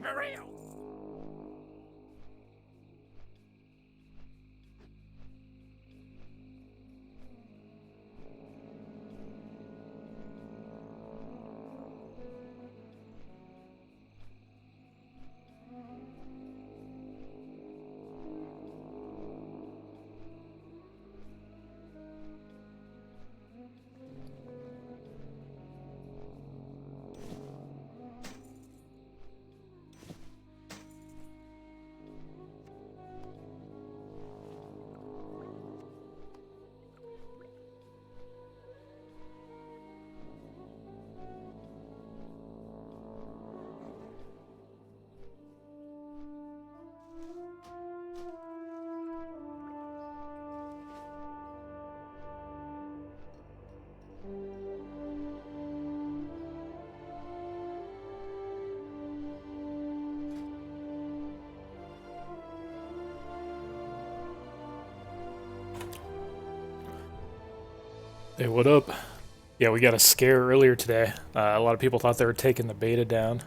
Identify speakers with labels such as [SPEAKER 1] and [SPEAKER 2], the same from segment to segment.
[SPEAKER 1] Keep it real.
[SPEAKER 2] Hey, what up? Yeah, we got a scare earlier today. A lot of people thought they were taking the beta down,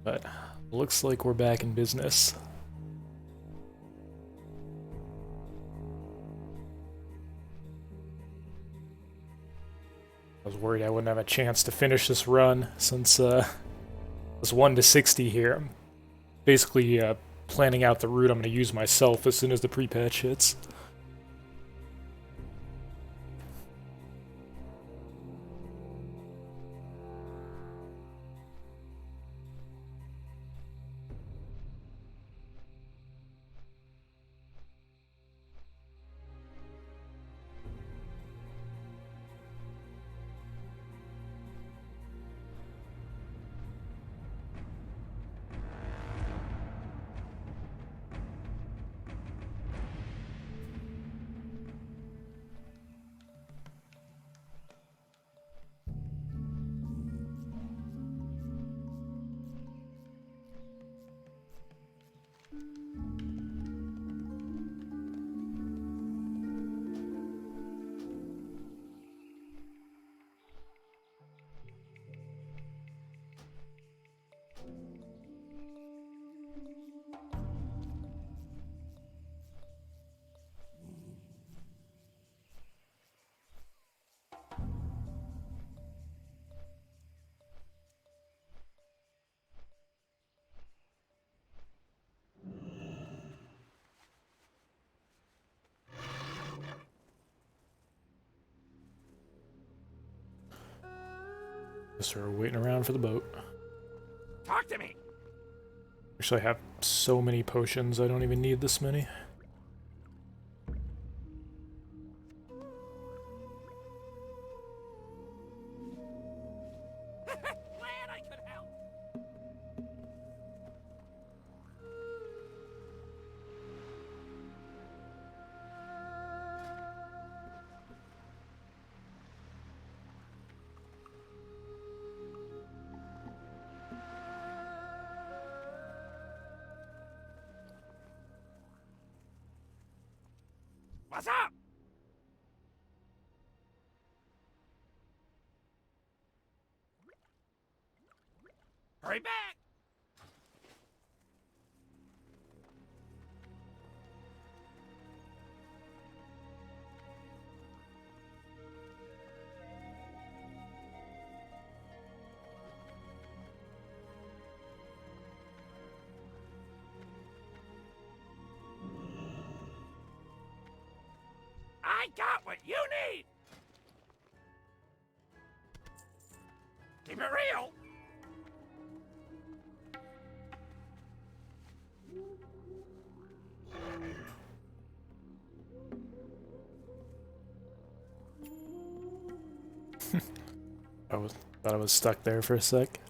[SPEAKER 2] but looks like we're back in business. I was worried I wouldn't have a chance to finish this run since it's 1 to 60 here. I'm basically planning out the route I'm going to use myself as soon as the pre-patch hits. Guess we're waiting around for the boat.
[SPEAKER 1] Talk to me.
[SPEAKER 2] Actually, I have so many potions, I don't even need this many.
[SPEAKER 1] Glad I could help. What's up? Hurry back. I got what you need. Keep it real.
[SPEAKER 2] Thought I was stuck there for a sec.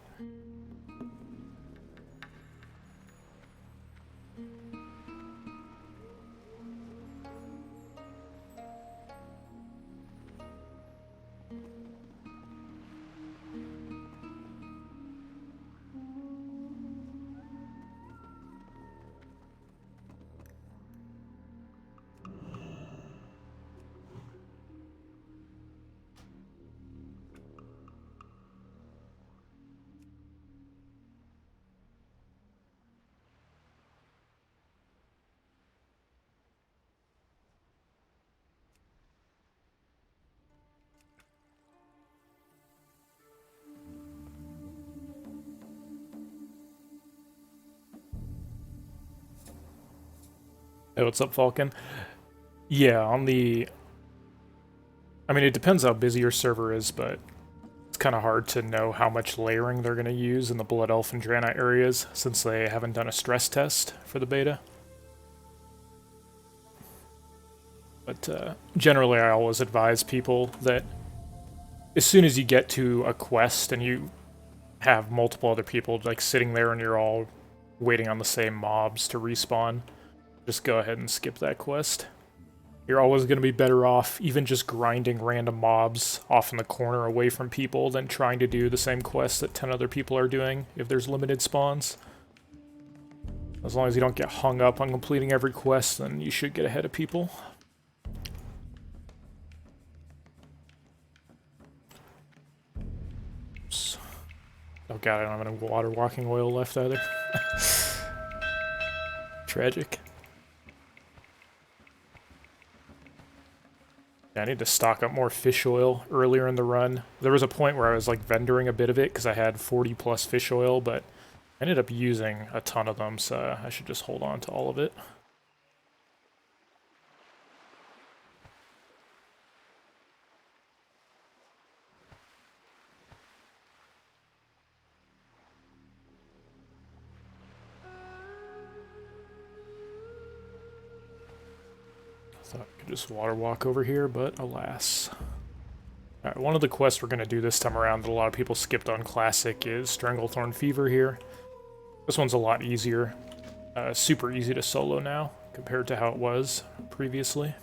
[SPEAKER 2] Hey, what's up, Falcon? Yeah, on the... I mean, it depends how busy your server is, but it's kind of hard to know how much layering they're going to use in the Blood Elf and Draenei areas, since they haven't done a stress test for the beta. But generally, I always advise people that as soon as you get to a quest and you have multiple other people like sitting there and you're all waiting on the same mobs to respawn, just go ahead and skip that quest. You're always going to be better off even just grinding random mobs off in the corner away from people than trying to do the same quest that 10 other people are doing if there's limited spawns. As long as you don't get hung up on completing every quest, then you should get ahead of people. Oops. Oh god, I don't have any water walking oil left either. Tragic. I need to stock up more fish oil earlier in the run. There was a point where I was like vendoring a bit of it because I had 40 plus fish oil, but I ended up using a ton of them, so I should just hold on to all of it. Thought I could just water walk over here, but alas. Alright, one of the quests we're going to do this time around that a lot of people skipped on Classic is Stranglethorn Fever here. This one's a lot easier. Super easy to solo now, compared to how it was previously.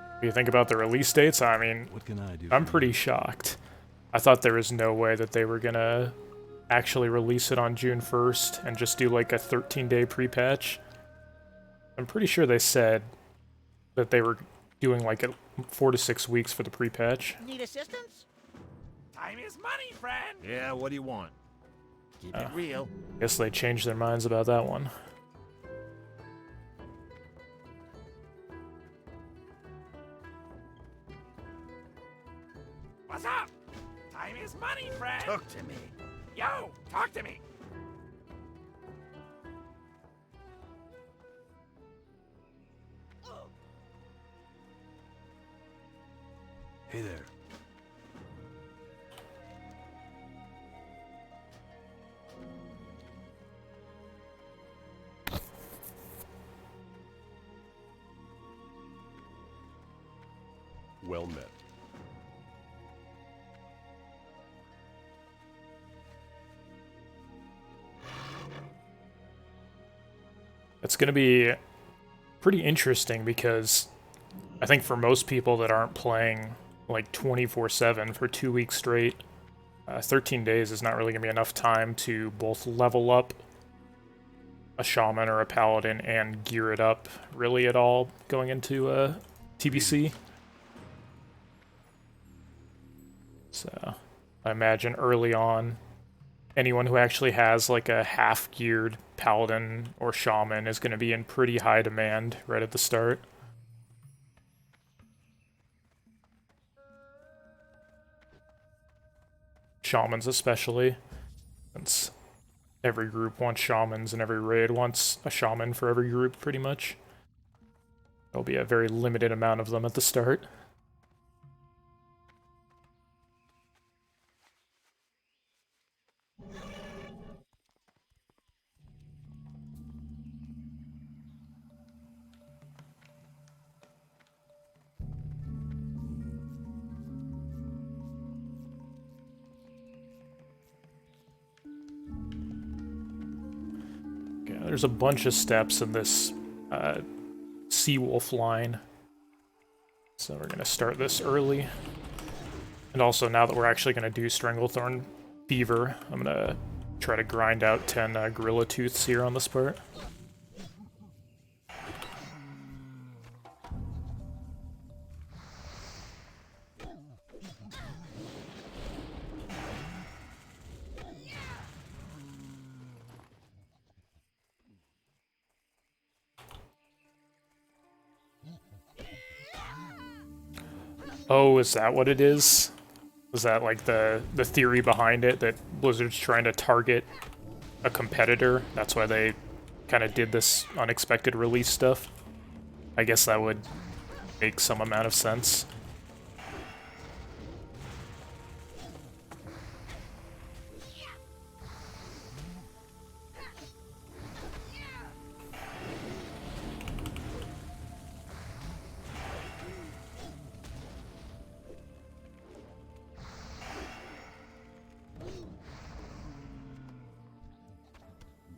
[SPEAKER 2] What do you think about the release dates? I mean,
[SPEAKER 3] What can I do
[SPEAKER 2] I'm pretty shocked. I thought there was no way that they were going to actually release it on June 1st and just do like a 13-day pre-patch. I'm pretty sure they said that they were doing like 4 to 6 weeks for the pre-patch.
[SPEAKER 1] Need assistance? Time is money, friend.
[SPEAKER 3] Yeah, what do you want?
[SPEAKER 1] Keep it real.
[SPEAKER 2] Guess they changed their minds about that one.
[SPEAKER 1] What's up? Time is money, friend.
[SPEAKER 3] Talk to me.
[SPEAKER 1] Yo, talk to me.
[SPEAKER 3] Hey there. Well met.
[SPEAKER 2] It's going to be pretty interesting because I think for most people that aren't playing like 24/7 for 2 weeks straight, 13 days is not really going to be enough time to both level up a shaman or a paladin and gear it up really at all going into TBC. So I imagine early on, anyone who actually has like a half-geared paladin or shaman is going to be in pretty high demand right at the start. Shamans especially, since every group wants shamans and every raid wants a shaman for every group pretty much. There'll be a very limited amount of them at the start. There's a bunch of steps in this Seawolf line. So we're going to start this early. And also, now that we're actually going to do Stranglethorn Fever, I'm going to try to grind out 10 Gorilla Tooths here on this part. Oh, is that what it is? Is that like the theory behind it, that Blizzard's trying to target a competitor. That's why they kind of did this unexpected release stuff. I guess that would make some amount of sense.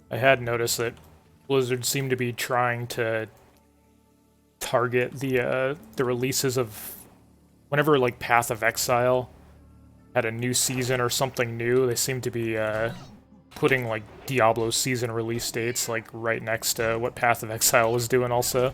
[SPEAKER 2] I had noticed that Blizzard seemed to be trying to target the releases of whenever like Path of Exile had a new season or something new. They seemed to be putting like Diablo season release dates like right next to what Path of Exile was doing also.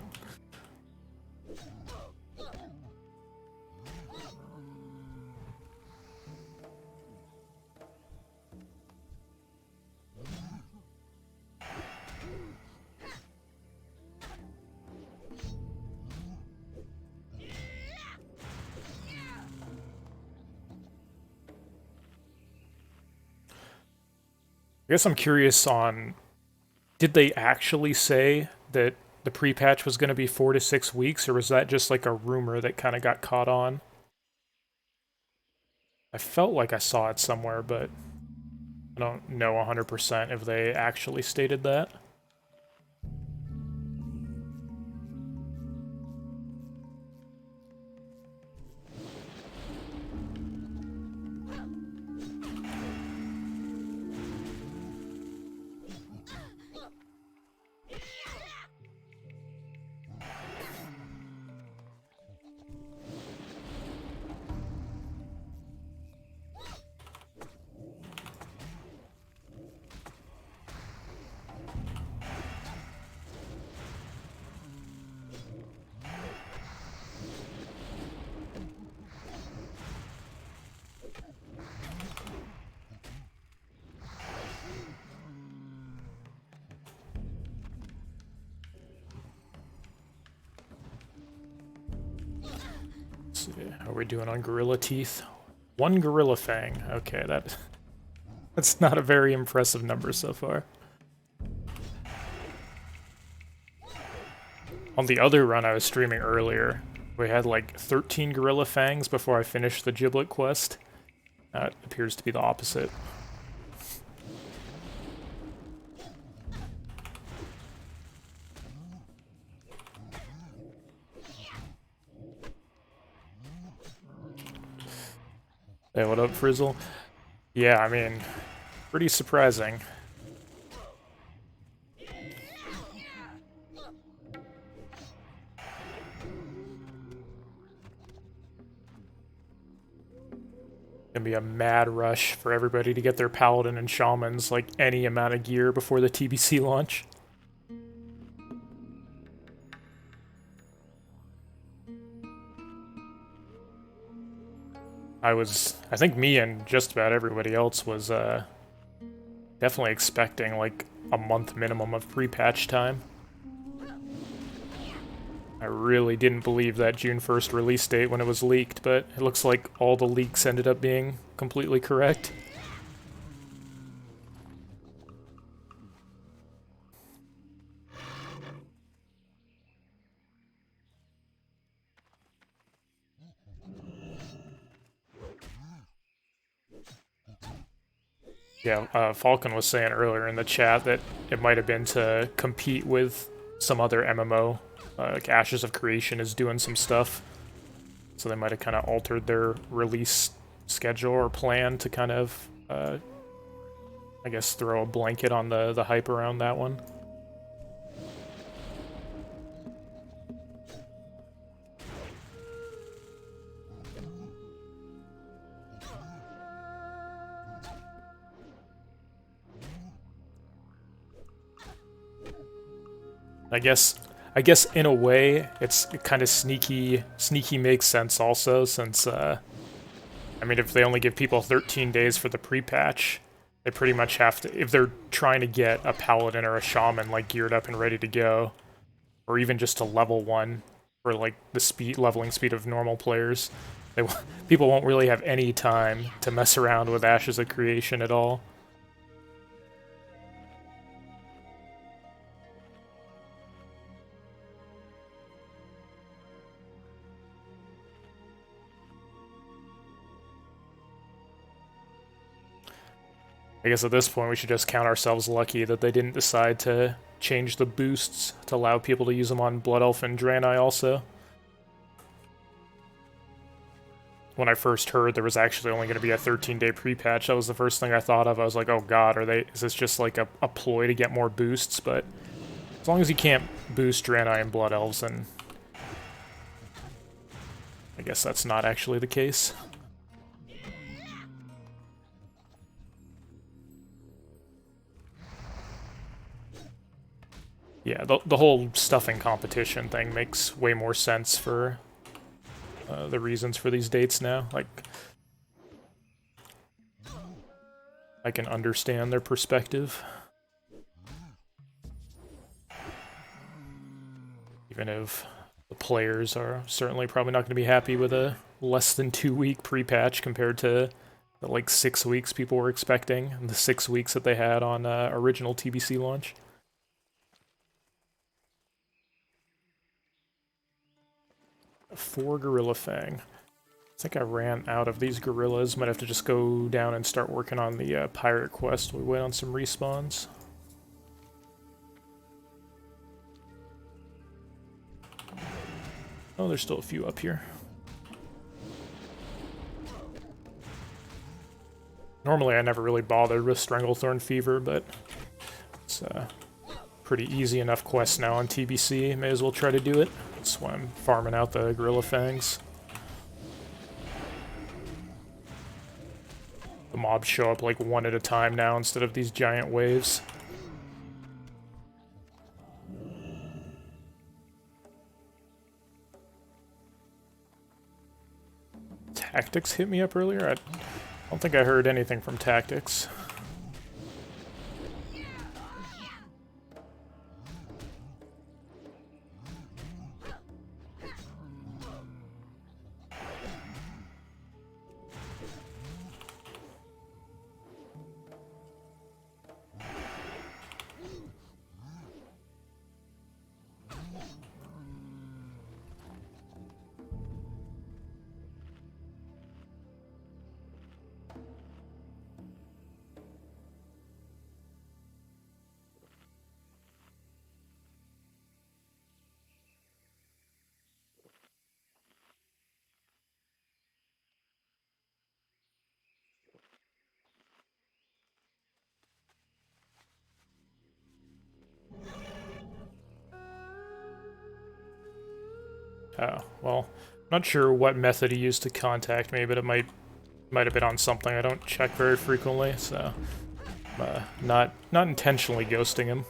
[SPEAKER 2] I guess I'm curious on, did they actually say that the pre-patch was going to be 4 to 6 weeks, or was that just like a rumor that kind of got caught on? I felt like I saw it somewhere, but I don't know 100% if they actually stated that. Let's see, how are we doing on Gorilla Teeth? 1 Gorilla Fang. Okay, that's not a very impressive number so far. On the other run I was streaming earlier, we had like 13 Gorilla Fangs before I finished the Giblet quest. It appears to be the opposite. Hey, what up, Frizzle? Yeah, I mean, pretty surprising. Gonna be a mad rush for everybody to get their Paladin and Shamans, like any amount of gear before the TBC launch. I think me and just about everybody else was definitely expecting like a month minimum of pre-patch time. I really didn't believe that June 1st release date when it was leaked, but it looks like all the leaks ended up being completely correct. Yeah, Falcon was saying earlier in the chat that it might have been to compete with some other MMO. Like Ashes of Creation is doing some stuff. So they might have kind of altered their release schedule or plan to kind of, I guess, throw a blanket on the hype around that one. I guess in a way, it's kind of sneaky makes sense also, since, I mean, if they only give people 13 days for the pre-patch, they pretty much have to, if they're trying to get a Paladin or a Shaman, like, geared up and ready to go, or even just to level 1 for, like, the leveling speed of normal players, people won't really have any time to mess around with Ashes of Creation at all. I guess at this point we should just count ourselves lucky that they didn't decide to change the boosts to allow people to use them on Blood Elf and Draenei also. When I first heard there was actually only going to be a 13-day pre-patch, that was the first thing I thought of. I was like, oh god, is this just like a ploy to get more boosts? But as long as you can't boost Draenei and Blood Elves, then I guess that's not actually the case. Yeah, the whole stuffing competition thing makes way more sense for the reasons for these dates now. Like, I can understand their perspective. Even if the players are certainly probably not going to be happy with a less than 2-week pre-patch compared to the like 6 weeks people were expecting, and the 6 weeks that they had on original TBC launch. A 4 Gorilla Fang. I think I ran out of these gorillas. Might have to just go down and start working on the pirate quest. We wait on some respawns. Oh, there's still a few up here. Normally I never really bothered with Stranglethorn Fever, but it's a pretty easy enough quest now on TBC. May as well try to do it. That's why I'm farming out the Gorilla Fangs. The mobs show up like one at a time now instead of these giant waves. Tactics hit me up earlier? I don't think I heard anything from Tactics. Oh, well, not sure what method he used to contact me, but it might have been on something I don't check very frequently, so not intentionally ghosting him.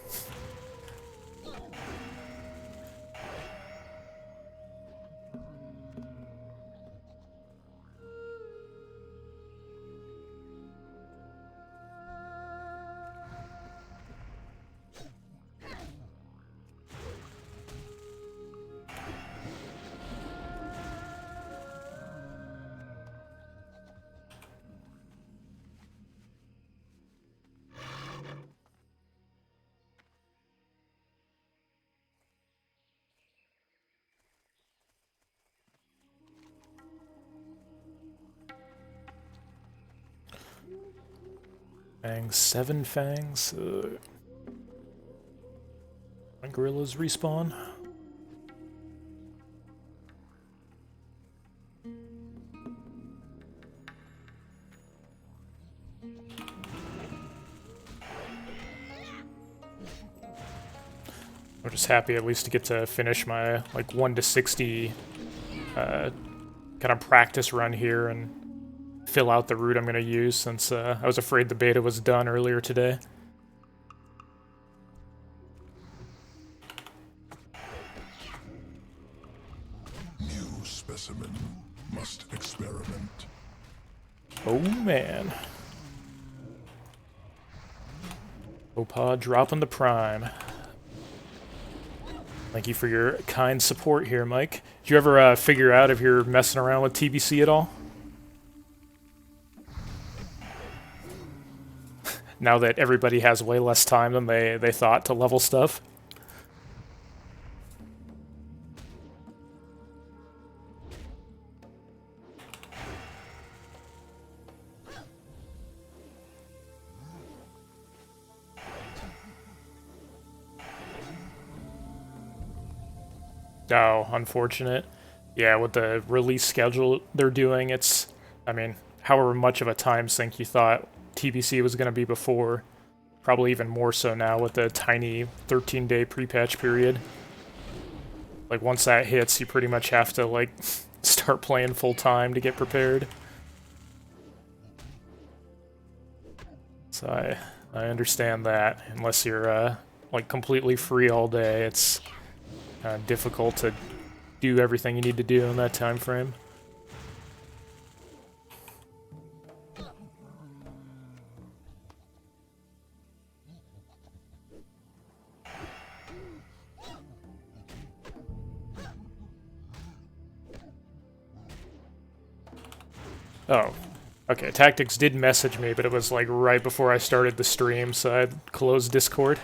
[SPEAKER 2] Fangs, 7 fangs. My gorillas respawn. I'm just happy at least to get to finish my like 1 to 60 kind of practice run here and fill out the route I'm going to use, since I was afraid the beta was done earlier today.
[SPEAKER 4] New specimen must experiment.
[SPEAKER 2] Oh man. Opa dropping the prime. Thank you for your kind support here, Mike. Did you ever figure out if you're messing around with TBC at all? Now that everybody has way less time than they thought to level stuff. Oh, unfortunate. Yeah, with the release schedule they're doing, it's, I mean, however much of a time sink you thought TBC was going to be before, probably even more so now with the tiny 13-day pre-patch period. Like, once that hits, you pretty much have to, like, start playing full-time to get prepared. So I understand that. Unless you're, like, completely free all day, it's difficult to do everything you need to do in that time frame. Oh, okay. Tactics did message me, but it was like right before I started the stream, so I'd closed Discord.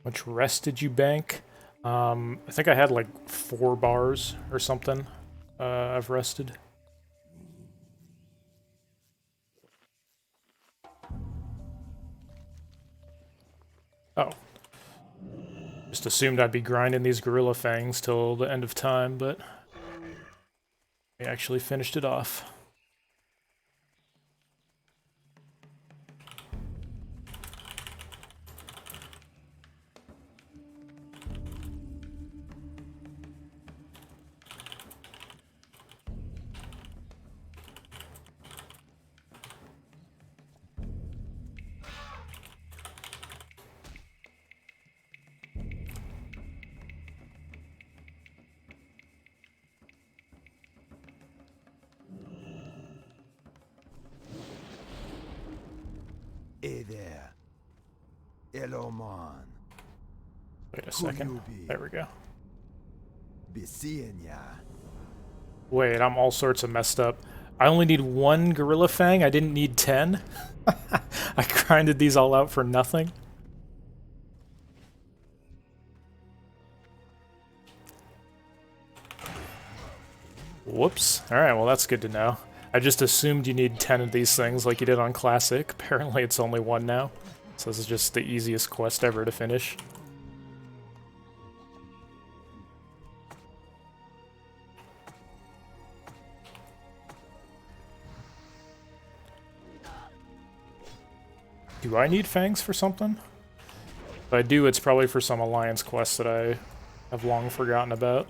[SPEAKER 2] Much rest did you bank? I think I had like 4 bars or something. I've rested. Oh. Just assumed I'd be grinding these gorilla fangs till the end of time, but we actually finished it off.
[SPEAKER 5] Hey there. Hello, man.
[SPEAKER 2] Wait a second. There we go.
[SPEAKER 5] Be seeing ya.
[SPEAKER 2] Wait, I'm all sorts of messed up. I only need 1 gorilla fang? I didn't need 10? I grinded these all out for nothing? Whoops. Alright, well that's good to know. I just assumed you need 10 of these things like you did on Classic. Apparently it's only 1 now. So this is just the easiest quest ever to finish. Do I need fangs for something? If I do, it's probably for some Alliance quest that I have long forgotten about.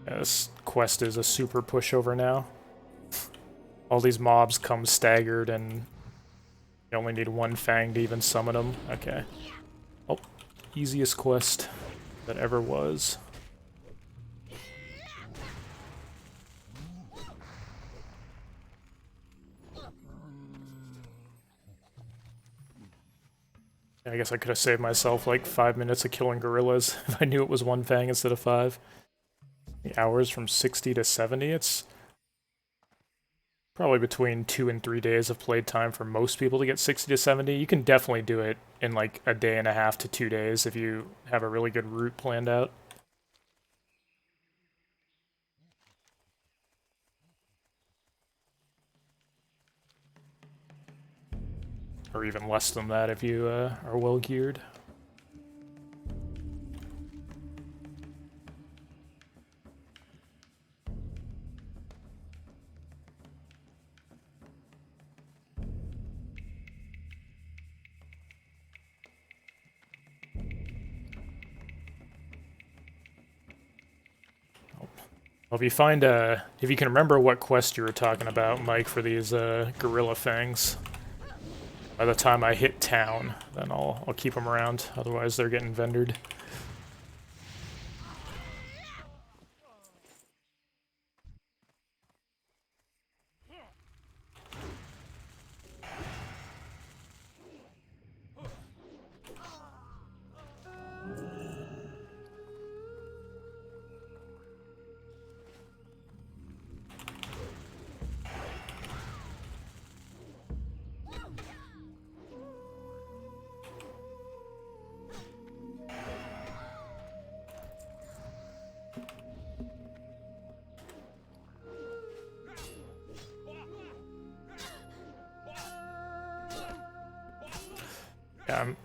[SPEAKER 2] Yeah, this quest is a super pushover now. All these mobs come staggered and you only need 1 fang to even summon them. Okay. Oh, easiest quest that ever was. I guess I could have saved myself like 5 minutes of killing gorillas if I knew it was 1 fang instead of 5. The hours from 60 to 70, it's probably between 2 and 3 days of played time for most people to get 60 to 70. You can definitely do it in like a day and a half to 2 days if you have a really good route planned out. Or even less than that if you are well geared. Well, if you find if you can remember what quest you were talking about, Mike, for these gorilla fangs, by the time I hit town, then I'll keep them around. Otherwise, they're getting vendored.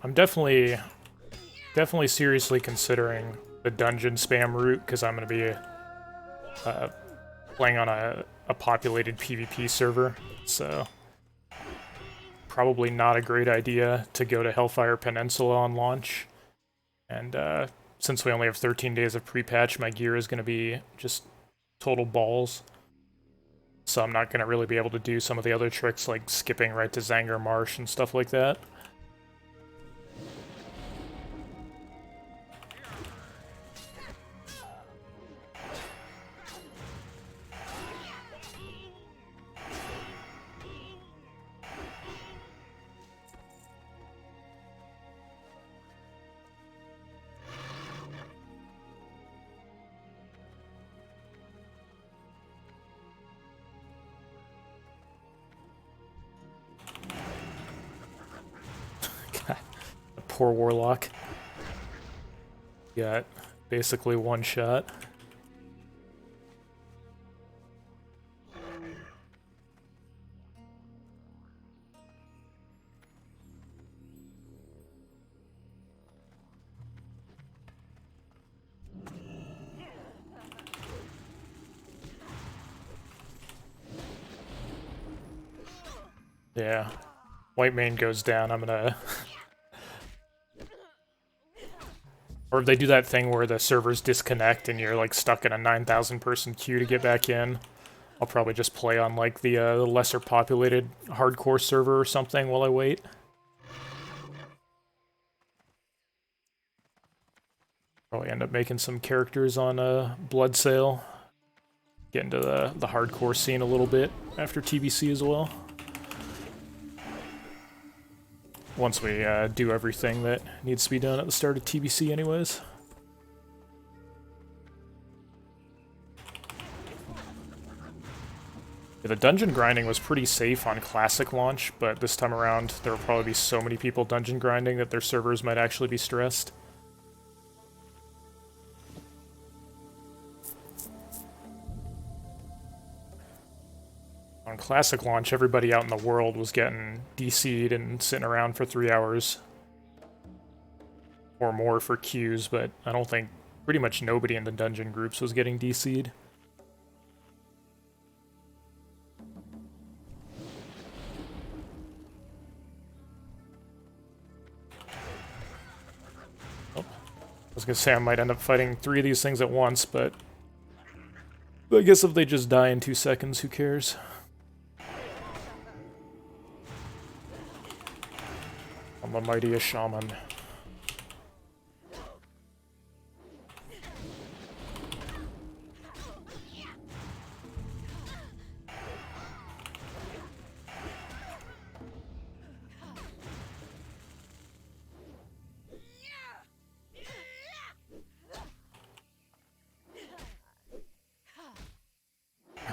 [SPEAKER 2] I'm definitely seriously considering the dungeon spam route, because I'm going to be playing on a populated PvP server, so probably not a great idea to go to Hellfire Peninsula on launch. And since we only have 13 days of pre-patch, my gear is going to be just total balls. So I'm not going to really be able to do some of the other tricks like skipping right to Zangar Marsh and stuff like that. Poor Warlock. Got basically one shot. Yeah. White main goes down, I'm gonna... Or if they do that thing where the servers disconnect and you're like stuck in a 9,000 person queue to get back in, I'll probably just play on like the lesser populated hardcore server or something while I wait. Probably end up making some characters on Blood Sale. Get into the hardcore scene a little bit after TBC as well. Once we do everything that needs to be done at the start of TBC anyways. Yeah, the dungeon grinding was pretty safe on Classic launch, but this time around there will probably be so many people dungeon grinding that their servers might actually be stressed. On Classic launch, everybody out in the world was getting DC'd and sitting around for 3 hours or more for queues, but I don't think pretty much nobody in the dungeon groups was getting DC'd. Oh, I was gonna say I might end up fighting 3 of these things at once, but I guess if they just die in 2 seconds, who cares? I'm the mighty Shaman.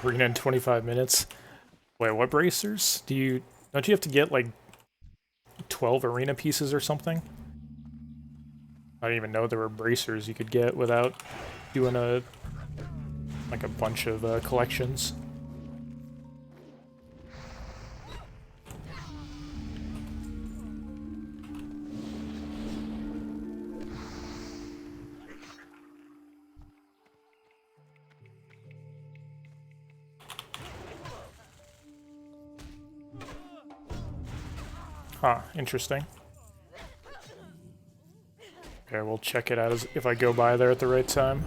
[SPEAKER 2] Arena in 25 minutes. Wait, what bracers? Don't you have to get like 12 arena pieces or something? I didn't even know there were bracers you could get without doing a bunch of collections. Huh, interesting. Okay, we'll check it out if I go by there at the right time.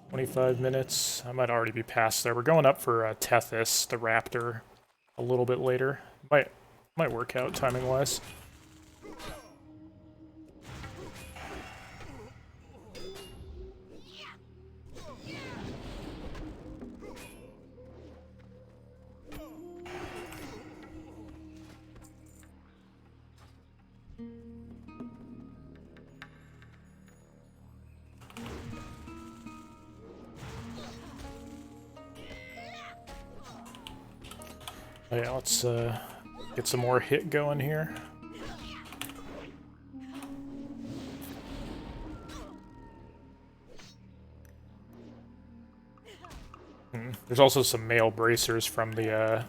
[SPEAKER 2] 25 minutes. I might already be past there. We're going up for Tethys, the raptor, a little bit later. Might work out timing-wise. Oh yeah, let's get some more hit going here. There's also some male bracers from the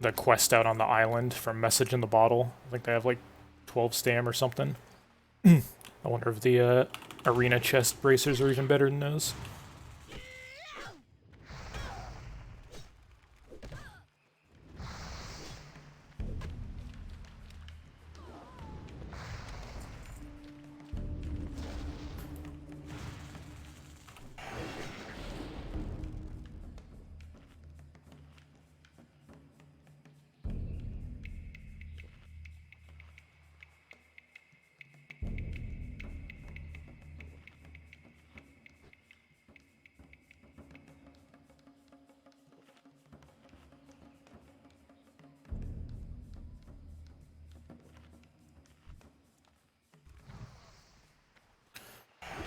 [SPEAKER 2] the quest out on the island from Message in the Bottle. I think they have like 12 stam or something. I wonder if the arena chest bracers are even better than those.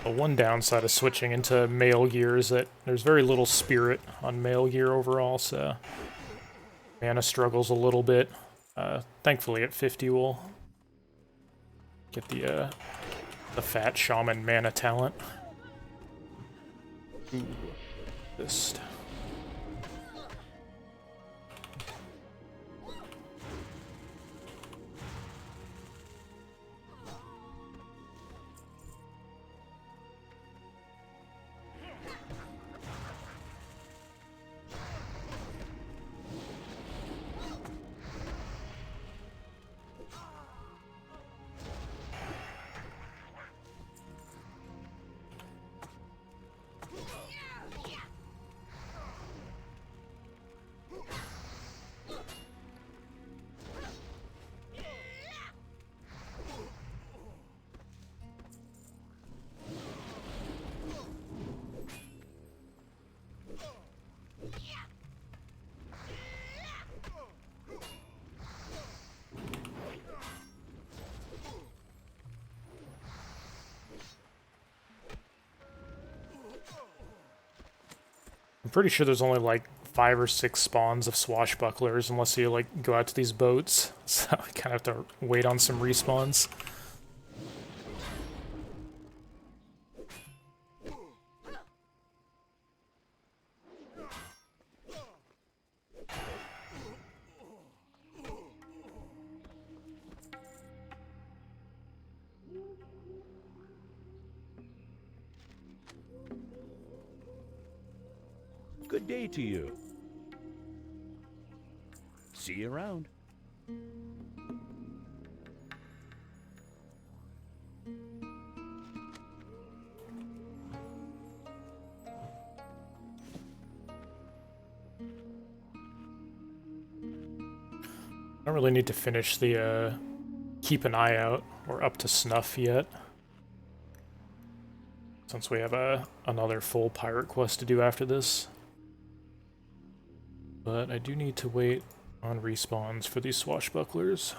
[SPEAKER 2] The one downside of switching into male gear is that there's very little spirit on male gear overall, so mana struggles a little bit. Thankfully at 50 we'll get the fat shaman mana talent. Ooh, this. I'm pretty sure there's only like 5 or 6 spawns of swashbucklers unless you like go out to these boats, so I kind of have to wait on some respawns.
[SPEAKER 6] Good day to you. See you around.
[SPEAKER 2] I don't really need to finish the keep an eye out or up to snuff yet, since we have another full pirate quest to do after this. But I do need to wait on respawns for these swashbucklers.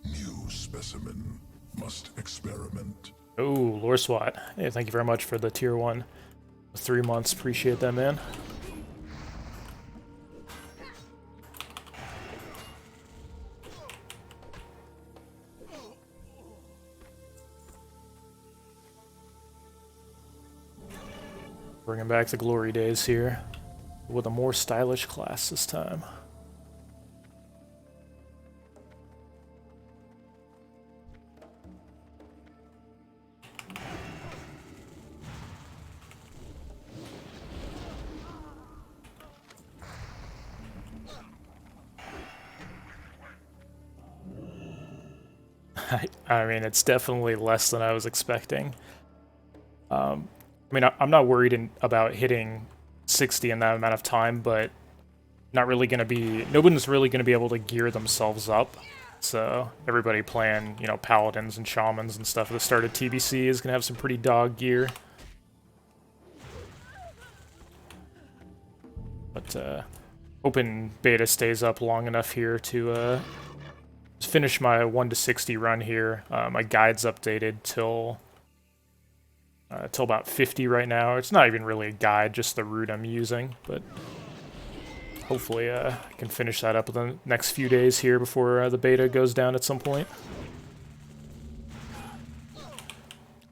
[SPEAKER 4] New specimen must experiment.
[SPEAKER 2] Oh, Lore SWAT. Hey, thank you very much for the tier 1. 3 months, appreciate that, man. Bringing back the glory days here, with a more stylish class this time. I mean, it's definitely less than I was expecting. I mean, I'm not worried about hitting 60 in that amount of time, but nobody's really going to be able to gear themselves up. So everybody playing, you know, paladins and shamans and stuff at the start of TBC is going to have some pretty dog gear. But open beta stays up long enough here to finish my 1 to 60 run here. My guide's updated till about 50 right now. It's not even really a guide, just the route I'm using, but Hopefully I can finish that up in the next few days here before the beta goes down at some point.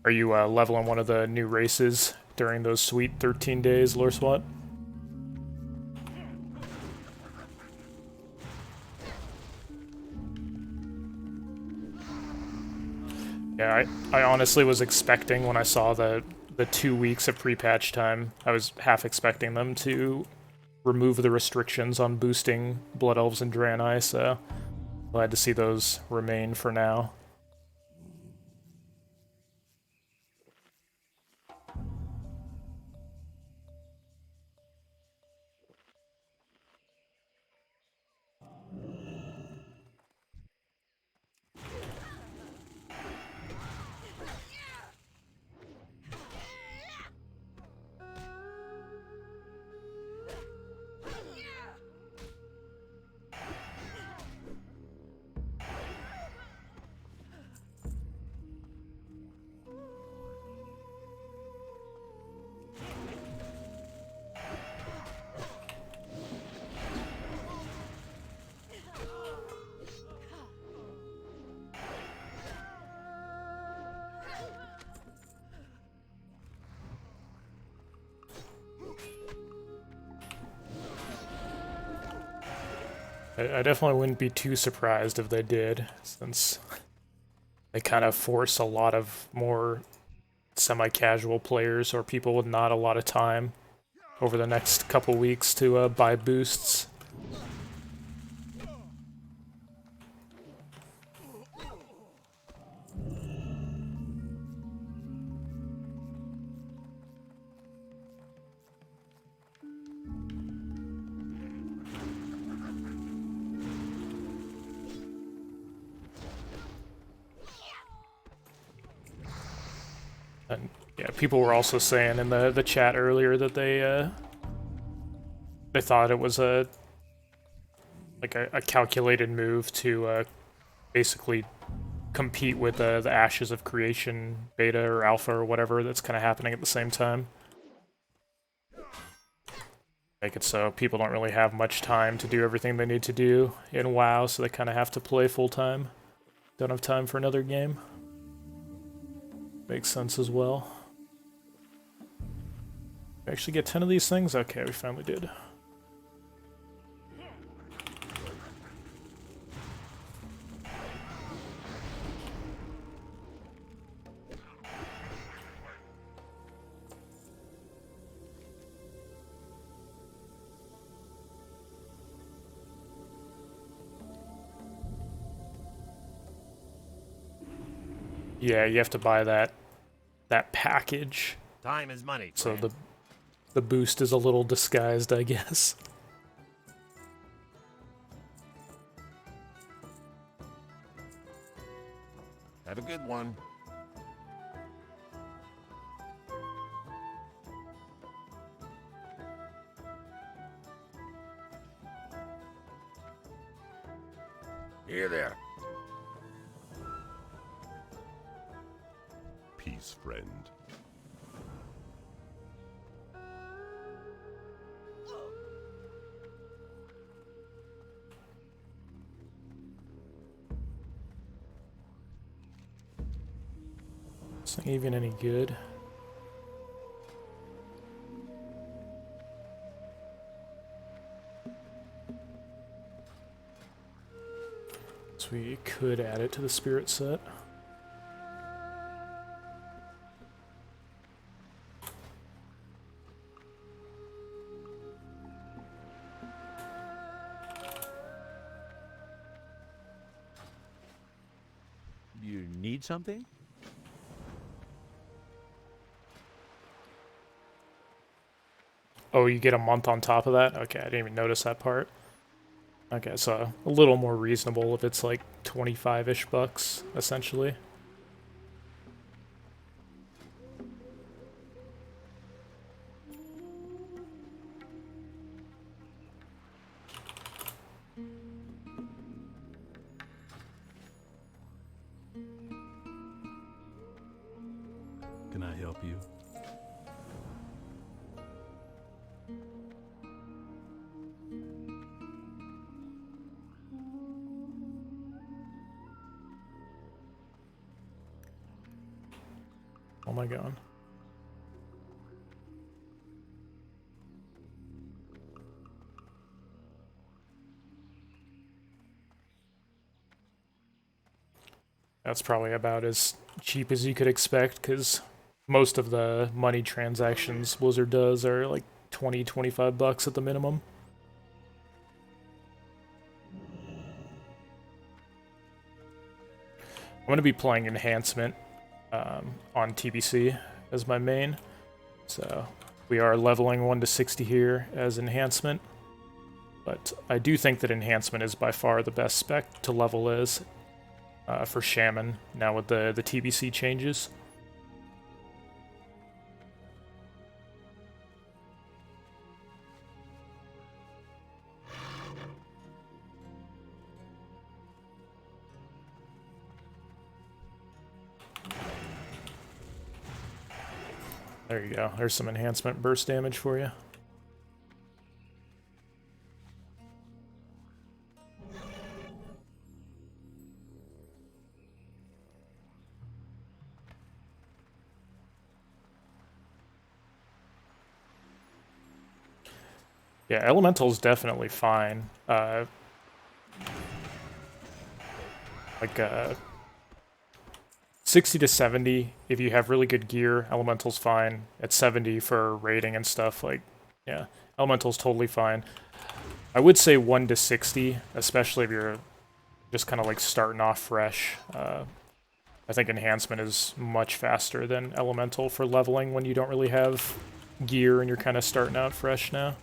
[SPEAKER 2] Are you leveling one of the new races during those sweet 13 days, Lore SWAT? Yeah, I honestly was expecting when I saw the 2 weeks of pre-patch time, I was half expecting them to remove the restrictions on boosting Blood Elves and Draenei, so glad to see those remain for now. I definitely wouldn't be too surprised if they did, since they kind of force a lot of more semi-casual players or people with not a lot of time over the next couple weeks to buy boosts. And yeah, people were also saying in the chat earlier that they thought it was a calculated move to basically compete with the Ashes of Creation beta or alpha or whatever that's kind of happening at the same time. Make it so people don't really have much time to do everything they need to do in WoW, so they kind of have to play full time. Don't have time for another game. Makes sense as well. We actually get 10 of these things? Okay, we finally did. Yeah, you have to buy that package.
[SPEAKER 3] Time is money.
[SPEAKER 2] So
[SPEAKER 3] friend.
[SPEAKER 2] the boost is a little disguised, I guess.
[SPEAKER 3] Have a good one. Here there.
[SPEAKER 4] Peace, friend.
[SPEAKER 2] It's not even any good. So we could add it to the spirit set.
[SPEAKER 6] You need something?
[SPEAKER 2] Oh, you get a month on top of that? Okay, I didn't even notice that part. Okay, so a little more reasonable if it's like 25-ish bucks, essentially.
[SPEAKER 3] Can I help you?
[SPEAKER 2] Oh my god. That's probably about as cheap as you could expect, because most of the money transactions Blizzard does are like 20, 25 bucks at the minimum. I'm going to be playing Enhancement on TBC as my main. So we are leveling 1 to 60 here as Enhancement. But I do think that Enhancement is by far the best spec to level as for Shaman, now with the TBC changes. There you go. There's some enhancement burst damage for you. Yeah, Elemental's definitely fine. Like, 60 to 70, if you have really good gear, Elemental's fine. At 70 for raiding and stuff, like, yeah, Elemental's totally fine. I would say 1 to 60, especially if you're just kind of like starting off fresh. I think Enhancement is much faster than Elemental for leveling when you don't really have gear and you're kind of starting out fresh now.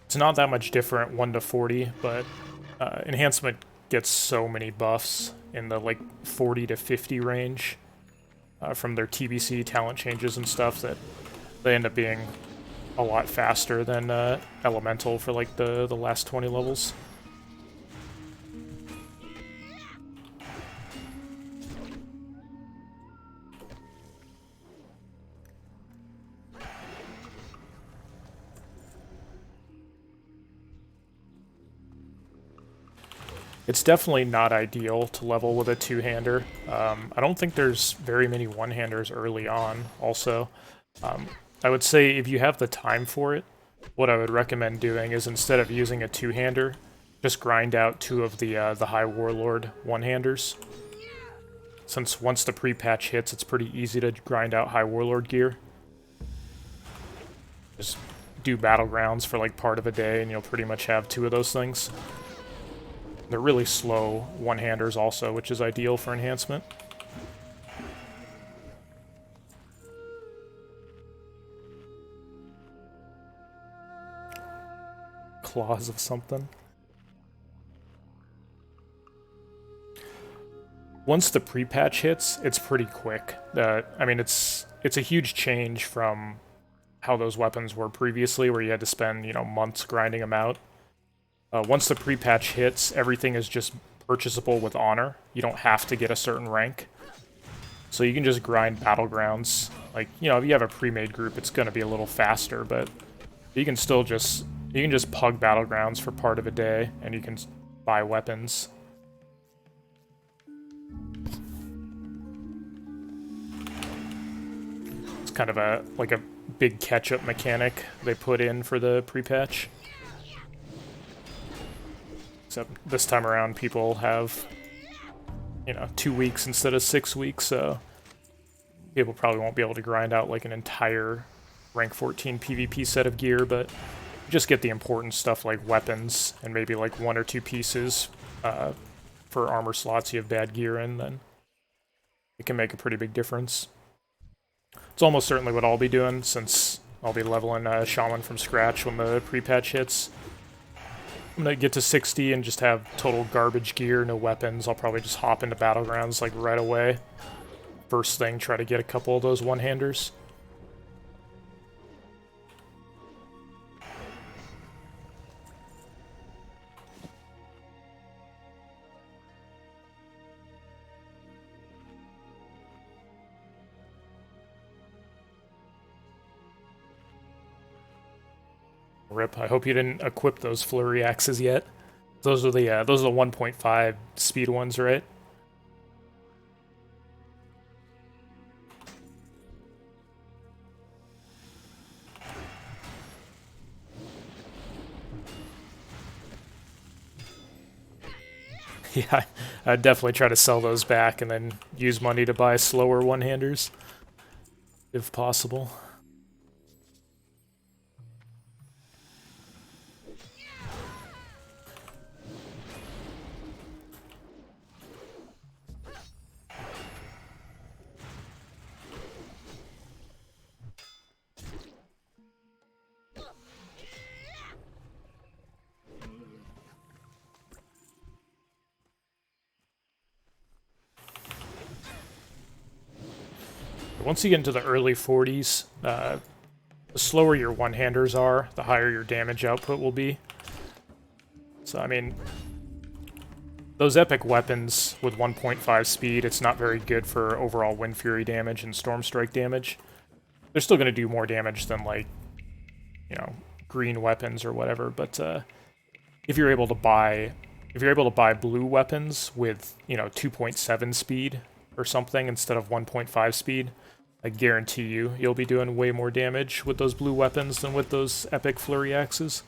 [SPEAKER 2] It's not that much different, 1 to 40, but Enhancement gets so many buffs in the like 40 to 50 range from their TBC talent changes and stuff that they end up being a lot faster than Elemental for like the last 20 levels. It's definitely not ideal to level with a two-hander. I don't think there's very many one-handers early on, also. I would say if you have the time for it, what I would recommend doing is instead of using a two-hander, just grind out 2 of the High Warlord one-handers. Since once the pre-patch hits, it's pretty easy to grind out High Warlord gear. Just do Battlegrounds for like part of a day and you'll pretty much have 2 of those things. They're really slow one-handers also, which is ideal for enhancement. Claws of something. Once the pre-patch hits, it's pretty quick. I mean, it's a huge change from how those weapons were previously, where you had to spend, you know, months grinding them out. Once the pre-patch hits, everything is just purchasable with honor. You don't have to get a certain rank. So you can just grind Battlegrounds. Like, you know, if you have a pre-made group, it's going to be a little faster, but you can still just... You can just pug Battlegrounds for part of a day, and you can buy weapons. It's kind of a like a big catch-up mechanic they put in for the pre-patch. Except this time around, people have, you know, 2 weeks instead of 6 weeks, so people probably won't be able to grind out like an entire rank 14 PvP set of gear, but just get the important stuff like weapons and maybe like 1 or 2 pieces for armor slots you have bad gear in, then it can make a pretty big difference. It's almost certainly what I'll be doing, since I'll be leveling Shaman from scratch when the pre-patch hits. I'm gonna get to 60 and just have total garbage gear, no weapons. I'll probably just hop into Battlegrounds like right away. First thing, try to get a couple of those one-handers. Rip, I hope you didn't equip those flurry axes yet. Those are the 1.5 speed ones, right? Yeah, I'd definitely try to sell those back and then use money to buy slower one-handers, if possible. Once you get into the early 40s, the slower your one-handers are, the higher your damage output will be. So, I mean, those epic weapons with 1.5 speed, it's not very good for overall Wind Fury damage and Storm Strike damage. They're still going to do more damage than, like, you know, green weapons or whatever, but if you're able to buy blue weapons with, you know, 2.7 speed or something instead of 1.5 speed, I guarantee you'll be doing way more damage with those blue weapons than with those epic flurry axes.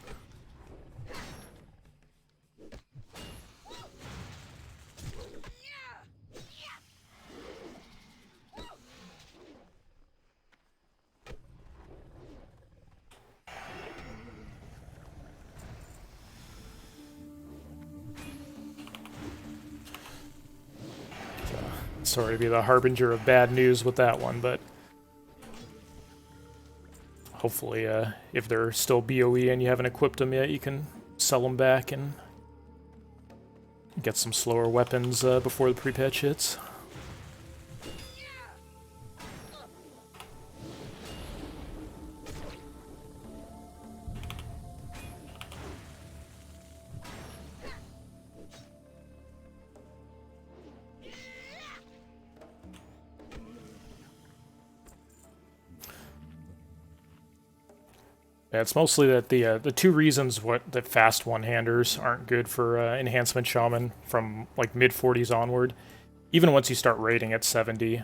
[SPEAKER 2] Sorry to be the harbinger of bad news with that one, but hopefully if they're still BOE and you haven't equipped them yet, you can sell them back and get some slower weapons before the pre-patch hits. Yeah, it's mostly that the two reasons that fast one-handers aren't good for Enhancement Shaman from like mid-40s onward. Even once you start raiding at 70,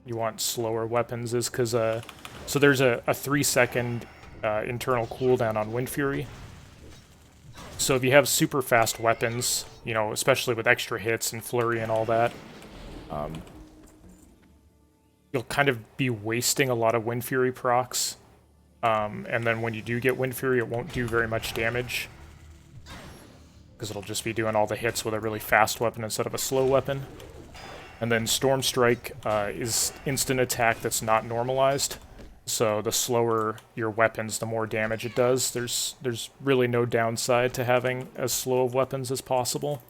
[SPEAKER 2] you want slower weapons is because so there's a 3-second internal cooldown on Wind Fury. So if you have super fast weapons, you know, especially with extra hits and flurry and all that, you'll kind of be wasting a lot of Wind Fury procs. And then when you do get Wind Fury, it won't do very much damage, because it'll just be doing all the hits with a really fast weapon instead of a slow weapon. And then Storm Strike is instant attack that's not normalized, so the slower your weapons, the more damage it does. There's really no downside to having as slow of weapons as possible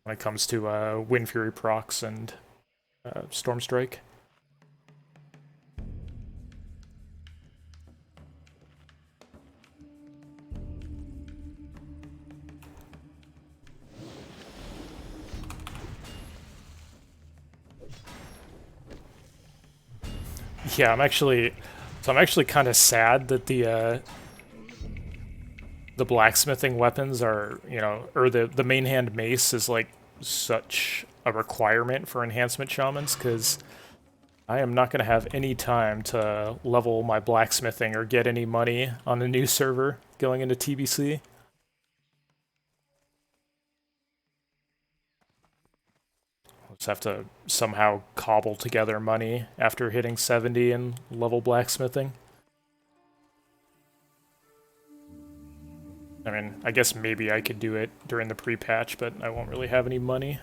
[SPEAKER 2] when it comes to Wind Fury procs and Storm Strike. Yeah, I'm actually kind of sad that the blacksmithing weapons are, you know, or the main hand mace is like such a requirement for enhancement shamans, because I am not going to have any time to level my blacksmithing or get any money on a new server going into TBC. Just have to somehow cobble together money after hitting 70 and level blacksmithing. I mean, I guess maybe I could do it during the pre-patch, but I won't really have any money.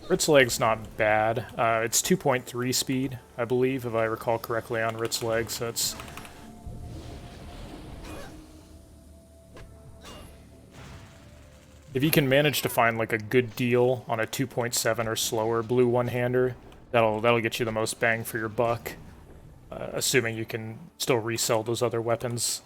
[SPEAKER 2] Ritz Leg's not bad. It's 2.3 speed, I believe, if I recall correctly on Ritz Leg, so it's... If you can manage to find like a good deal on a 2.7 or slower blue one-hander, that'll get you the most bang for your buck, assuming you can still resell those other weapons.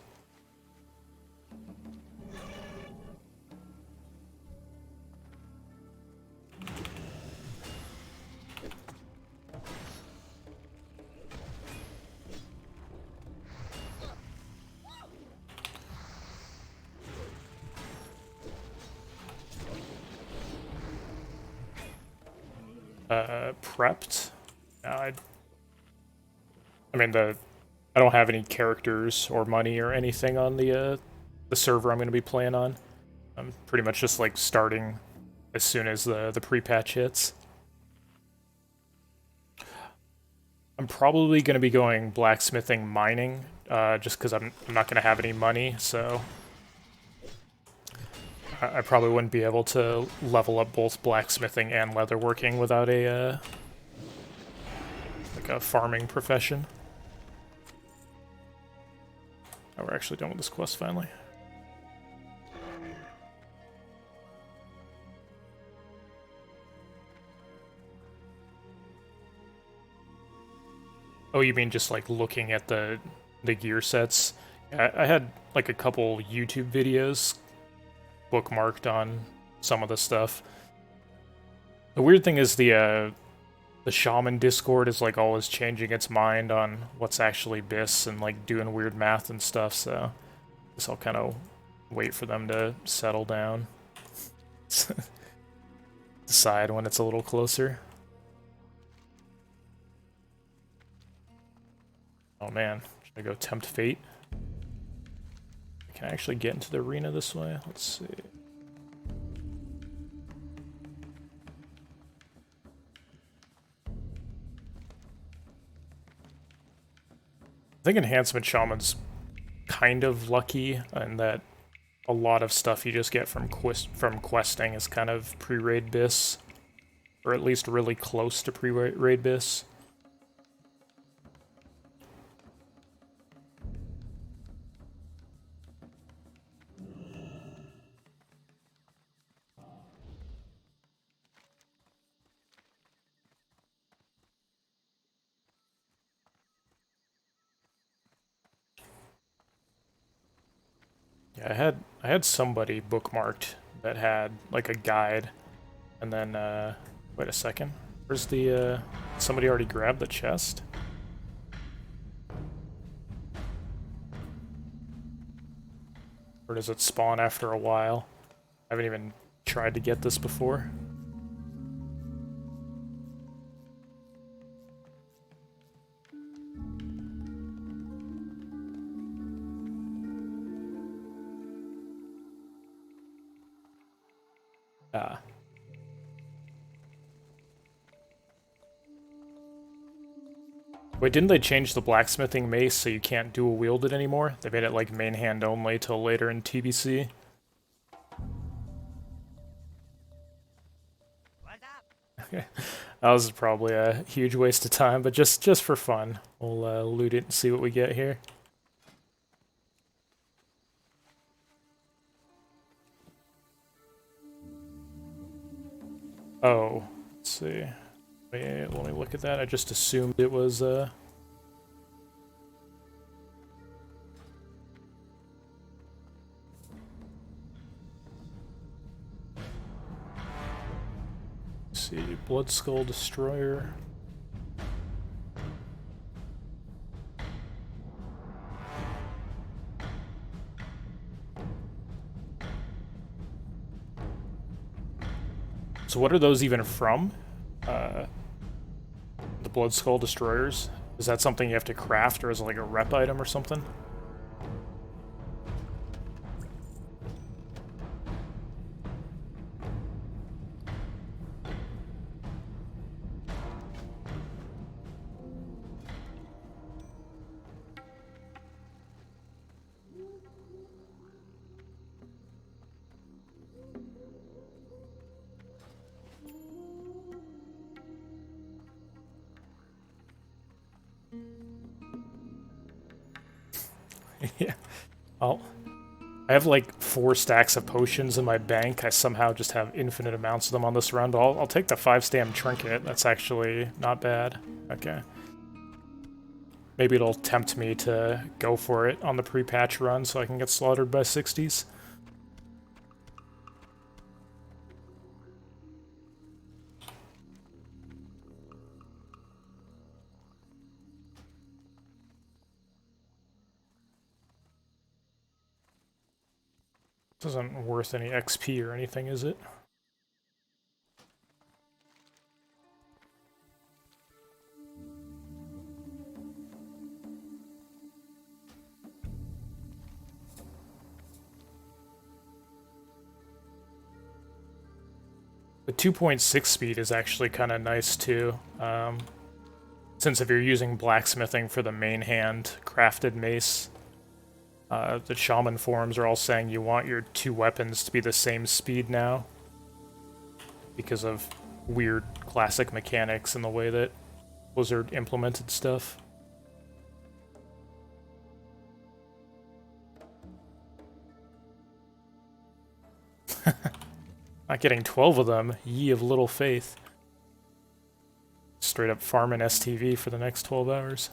[SPEAKER 2] prepped. I mean, I don't have any characters or money or anything on the server I'm going to be playing on. I'm pretty much just like starting as soon as the pre-patch hits. I'm probably going to be going blacksmithing mining, just because I'm not going to have any money, so I probably wouldn't be able to level up both blacksmithing and leatherworking without a like a farming profession. Oh, we're actually done with this quest finally. Oh, you mean just like looking at the gear sets? I had like a couple YouTube videos bookmarked on some of the stuff. The weird thing is the Shaman Discord is like always changing its mind on what's actually BIS and like doing weird math and stuff, so I guess I'll kind of wait for them to settle down. Decide when it's a little closer. Oh man, should I go tempt fate? Can I actually get into the arena this way? Let's see. I think Enhancement Shaman's kind of lucky in that a lot of stuff you just get from questing is kind of pre-raid BIS, or at least really close to pre-raid BIS. Yeah, I had somebody bookmarked that had like a guide, and then wait a second. Where's the somebody already grabbed the chest? Or does it spawn after a while? I haven't even tried to get this before. Ah. Wait, didn't they change the blacksmithing mace so you can't dual wield it anymore? They made it like main hand only till later in TBC. That was probably a huge waste of time, but just for fun, we'll loot it and see what we get here. Oh, let's see. Wait, let me look at that. I just assumed it was let's see, Blood Skull Destroyer. So what are those even from? The Blood Skull Destroyers? Is that something you have to craft, or is it like a rep item or something? Yeah. Oh. I have like 4 stacks of potions in my bank. I somehow just have infinite amounts of them on this run, but I'll take the 5-stam trinket. That's actually not bad. Okay. Maybe it'll tempt me to go for it on the pre-patch run so I can get slaughtered by 60s. This isn't worth any XP or anything, is it? The 2.6 speed is actually kind of nice too, since if you're using blacksmithing for the main hand crafted mace, the Shaman forums are all saying you want your two weapons to be the same speed now because of weird classic mechanics and the way that Blizzard implemented stuff. Not getting 12 of them, ye of little faith. Straight up farming STV for the next 12 hours.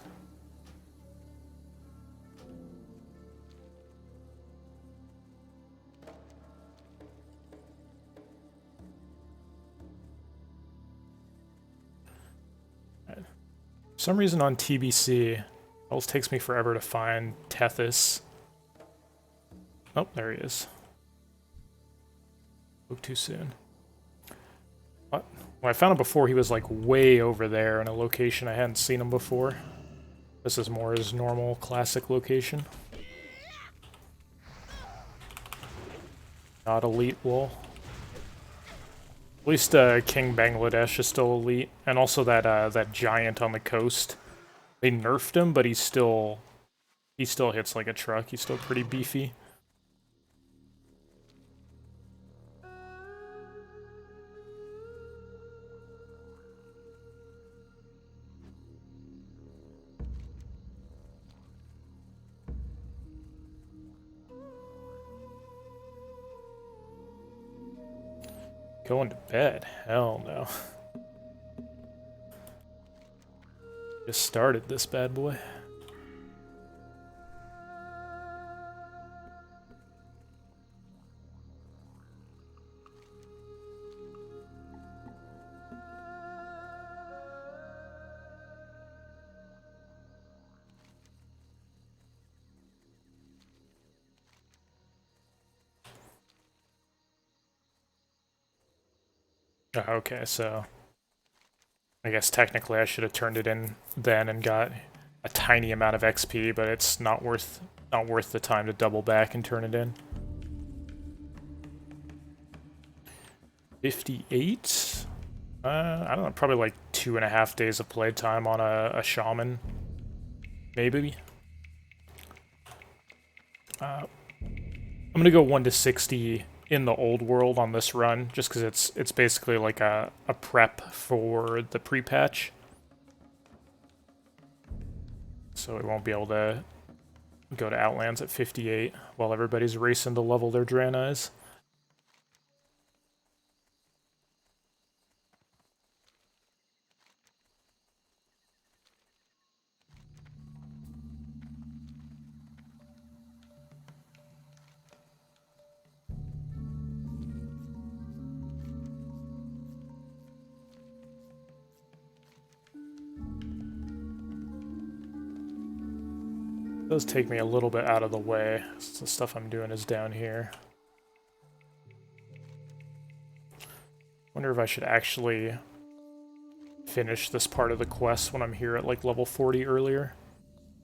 [SPEAKER 2] For some reason on TBC, it always takes me forever to find Tethys. Oh, there he is. Spoke too soon. What? When I found him before, he was like way over there in a location I hadn't seen him before. This is more his normal classic location. Not elite wool. At least King Bangladesh is still elite, and also that giant on the coast. They nerfed him, but he still hits like a truck. He's still pretty beefy. Going to bed? Hell no. Just started this bad boy. Okay, so I guess technically I should have turned it in then and got a tiny amount of XP, but it's not worth the time to double back and turn it in. 58? I don't know, probably like 2.5 days of playtime on a shaman, maybe. I'm gonna go 1 to 60 in the old world on this run, just because it's basically like a prep for the pre-patch. So we won't be able to go to Outlands at 58 while everybody's racing to level their Draenei's. It does take me a little bit out of the way. The stuff I'm doing is down here. Wonder if I should actually finish this part of the quest when I'm here at like level 40 earlier.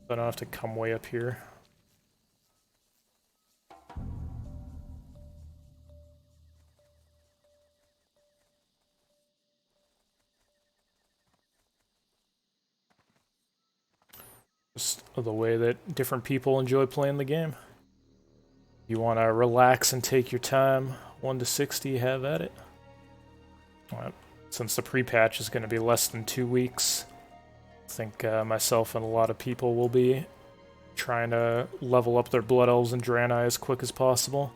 [SPEAKER 2] So I don't have to come way up here. Just the way that different people enjoy playing the game. You want to relax and take your time, 1 to 60, have at it. Well, since the pre-patch is going to be less than 2 weeks, I think myself and a lot of people will be trying to level up their Blood Elves and Draenei as quick as possible.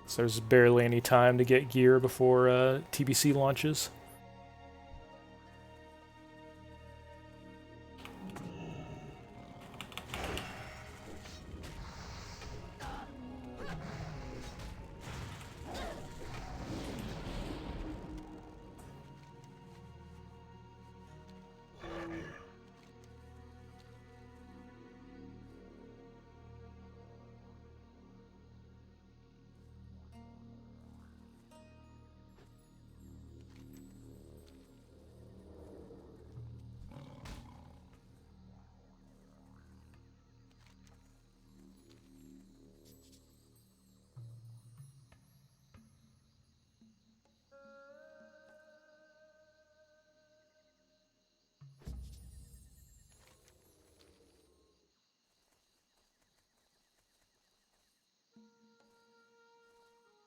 [SPEAKER 2] So there's barely any time to get gear before TBC launches.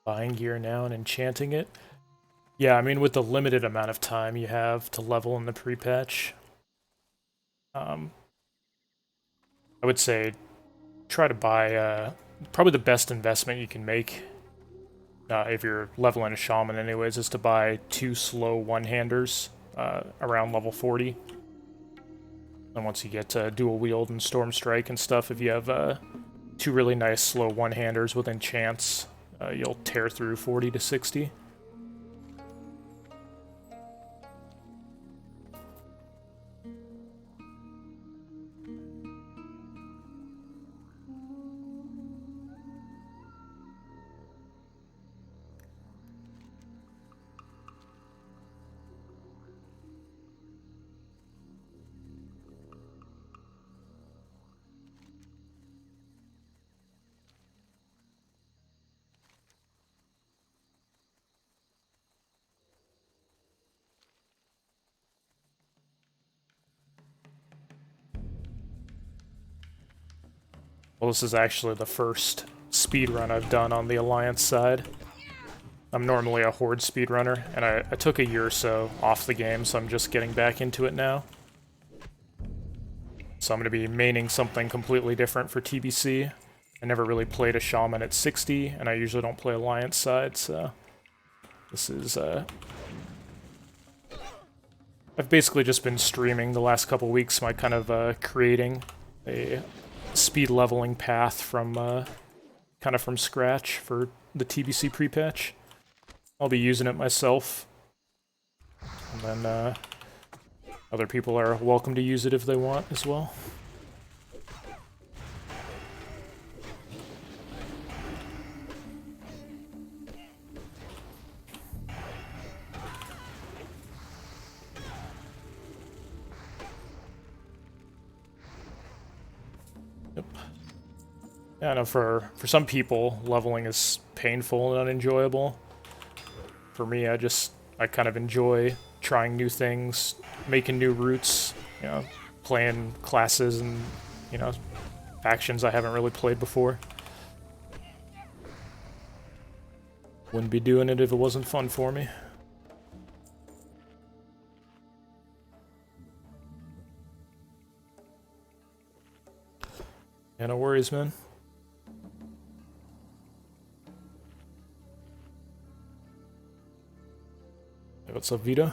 [SPEAKER 2] Buying gear now and enchanting it. Yeah, I mean, with the limited amount of time you have to level in the pre-patch, I would say try to buy probably the best investment you can make if you're leveling a shaman anyways, is to buy 2 slow one-handers around level 40. And once you get dual wield and storm strike and stuff, if you have 2 really nice slow one-handers with enchants, you'll tear through 40 to 60. Well, this is actually the first speedrun I've done on the Alliance side. I'm normally a Horde speedrunner, and I took a year or so off the game, so I'm just getting back into it now. So I'm going to be maining something completely different for TBC. I never really played a Shaman at 60, and I usually don't play Alliance side, so this is... I've basically just been streaming the last couple weeks, my kind of creating a speed leveling path from kind of from scratch for the TBC pre-patch. I'll be using it myself, and then other people are welcome to use it if they want as well. Yeah, I know for some people, leveling is painful and unenjoyable. For me, I kind of enjoy trying new things, making new routes, you know, playing classes and, you know, factions I haven't really played before. Wouldn't be doing it if it wasn't fun for me. Yeah, no worries, man. Hey, what's up, Vita?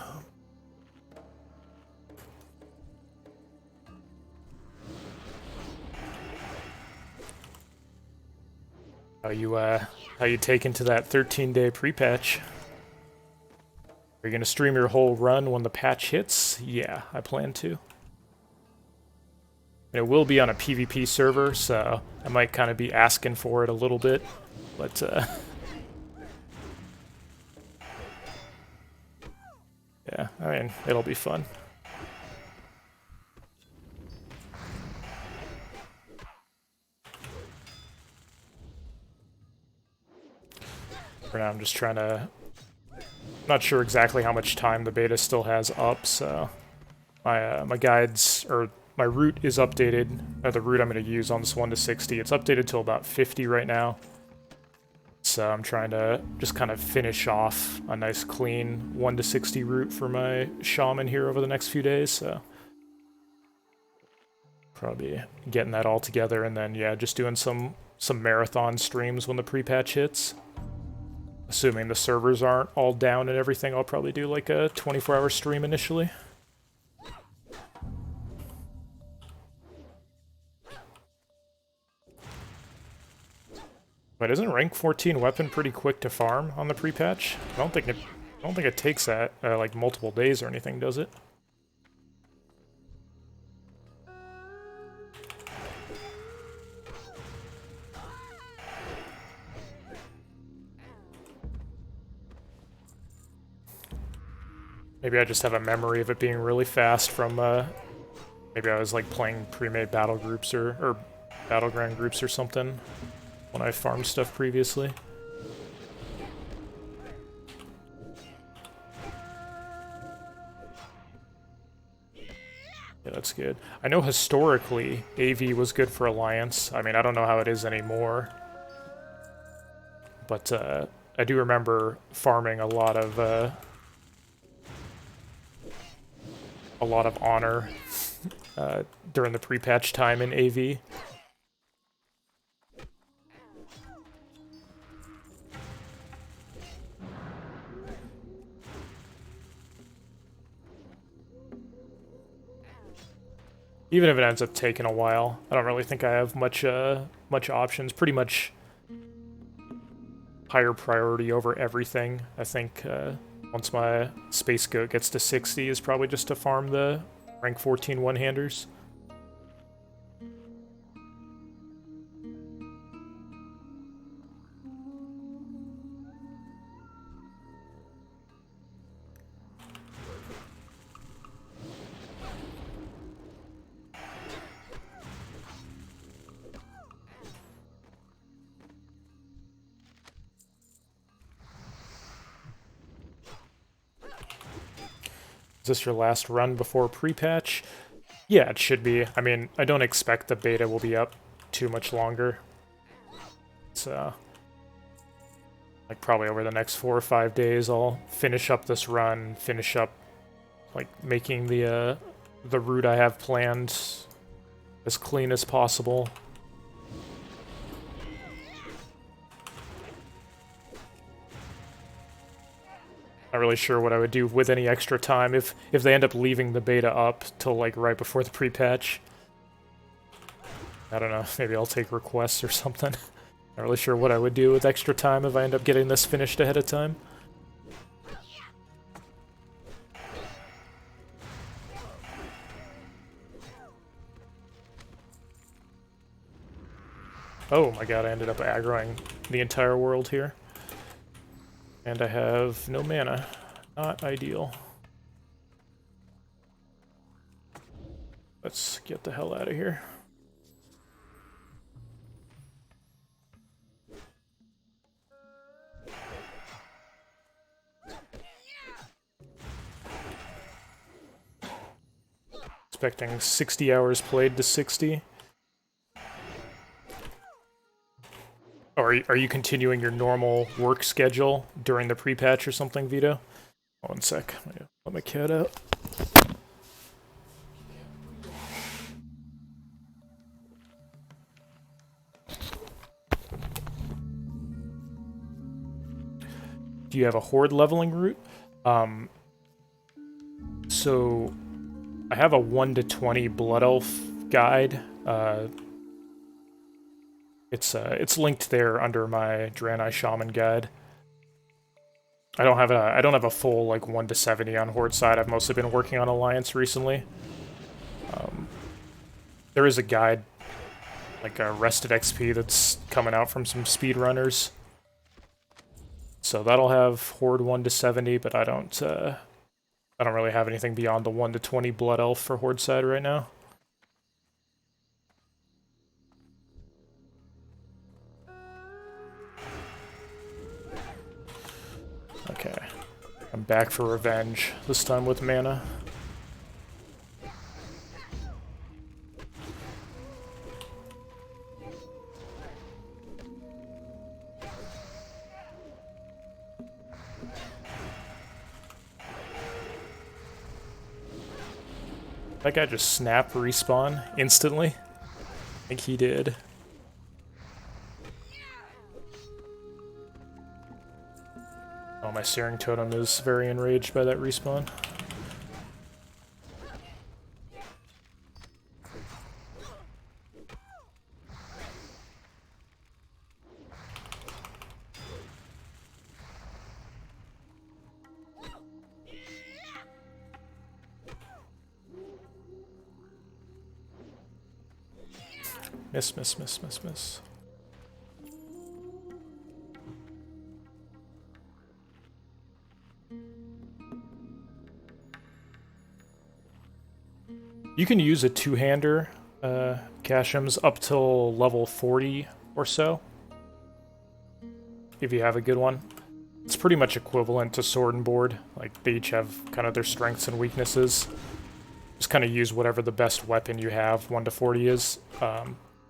[SPEAKER 2] How you taking to that 13-day pre-patch? Are you gonna stream your whole run when the patch hits? Yeah, I plan to. It will be on a PvP server, so I might kind of be asking for it a little bit, but yeah, I mean, it'll be fun. For now, I'm just trying to... Not sure exactly how much time the beta still has up, so... My guides, or my route is updated, the route I'm going to use on this 1 to 60. It's updated till about 50 right now. So I'm trying to just kind of finish off a nice clean 1 to 60 route for my Shaman here over the next few days, so... Probably getting that all together, and then, yeah, just doing some marathon streams when the pre-patch hits. Assuming the servers aren't all down and everything, I'll probably do like a 24-hour stream initially. But isn't rank 14 weapon pretty quick to farm on the pre-patch? I don't think it takes that like multiple days or anything, does it? Maybe I just have a memory of it being really fast from, maybe I was like playing pre-made battle groups or battleground groups or something when I farmed stuff previously. Yeah, that's good. I know historically AV was good for Alliance. I mean, I don't know how it is anymore. But I do remember farming a lot of honor during the pre-patch time in AV. Even if it ends up taking a while, I don't really think I have much options. Pretty much higher priority over everything. I think once my Space Goat gets to 60 is probably just to farm the rank 14 one-handers. Is this your last run before pre-patch? Yeah, it should be. I mean, I don't expect the beta will be up too much longer. It's like probably over the next 4 or 5 days I'll finish up this run, finish up like making the route I have planned as clean as possible. Not really sure what I would do with any extra time if they end up leaving the beta up till like right before the pre-patch. I don't know, maybe I'll take requests or something. Not really sure what I would do with extra time if I end up getting this finished ahead of time. Oh my god, I ended up aggroing the entire world here. And I have no mana. Not ideal. Let's get the hell out of here. Expecting 60 hours played to 60. Or are you continuing your normal work schedule during the pre-patch or something, Vito? 1 sec. Let my cat out. Do you have a Horde leveling route? So I have a 1 to 20 Blood Elf guide. It's linked there under my Draenei Shaman guide. I don't have a full like 1 to 70 on Horde side. I've mostly been working on Alliance recently. There is a guide, like a rested XP that's coming out from some speedrunners. So that'll have Horde 1 to 70, but I don't really have anything beyond the 1 to 20 Blood Elf for Horde side right now. Okay, I'm back for revenge, this time with mana. That guy just snap respawn instantly? I think he did. Oh, my Searing Totem is very enraged by that respawn. Miss, miss, miss, miss, miss. You can use a two-hander, Cashems, up till level 40 or so, if you have a good one. It's pretty much equivalent to Sword and Board. Like, they each have kind of their strengths and weaknesses. Just kind of use whatever the best weapon you have, 1 to 40 is.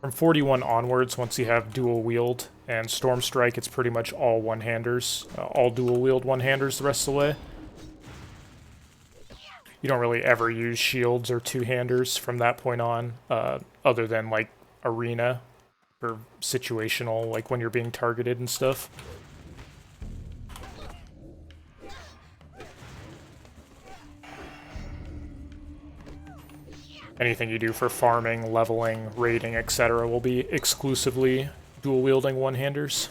[SPEAKER 2] For From 41 onwards, once you have dual wield and Storm Strike, it's pretty much all one-handers, all dual wield one-handers the rest of the way. You don't really ever use shields or two-handers from that point on, other than like arena or situational, like when you're being targeted and stuff. Anything you do for farming, leveling, raiding, etc. will be exclusively dual-wielding one-handers.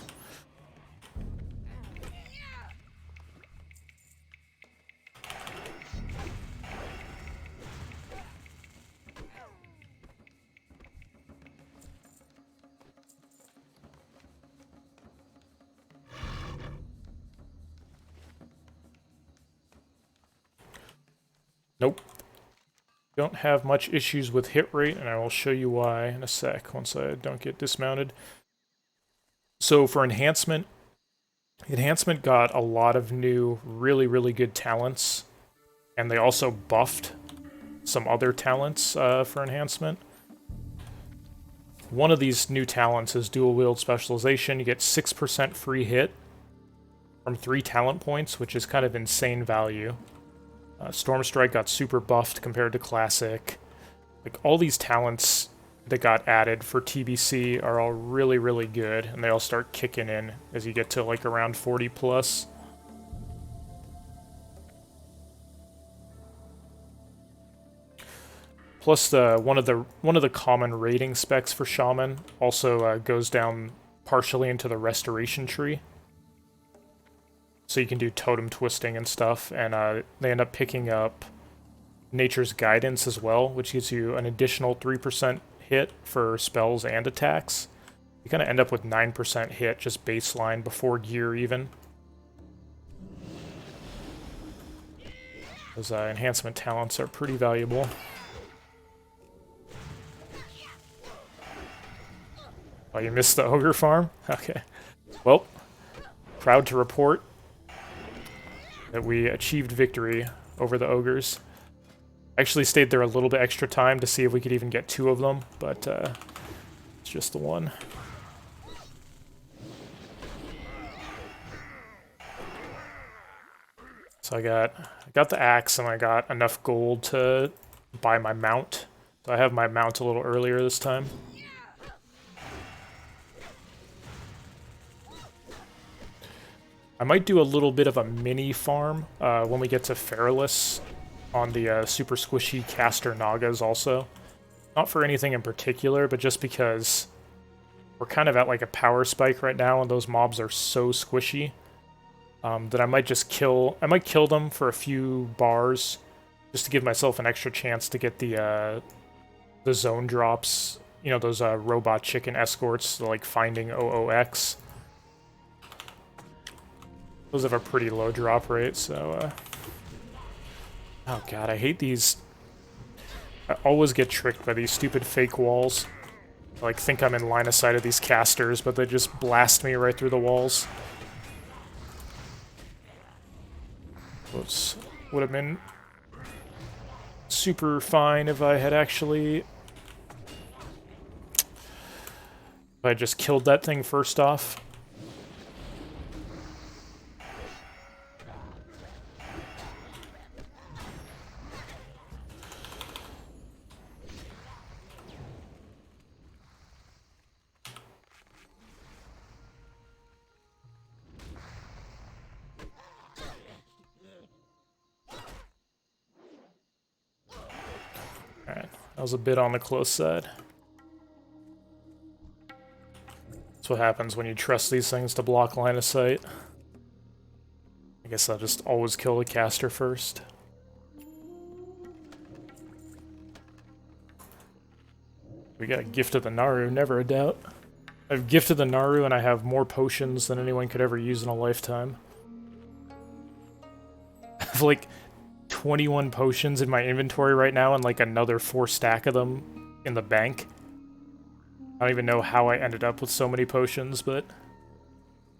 [SPEAKER 2] Nope. Don't have much issues with hit rate, and I will show you why in a sec once I don't get dismounted. So for enhancement got a lot of new, really, really good talents, and they also buffed some other talents for enhancement. One of these new talents is dual wield specialization. You get 6% free hit from 3 talent points, which is kind of insane value. Storm Strike got super buffed compared to Classic. Like, all these talents that got added for TBC are all really, really good, and they all start kicking in as you get to, like, around 40 plus. Plus, one of the common raiding specs for Shaman also goes down partially into the Restoration tree. So you can do totem twisting and stuff, and they end up picking up Nature's Guidance as well, which gives you an additional 3% hit for spells and attacks. You kind of end up with 9% hit, just baseline, before gear even. Those enhancement talents are pretty valuable. Oh, you missed the ogre farm? Okay. Well, proud to report that we achieved victory over the ogres. Actually stayed there a little bit extra time to see if we could even get 2 of them, but it's just the one. So I got the axe, and I got enough gold to buy my mount. So I have my mount a little earlier this time. I might do a little bit of a mini farm when we get to Feralus on the super squishy caster Nagas also. Not for anything in particular, but just because we're kind of at like a power spike right now, and those mobs are so squishy that I might kill them for a few bars just to give myself an extra chance to get the zone drops, you know, those robot chicken escorts, like finding OOX. Those have a pretty low drop rate, so oh god, I hate these. I always get tricked by these stupid fake walls. I like think I'm in line of sight of these casters, but they just blast me right through the walls. Which would have been super fine if I had actually... if I just killed that thing first off. Alright, that was a bit on the close side. That's what happens when you trust these things to block line of sight. I guess I'll just always kill the caster first. We got a Gift of the Naru, never a doubt. I've gifted the Naru and I have more potions than anyone could ever use in a lifetime. I have like 21 potions in my inventory right now and like another 4 stack of them in the bank. I don't even know how I ended up with so many potions, but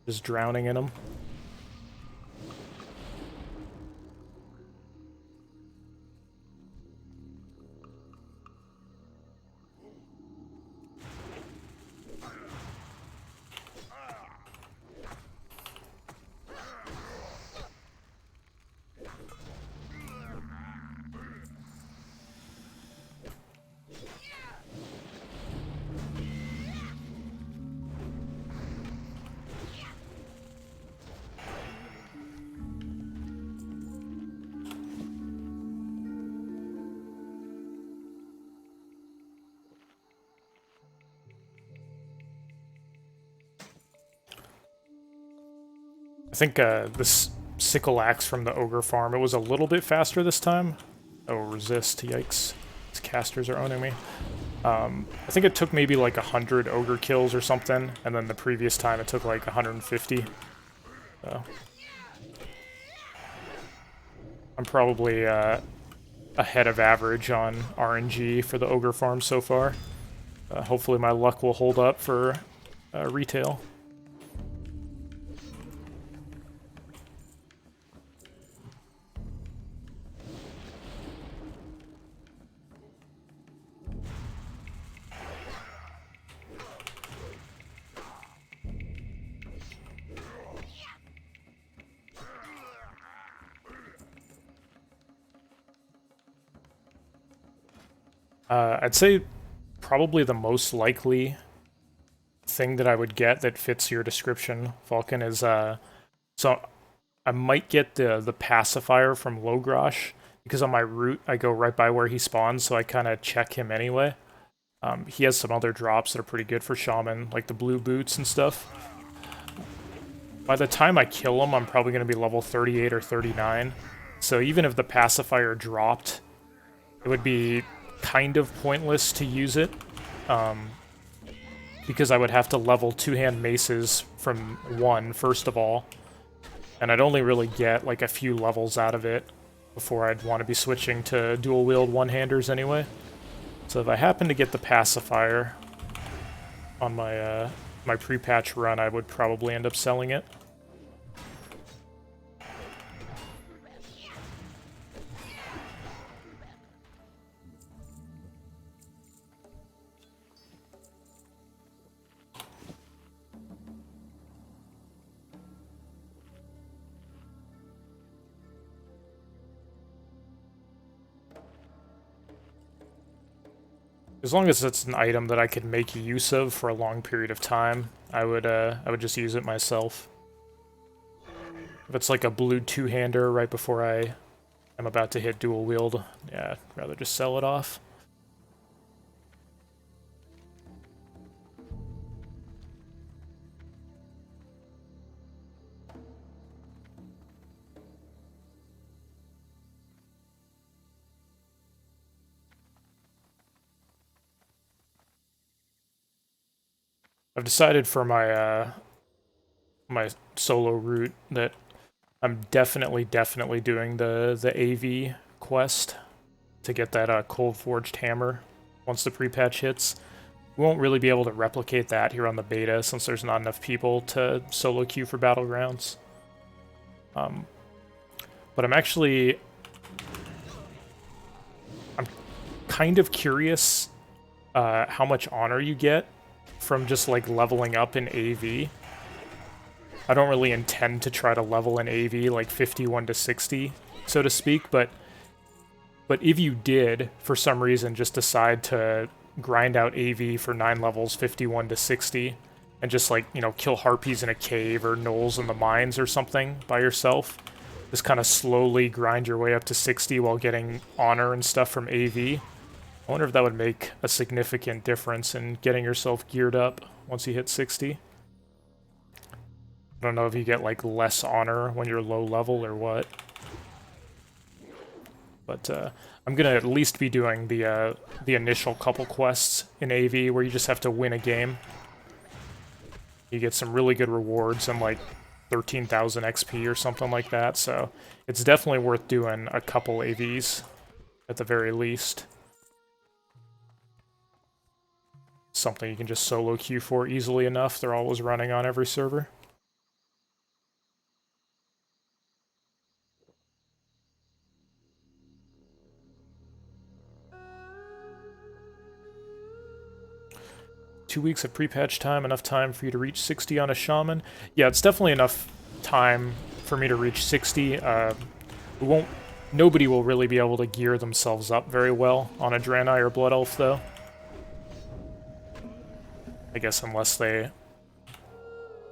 [SPEAKER 2] just drowning in them. I think this sickle axe from the ogre farm, it was a little bit faster this time. Oh, resist, yikes. These casters are owning me. I think it took maybe like 100 ogre kills or something, and then the previous time it took like 150. So I'm probably ahead of average on RNG for the ogre farm so far. Hopefully my luck will hold up for retail. I'd say probably the most likely thing that I would get that fits your description, Falcon, is so I might get the pacifier from Logrosh, because on my route I go right by where he spawns, so I kind of check him anyway. He has some other drops that are pretty good for Shaman, like the blue boots and stuff. By the time I kill him, I'm probably going to be level 38 or 39, so even if the pacifier dropped, it would be kind of pointless to use it, because I would have to level two-hand maces from 1 first of all, and I'd only really get like a few levels out of it before I'd want to be switching to dual-wield one-handers anyway. So if I happen to get the pacifier on my my pre-patch run, I would probably end up selling it. As long as it's an item that I could make use of for a long period of time, I would just use it myself. If it's like a blue two-hander right before I am about to hit dual wield, yeah, I'd rather just sell it off. I've decided for my my solo route that I'm definitely doing the AV quest to get that cold forged hammer once the pre-patch hits. We won't really be able to replicate that here on the beta since there's not enough people to solo queue for Battlegrounds. But I'm kind of curious how much honor you get from just like leveling up in AV. I don't really intend to try to level in AV like 51 to 60, so to speak, but if you did, for some reason, just decide to grind out AV for 9 levels, 51 to 60, and just like, you know, kill harpies in a cave or gnolls in the mines or something by yourself, just kind of slowly grind your way up to 60 while getting honor and stuff from AV, I wonder if that would make a significant difference in getting yourself geared up once you hit 60. I don't know if you get like less honor when you're low level or what. But I'm gonna at least be doing the initial couple quests in AV where you just have to win a game. You get some really good rewards and like 13,000 XP or something like that, so it's definitely worth doing a couple AVs at the very least. Something you can just solo queue for easily enough. They're always running on every server. Two weeks of pre-patch time, enough time for you to reach 60 on a Shaman? Yeah, it's definitely enough time for me to reach 60. Nobody will really be able to gear themselves up very well on a Draenei or Blood Elf, though. I guess unless they,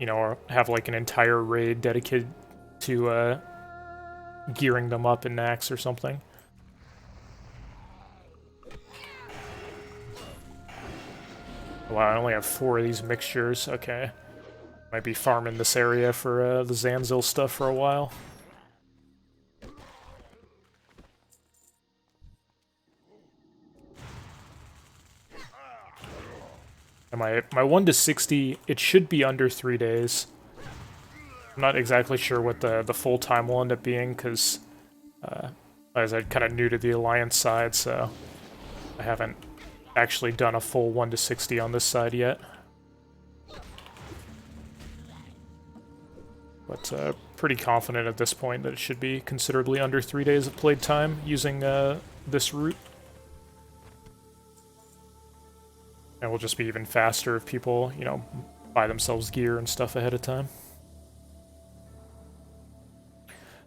[SPEAKER 2] you know, have like an entire raid dedicated to gearing them up in Nax or something. Wow, I only have 4 of these mixtures. Okay. Might be farming this area for the Zanzil stuff for a while. And my 1 to 60, it should be under 3 days. I'm not exactly sure what the full time will end up being, because as I'm kind of new to the Alliance side, so I haven't actually done a full 1 to 60 on this side yet. But pretty confident at this point that it should be considerably under 3 days of played time using this route. And will just be even faster if people, you know, buy themselves gear and stuff ahead of time.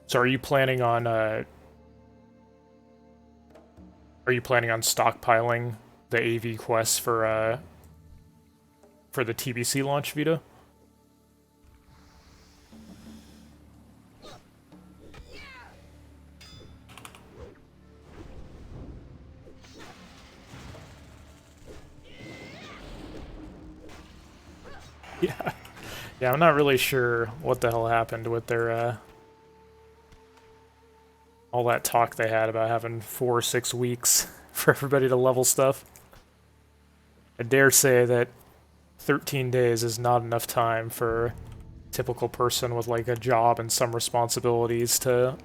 [SPEAKER 2] So are you planning on stockpiling the AV quests for the TBC launch, Vito? Yeah. Yeah, I'm not really sure what the hell happened with their all that talk they had about having 4 or 6 weeks for everybody to level stuff. I dare say that 13 days is not enough time for a typical person with like a job and some responsibilities to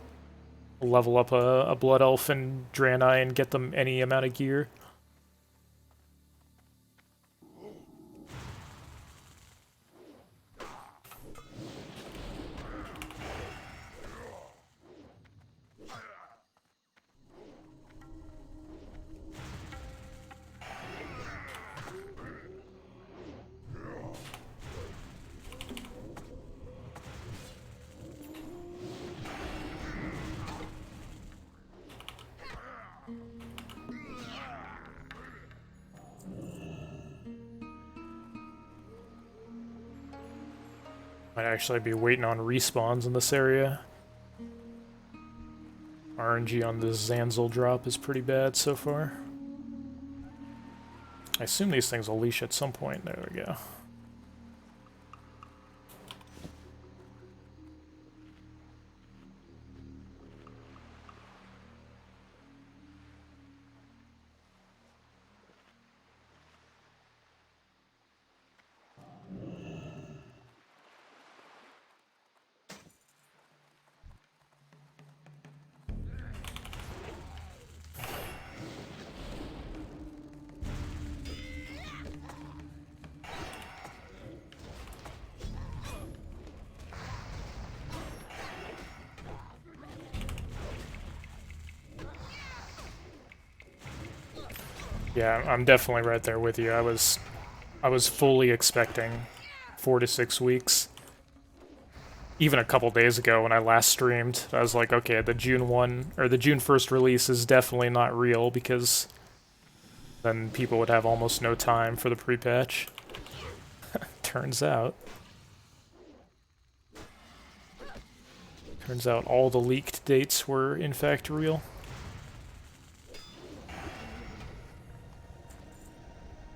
[SPEAKER 2] level up a Blood Elf and Draenei and get them any amount of gear. Might actually be waiting on respawns in this area. RNG on this Zanzil drop is pretty bad so far. I assume these things will leash at some point. There we go. Yeah, I'm definitely right there with you. I was fully expecting 4 to 6 weeks. Even a couple days ago when I last streamed, I was like, okay, the June 1st release is definitely not real, because then people would have almost no time for the pre-patch. Turns out all the leaked dates were in fact real.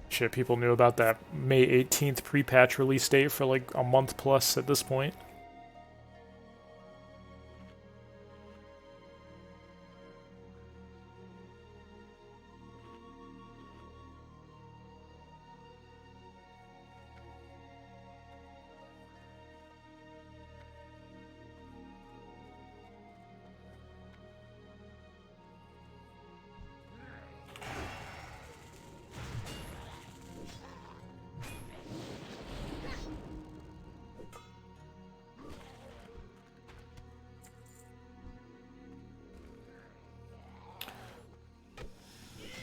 [SPEAKER 2] Shit, people knew about that May 18th pre-patch release date for like a month plus at this point.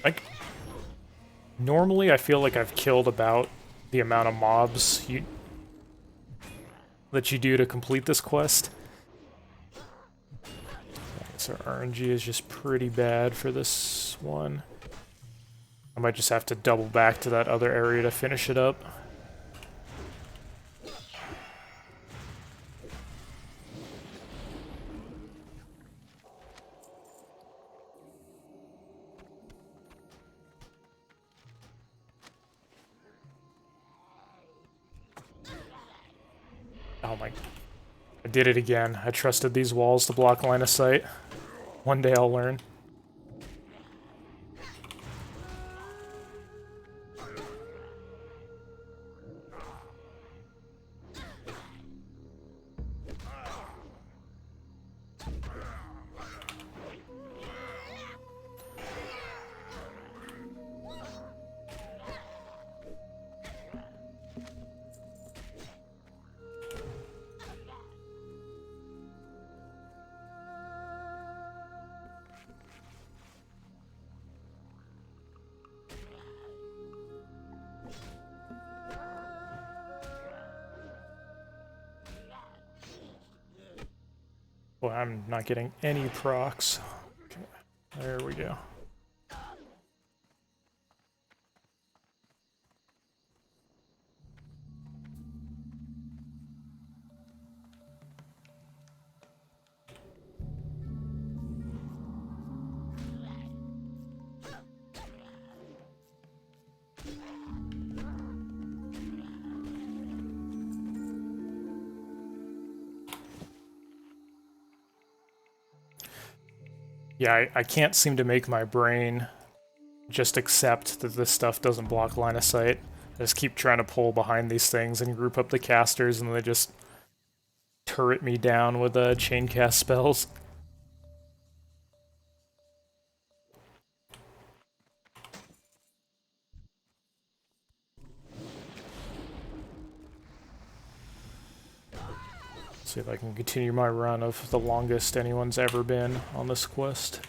[SPEAKER 2] Like, normally I feel like I've killed about the amount of mobs that you do to complete this quest. So RNG is just pretty bad for this one. I might just have to double back to that other area to finish it up. I did it again. I trusted these walls to block line of sight. One day I'll learn. Boy, I'm not getting any procs. Okay, there we go. Yeah, I can't seem to make my brain just accept that this stuff doesn't block line of sight. I just keep trying to pull behind these things and group up the casters, and they just turret me down with chain cast spells. See if I can continue my run of the longest anyone's ever been on this quest.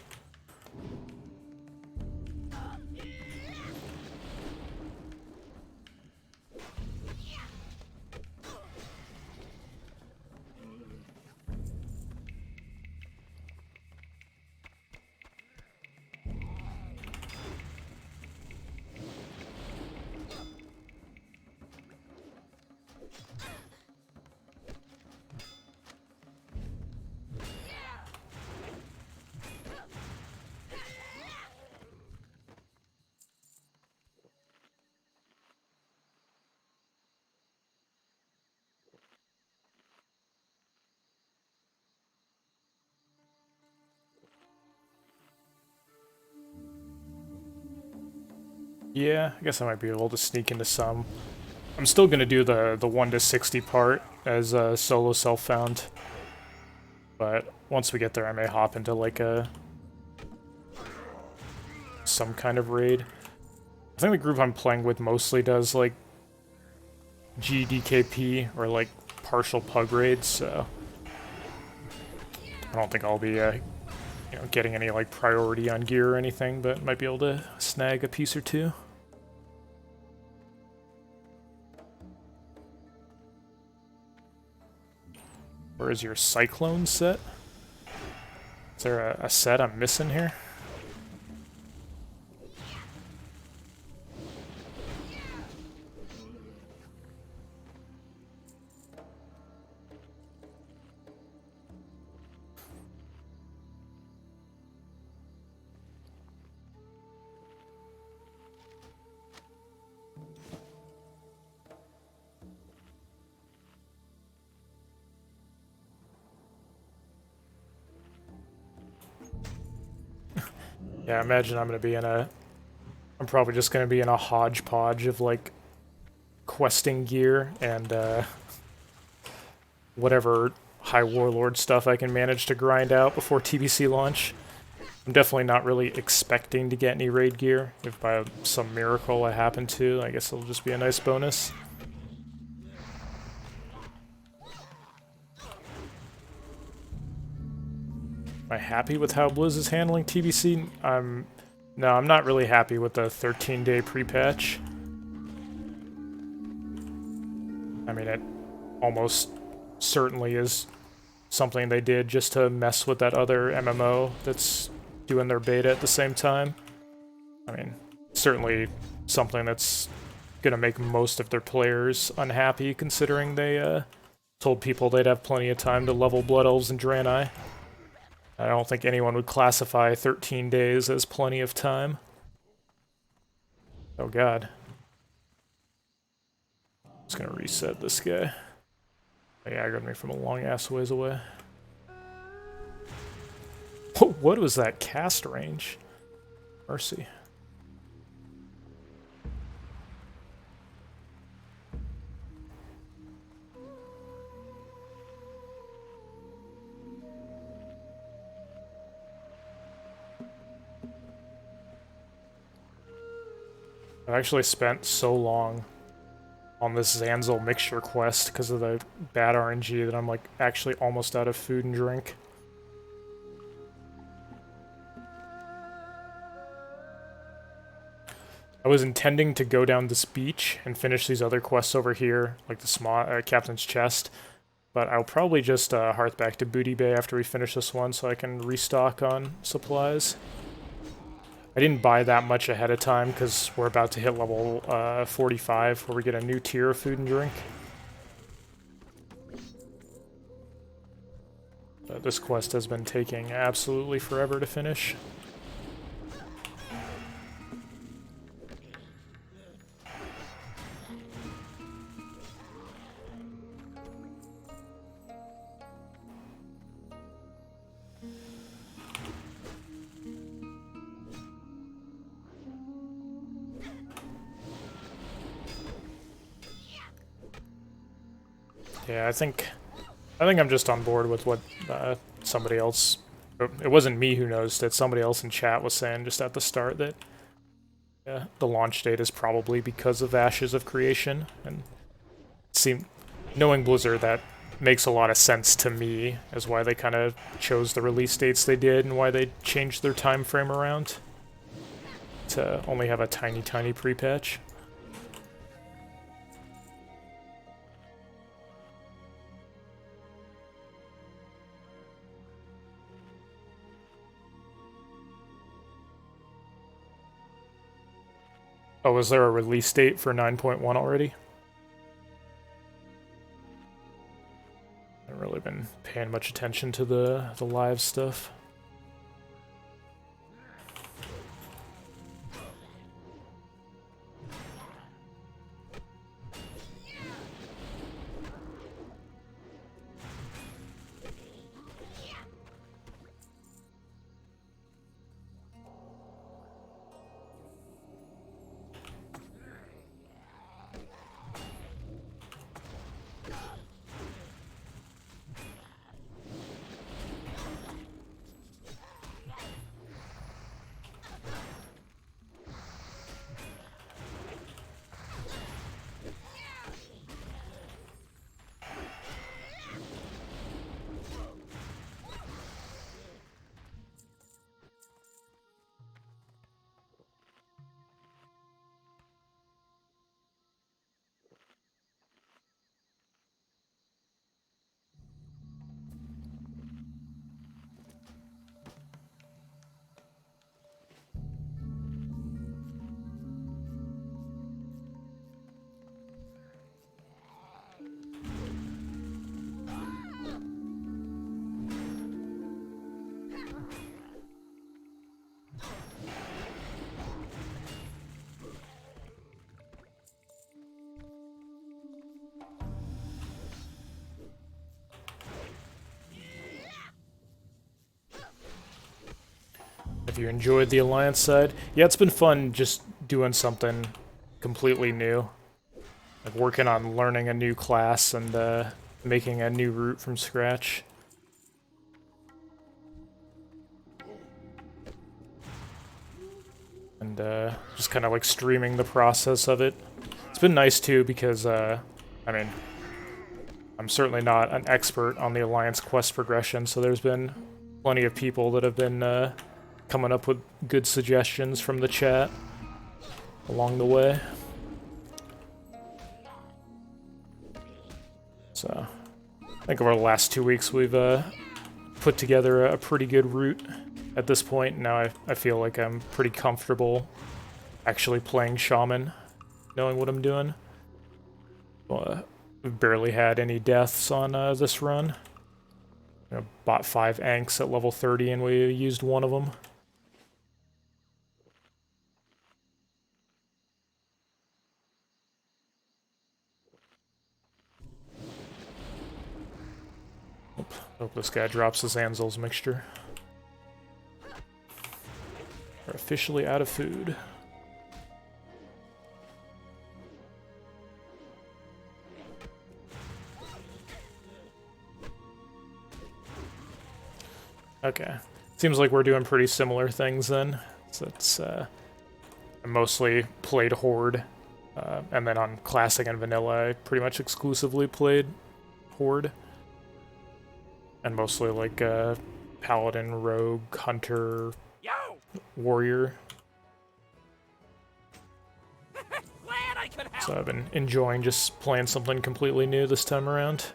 [SPEAKER 2] Yeah, I guess I might be able to sneak into some. I'm still gonna do the 1 to 60 part as solo self-found. But once we get there, I may hop into like some kind of raid. I think the group I'm playing with mostly does like GDKP or like partial pug raids, so I don't think I'll be getting any like priority on gear or anything, but might be able to snag a piece or two. Where is your Cyclone set? Is there a set I'm missing here? Yeah, I imagine I'm probably just gonna be in a hodgepodge of like questing gear and whatever high warlord stuff I can manage to grind out before TBC launch. I'm definitely not really expecting to get any raid gear. If by some miracle I happen to, I guess it'll just be a nice bonus. Am I happy with how Blizz is handling TBC? No, I'm not really happy with the 13-day pre-patch. I mean, it almost certainly is something they did just to mess with that other MMO that's doing their beta at the same time. I mean, certainly something that's gonna make most of their players unhappy, considering they told people they'd have plenty of time to level Blood Elves and Draenei. I don't think anyone would classify 13 days as plenty of time. Oh god. Just gonna reset this guy. They aggroed me from a long ass ways away. What was that cast range? Mercy. I've actually spent so long on this Zanzil mixture quest because of the bad RNG that I'm like actually almost out of food and drink. I was intending to go down this beach and finish these other quests over here, like the small Captain's Chest, but I'll probably just hearth back to Booty Bay after we finish this one so I can restock on supplies. I didn't buy that much ahead of time because we're about to hit level 45 where we get a new tier of food and drink. This quest has been taking absolutely forever to finish. Yeah, I think I'm just on board with what somebody else. It wasn't me who noticed it. Somebody else in chat was saying just at the start that the launch date is probably because of Ashes of Creation, and knowing Blizzard, that makes a lot of sense to me as why they kind of chose the release dates they did and why they changed their time frame around to only have a tiny pre-patch. Oh, was there a release date for 9.1 already? I haven't really been paying much attention to the live stuff. If you enjoyed the Alliance side, yeah, it's been fun just doing something completely new. Like working on learning a new class and making a new route from scratch. And just kind of like streaming the process of it. It's been nice too because, I mean, I'm certainly not an expert on the Alliance quest progression, so there's been plenty of people that have been coming up with good suggestions from the chat along the way. So, I think over the last 2 weeks we've put together a pretty good route at this point. Now I feel like I'm pretty comfortable actually playing Shaman, knowing what I'm doing. We've barely had any deaths on this run. You know, bought 5 Anks at level 30 and we used one of them. Hope this guy drops his Anzel's mixture. We're officially out of food. Okay. Seems like we're doing pretty similar things then. So it's, I mostly played Horde, and then on Classic and Vanilla I pretty much exclusively played Horde. And mostly like Paladin, Rogue, Hunter,
[SPEAKER 1] Yo!
[SPEAKER 2] Warrior.
[SPEAKER 1] Glad I could help.
[SPEAKER 2] So I've been enjoying just playing something completely new this time around.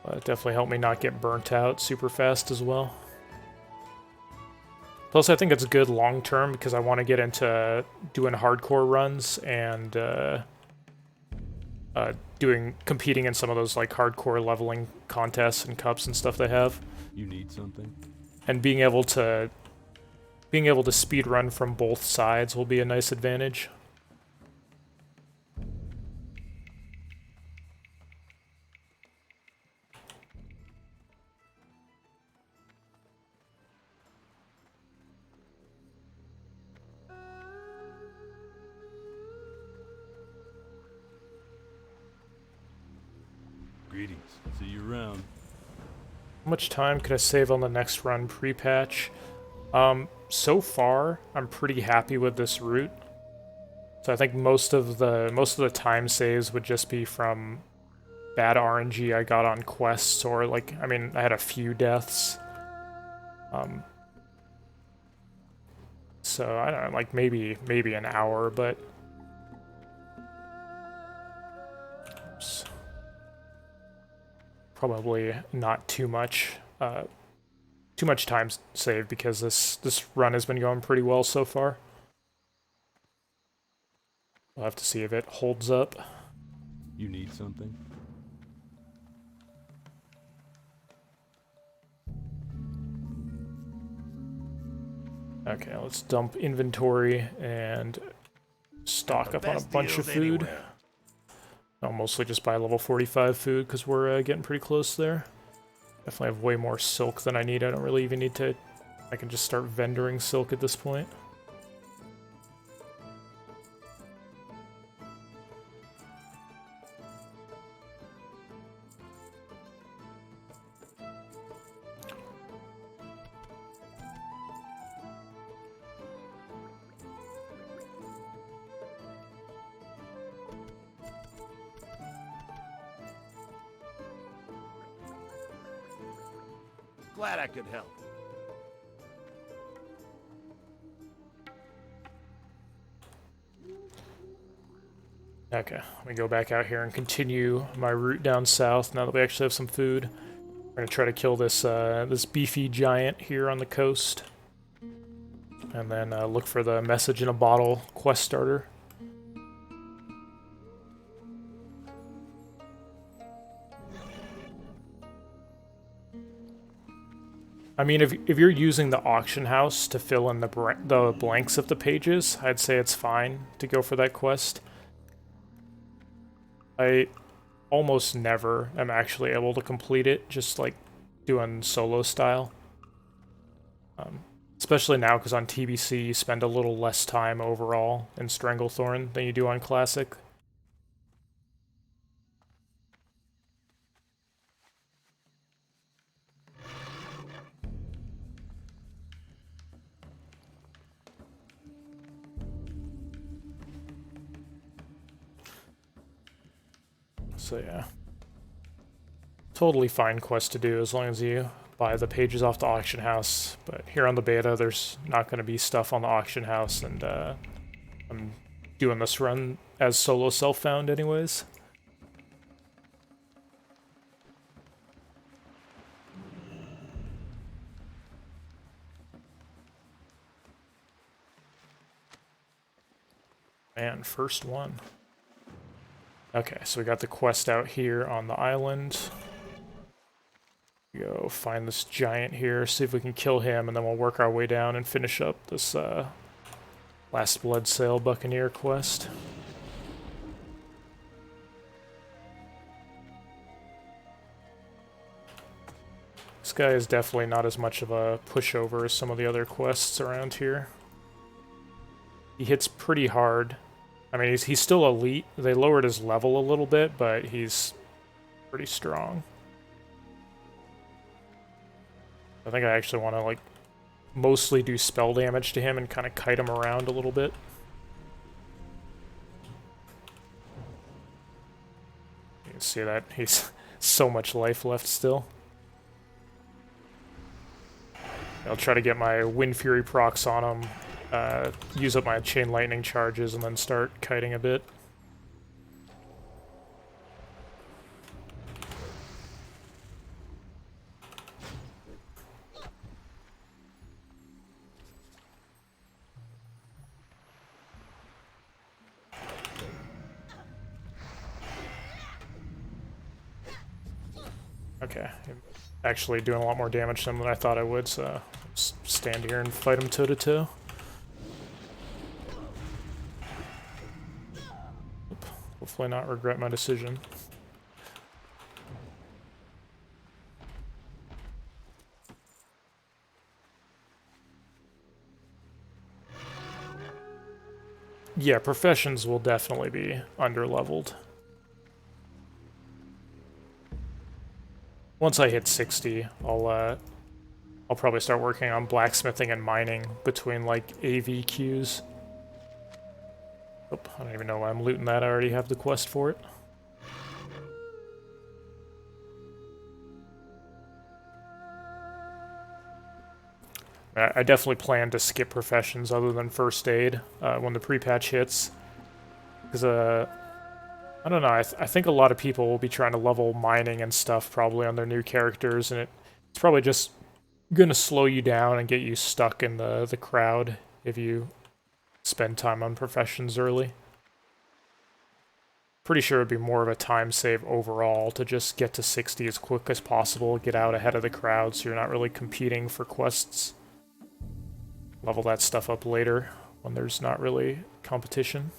[SPEAKER 2] It definitely helped me not get burnt out super fast as well. Plus, I think it's good long term because I want to get into doing hardcore runs and competing in some of those like hardcore leveling contests and cups and stuff they have.
[SPEAKER 3] You need something?
[SPEAKER 2] And being able to speed run from both sides will be a nice advantage.
[SPEAKER 3] Greetings. See you around.
[SPEAKER 2] How much time could I save on the next run pre-patch? So far, I'm pretty happy with this route. So I think most of the time saves would just be from bad RNG I got on quests, or like, I mean, I had a few deaths. So I don't know, like maybe an hour, but oops. Probably not too much time saved because this run has been going pretty well so far. We'll have to see if it holds up.
[SPEAKER 3] You need something?
[SPEAKER 2] Okay, let's dump inventory and stock up on a bunch of food. I'll mostly just buy level 45 food because we're getting pretty close there. Definitely have way more silk than I need. I don't really even need to... I can just start vendoring silk at this point.
[SPEAKER 3] Glad I could help.
[SPEAKER 2] Okay, let me go back out here and continue my route down south now that we actually have some food. We're gonna try to kill this this beefy giant here on the coast, and then look for the message in a bottle quest starter. I mean, if you're using the auction house to fill in the blanks of the pages, I'd say it's fine to go for that quest. I almost never am actually able to complete it, just like doing solo style. Especially now, because on TBC you spend a little less time overall in Stranglethorn than you do on Classic. So yeah, totally fine quest to do as long as you buy the pages off the auction house. But here on the beta, there's not going to be stuff on the auction house, and I'm doing this run as solo self-found anyways. Man, first one. Okay, so we got the quest out here on the island. Go find this giant here, see if we can kill him, and then we'll work our way down and finish up this Last Blood Sail Buccaneer quest. guy is definitely not as much of a pushover as some of the other quests around here. He hits pretty hard. I mean, he's still elite. They lowered his level a little bit, but he's pretty strong. I think I actually want to, like, mostly do spell damage to him and kind of kite him around a little bit. You can see that he's so much life left still. I'll try to get my Wind Fury procs on him, use up my Chain Lightning charges, and then start kiting a bit. Okay, I'm actually doing a lot more damage to him than I thought I would, so I'll just stand here and fight him toe-to-toe. Hopefully not regret my decision. Yeah, professions will definitely be under-leveled. Once I hit 60, I'll probably start working on blacksmithing and mining between, like, AV queues. Oh, I don't even know why I'm looting that. I already have the quest for it. I definitely plan to skip professions other than first aid when the pre-patch hits. Because, I don't know, I think a lot of people will be trying to level mining and stuff probably on their new characters, and it's probably just going to slow you down and get you stuck in the crowd if you spend time on professions early. Pretty sure it'd be more of a time save overall to just get to 60 as quick as possible, get out ahead of the crowd so you're not really competing for quests. Level that stuff up later when there's not really competition.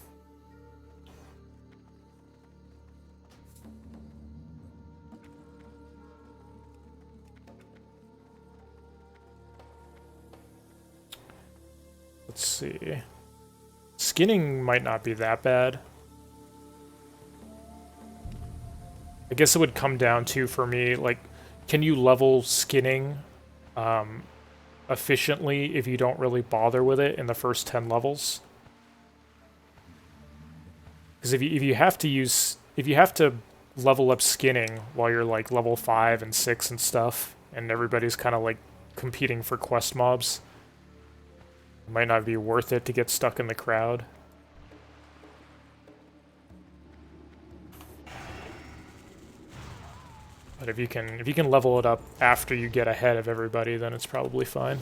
[SPEAKER 2] Let's see. Skinning might not be that bad. I guess it would come down to, for me, like, can you level skinning efficiently if you don't really bother with it in the first 10 levels? Because if you have to level up skinning while you're like level 5 and 6 and stuff, and everybody's kind of like competing for quest mobs, it might not be worth it to get stuck in the crowd. But if you can level it up after you get ahead of everybody, then it's probably fine.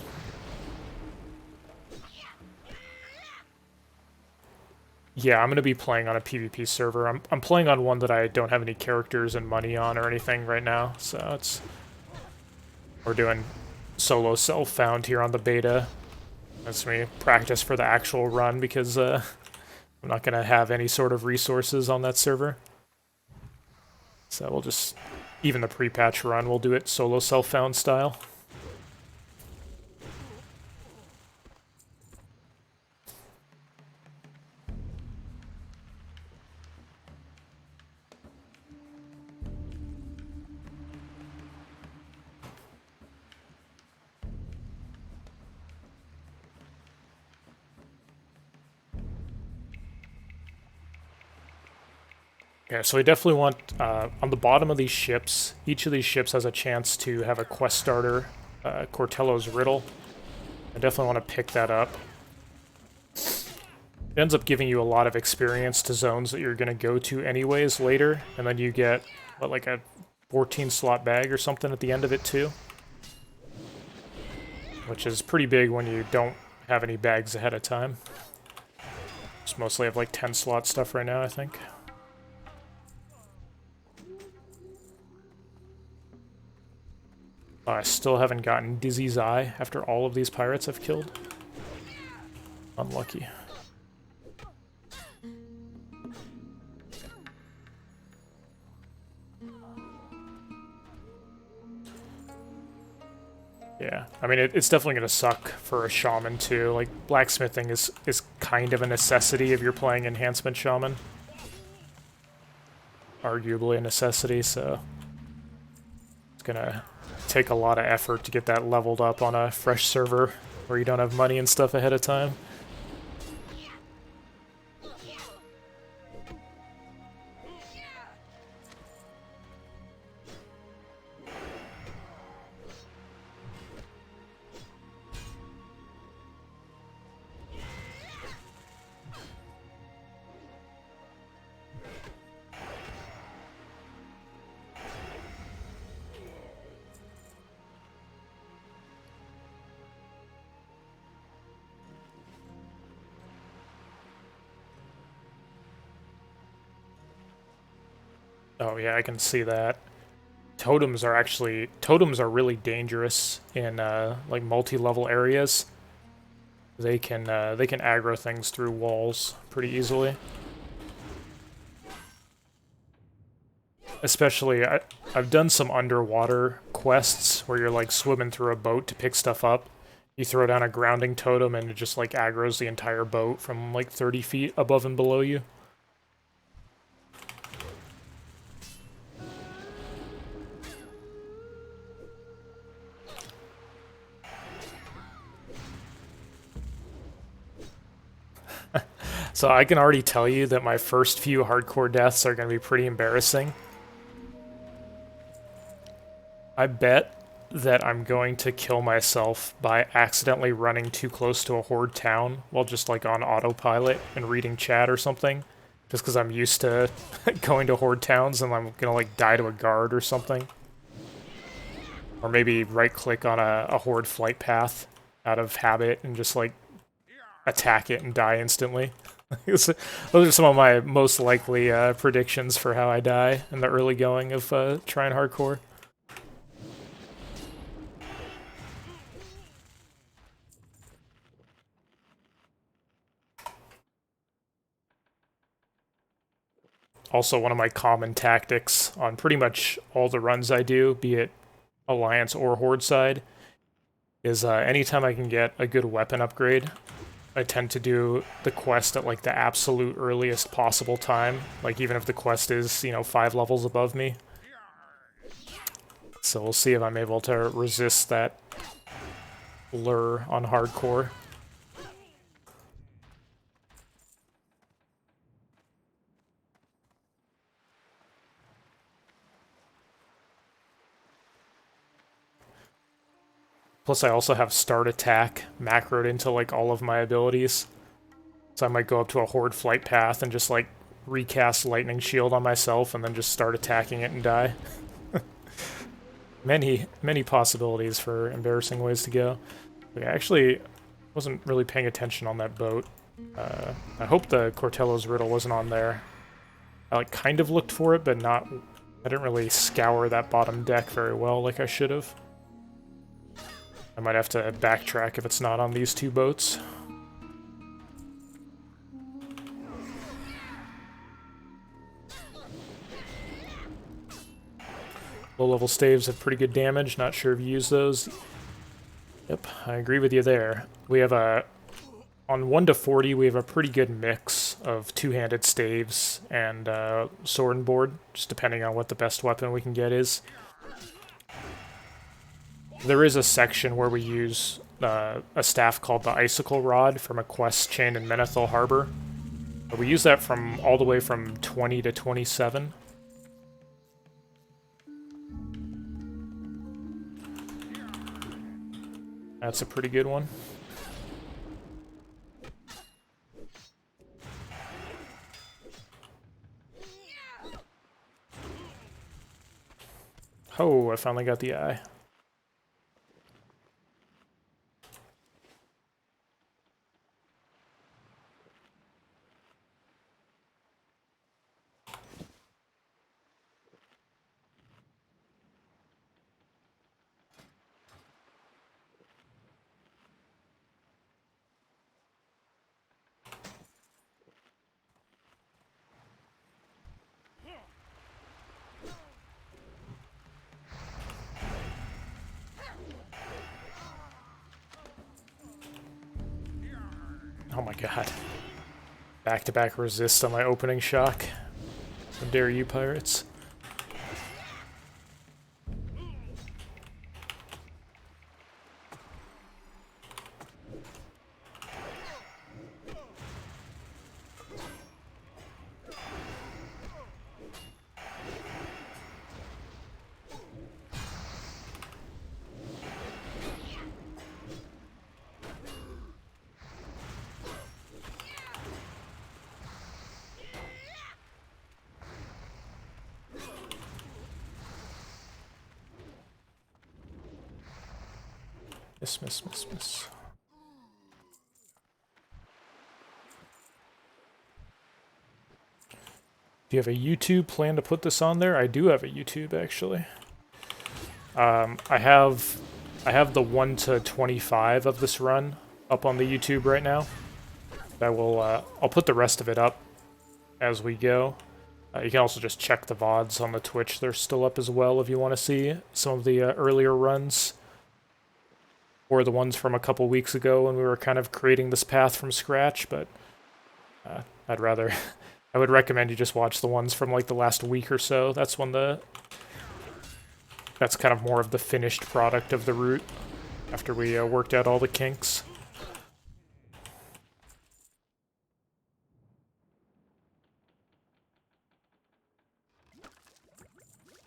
[SPEAKER 2] Yeah, I'm gonna be playing on a PvP server. I'm playing on one that I don't have any characters and money on or anything right now, so we're doing solo self-found here on the beta. That's me practice for the actual run because I'm not gonna have any sort of resources on that server. So we'll just, even the pre-patch run, we'll do it solo self-found style. Yeah, so I definitely want, on the bottom of these ships, each of these ships has a chance to have a quest starter, Cortello's Riddle. I definitely want to pick that up. It ends up giving you a lot of experience to zones that you're going to go to anyways later, and then you get, what, like a 14-slot bag or something at the end of it too? Which is pretty big when you don't have any bags ahead of time. Just mostly have like 10-slot stuff right now, I think. I still haven't gotten Dizzy's Eye after all of these pirates I've killed. Unlucky. Yeah, I mean, it's definitely going to suck for a shaman, too. Like, blacksmithing is kind of a necessity if you're playing Enhancement Shaman. Arguably a necessity, so it's going to take a lot of effort to get that leveled up on a fresh server where you don't have money and stuff ahead of time. Oh yeah, I can see that. Totems are really dangerous in like multi-level areas. They can aggro things through walls pretty easily. Especially, I've done some underwater quests where you're like swimming through a boat to pick stuff up. You throw down a grounding totem and it just like aggroes the entire boat from like 30 feet above and below you. So I can already tell you that my first few hardcore deaths are going to be pretty embarrassing. I bet that I'm going to kill myself by accidentally running too close to a Horde town while just like on autopilot and reading chat or something. Just because I'm used to going to Horde towns and I'm gonna like die to a guard or something. Or maybe right click on a Horde flight path out of habit and just like attack it and die instantly. Those are some of my most likely predictions for how I die in the early going of trying hardcore. Also, one of my common tactics on pretty much all the runs I do, be it Alliance or Horde side, is anytime I can get a good weapon upgrade, I tend to do the quest at like the absolute earliest possible time, like even if the quest is, you know, 5 levels above me. So we'll see if I'm able to resist that lure on hardcore. Plus I also have Start Attack macroed into like all of my abilities. So I might go up to a Horde flight path and just like recast Lightning Shield on myself and then just start attacking it and die. Many possibilities for embarrassing ways to go. Okay, I actually wasn't really paying attention on that boat. I hope the Cortello's Riddle wasn't on there. I like kind of looked for it, but not. I didn't really scour that bottom deck very well like I should have. I might have to backtrack if it's not on these two boats. Low-level staves have pretty good damage. Not sure if you use those. Yep, I agree with you there. We have on 1 to 40, we have a pretty good mix of two-handed staves and sword and board, just depending on what the best weapon we can get is. There is a section where we use a staff called the Icicle Rod from a quest chain in Menethil Harbor. We use that from all the way from 20 to 27. That's a pretty good one. Oh, I finally got the eye. Oh my god. Back-to-back resist on my opening shock. How dare you, pirates. Miss. Do you have a YouTube plan to put this on there? I do have a YouTube, actually. I have the 1 to 25 of this run up on the YouTube right now. I will, I'll put the rest of it up as we go. You can also just check the VODs on the Twitch. They're still up as well if you want to see some of the earlier runs. Or the ones from a couple weeks ago when we were kind of creating this path from scratch, but I would recommend you just watch the ones from like the last week or so. That's when that's kind of more of the finished product of the route after we worked out all the kinks.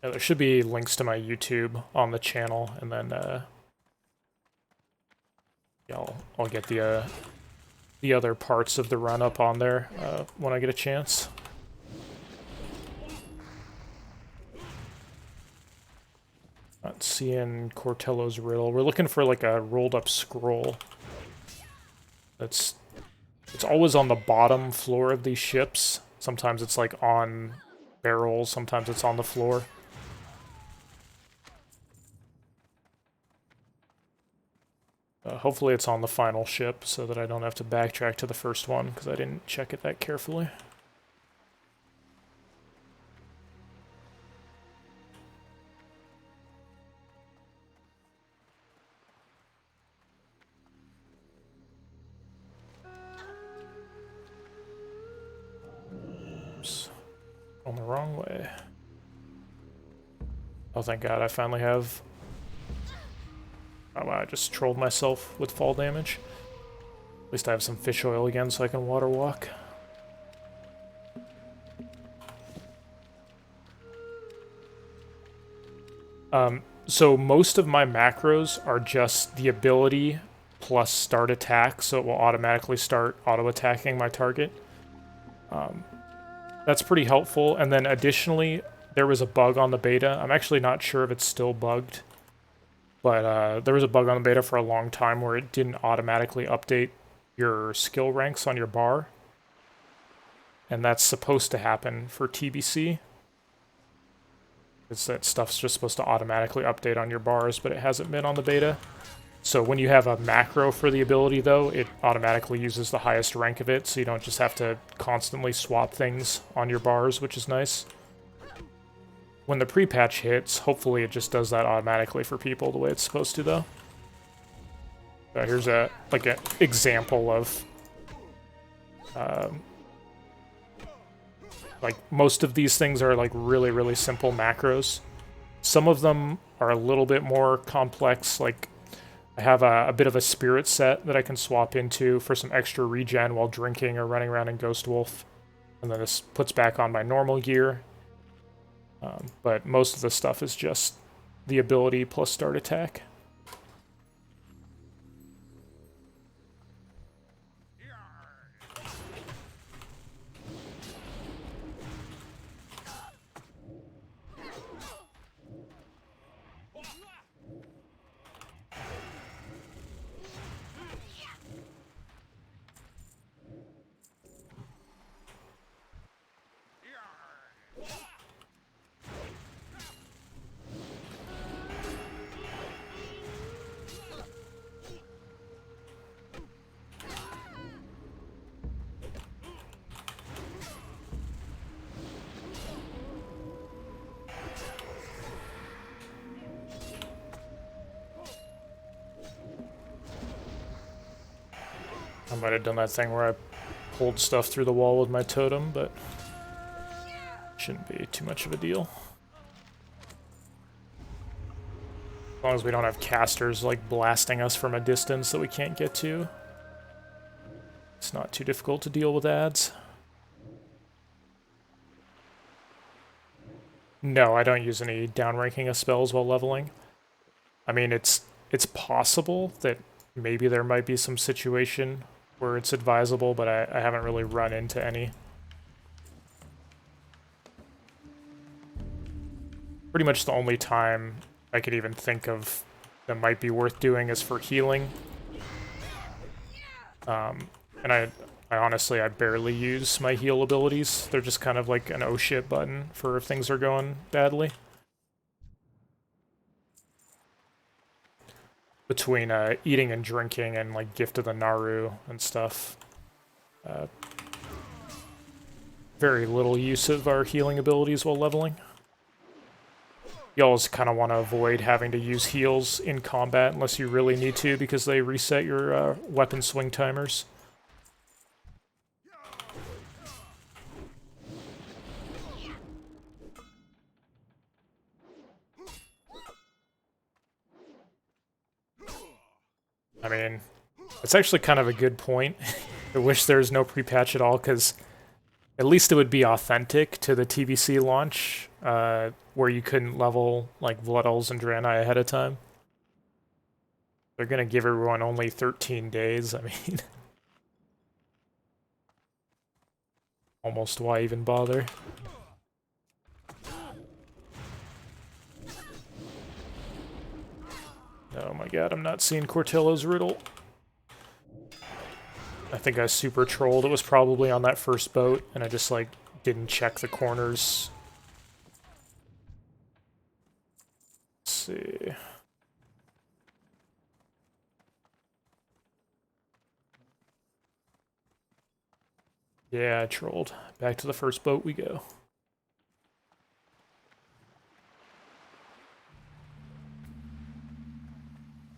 [SPEAKER 2] Yeah, there should be links to my YouTube on the channel, and then yeah, I'll get the other parts of the run up on there when I get a chance. Not seeing Cortello's riddle. We're looking for like a rolled up scroll. It's always on the bottom floor of these ships. Sometimes it's like on barrels, sometimes it's on the floor. Hopefully it's on the final ship so that I don't have to backtrack to the first one because I didn't check it that carefully. Oops. On the wrong way. Oh, thank God, I finally have... Oh, wow, I just trolled myself with fall damage. At least I have some fish oil again so I can water walk. So most of my macros are just the ability plus start attack, so it will automatically start auto-attacking my target. That's pretty helpful, and then additionally, there was a bug on the beta. I'm actually not sure if it's still bugged. But there was a bug on the beta for a long time where it didn't automatically update your skill ranks on your bar. And that's supposed to happen for TBC. It's that stuff's just supposed to automatically update on your bars, but it hasn't been on the beta. So when you have a macro for the ability, though, it automatically uses the highest rank of it, so you don't just have to constantly swap things on your bars, which is nice. When the pre-patch hits, hopefully it just does that automatically for people the way it's supposed to, though. Here's an example of like most of these things are like really, really simple macros. Some of them are a little bit more complex. Like I have a bit of a spirit set that I can swap into for some extra regen while drinking or running around in Ghost Wolf, and then this puts back on my normal gear. But most of the stuff is just the ability plus start attack. I might have done that thing where I pulled stuff through the wall with my totem, but shouldn't be too much of a deal. As long as we don't have casters like blasting us from a distance that we can't get to. It's not too difficult to deal with ads. No, I don't use any downranking of spells while leveling. I mean, it's possible that maybe there might be some situation where it's advisable, but I haven't really run into any. Pretty much the only time I could even think of that might be worth doing is for healing. And I honestly, I barely use my heal abilities. They're just kind of like an oh shit button for if things are going badly. Between eating and drinking and like Gift of the Naru and stuff. Very little use of our healing abilities while leveling. You always kind of want to avoid having to use heals in combat unless you really need to because they reset your weapon swing timers. I mean, it's actually kind of a good point. I wish there was no pre-patch at all, because at least it would be authentic to the TBC launch, where you couldn't level like Blood Elves and Draenei ahead of time. They're gonna give everyone only 13 days, I mean... almost why even bother? Oh my god, I'm not seeing Cortillo's riddle. I think I super trolled. It was probably on that first boat, and I just, like, didn't check the corners. Let's see. Yeah, I trolled. Back to the first boat we go.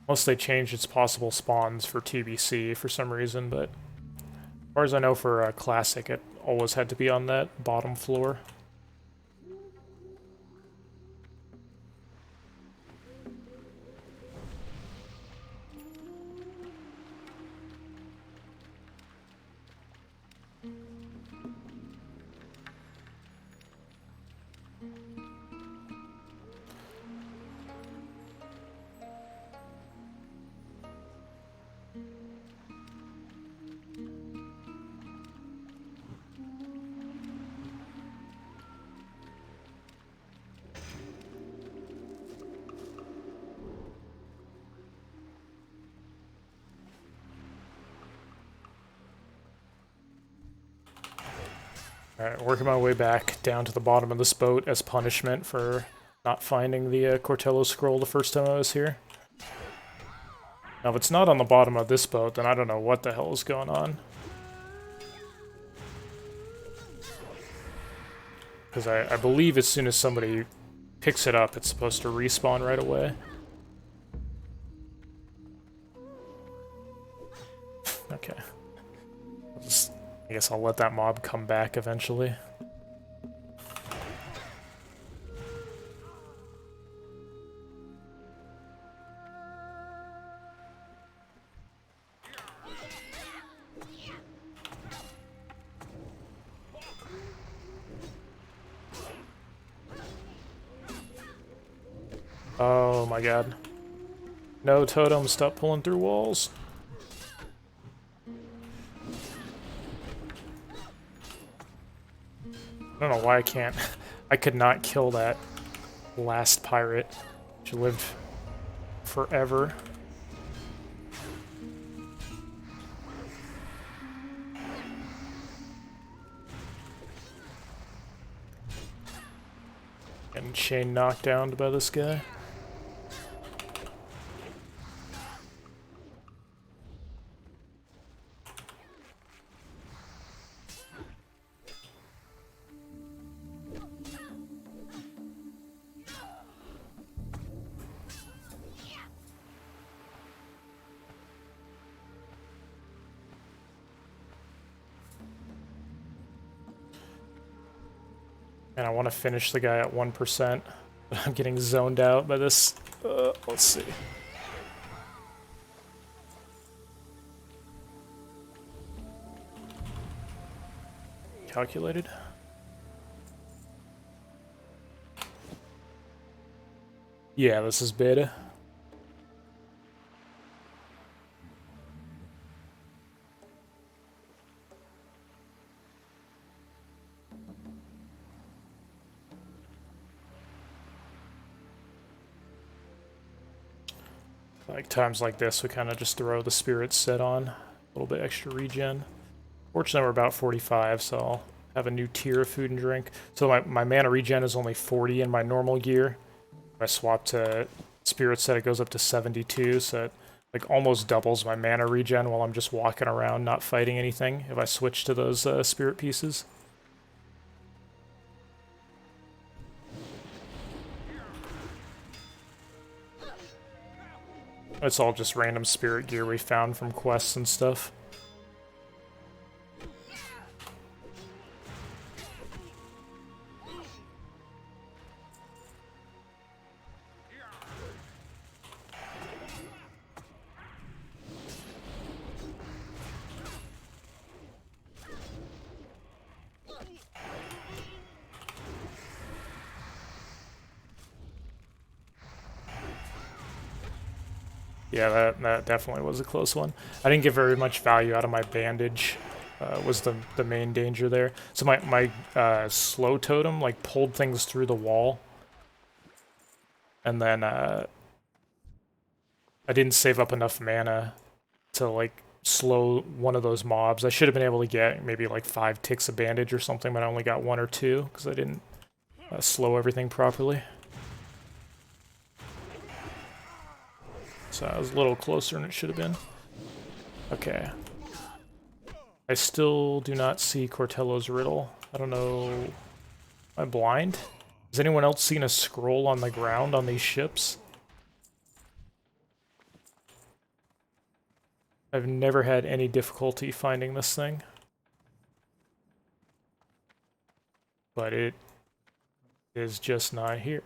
[SPEAKER 2] Unless they changed its possible spawns for TBC for some reason, but as far as I know for Classic, it always had to be on that bottom floor. Alright, working my way back down to the bottom of this boat as punishment for not finding the Cortello scroll the first time I was here. Now, if it's not on the bottom of this boat, then I don't know what the hell is going on. Because I believe as soon as somebody picks it up, it's supposed to respawn right away. Okay. I guess I'll let that mob come back eventually. Oh my god. No, totem, stop pulling through walls. I don't know why I can't. I could not kill that last pirate. She lived forever. And chain knocked down by this guy. And I want to finish the guy at 1%, but I'm getting zoned out by this. Let's see. Calculated. Yeah, this is beta. Like times like this, we kind of just throw the spirit set on, a little bit extra regen. Fortunately, we're about 45, so I'll have a new tier of food and drink. So my mana regen is only 40 in my normal gear. If I swap to spirit set, it goes up to 72, so it like almost doubles my mana regen while I'm just walking around not fighting anything if I switch to those spirit pieces. It's all just random spirit gear we found from quests and stuff. Yeah, that definitely was a close one. I didn't get very much value out of my bandage. Was the main danger there. So my slow totem like pulled things through the wall, and then I didn't save up enough mana to like slow one of those mobs. I should have been able to get maybe like 5 ticks of bandage or something, but I only got 1 or 2 because I didn't slow everything properly. So I was a little closer than it should have been. Okay. I still do not see Cortello's riddle. I don't know. Am I blind? Has anyone else seen a scroll on the ground on these ships? I've never had any difficulty finding this thing. But it is just not here.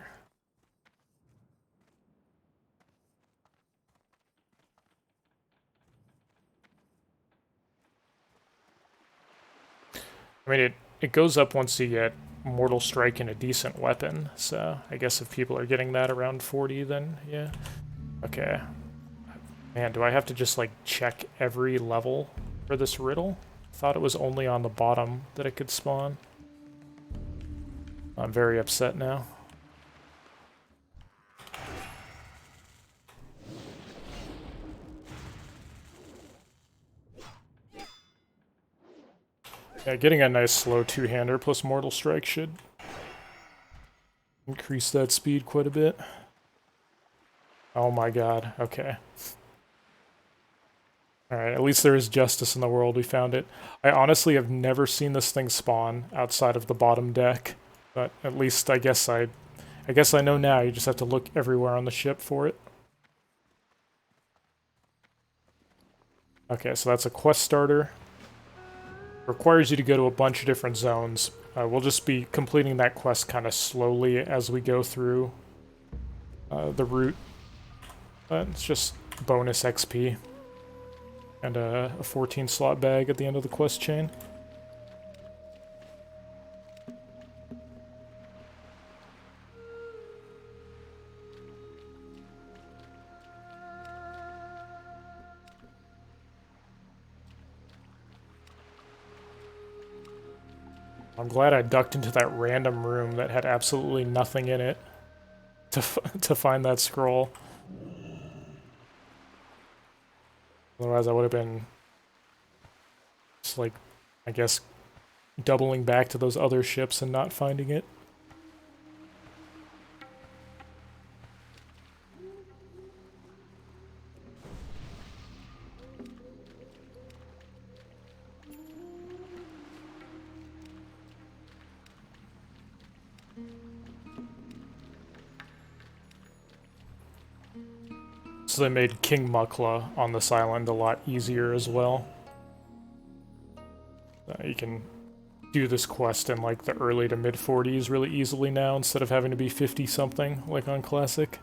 [SPEAKER 2] I mean, it goes up once you get Mortal Strike and a decent weapon, so I guess if people are getting that around 40, then yeah. Okay. Man, do I have to just, like, check every level for this riddle? I thought it was only on the bottom that it could spawn. I'm very upset now. Yeah, getting a nice slow two-hander plus Mortal Strike should increase that speed quite a bit. Oh my god, okay. Alright, at least there is justice in the world, we found it. I honestly have never seen this thing spawn outside of the bottom deck, but at least I guess I know now, you just have to look everywhere on the ship for it. Okay, so that's a quest starter. Requires you to go to a bunch of different zones. We'll just be completing that quest kind of slowly as we go through the route. It's just bonus XP. And a 14 slot bag at the end of the quest chain. I'm glad I ducked into that random room that had absolutely nothing in it to find that scroll. Otherwise I would have been just like, I guess, doubling back to those other ships and not finding it. So they made King Mukla on this island a lot easier as well. You can do this quest in like the early to mid 40s really easily now instead of having to be 50 something like on Classic.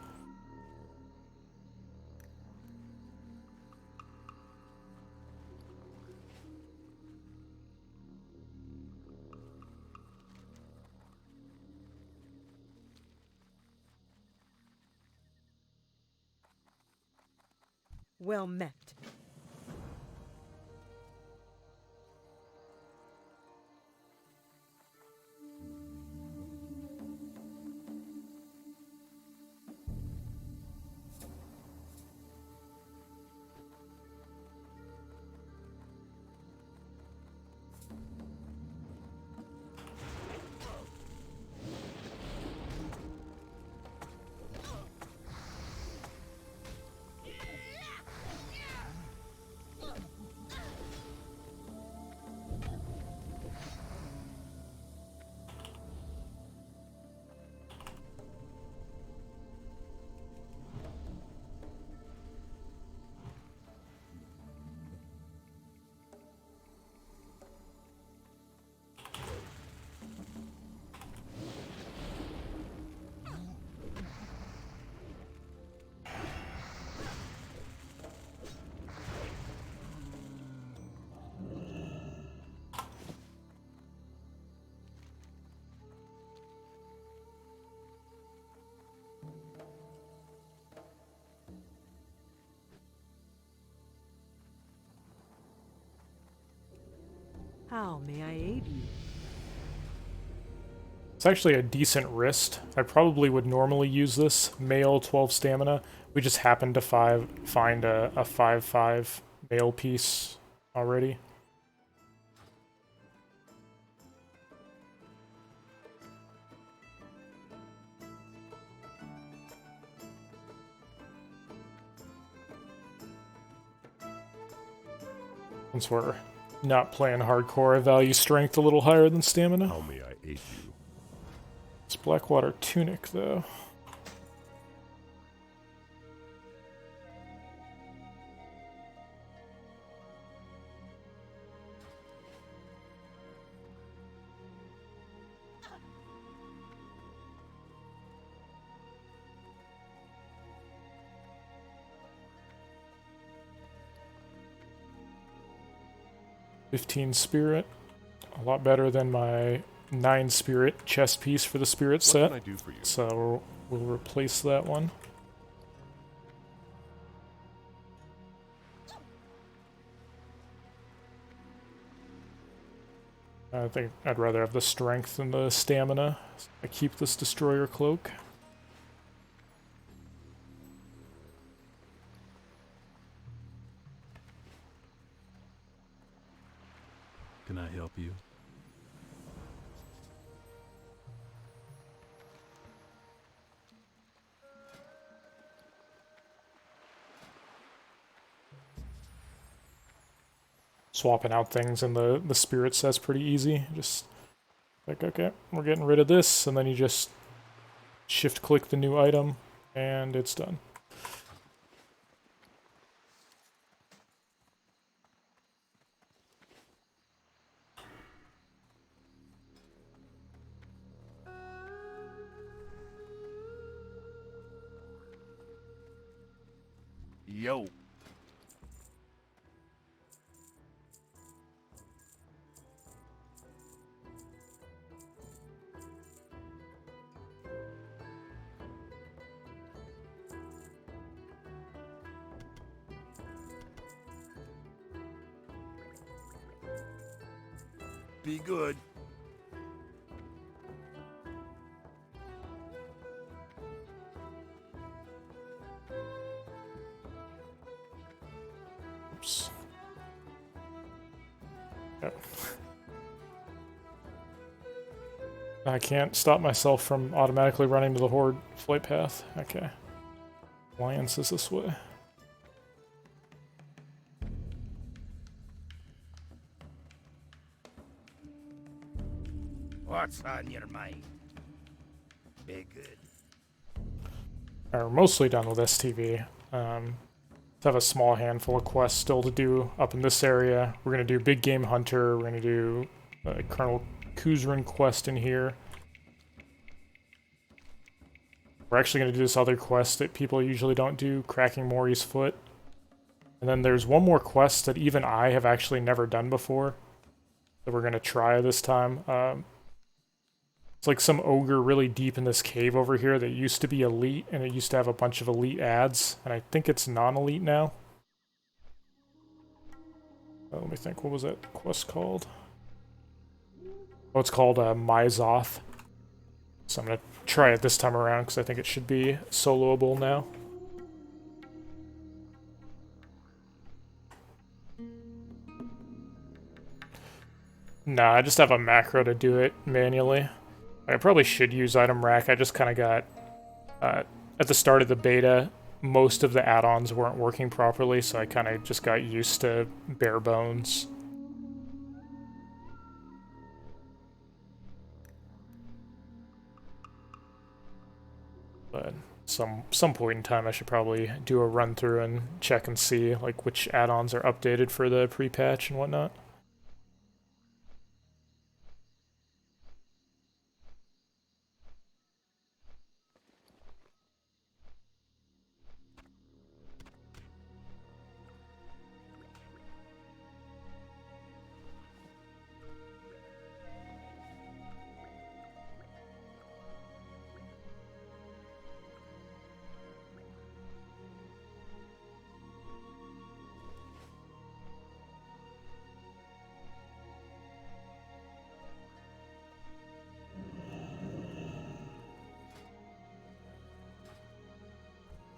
[SPEAKER 7] Well met. How may I aid you?
[SPEAKER 2] It's actually a decent wrist. I probably would normally use this. Male, 12 stamina. We just happened to find a 5/5 male piece already. Since we're not playing hardcore, I value strength a little higher than stamina.
[SPEAKER 3] How may I aid you?
[SPEAKER 2] It's Blackwater Tunic, though. $15 spirit. A lot better than my 9 spirit chest piece for the spirit set.
[SPEAKER 3] What can I do for you?
[SPEAKER 2] So we'll replace that one. I think I'd rather have the strength than the stamina. I keep this destroyer cloak.
[SPEAKER 3] Can I help you?
[SPEAKER 2] Swapping out things in the spirit set's pretty easy. Just like, okay, we're getting rid of this, and then you just shift click the new item, and it's done.
[SPEAKER 1] Yo. Be good.
[SPEAKER 2] Oops. Yep. I can't stop myself from automatically running to the Horde flight path. Okay. Alliance is this way.
[SPEAKER 1] What's on your mind? Be good.
[SPEAKER 2] We're mostly done with STV. Have a small handful of quests still to do up in this area. We're going to do Big Game Hunter. We're going to do Kuzrin quest in here. We're actually going to do this other quest that people usually don't do, cracking Mori's foot. And then there's one more quest that even I have actually never done before that we're going to try this time. It's like some ogre really deep in this cave over here that used to be elite, and it used to have a bunch of elite ads, and I think it's non-elite now. Let me think, what was that quest called? Oh, it's called Myzoth. So I'm going to try it this time around, because I think it should be soloable now. Nah, I just have a macro to do it manually. I probably should use item rack. I just kind of got, at the start of the beta, most of the add-ons weren't working properly, so I kind of just got used to bare bones. But some point in time I should probably do a run through and check and see like which add-ons are updated for the pre-patch and whatnot.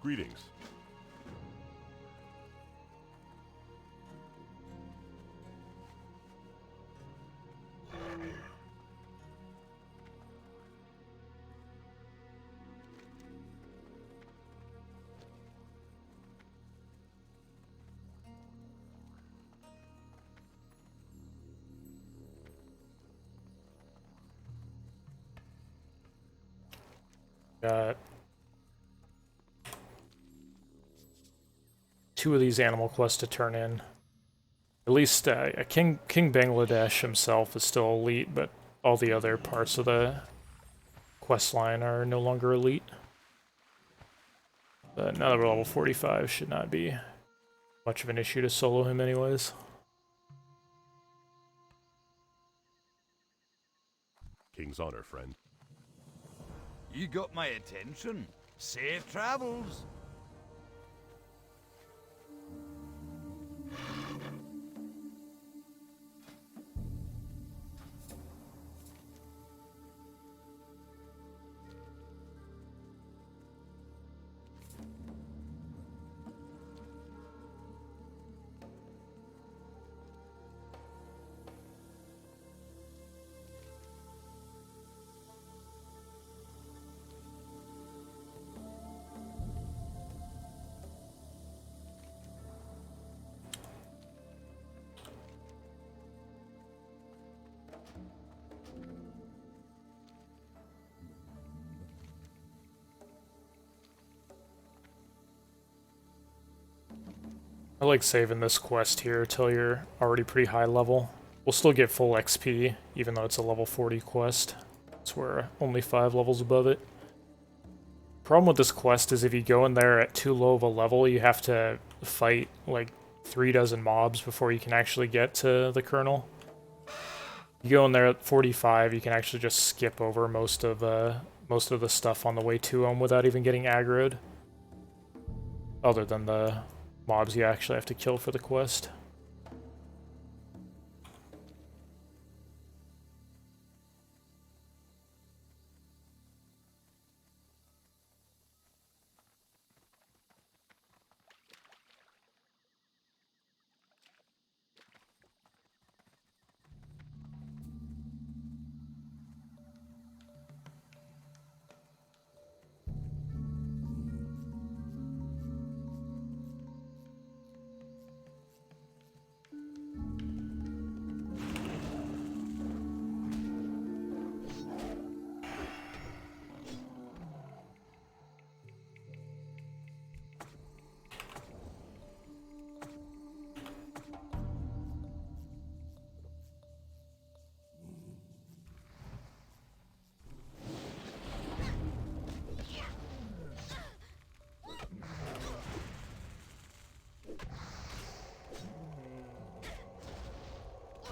[SPEAKER 8] Greetings.
[SPEAKER 2] Got 2 of these animal quests to turn in. At least King Bangladesh himself is still elite, but all the other parts of the quest line are no longer elite. But now that we're level 45, should not be much of an issue to solo him anyways.
[SPEAKER 8] King's honor, friend.
[SPEAKER 5] You got my attention. Safe travels.
[SPEAKER 2] I like saving this quest here till you're already pretty high level. We'll still get full XP, even though it's a level 40 quest. So we're only 5 levels above it. Problem with this quest is if you go in there at too low of a level, you have to fight like 3 dozen mobs before you can actually get to the Colonel. You go in there at 45, you can actually just skip over most of the stuff on the way to him without even getting aggroed. Other than the mobs you actually have to kill for the quest.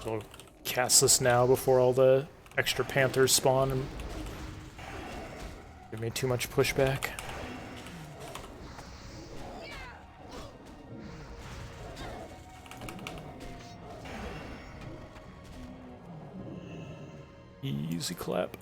[SPEAKER 2] We'll cast this now before all the extra panthers spawn and give me too much pushback. Easy clap.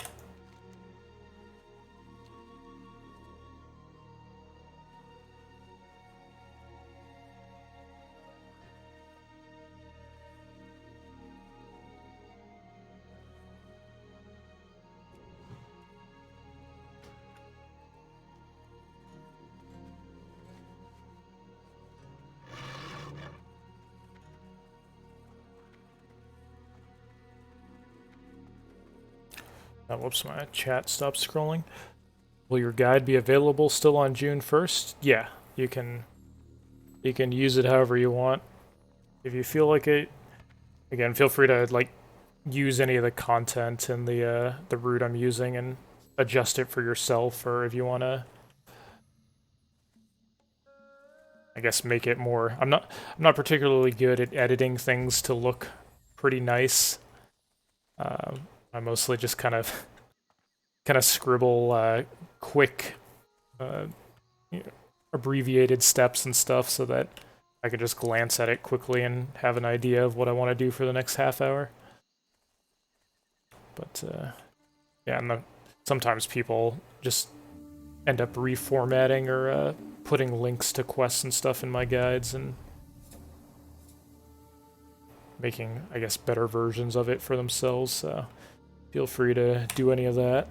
[SPEAKER 2] Oh, whoops, my chat stopped scrolling. Will your guide be available still on June 1st? Yeah, you can use it however you want. If you feel like it, again, feel free to like use any of the content in the route I'm using and adjust it for yourself, or if you want to, I guess, make it more. I'm not particularly good at editing things to look pretty nice. I mostly just kind of scribble quick, abbreviated steps and stuff so that I can just glance at it quickly and have an idea of what I want to do for the next half hour. But yeah, and sometimes people just end up reformatting or putting links to quests and stuff in my guides and making, I guess, better versions of it for themselves. So feel free to do any of that.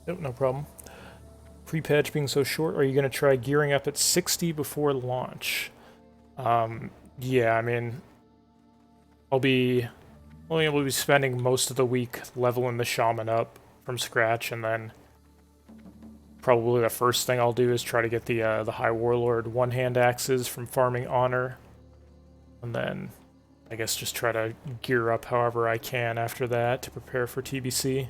[SPEAKER 2] Nope, no problem. Pre-patch being so short, are you going to try gearing up at 60 before launch? Yeah, I mean, I'll be spending most of the week leveling the Shaman up from scratch, and then probably the first thing I'll do is try to get the High Warlord one-hand axes from farming Honor, and then I guess just try to gear up however I can after that to prepare for TBC.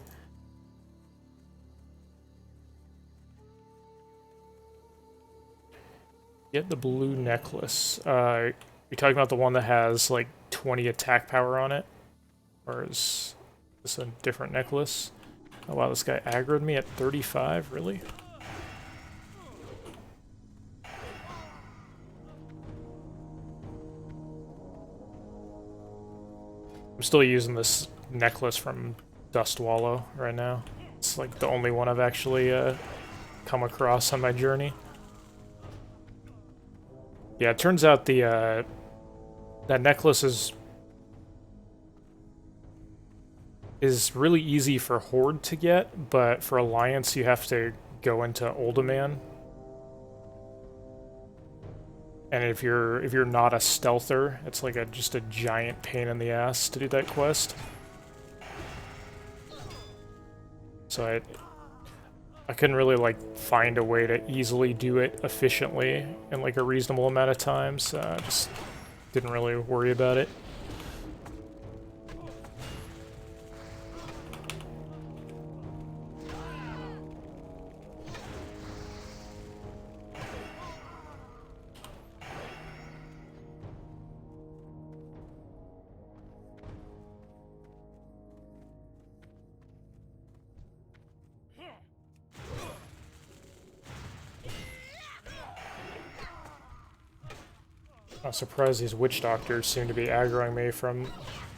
[SPEAKER 2] Get the blue necklace. You're talking about the one that has like 20 attack power on it? Or is this a different necklace? Oh wow, this guy aggroed me at 35, really? I'm still using this necklace from Dust Wallow right now. It's like the only one I've actually come across on my journey. Yeah, it turns out that necklace is really easy for Horde to get, but for Alliance you have to go into Uldaman. And if you're not a stealther, it's like just a giant pain in the ass to do that quest. So I couldn't really like find a way to easily do it efficiently in like a reasonable amount of time, so I just didn't really worry about it. I'm surprised these witch doctors seem to be aggroing me from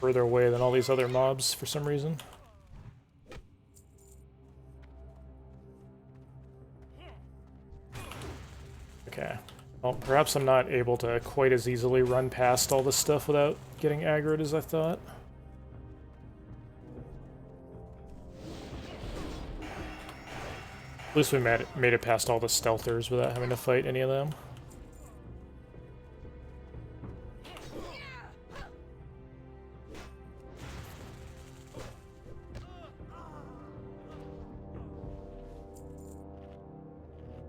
[SPEAKER 2] further away than all these other mobs for some reason. Okay. Well, perhaps I'm not able to quite as easily run past all this stuff without getting aggroed as I thought. At least we made it past all the stealthers without having to fight any of them.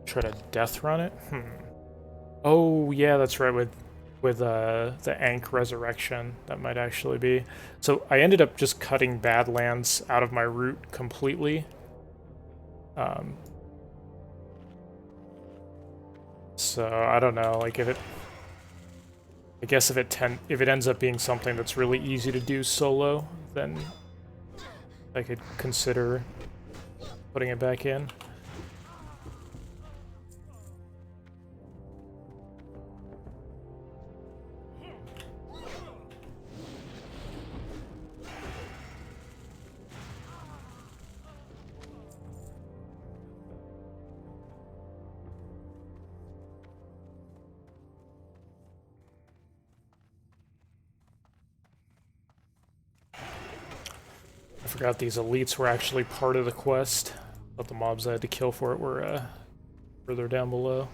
[SPEAKER 2] Try to death run it? Oh, yeah, that's right. with the Ankh Resurrection. That might actually be. So I ended up just cutting Badlands out of my route completely. So I don't know, like I guess if it ends up being something that's really easy to do solo, then I could consider putting it back in. I forgot these elites were actually part of the quest, but the mobs I had to kill for it were further down below.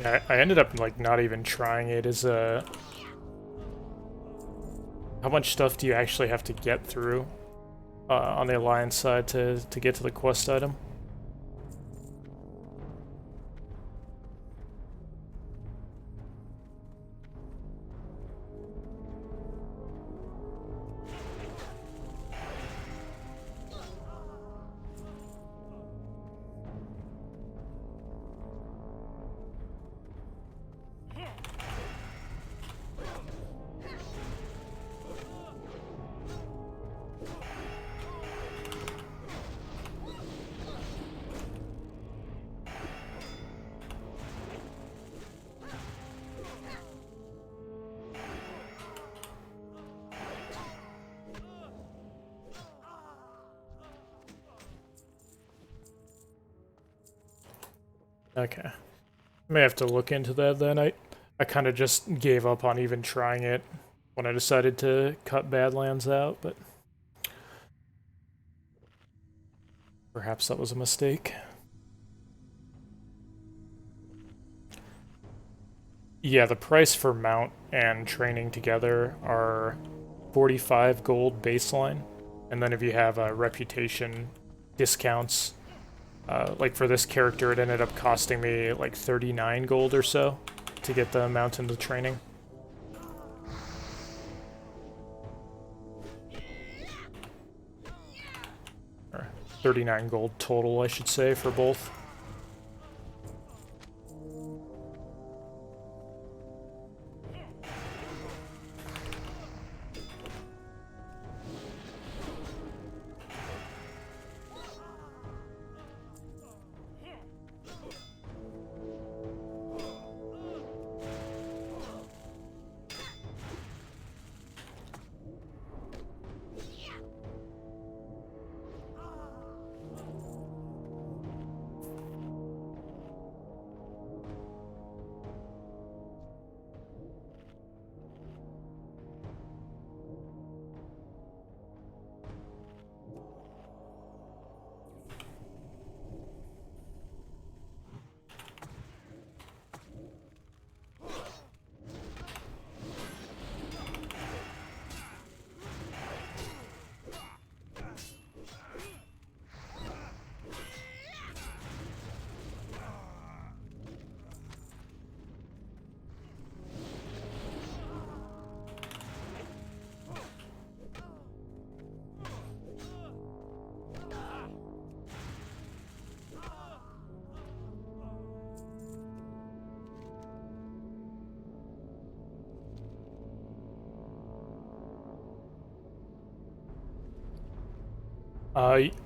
[SPEAKER 2] Yeah, I ended up like not even trying it. How much stuff do you actually have to get through on the Alliance side to get to the quest item? Okay. May have to look into that then. I kind of just gave up on even trying it when I decided to cut Badlands out, but perhaps that was a mistake. Yeah, the price for mount and training together are 45 gold baseline, and then if you have reputation discounts, like for this character, it ended up costing me like 39 gold or so to get the mount into training. Or 39 gold total, I should say, for both.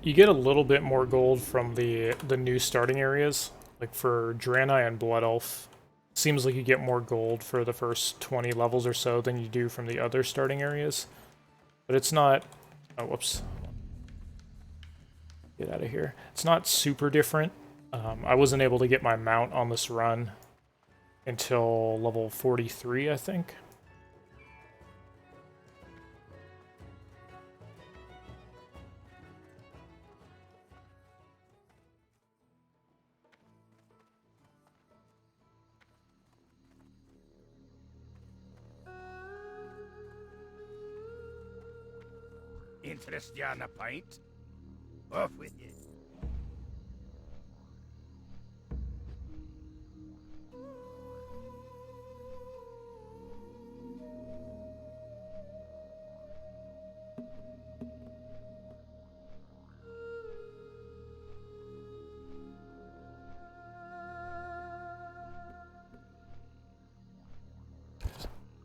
[SPEAKER 2] You get a little bit more gold from the new starting areas. Like for Draenei and Blood Elf, seems like you get more gold for the first 20 levels or so than you do from the other starting areas. But it's not... Oh, whoops. Get out of here. It's not super different. I wasn't able to get my mount on this run until level 43, I think.
[SPEAKER 1] interest you on a pint? Off with you.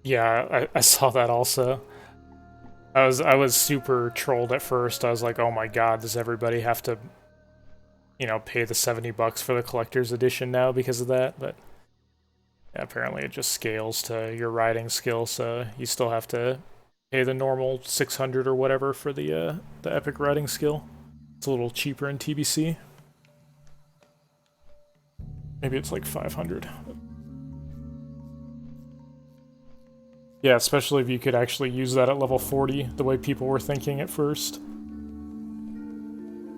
[SPEAKER 2] Yeah, I saw that also. I was super trolled at first. I was like, oh my god, does everybody have to, you know, pay the $70 for the collector's edition now because of that? But yeah, apparently it just scales to your riding skill, so you still have to pay the normal 600 or whatever for the epic riding skill. It's a little cheaper in TBC. Maybe it's like 500. Yeah, especially if you could actually use that at level 40, the way people were thinking at first.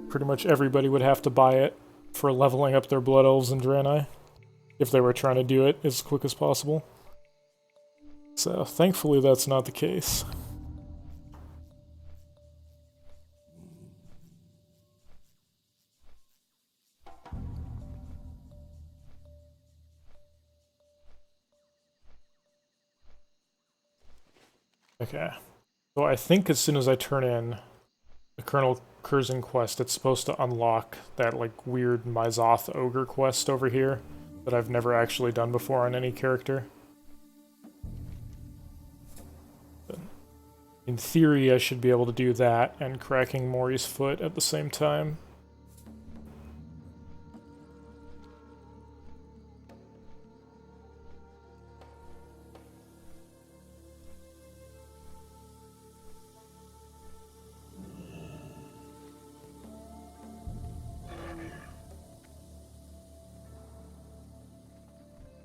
[SPEAKER 2] Pretty much everybody would have to buy it for leveling up their Blood Elves in Draenei, if they were trying to do it as quick as possible. So, thankfully that's not the case. Okay. So I think as soon as I turn in the Colonel Curzon quest, it's supposed to unlock that like weird Myzoth Ogre quest over here that I've never actually done before on any character. But in theory, I should be able to do that and cracking Mori's foot at the same time.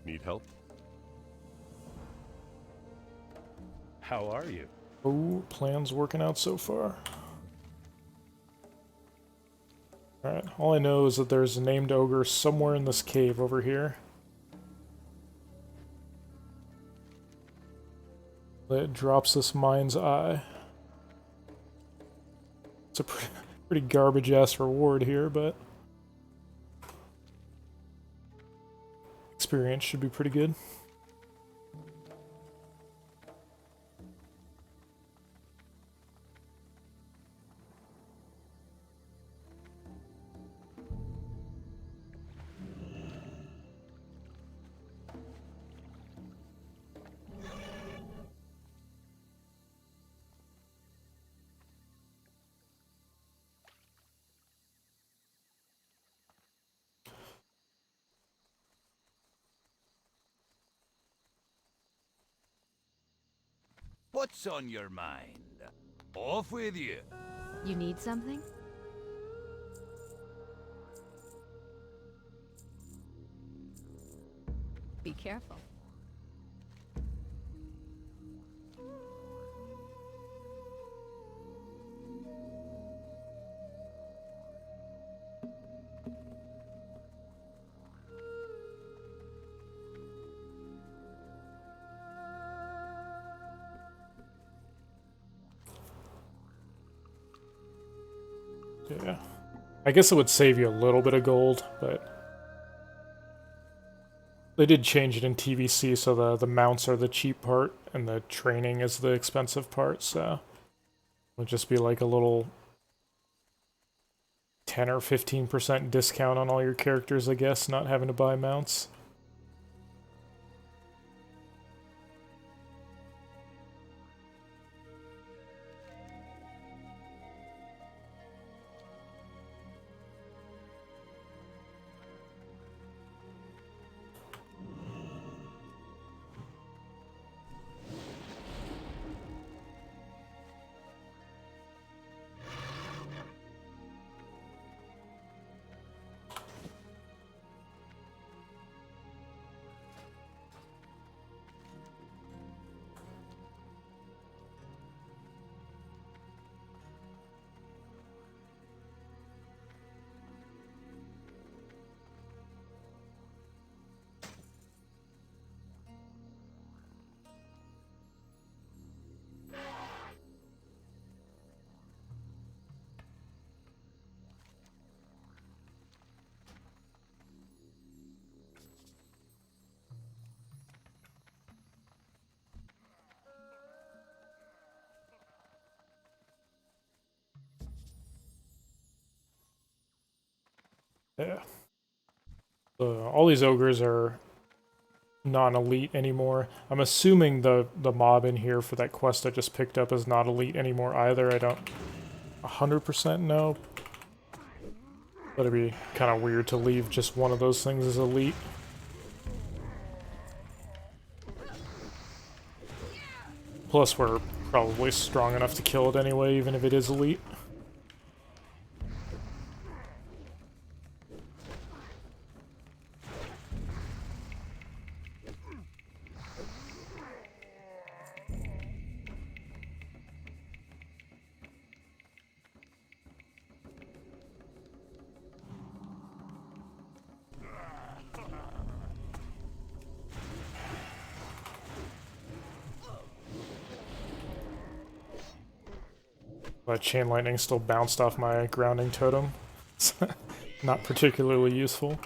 [SPEAKER 8] Need help?
[SPEAKER 6] How are you?
[SPEAKER 2] Oh, plan's working out so far. Alright, all I know is that there's a named ogre somewhere in this cave over here. That drops this mind's eye. It's a pretty garbage-ass reward here, but experience should be pretty good.
[SPEAKER 5] What's on your mind? Off with you.
[SPEAKER 9] You need something? Be careful.
[SPEAKER 2] Yeah. I guess it would save you a little bit of gold, but they did change it in TVC so the mounts are the cheap part and the training is the expensive part, so it would just be like a little 10 or 15% discount on all your characters, I guess, not having to buy mounts. Yeah. All these ogres are non-elite anymore. I'm assuming the mob in here for that quest I just picked up is not elite anymore either. I don't 100% know. But it'd be kind of weird to leave just one of those things as elite. Plus, we're probably strong enough to kill it anyway, even if it is elite. But chain lightning still bounced off my grounding totem. It's not particularly useful.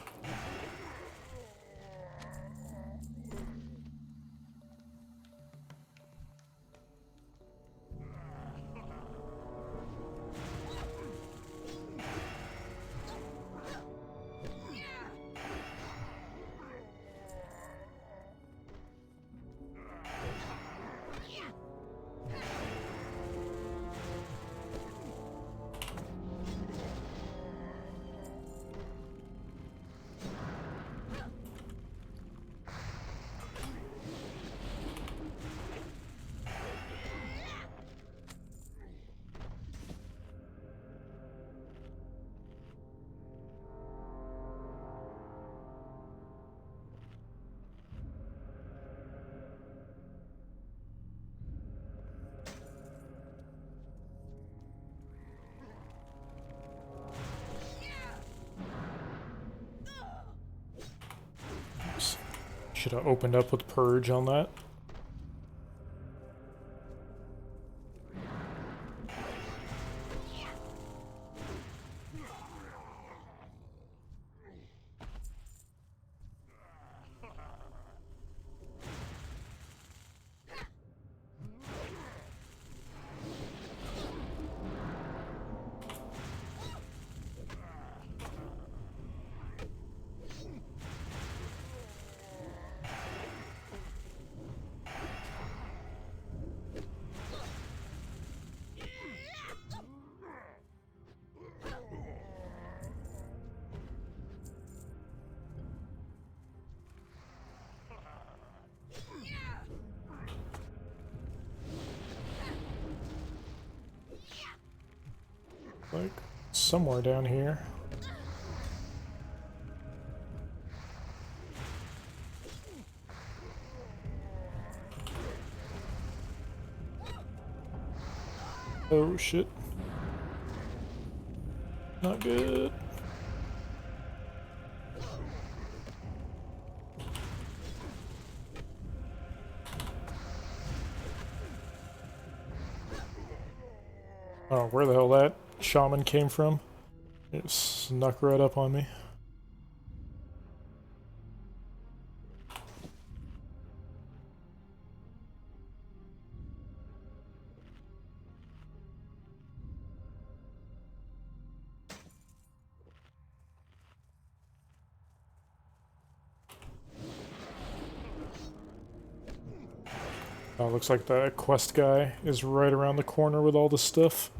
[SPEAKER 2] Should have opened up with Purge on that. Like, somewhere down here. Oh shit. Not good. Oh, where the hell that Shaman came from? It snuck right up on me. Oh, looks like the quest guy is right around the corner with all the stuff.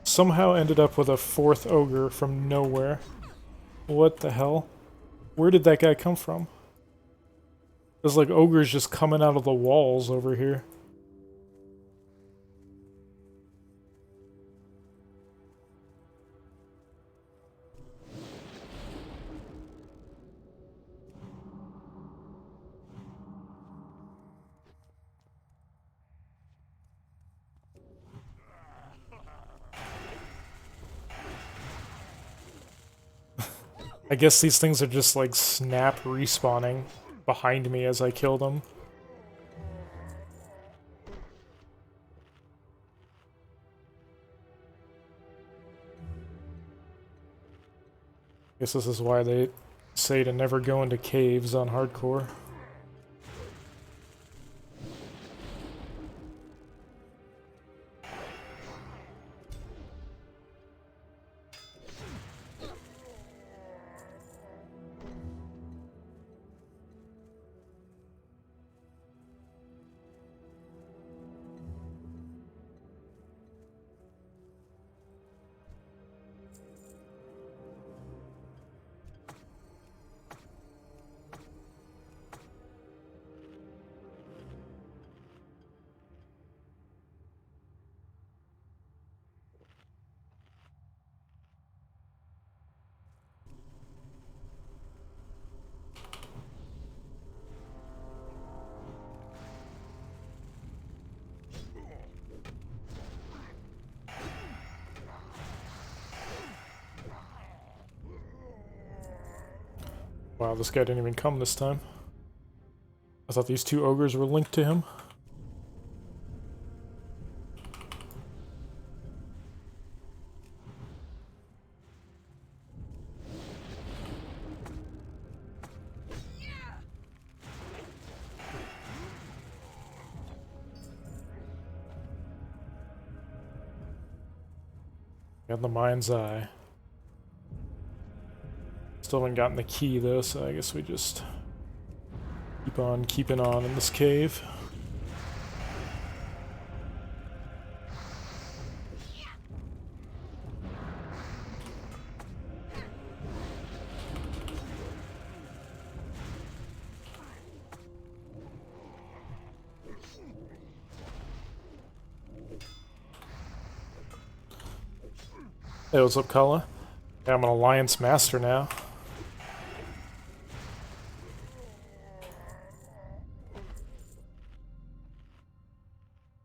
[SPEAKER 2] Somehow ended up with a fourth ogre from nowhere. What the hell? Where did that guy come from? There's like ogres just coming out of the walls over here. I guess these things are just like snap respawning behind me as I kill them. Guess this is why they say to never go into caves on hardcore. Wow, this guy didn't even come this time. I thought these two ogres were linked to him. Got the mind's eye. Still haven't gotten the key though, so I guess we just keep on keeping on in this cave. Hey, what's up, Kala? Yeah, I'm an Alliance Master now.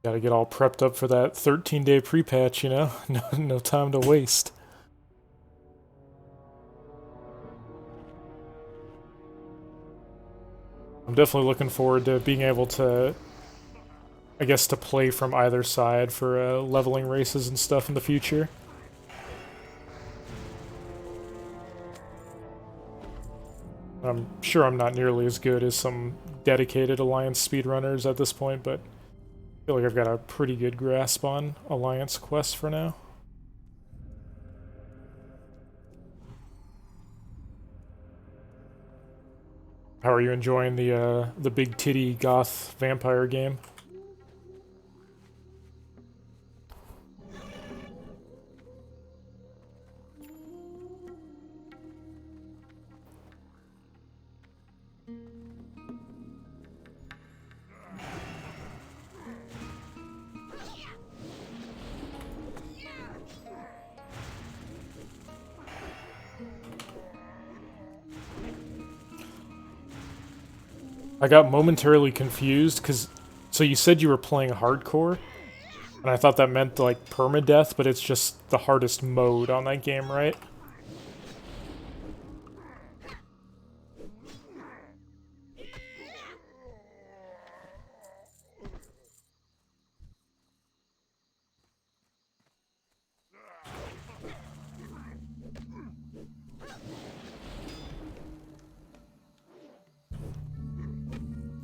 [SPEAKER 2] Gotta get all prepped up for that 13-day pre-patch, you know? No time to waste. I'm definitely looking forward to being able to, I guess, to play from either side for leveling races and stuff in the future. I'm sure I'm not nearly as good as some dedicated Alliance speedrunners at this point, but I feel like I've got a pretty good grasp on Alliance quests for now. How are you enjoying the big titty goth vampire game? I got momentarily confused, because... So you said you were playing hardcore, and I thought that meant, like, permadeath, but it's just the hardest mode on that game, right?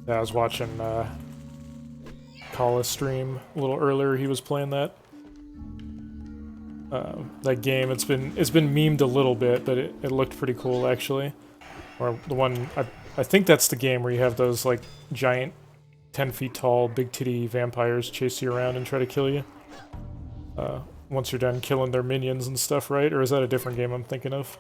[SPEAKER 2] Yeah, I was watching Kala stream a little earlier. He was playing that that game. It's been memed a little bit, but it looked pretty cool actually. Or the one I think that's the game where you have those like giant 10 feet tall big titty vampires chase you around and try to kill you. Once you're done killing their minions and stuff, right? Or is that a different game I'm thinking of?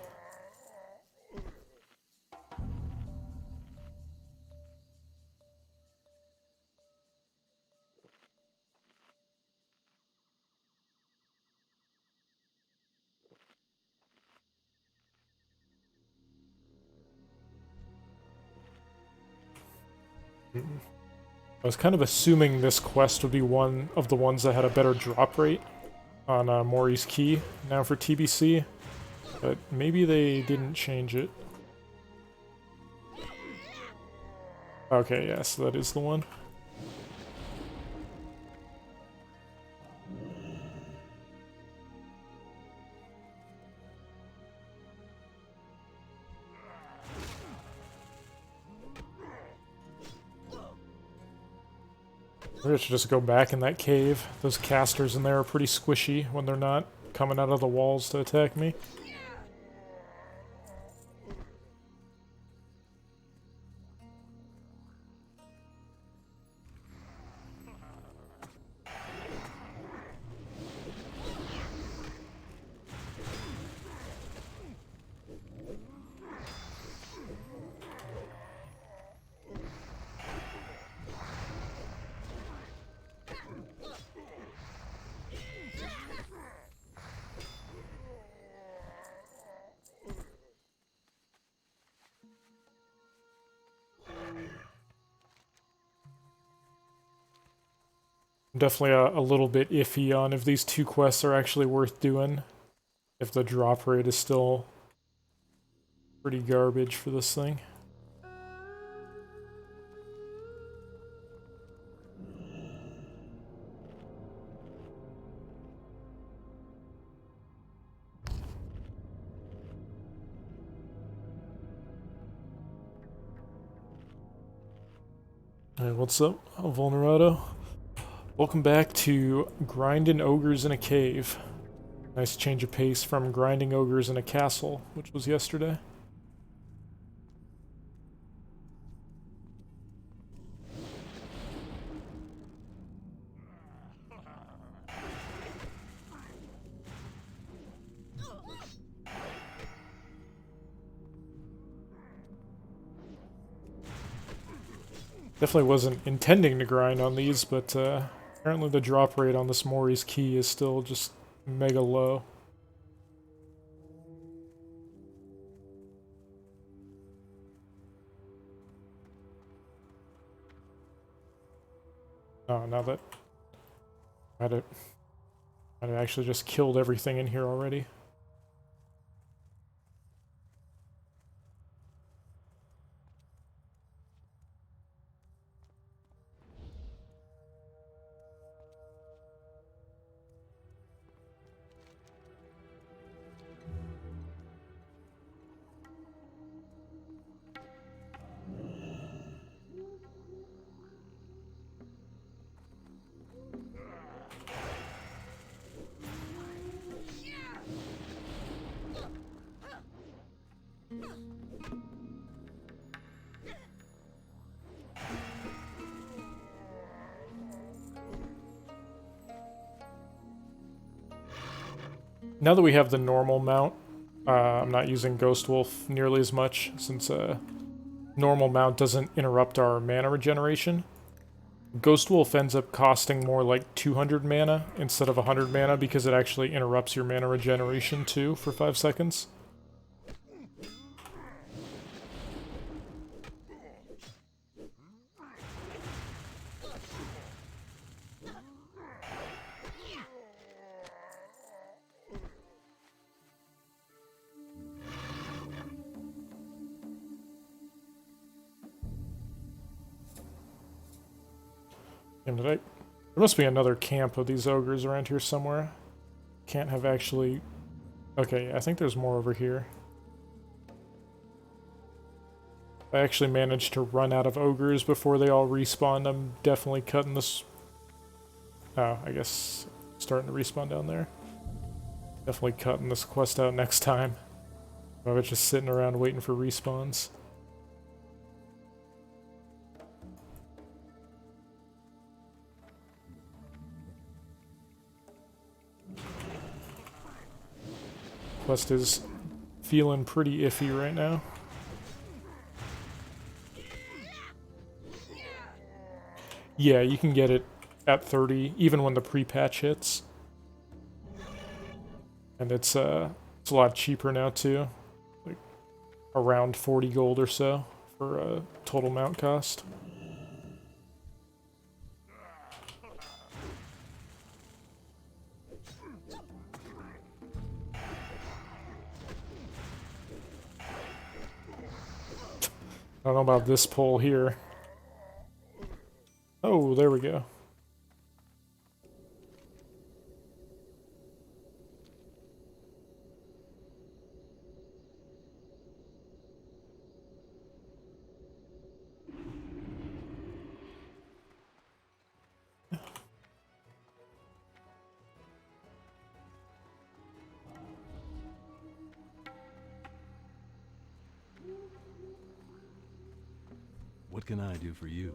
[SPEAKER 2] I was kind of assuming this quest would be one of the ones that had a better drop rate on Mori's Key now for TBC. But maybe they didn't change it. Okay, yes, that is the one. Maybe I should just go back in that cave. Those casters in there are pretty squishy when they're not coming out of the walls to attack me. I'm definitely a little bit iffy on if these two quests are actually worth doing. If the drop rate is still pretty garbage for this thing. Hey, what's up, Vulnerado? Welcome back to grinding ogres in a cave. Nice change of pace from grinding ogres in a castle, which was yesterday. Definitely wasn't intending to grind on these, but apparently the drop rate on this Mori's key is still just mega low. Oh, now that I'd have actually just killed everything in here already. Now that we have the normal mount, I'm not using Ghost Wolf nearly as much, since normal mount doesn't interrupt our mana regeneration. Ghost Wolf ends up costing more like 200 mana instead of 100 mana because it actually interrupts your mana regeneration too for 5 seconds. There must be another camp of these ogres around here somewhere. Can't have actually... Okay, I think there's more over here. I actually managed to run out of ogres before they all respawned. I'm definitely cutting this... Oh, I guess starting to respawn down there. Definitely cutting this quest out next time. I was just sitting around waiting for respawns. Quest is feeling pretty iffy right now. Yeah, you can get it at 30, even when the pre-patch hits. And it's a lot cheaper now too. Like around 40 gold or so for a total mount cost. I don't know about this pole here. Oh, there we go.
[SPEAKER 3] What can I do for you?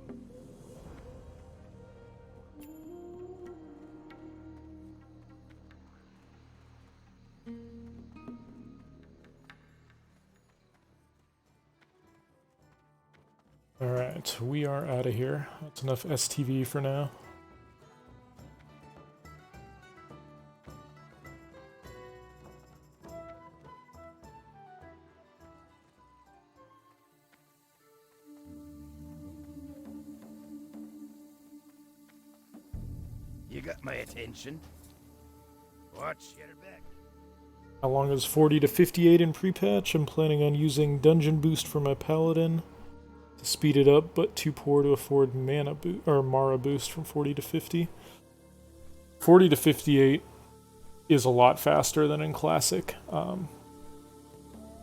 [SPEAKER 2] Alright, we are out of here. That's enough STV for now.
[SPEAKER 5] You got my attention. Watch your back.
[SPEAKER 2] How long is 40 to 58 in pre-patch? I'm planning on using Dungeon Boost for my Paladin to speed it up, but too poor to afford mana or Mara Boost from 40 to 50. 40 to 58 is a lot faster than in Classic.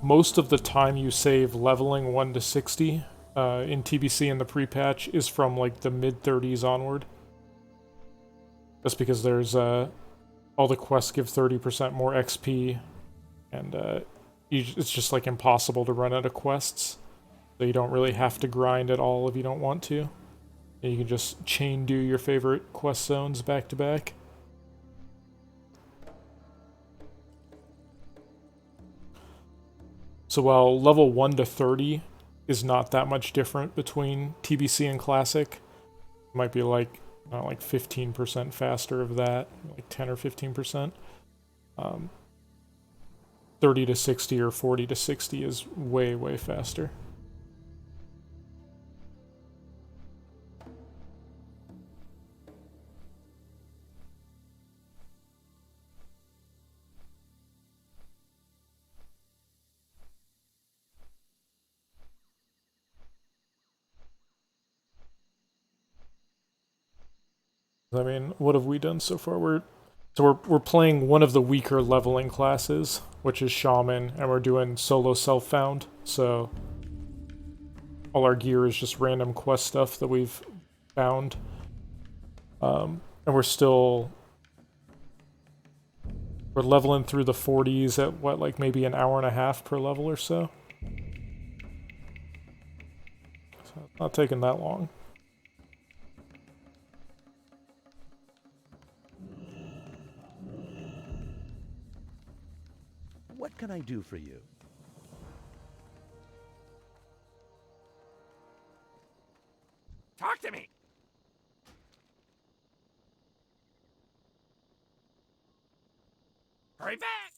[SPEAKER 2] Most of the time you save leveling 1 to 60 in TBC in the pre-patch is from like the mid-30s onward. Just because there's all the quests give 30% more XP, and it's just like impossible to run out of quests. So you don't really have to grind at all if you don't want to. And you can just chain do your favorite quest zones back to back. So while level 1 to 30 is not that much different between TBC and Classic, it might be like 15% faster of that, like 10 or 15%. 30 to 60 or 40 to 60 is way, way faster. I mean, what have we done so far? We're playing one of the weaker leveling classes, which is Shaman, and we're doing solo self-found, so all our gear is just random quest stuff that we've found. And we're leveling through the 40s at what, like maybe an hour and a half per level or so. So it's not taking that long.
[SPEAKER 6] What can I do for you?
[SPEAKER 1] Talk to me. Hurry back.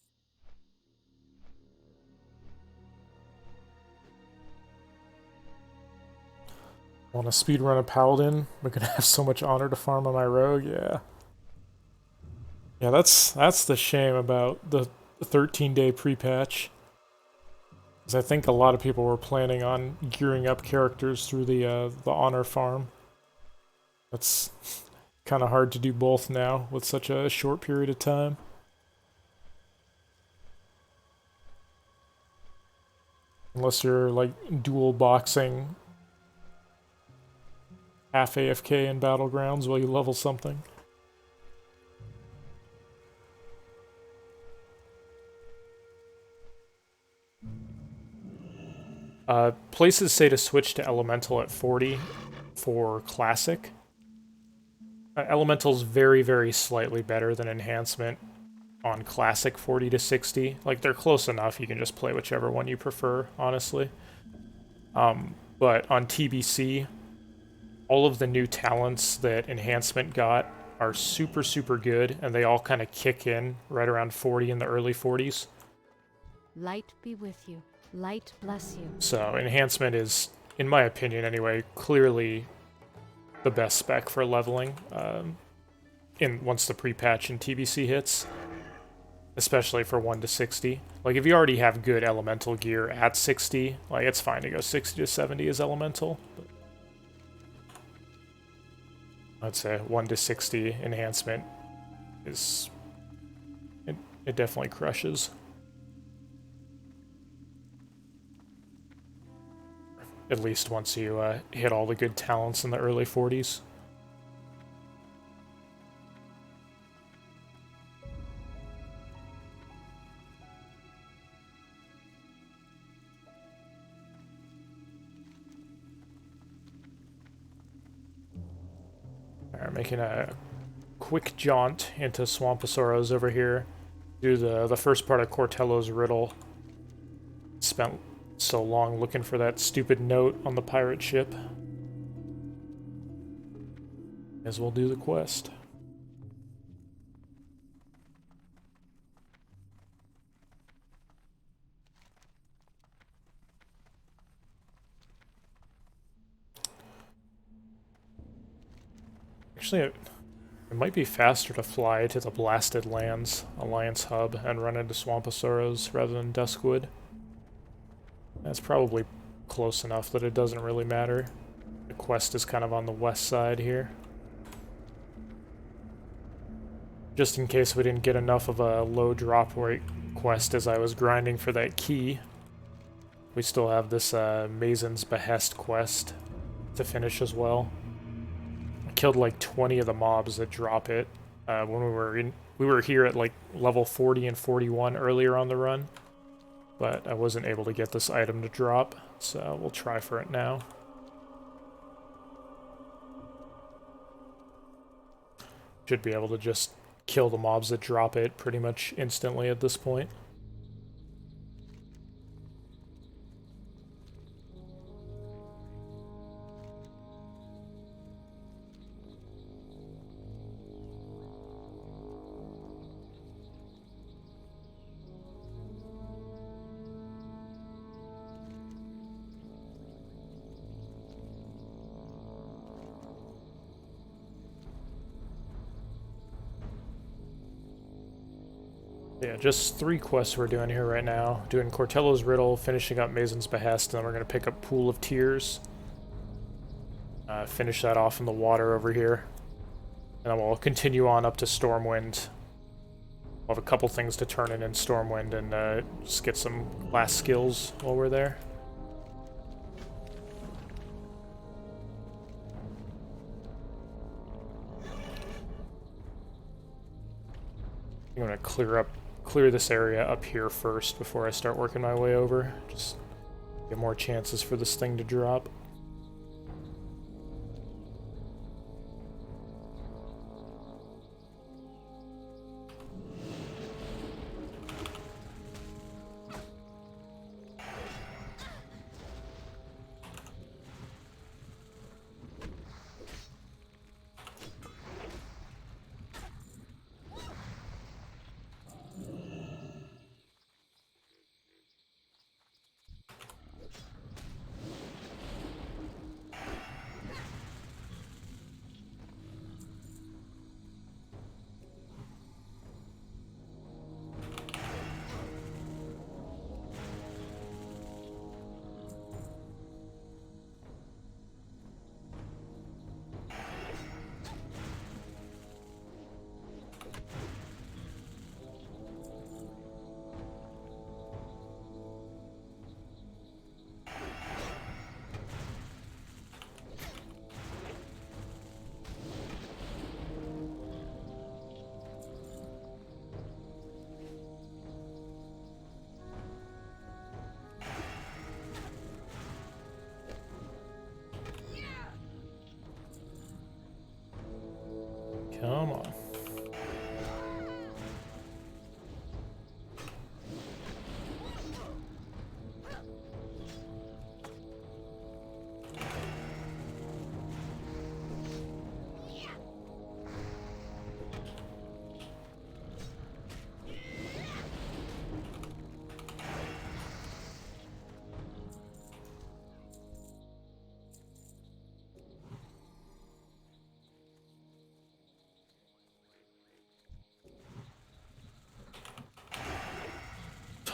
[SPEAKER 2] Want to speedrun a Paladin? We're gonna have so much honor to farm on my rogue, yeah. Yeah, that's the shame about the 13-day pre-patch. Because I think a lot of people were planning on gearing up characters through the honor farm. That's kind of hard to do both now with such a short period of time. Unless you're like dual boxing half AFK in Battlegrounds while you level something. Places say to switch to Elemental at 40 for Classic. Elemental's very, very slightly better than Enhancement on Classic 40 to 60. Like, they're close enough, you can just play whichever one you prefer, honestly. But on TBC, all of the new talents that Enhancement got are super, super good, and they all kind of kick in right around 40 in the early 40s.
[SPEAKER 9] Light be with you. Light bless you.
[SPEAKER 2] So Enhancement is, in my opinion anyway, clearly the best spec for leveling once the pre-patch in TBC hits. especially for 1 to 60. Like, if you already have good elemental gear at 60, like, it's fine to go 60 to 70 as elemental. But I'd say 1 to 60 enhancement is... It definitely crushes. At least once you hit all the good talents in the early 40s. Alright, making a quick jaunt into Swamposaurus over here. Do the first part of Cortello's riddle. Spent so long looking for that stupid note on the pirate ship. As we'll do the quest. Actually, it might be faster to fly to the Blasted Lands Alliance hub and run into Swamposaurus rather than Duskwood. That's probably close enough that it doesn't really matter. The quest is kind of on the west side here. Just in case we didn't get enough of a low drop rate quest as I was grinding for that key, we still have this Mazen's Behest quest to finish as well. I killed like 20 of the mobs that drop it when we were here at like level 40 and 41 earlier on the run, but I wasn't able to get this item to drop, so we'll try for it now. Should be able to just kill the mobs that drop it pretty much instantly at this point. Yeah, just 3 quests we're doing here right now. Doing Cortello's Riddle, finishing up Mazen's Behest, and then we're going to pick up Pool of Tears. Finish that off in the water over here. And then we'll continue on up to Stormwind. We'll have a couple things to turn in Stormwind and just get some class skills while we're there. I'm going to clear this area up here first before I start working my way over. Just get more chances for this thing to drop.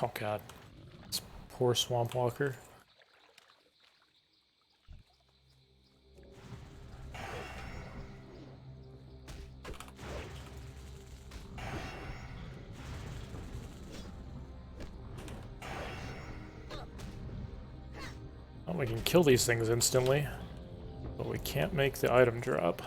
[SPEAKER 2] Oh god. This poor Swamp Walker. Well, we can kill these things instantly, but we can't make the item drop.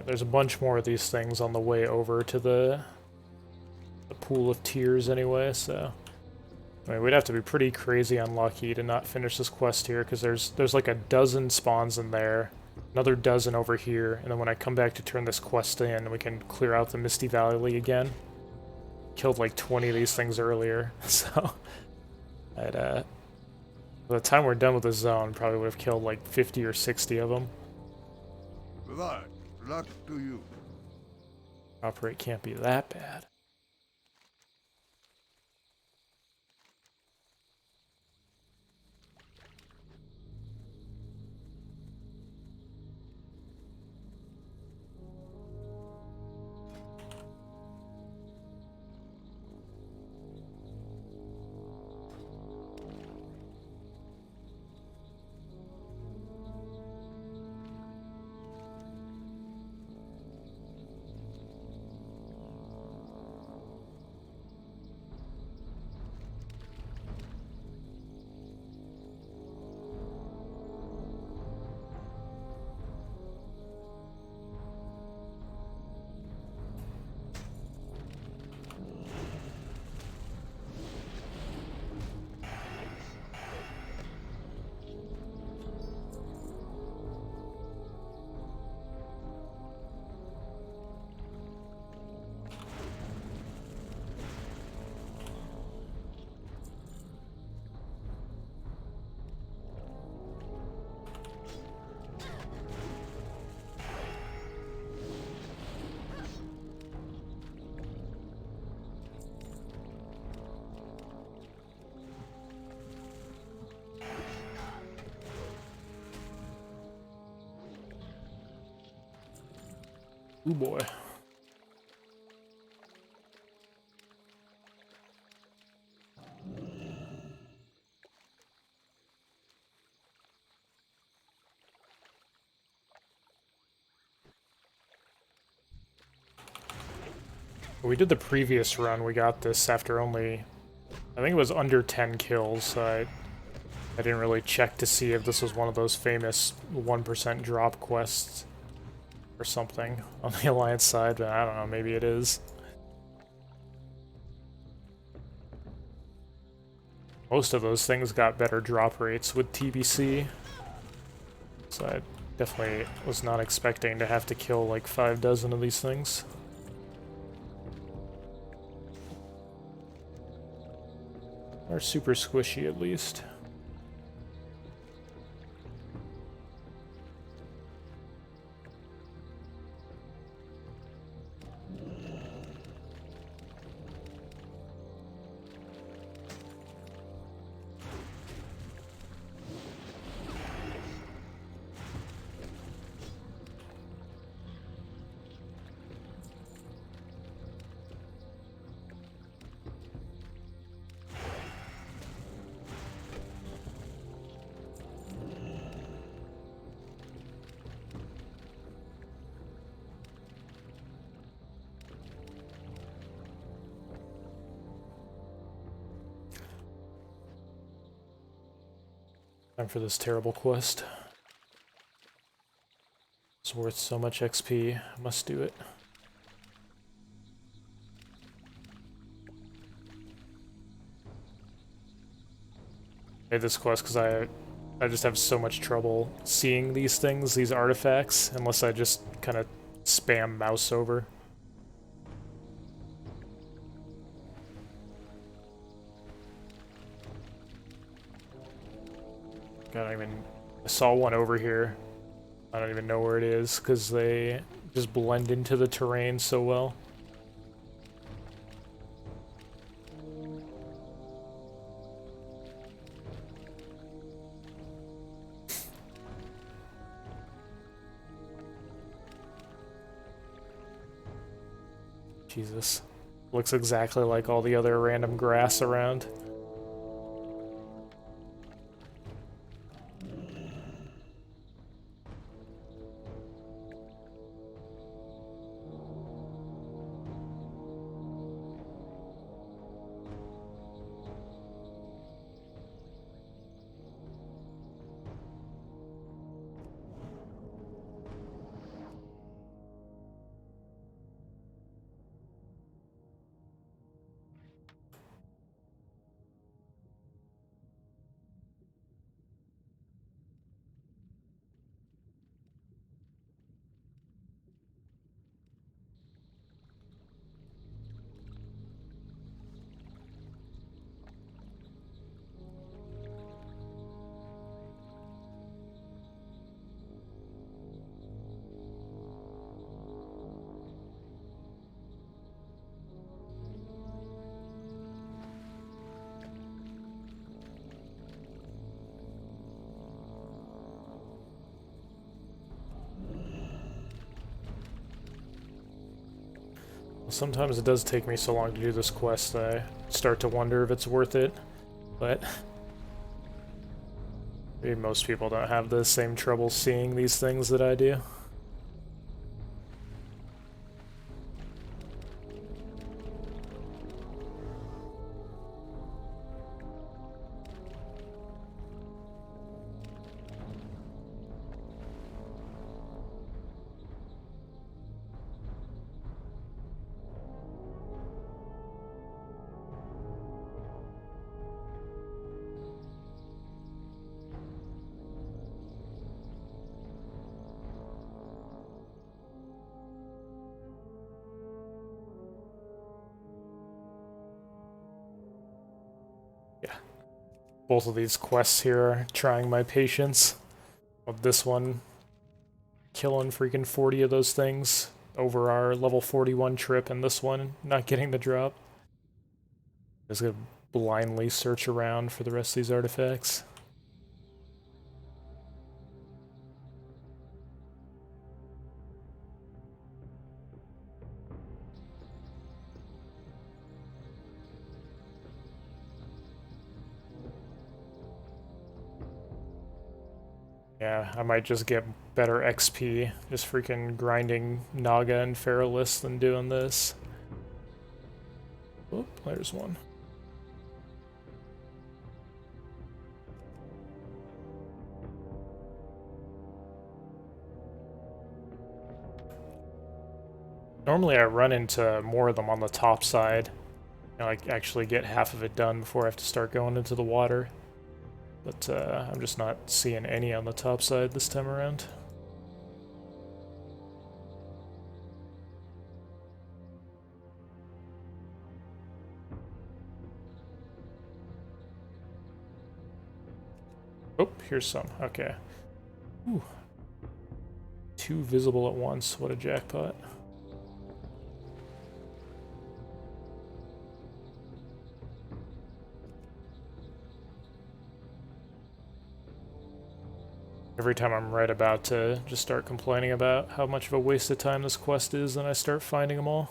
[SPEAKER 2] There's a bunch more of these things on the way over to the pool of tears anyway, so I mean, we'd have to be pretty crazy unlucky to not finish this quest here, because there's like a dozen spawns in there, another dozen over here, and then when I come back to turn this quest in, we can clear out the Misty Valley again. Killed like 20 of these things earlier, so I'd by the time we're done with the zone, probably would have killed like 50 or 60 of them.
[SPEAKER 5] Luck to you.
[SPEAKER 2] Operate can't be that bad. Ooh boy. We did the previous run, we got this after only, I think it was under 10 kills, so I didn't really check to see if this was one of those famous 1% drop quests or something on the Alliance side, but I don't know, maybe it is. Most of those things got better drop rates with TBC, so I definitely was not expecting to have to kill like 5 dozen of these things. Or super squishy at least. Time for this terrible quest. It's worth so much XP. I must do it. I made this quest because I just have so much trouble seeing these things, these artifacts, unless I just kind of spam mouse over. I saw one over here. I don't even know where it is because they just blend into the terrain so well. Jesus. Looks exactly like all the other random grass around. Sometimes it does take me so long to do this quest that I start to wonder if it's worth it, but maybe most people don't have the same trouble seeing these things that I do. Both of these quests here are trying my patience. Of this one, killing freaking 40 of those things over our level 41 trip, and this one not getting the drop. Just gonna blindly search around for the rest of these artifacts. Yeah, I might just get better XP, just freaking grinding Naga and Feralist than doing this. Oh, there's one. Normally I run into more of them on the top side. I like actually get half of it done before I have to start going into the water. But I'm just not seeing any on the top side this time around. Oh, here's some. Okay. Ooh. 2 visible at once. What a jackpot. Every time I'm right about to just start complaining about how much of a waste of time this quest is, then I start finding them all.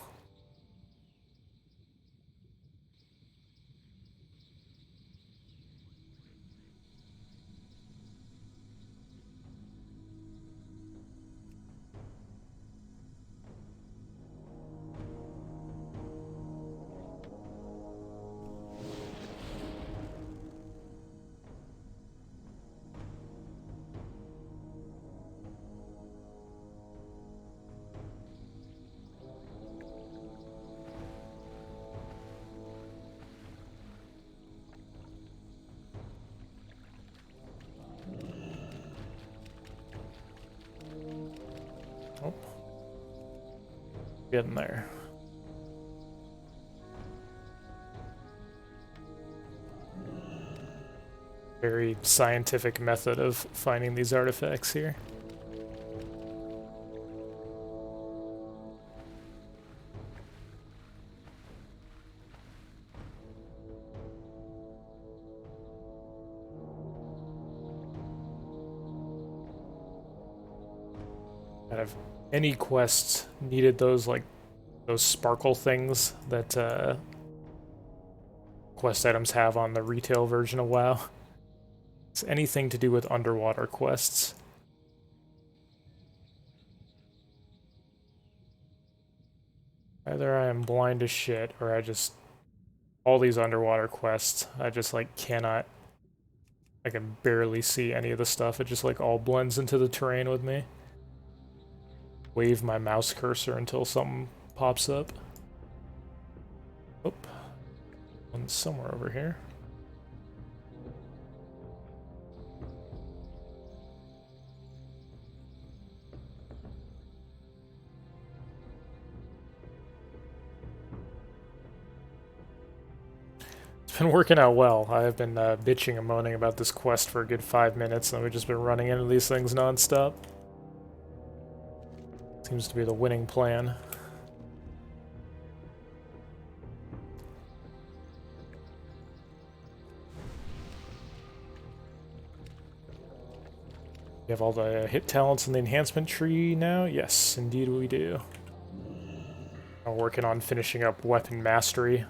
[SPEAKER 2] Oh. Getting there. Very scientific method of finding these artifacts here. And if any quests needed those, like, those sparkle things that quest items have on the retail version of WoW. It's anything to do with underwater quests. Either I am blind as shit, or I just... all these underwater quests, I just, like, cannot... I can barely see any of the stuff. It just, like, all blends into the terrain with me. Wave my mouse cursor until something pops up. Oh. One's somewhere over here. It's been working out well. I've been bitching and moaning about this quest for a good 5 minutes, and we've just been running into these things non-stop. Seems to be the winning plan. We have all the hit talents in the enhancement tree now? Yes, indeed we do. I'm working on finishing up weapon mastery.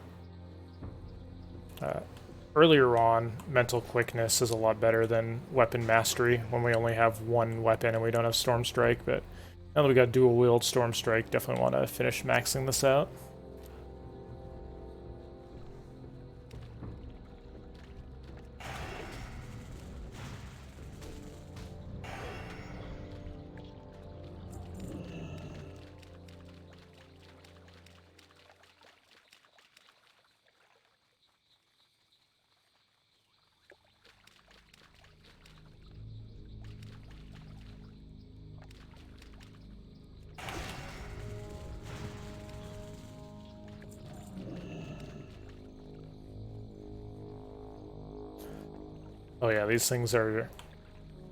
[SPEAKER 2] Earlier on, mental quickness is a lot better than weapon mastery when we only have one weapon and we don't have Storm Strike, but now that we got dual wield Storm Strike, definitely want to finish maxing this out. Oh yeah, these things are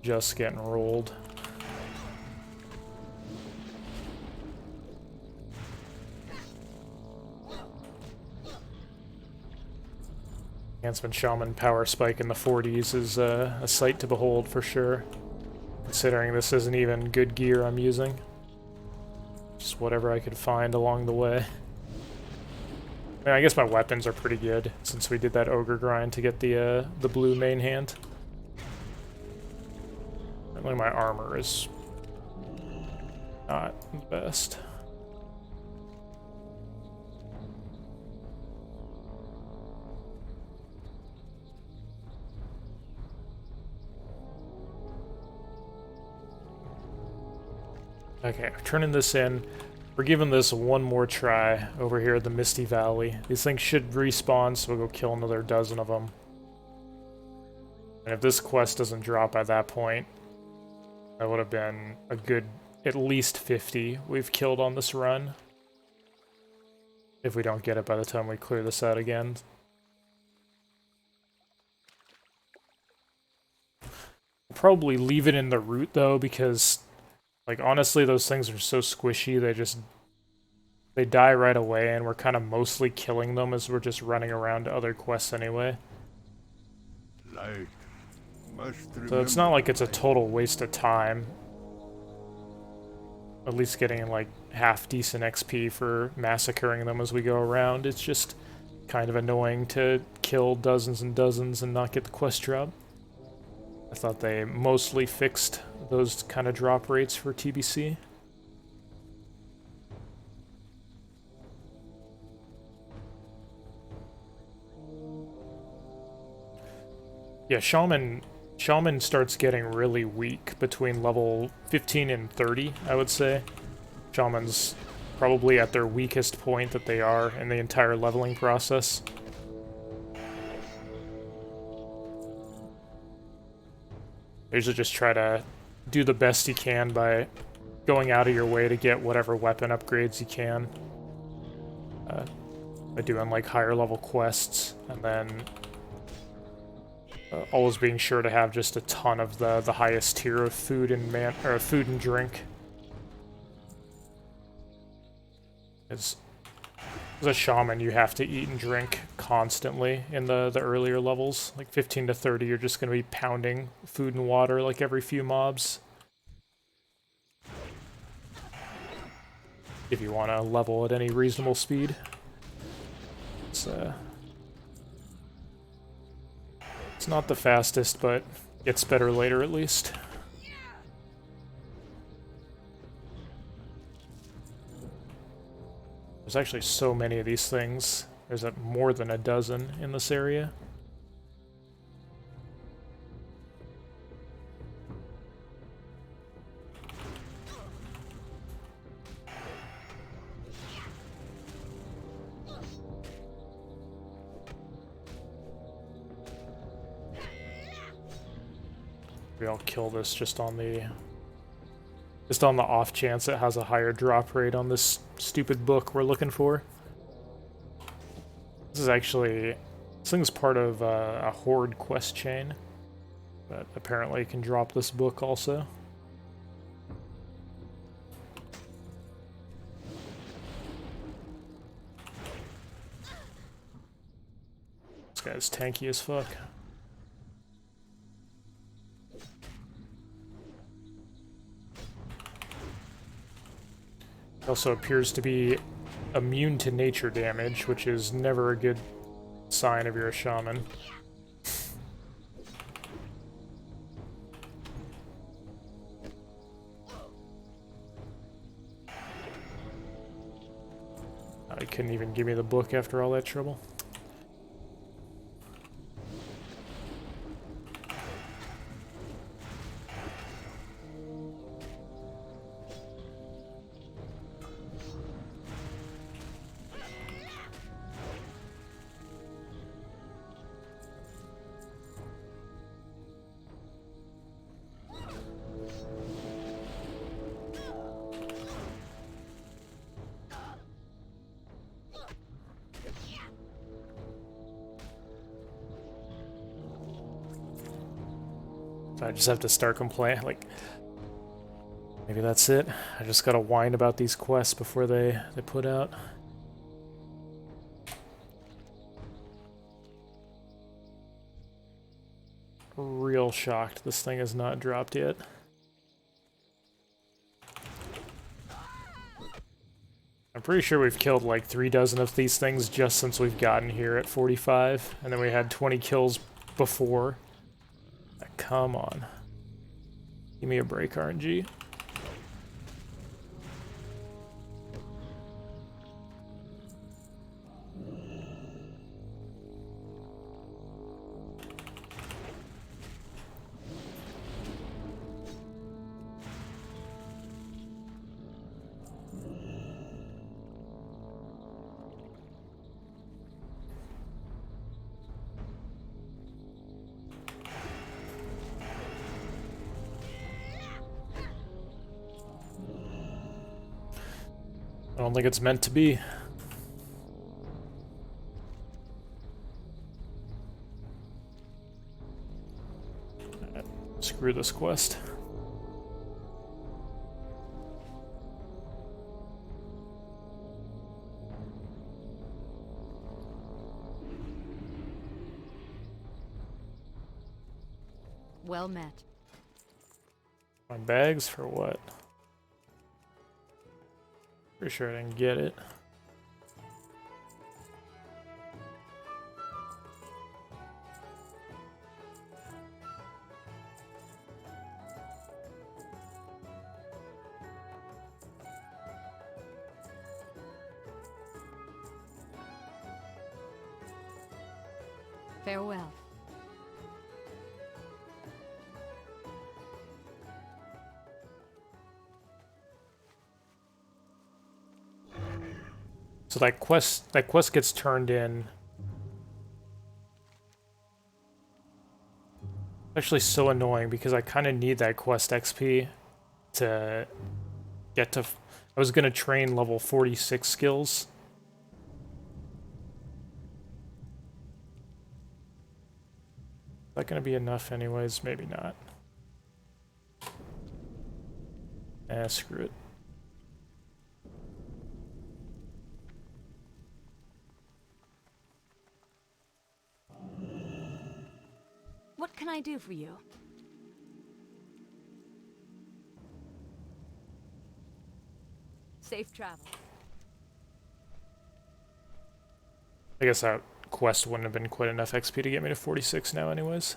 [SPEAKER 2] just getting rolled. Enhancement Shaman power spike in the 40s is a sight to behold for sure, considering this isn't even good gear I'm using. Just whatever I could find along the way. I mean, I guess my weapons are pretty good, since we did that ogre grind to get the blue main hand. Certainly my armor is not the best. Okay, turning this in. We're giving this one more try over here at the Misty Valley. These things should respawn, so we'll go kill another dozen of them. And if this quest doesn't drop at that point, that would have been a good at least 50 we've killed on this run. If we don't get it by the time we clear this out again. We'll probably leave it in the route though, because like, honestly, those things are so squishy, they die right away, and we're kind of mostly killing them as we're just running around to other quests anyway. So it's not like it's a total waste of time. At least getting, like, half decent XP for massacring them as we go around. It's just kind of annoying to kill dozens and dozens and not get the quest drop. I thought they mostly fixed those kind of drop rates for TBC. Yeah, Shaman starts getting really weak between level 15 and 30, I would say. Shaman's probably at their weakest point that they are in the entire leveling process. You usually just try to do the best you can by going out of your way to get whatever weapon upgrades you can. By doing like higher level quests, and then always being sure to have just a ton of the highest tier of food and food and drink. As a shaman, you have to eat and drink constantly in the earlier levels. Like 15 to 30, you're just going to be pounding food and water like every few mobs. If you want to level at any reasonable speed. It's not the fastest, but gets better later at least. There's actually so many of these things. There's more than a dozen in this area. Maybe I'll kill this just on the off chance it has a higher drop rate on this stupid book we're looking for. This thing's part of a Horde quest chain, but apparently it can drop this book also. This guy's tanky as fuck. Also appears to be immune to nature damage, which is never a good sign if you're a shaman. I couldn't even give me the book after all that trouble. I just have to start complaining, like, maybe that's it. I just gotta whine about these quests before they put out. Real shocked this thing has not dropped yet. I'm pretty sure we've killed like 3 dozen of these things just since we've gotten here at 45, and then we had 20 kills before. Come on. Give me a break, RNG. I don't think it's meant to be. Screw this quest.
[SPEAKER 9] Well met.
[SPEAKER 2] My bags for what? Pretty sure I didn't get it.
[SPEAKER 9] Farewell.
[SPEAKER 2] So that quest gets turned in. Actually so annoying because I kind of need that quest XP to get to... I was going to train level 46 skills. that gonna be enough anyways? Maybe not. Screw it.
[SPEAKER 9] What can I do for you? Safe travel.
[SPEAKER 2] I guess that quest wouldn't have been quite enough XP to get me to 46 now anyways.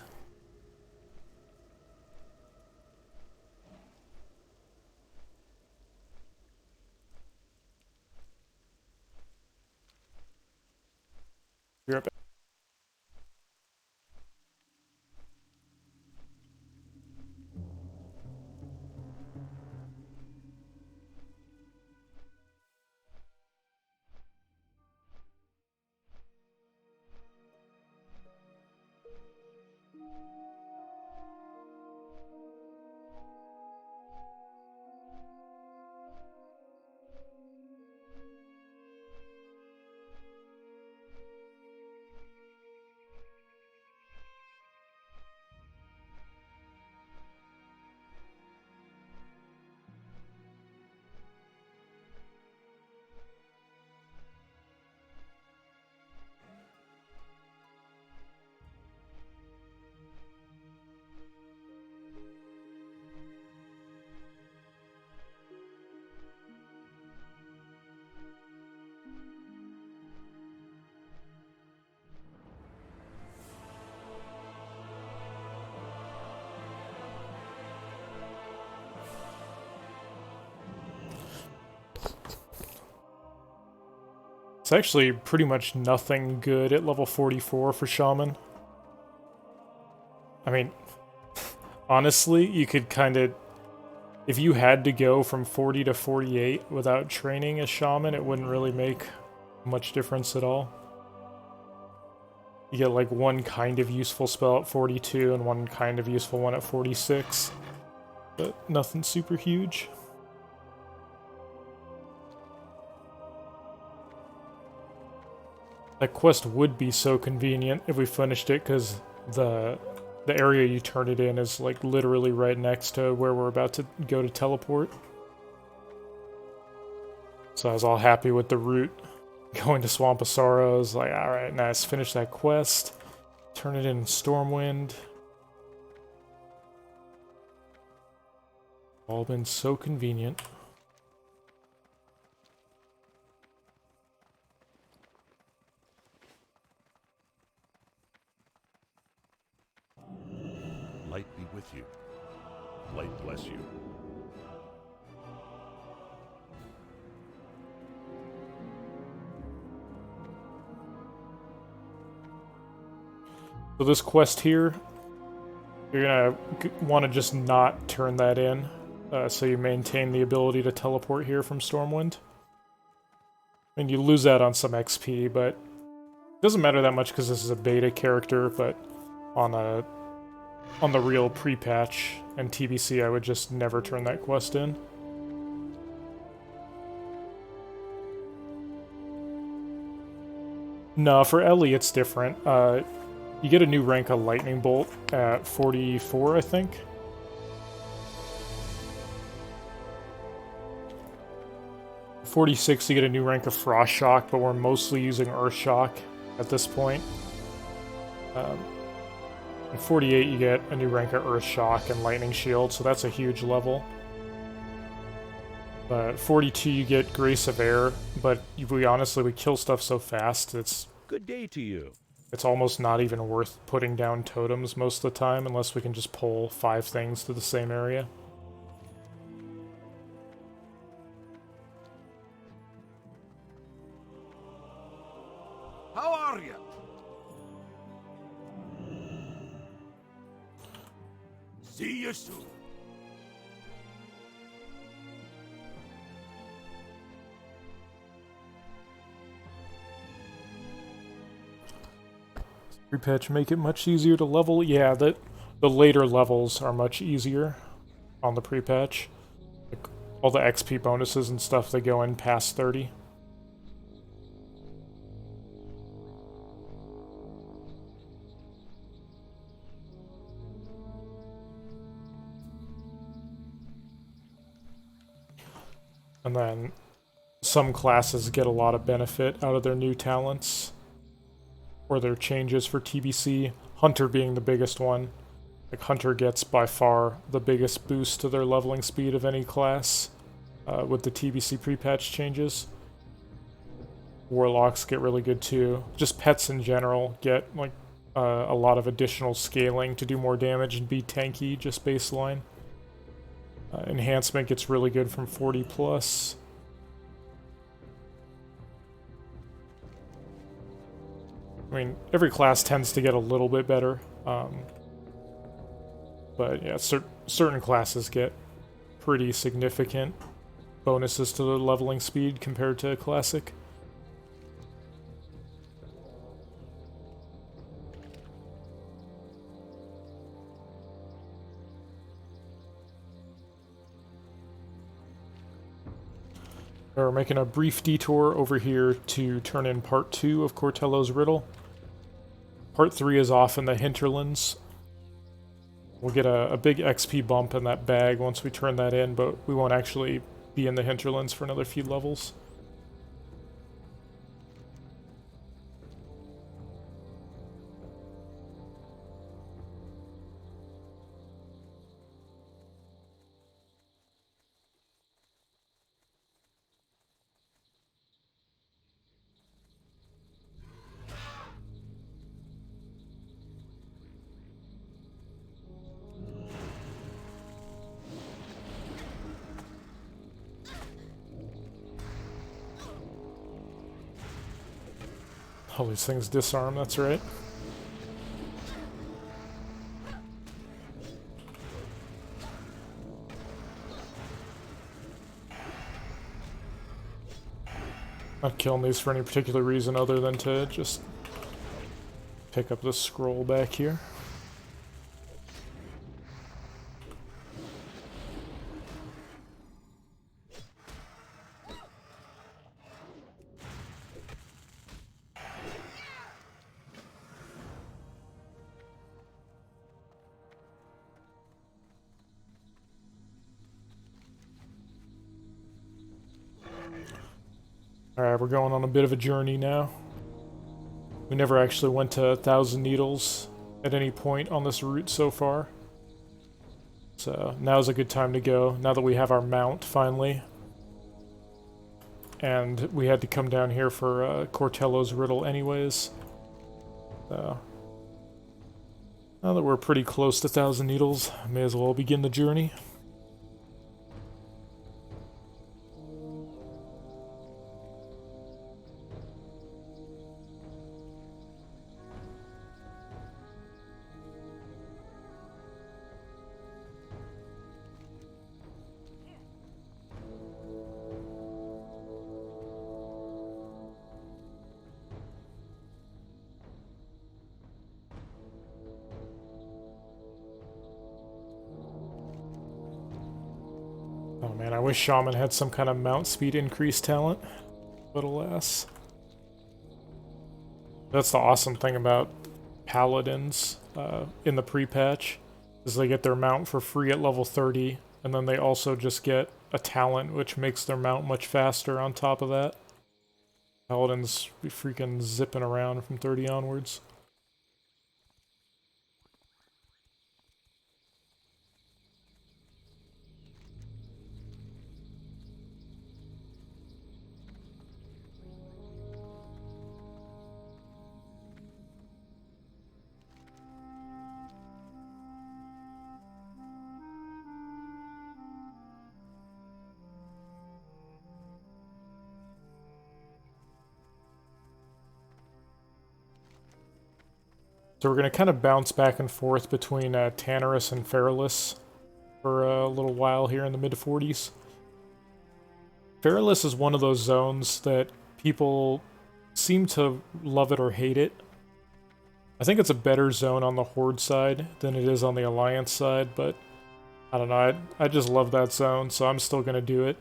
[SPEAKER 2] You're up. It's actually pretty much nothing good at level 44 for Shaman. I mean, honestly, you could kind of... If you had to go from 40 to 48 without training a Shaman, it wouldn't really make much difference at all. You get like one kind of useful spell at 42 and one kind of useful one at 46. But nothing super huge. That quest would be so convenient if we finished it, because the area you turn it in is like literally right next to where we're about to go to teleport. So I was all happy with the route. Going to Swamp of Sorrows, like, alright, nice, finish that quest. Turn it in Stormwind. All been so convenient.
[SPEAKER 8] Light be with you. Light bless you.
[SPEAKER 2] So this quest here, you're gonna want to just not turn that in, so you maintain the ability to teleport here from Stormwind. I mean, you lose out on some XP, but it doesn't matter that much because this is a beta character, but on the real pre-patch and TBC, I would just never turn that quest in. No, for Ellie it's different. You get a new rank of Lightning Bolt at 44, I think. At 46, you get a new rank of Frost Shock, but we're mostly using Earth Shock at this point. At 48, you get a new rank of Earth Shock and Lightning Shield, so that's a huge level. But at 42, you get Grace of Air, but we kill stuff so fast, it's
[SPEAKER 6] Good day to you.
[SPEAKER 2] It's almost not even worth putting down totems most of the time, unless we can just pull 5 things to the same area.
[SPEAKER 5] How are you? See you soon.
[SPEAKER 2] Pre-patch make it much easier to level. Yeah, the later levels are much easier on the pre-patch. Like, all the XP bonuses and stuff, they go in past 30. And then some classes get a lot of benefit out of their new talents or their changes for TBC. Hunter being the biggest one. Like Hunter gets by far the biggest boost to their leveling speed of any class with the TBC pre-patch changes. Warlocks get really good too. Just pets in general get like a lot of additional scaling to do more damage and be tanky, just baseline. Enhancement gets really good from 40 plus. I mean, every class tends to get a little bit better. But yeah, certain classes get pretty significant bonuses to the leveling speed compared to Classic. We're making a brief detour over here to turn in part 2 of Cortello's Riddle. Part 3 is off in the hinterlands. We'll get a big XP bump in that bag once we turn that in, but we won't actually be in the hinterlands for another few levels. All these things disarm, that's right. Not killing these for any particular reason other than to just pick up the scroll back here. Alright, we're going on a bit of a journey now. We never actually went to 1,000 Needles at any point on this route so far. So now's a good time to go, now that we have our mount finally. And we had to come down here for Cortello's Riddle anyways. So now that we're pretty close to 1,000 Needles, may as well begin the journey. Oh man, I wish Shaman had some kind of mount speed increase talent, but alas. That's the awesome thing about Paladins in the pre-patch, is they get their mount for free at level 30, and then they also just get a talent which makes their mount much faster on top of that. Paladins be freaking zipping around from 30 onwards. So we're going to kind of bounce back and forth between Tannerus and Feralus for a little while here in the mid-40s. Feralus is one of those zones that people seem to love it or hate it. I think it's a better zone on the Horde side than it is on the Alliance side, but I don't know, I just love that zone, so I'm still going to do it.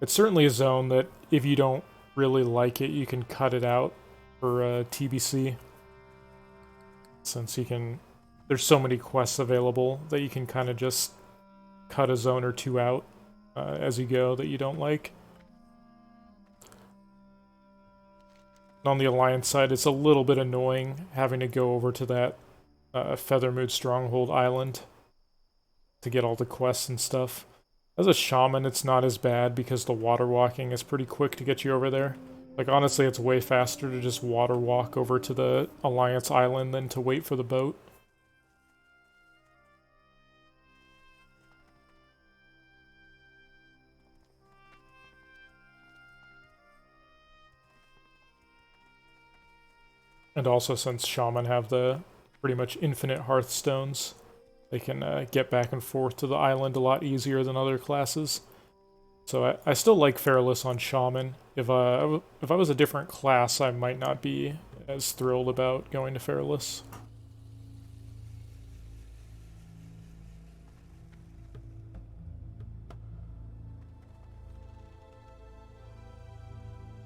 [SPEAKER 2] It's certainly a zone that if you don't really like it, you can cut it out for TBC. Since you can, there's so many quests available that you can kind of just cut a zone or two out as you go that you don't like. On the Alliance side, it's a little bit annoying having to go over to that Feathermood Stronghold Island to get all the quests and stuff. As a Shaman, it's not as bad because the water walking is pretty quick to get you over there. Like, honestly, it's way faster to just water walk over to the Alliance Island than to wait for the boat. And also, since Shaman have the pretty much infinite Hearthstones, they can get back and forth to the island a lot easier than other classes. So I still like Fairless on Shaman. If I was a different class, I might not be as thrilled about going to Fairless.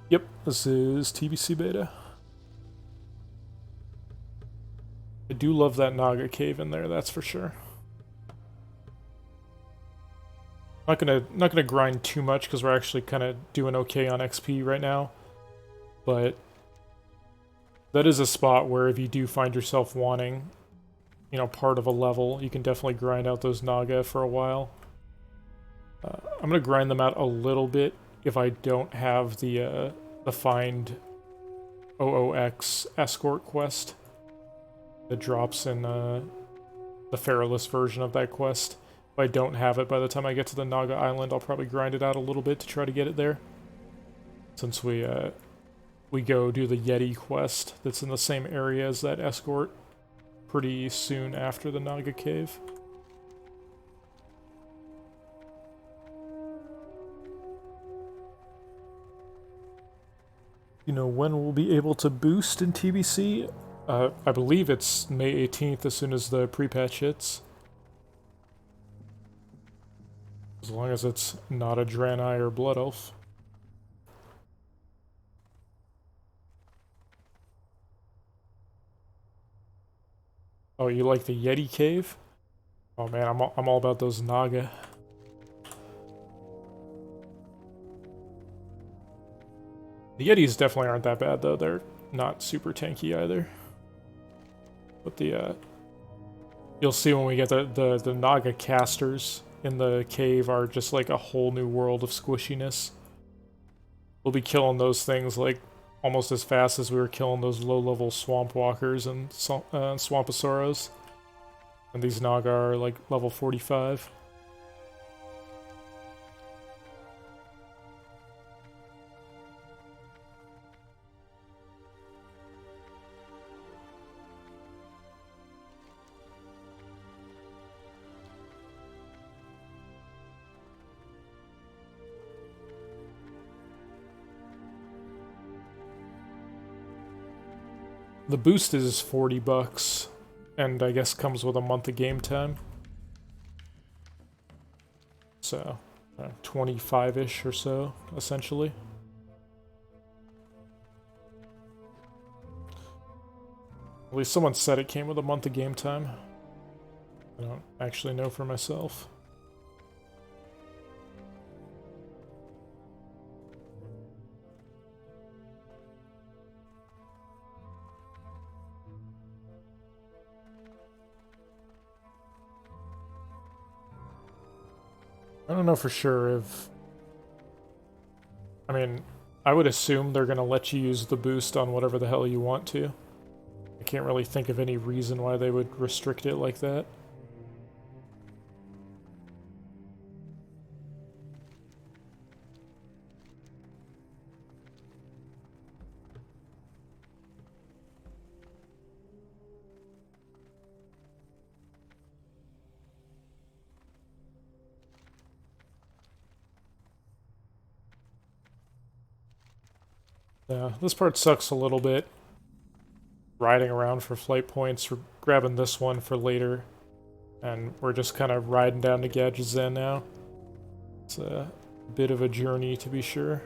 [SPEAKER 2] Yep, this is TBC Beta. I do love that Naga cave in there, that's for sure. Not gonna grind too much because we're actually kind of doing okay on XP right now, but that is a spot where if you do find yourself wanting, you know, part of a level, you can definitely grind out those Naga for a while. I'm gonna grind them out a little bit if I don't have the find OOX escort quest that drops in the Fairless version of that quest. If I don't have it by the time I get to the Naga Island, I'll probably grind it out a little bit to try to get it there. Since we go do the Yeti quest that's in the same area as that escort pretty soon after the Naga cave. You know when we'll be able to boost in TBC? I believe it's May 18th as soon as the pre-patch hits. As long as it's not a Draenei or Blood Elf. Oh, you like the Yeti cave? Oh man, I'm all about those Naga. The Yetis definitely aren't that bad though. They're not super tanky either. But the you'll see when we get the Naga casters in the cave are just like a whole new world of squishiness. We'll be killing those things like almost as fast as we were killing those low-level swamp walkers and Swamposaurus. And these Naga are like level 45. The boost is $40, and I guess comes with a month of game time. So, 25-ish or so, essentially. At least someone said it came with a month of game time. I don't actually know for myself. I don't know for sure if... I mean, I would assume they're gonna let you use the boost on whatever the hell you want to. I can't really think of any reason why they would restrict it like that. Yeah, this part sucks a little bit. Riding around for flight points, we're grabbing this one for later. And we're just kind of riding down to Gadgetzan now. It's a bit of a journey to be sure.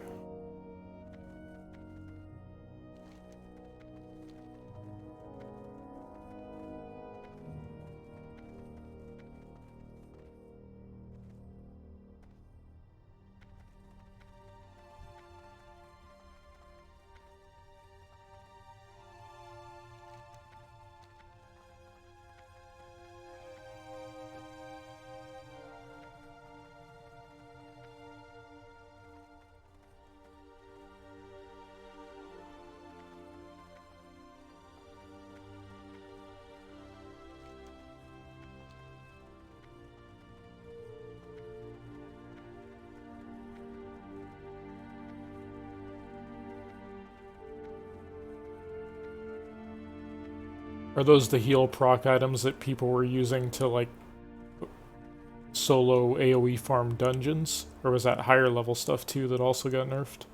[SPEAKER 2] Are those the heal proc items that people were using to, like, solo AoE farm dungeons? Or was that higher level stuff too that also got nerfed?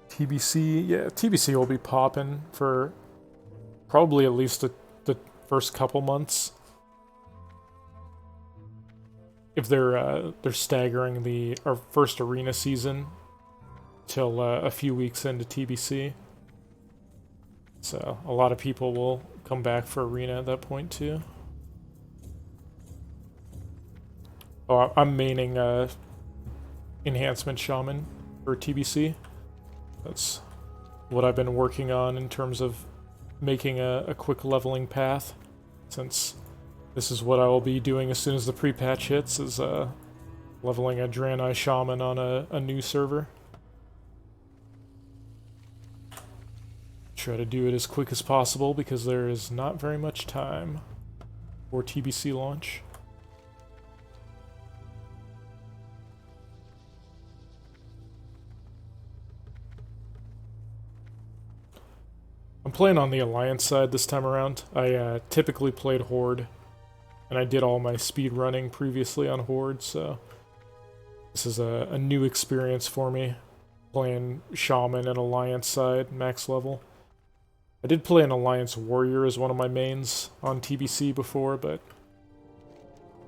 [SPEAKER 2] TBC, yeah, TBC will be popping for probably at least the first couple months. If they're staggering our first arena season till a few weeks into TBC. So a lot of people will come back for arena at that point too. Oh, I'm maining enhancement shaman for TBC. That's what I've been working on in terms of making a quick leveling path, since this is what I will be doing as soon as the pre-patch hits, is leveling a Draenei Shaman on a new server. Try to do it as quick as possible because there is not very much time for TBC launch. I'm playing on the Alliance side this time around. I typically played Horde, and I did all my speed running previously on Horde, so this is a new experience for me, playing Shaman and Alliance side, max level. I did play an Alliance Warrior as one of my mains on TBC before, but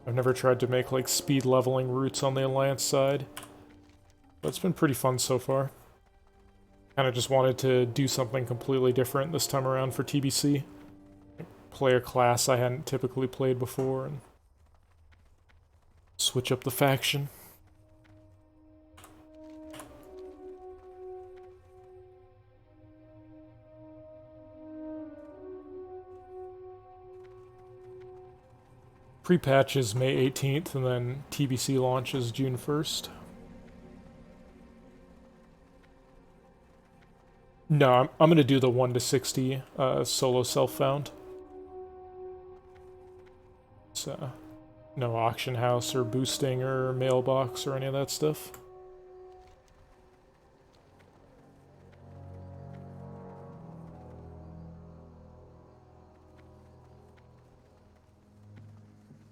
[SPEAKER 2] I've never tried to make like speed leveling routes on the Alliance side. But it's been pretty fun so far. Kind of just wanted to do something completely different this time around for TBC. Play a class I hadn't typically played before and switch up the faction. Pre-patch is May 18th, and then TBC launch is June 1st. No, I'm gonna do the 1 to 60 solo self-found. So, no auction house or boosting or mailbox or any of that stuff.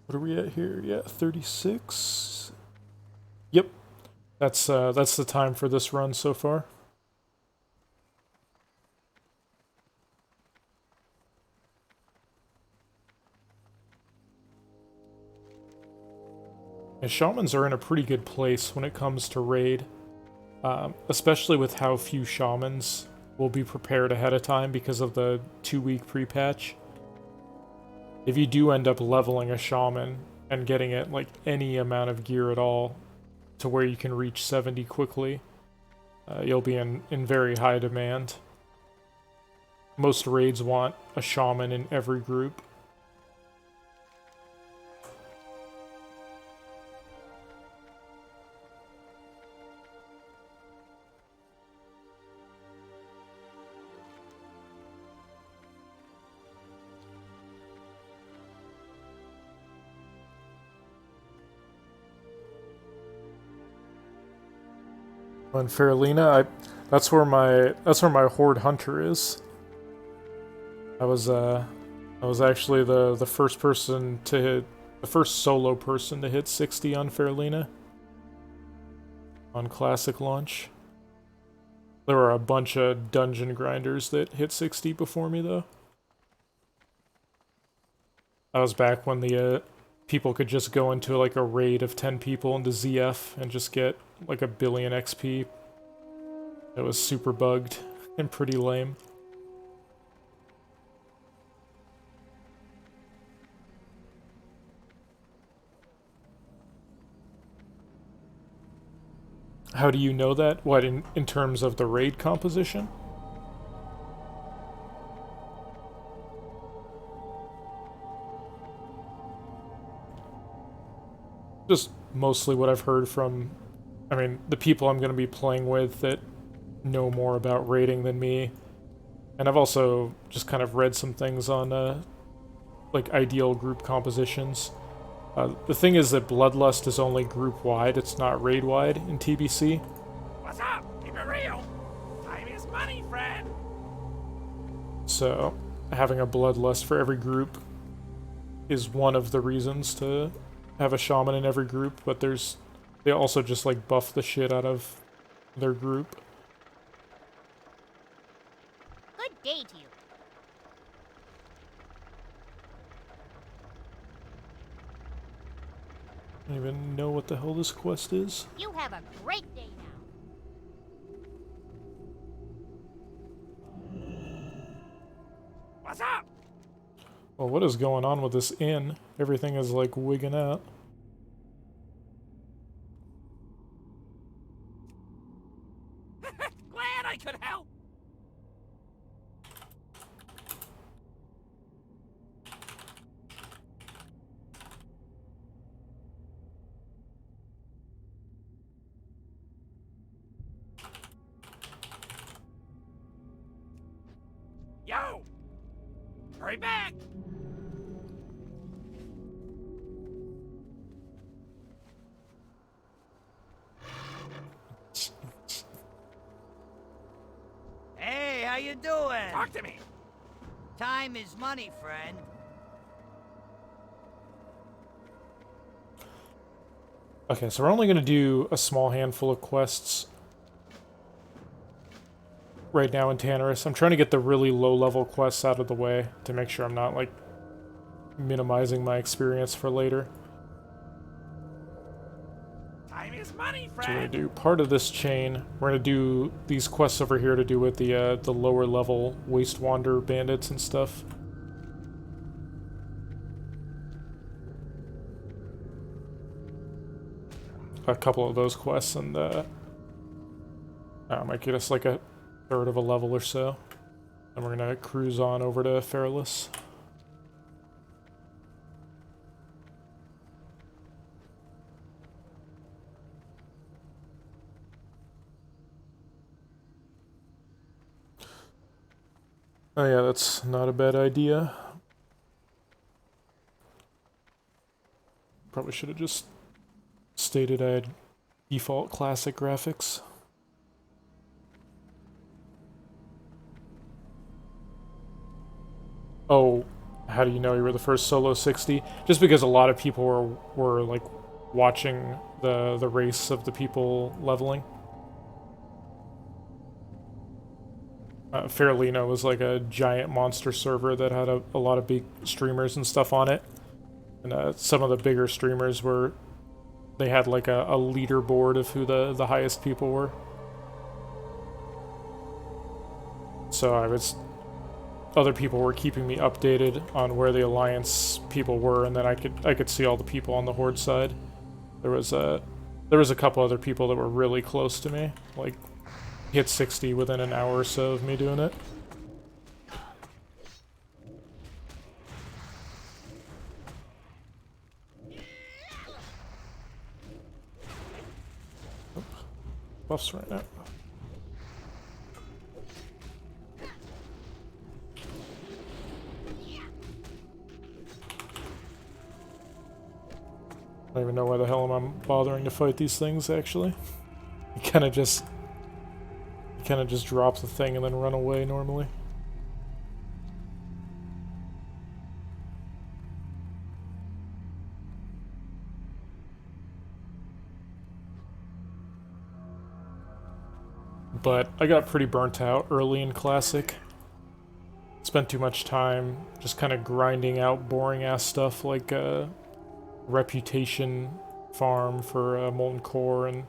[SPEAKER 2] What are we at here? Yeah, 36. Yep, that's the time for this run so far. And Shamans are in a pretty good place when it comes to raid, especially with how few Shamans will be prepared ahead of time because of the 2-week pre-patch. If you do end up leveling a Shaman and getting it like any amount of gear at all to where you can reach 70 quickly, you'll be in very high demand. Most raids want a Shaman in every group. On Faralina, that's where my Horde Hunter is. I was actually the first person to hit, the first solo person to hit 60 on Faralina on Classic launch. There were a bunch of dungeon grinders that hit 60 before me though. I was back when the people could just go into like a raid of 10 people into ZF and just get like 1 billion XP. It was super bugged and pretty lame. How do you know that? What, in terms of the raid composition? Just mostly what I've heard from I mean, the people I'm going to be playing with that know more about raiding than me. And I've also just kind of read some things on, like, ideal group compositions. The thing is that Bloodlust is only group-wide, it's not raid-wide in TBC.
[SPEAKER 1] What's up? Keep it real. Time is money, friend.
[SPEAKER 2] So, having a Bloodlust for every group is one of the reasons to have a Shaman in every group, but they also just, like, buff the shit out of their group.
[SPEAKER 10] Good day to you.
[SPEAKER 2] I don't even know what the hell this quest is.
[SPEAKER 10] You have a great day now.
[SPEAKER 1] What's up?
[SPEAKER 2] Well, what is going on with this inn? Everything is, like, wigging out.
[SPEAKER 1] Glad I could help. Yo! Hurry back!
[SPEAKER 5] Hey, how you doing?
[SPEAKER 1] Talk to me.
[SPEAKER 5] Time is money, friend.
[SPEAKER 2] Okay, so we're only going to do a small handful of quests right now in Tannerus. I'm trying to get the really low-level quests out of the way to make sure I'm not, like, minimizing my experience for later.
[SPEAKER 1] Time is money,
[SPEAKER 2] So we're going
[SPEAKER 1] friend.
[SPEAKER 2] to do part of this chain. We're going to do these quests over here to do with the lower-level Waste Wander bandits and stuff. A couple of those quests, and might get us like a third of a level or so. And we're gonna cruise on over to Fairless. Oh yeah, that's not a bad idea. Probably should have just stated I had default classic graphics. Oh, how do you know you were the first solo 60? Just because a lot of people were like watching the race of the people leveling. Fairlino was like a giant monster server that had a lot of big streamers and stuff on it. And some of the bigger streamers they had like a leaderboard of who the highest people were. So other people were keeping me updated on where the Alliance people were, and then I could see all the people on the Horde side. There was a couple other people that were really close to me, like hit 60 within an hour or so of me doing it. Buffs right now. I don't even know why the hell I'm bothering to fight these things, actually. You kind of just drop the thing and then run away normally. But I got pretty burnt out early in Classic. Spent too much time just kind of grinding out boring-ass stuff like reputation farm for Molten Core and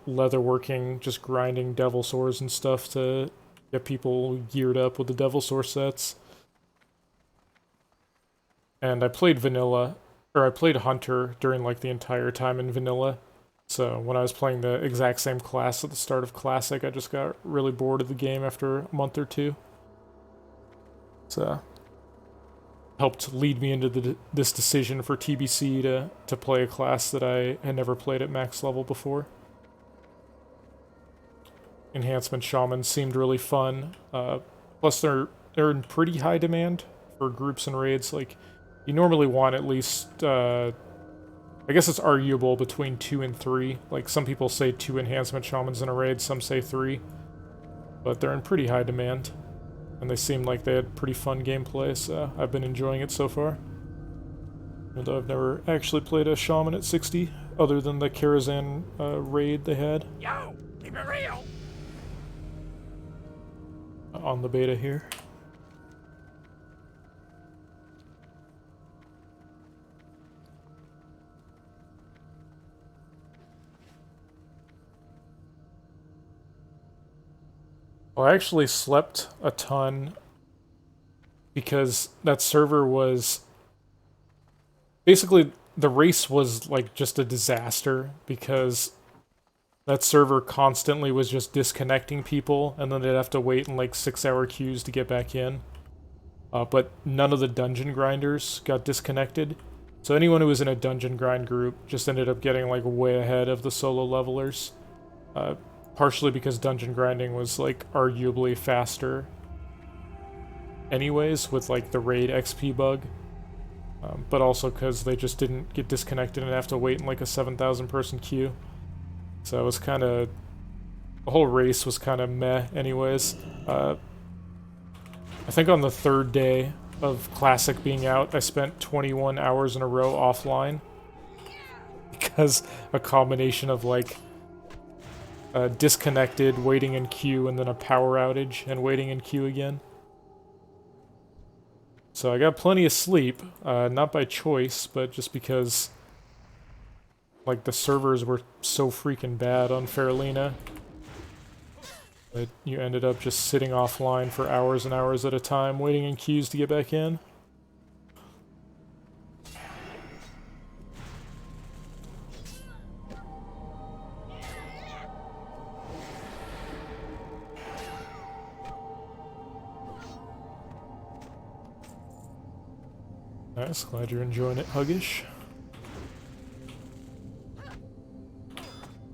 [SPEAKER 2] leatherworking, just grinding Devil Swords and stuff to get people geared up with the Devil Sword sets. And I played Hunter during like the entire time in Vanilla. So when I was playing the exact same class at the start of Classic, I just got really bored of the game after a month or two. So helped lead me into this decision for TBC to play a class that I had never played at max level before. Enhancement Shaman seemed really fun. Plus, they're in pretty high demand for groups and raids. Like, you normally want at least, I guess it's arguable between 2 and 3. Like, some people say 2 Enhancement Shamans in a raid, some say 3. But they're in pretty high demand. And they seemed like they had pretty fun gameplay, so I've been enjoying it so far. Even though I've never actually played a Shaman at 60, other than the Karazhan raid they had.
[SPEAKER 1] Yo, keep it real.
[SPEAKER 2] On the beta here. Well, I actually slept a ton because that server was... Basically, the race was like just a disaster because that server constantly was just disconnecting people and then they'd have to wait in like 6-hour queues to get back in. But none of the dungeon grinders got disconnected. So anyone who was in a dungeon grind group just ended up getting like way ahead of the solo levelers. Partially because dungeon grinding was, like, arguably faster anyways, with, like, the raid XP bug. But also because they just didn't get disconnected and have to wait in, like, a 7,000 person queue. So it was kind of... The whole race was kind of meh anyways. I think on the 3rd day of Classic being out, I spent 21 hours in a row offline. Because a combination of, like... disconnected, waiting in queue, and then a power outage, and waiting in queue again. So I got plenty of sleep, not by choice, but just because, like, the servers were so freaking bad on Faralina that you ended up just sitting offline for hours and hours at a time, waiting in queues to get back in. Nice, glad you're enjoying it, Huggish.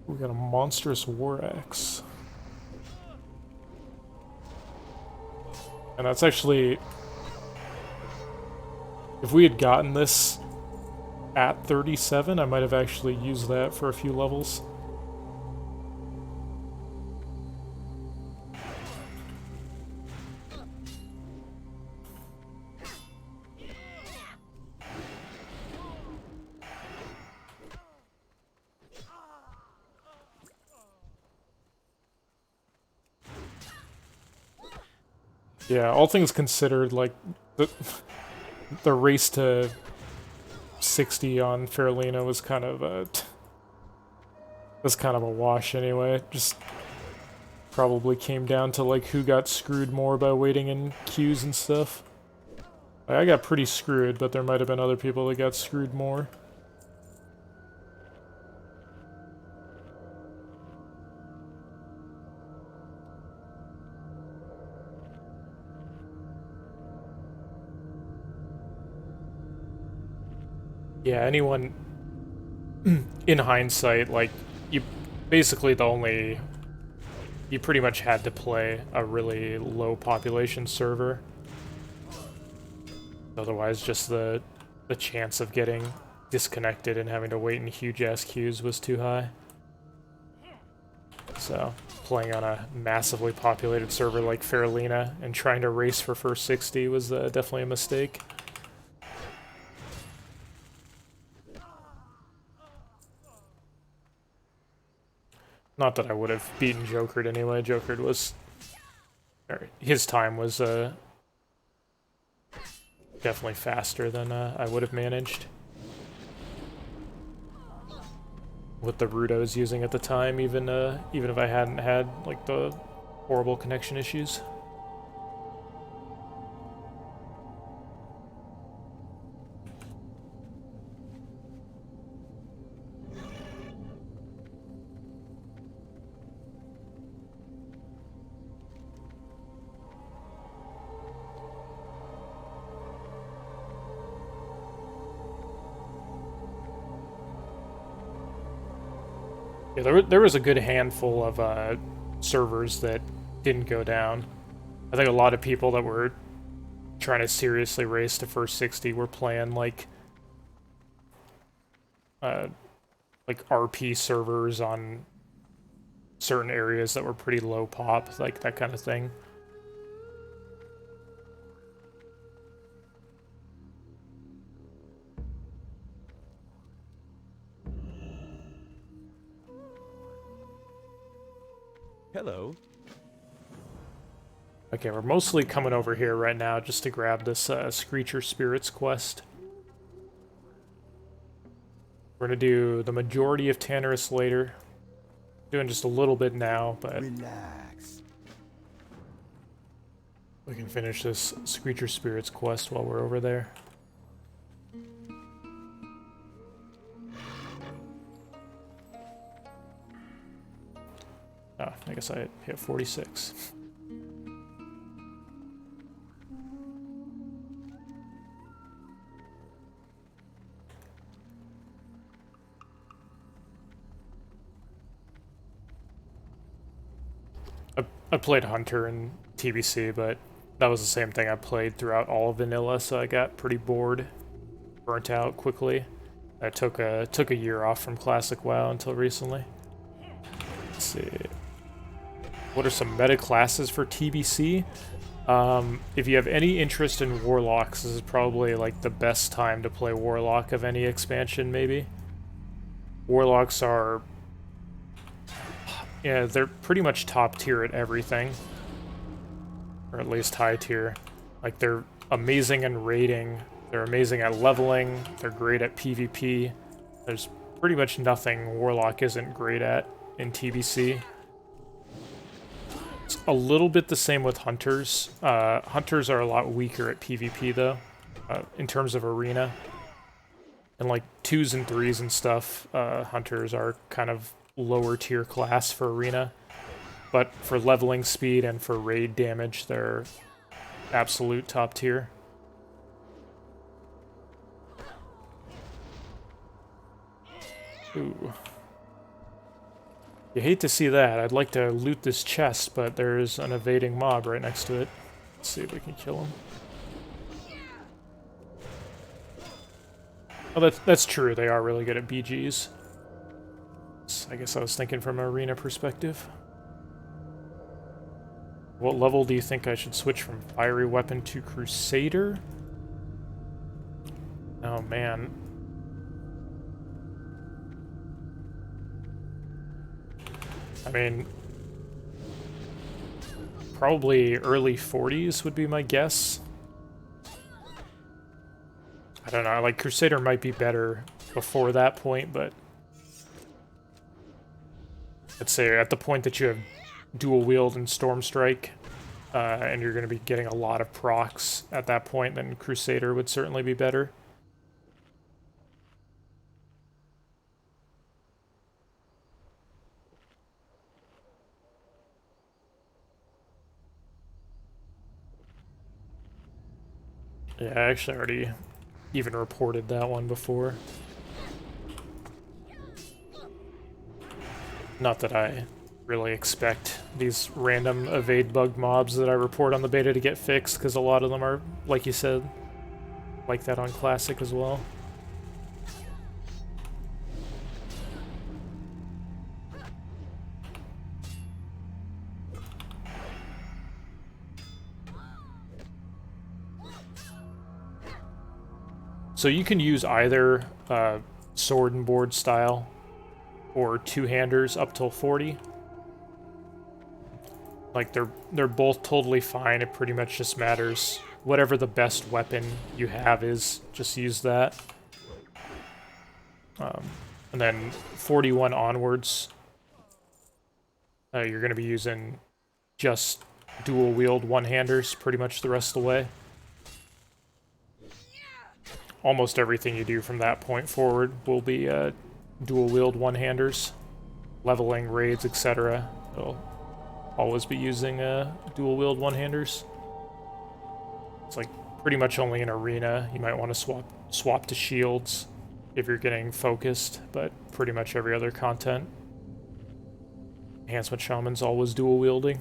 [SPEAKER 2] We got a monstrous war axe. And that's actually... If we had gotten this at 37, I might have actually used that for a few levels. Yeah, all things considered, like, the race to 60 on Faralina was kind of a wash anyway. It just probably came down to, like, who got screwed more by waiting in queues and stuff. I got pretty screwed, but there might have been other people that got screwed more. Yeah, anyone in hindsight, like, you basically you pretty much had to play a really low population server. Otherwise, just the chance of getting disconnected and having to wait in huge ass queues was too high. So, playing on a massively populated server like Faralina and trying to race for first 60 was definitely a mistake. Not that I would have beaten Jokered anyway. Jokered was... his time was definitely faster than I would have managed. With the route I was using at the time, even if I hadn't had, like, the horrible connection issues. Yeah, there was a good handful of servers that didn't go down. I think a lot of people that were trying to seriously race to first 60 were playing like RP servers on certain areas that were pretty low pop, like that kind of thing.
[SPEAKER 6] Hello.
[SPEAKER 2] Okay, we're mostly coming over here right now just to grab this Screecher Spirits quest. We're gonna do the majority of Tannerus later. Doing just a little bit now, but
[SPEAKER 6] Relax.
[SPEAKER 2] we can finish this Screecher Spirits quest while we're over there. Oh, I guess I hit 46. I played Hunter in TBC, but that was the same thing I played throughout all of vanilla, so I got pretty bored, burnt out quickly. I took a year off from Classic WoW until recently. Let's see. What are some meta classes for TBC? If you have any interest in Warlocks, this is probably like the best time to play Warlock of any expansion, maybe. Warlocks are... yeah, they're pretty much top tier at everything. Or at least high tier. Like, they're amazing in raiding, they're amazing at leveling, they're great at PvP. There's pretty much nothing Warlock isn't great at in TBC. It's a little bit the same with Hunters. Hunters are a lot weaker at PvP, though, in terms of arena. And, like, 2s and 3s and stuff, Hunters are kind of lower tier class for arena, but for leveling speed and for raid damage, they're absolute top tier. Ooh. You hate to see that. I'd like to loot this chest, but there's an evading mob right next to it. Let's see if we can kill him. Oh, that's true. They are really good at BGs. I guess I was thinking from an arena perspective. What level do you think I should switch from Fiery Weapon to Crusader? Oh, man. I mean, probably early 40s would be my guess. I don't know, like, Crusader might be better before that point, but... let's say at the point that you have dual wield and storm strike, and you're going to be getting a lot of procs at that point, then Crusader would certainly be better. Yeah, I actually already even reported that one before. Not that I really expect these random evade bug mobs that I report on the beta to get fixed, because a lot of them are, like you said, like that on Classic as well. So you can use either sword and board style or two-handers up till 40. Like, they're both totally fine. It pretty much just matters. Whatever the best weapon you have is, just use that. And then 41 onwards, you're going to be using just dual-wield one-handers pretty much the rest of the way. Almost everything you do from that point forward will be dual-wield one-handers. Leveling, raids, etc. They'll always be using dual-wield one-handers. It's like pretty much only in arena. You might want to swap to shields if you're getting focused, but pretty much every other content Enhancement Shaman's always dual wielding.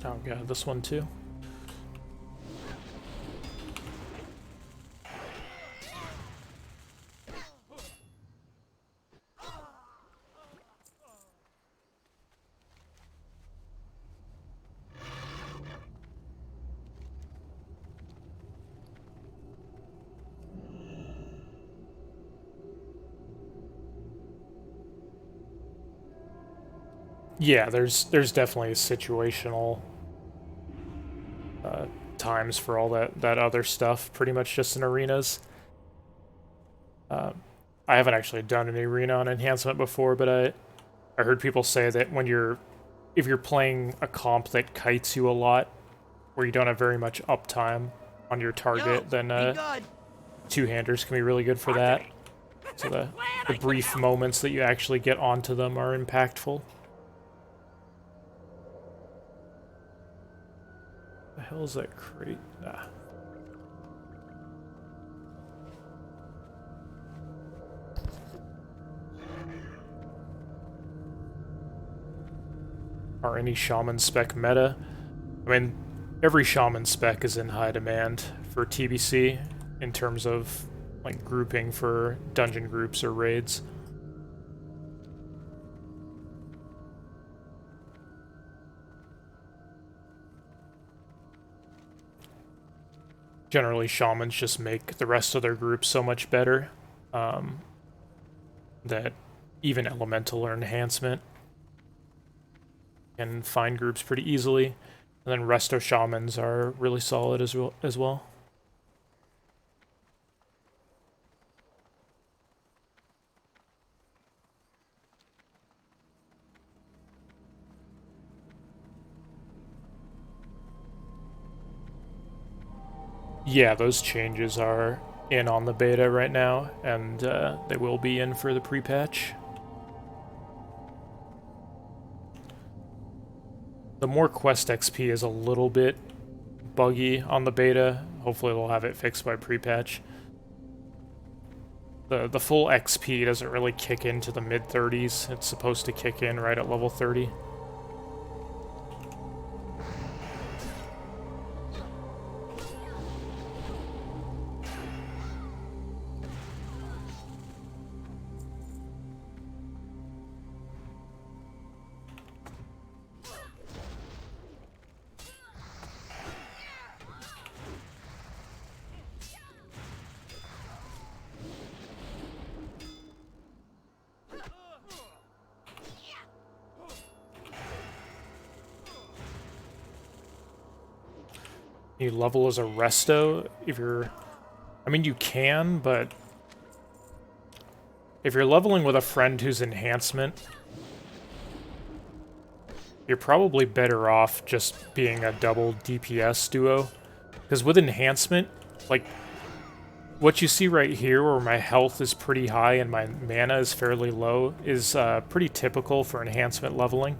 [SPEAKER 2] Oh god, this one too. Yeah, there's definitely situational times for all that other stuff, pretty much just in arenas. I haven't actually done an arena on enhancement before, but I heard people say that if you're playing a comp that kites you a lot, where you don't have very much uptime on your target, then two-handers can be really good for that. So the brief moments that you actually get onto them are impactful. The hell is that crate? Ah. Are any Shaman spec meta? I mean, every Shaman spec is in high demand for TBC in terms of like grouping for dungeon groups or raids. Generally, Shamans just make the rest of their group so much better that even Elemental or Enhancement can find groups pretty easily. And then Resto Shamans are really solid as well. Yeah, those changes are in on the beta right now, and they will be in for the pre-patch. The more quest XP is a little bit buggy on the beta. Hopefully they'll have it fixed by pre-patch. The full XP doesn't really kick into the mid-30s. It's supposed to kick in right at level 30. You level as a resto if you're... I mean, you can, but... if you're leveling with a friend who's enhancement, you're probably better off just being a double DPS duo. Because with enhancement, like, what you see right here where my health is pretty high and my mana is fairly low is pretty typical for enhancement leveling.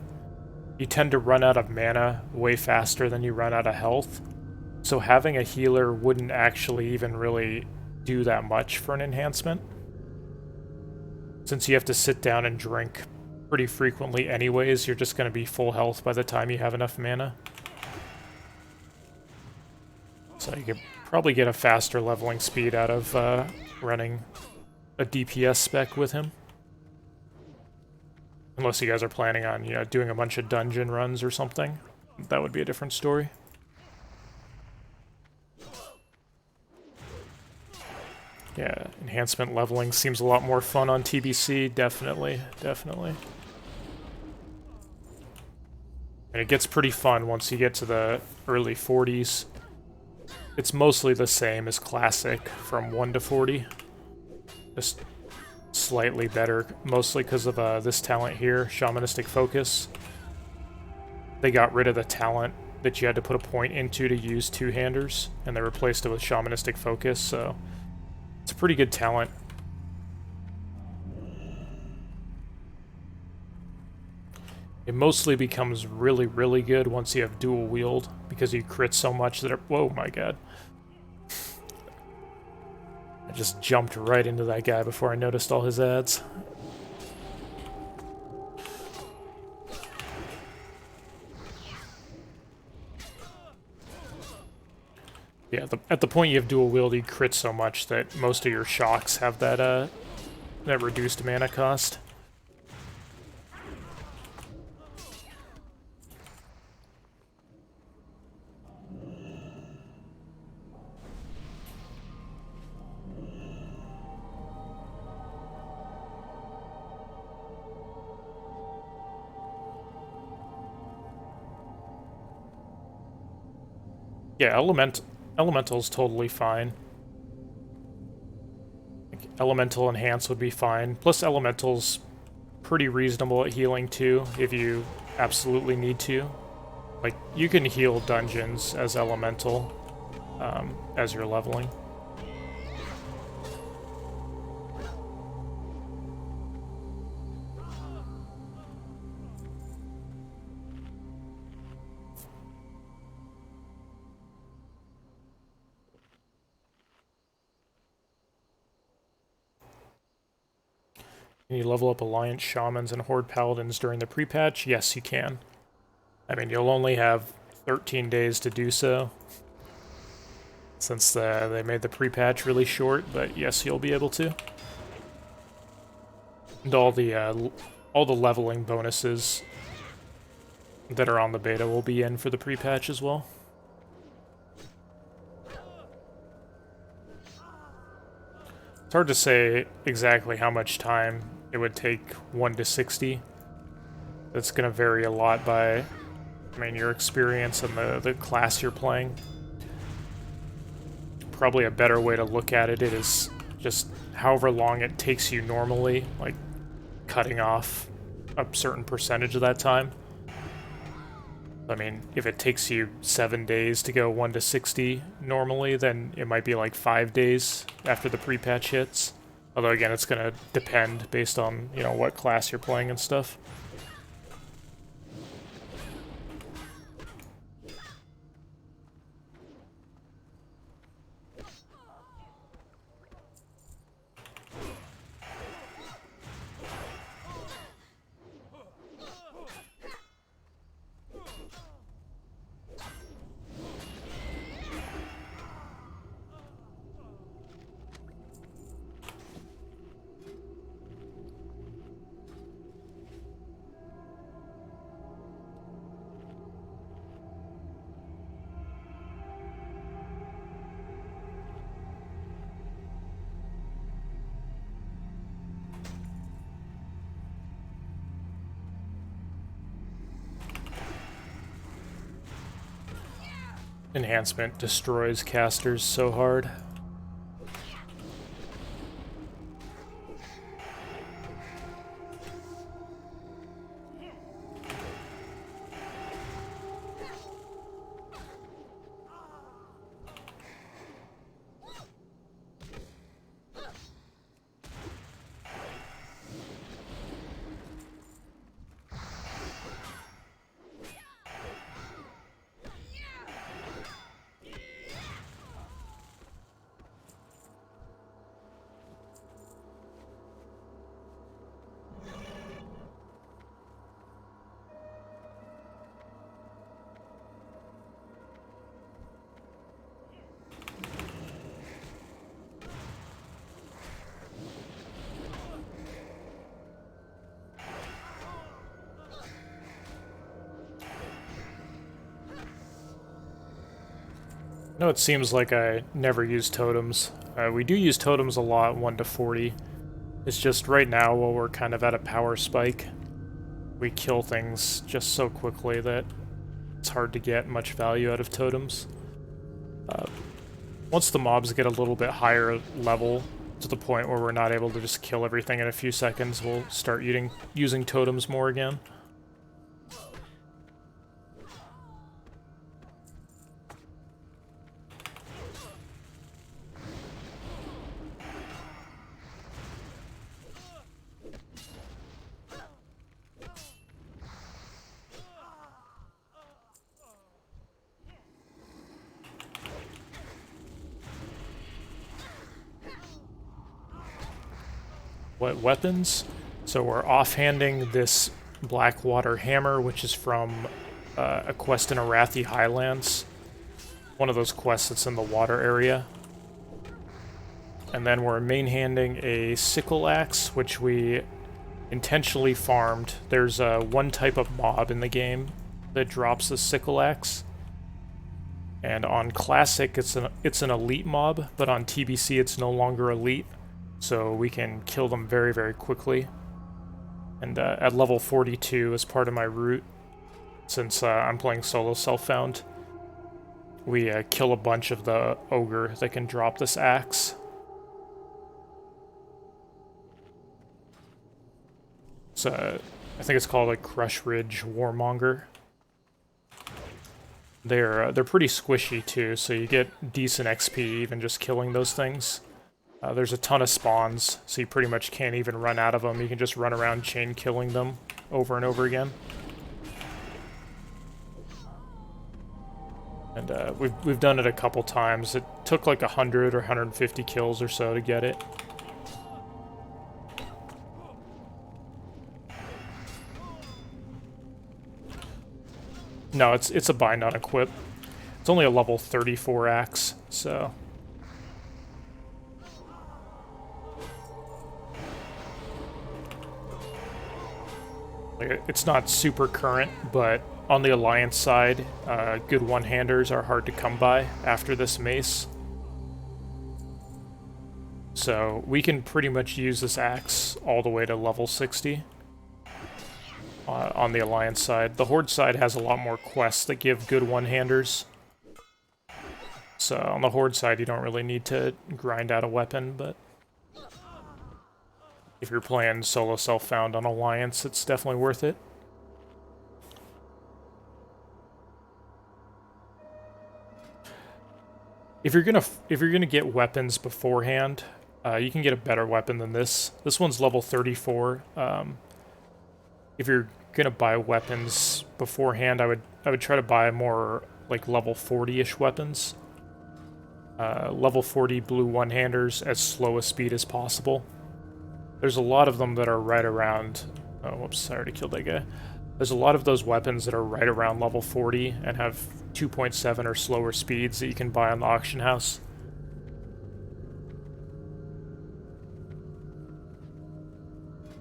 [SPEAKER 2] You tend to run out of mana way faster than you run out of health. So having a healer wouldn't actually even really do that much for an enhancement, since you have to sit down and drink pretty frequently anyways. You're just going to be full health by the time you have enough mana. So you could probably get a faster leveling speed out of running a DPS spec with him. Unless you guys are planning on, doing a bunch of dungeon runs or something. That would be a different story. Yeah, enhancement leveling seems a lot more fun on TBC, definitely. And it gets pretty fun once you get to the early 40s. It's mostly the same as Classic from 1 to 40. Just slightly better, mostly because of this talent here, Shamanistic Focus. They got rid of the talent that you had to put a point into to use two-handers, and they replaced it with Shamanistic Focus, so... it's a pretty good talent. It mostly becomes really, really good once you have dual wield, because you crit so much that whoa, my god. I just jumped right into that guy before I noticed all his ads. Yeah, at the point you have dual wield, you crit so much that most of your shocks have that that reduced mana cost. Yeah, Elemental's totally fine. Like, Elemental Enhance would be fine. Plus, Elemental's pretty reasonable at healing too, if you absolutely need to. Like, you can heal dungeons as Elemental as you're leveling. Can you level up Alliance Shamans and Horde Paladins during the pre-patch? Yes, you can. I mean, you'll only have 13 days to do so, since they made the pre-patch really short, but yes, you'll be able to. And all the leveling bonuses that are on the beta will be in for the pre-patch as well. It's hard to say exactly how much time it would take 1 to 60. That's going to vary a lot by, I mean, your experience and the class you're playing. Probably a better way to look at it is just however long it takes you normally, like cutting off a certain percentage of that time. I mean, if it takes you 7 days to go 1 to 60 normally, then it might be like 5 days after the pre-patch hits. Although again, it's going to depend based on, you know, what class you're playing and stuff. Enhancement destroys casters so hard. No, it seems like I never use totems. We do use totems a lot, 1 to 40. It's just right now, while we're kind of at a power spike, we kill things just so quickly that it's hard to get much value out of totems. Once the mobs get a little bit higher level, to the point where we're not able to just kill everything in a few seconds, we'll start using totems more again. weapons. So we're offhanding this Blackwater Hammer, which is from a quest in Arathi Highlands. One of those quests that's in the water area. And then we're main-handing a Sickle Axe, which we intentionally farmed. There's one type of mob in the game that drops the Sickle Axe. And on Classic, it's an elite mob, but on TBC it's no longer elite. So we can kill them very, very quickly. And at level 42, as part of my route, since I'm playing solo self-found, we kill a bunch of the ogre that can drop this axe. So I think it's called a Crush Ridge Warmonger. They're pretty squishy too, so you get decent XP even just killing those things. There's a ton of spawns, so you pretty much can't even run out of them. You can just run around chain killing them over and over again. And we've done it a couple times. It took like 100 or 150 kills or so to get it. No, it's a bind on equip. It's only a level 34 axe, so... It's not super current, but on the Alliance side, good one-handers are hard to come by after this mace. So we can pretty much use this axe all the way to level 60 on the Alliance side. The Horde side has a lot more quests that give good one-handers. So on the Horde side, you don't really need to grind out a weapon, but if you're playing solo self-found on Alliance, it's definitely worth it. If you're gonna get weapons beforehand, you can get a better weapon than this. This one's level 34. If you're gonna buy weapons beforehand, I would try to buy more like level 40-ish weapons. Level 40 blue one-handers as slow a speed as possible. There's a lot of them that are right around... Oh, whoops, I already killed that guy. There's a lot of those weapons that are right around level 40 and have 2.7 or slower speeds that you can buy on the auction house.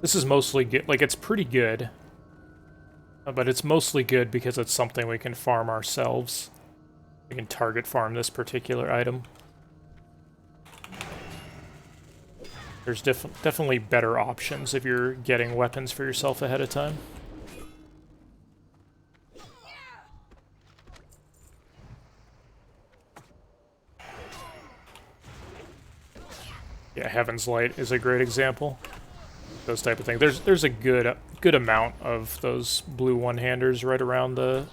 [SPEAKER 2] This is mostly good. Like, it's pretty good. But it's mostly good because it's something we can farm ourselves. We can target farm this particular item. There's definitely better options if you're getting weapons for yourself ahead of time. Yeah, Heaven's Light is a great example. Those type of things. There's a good amount of those blue one-handers right around the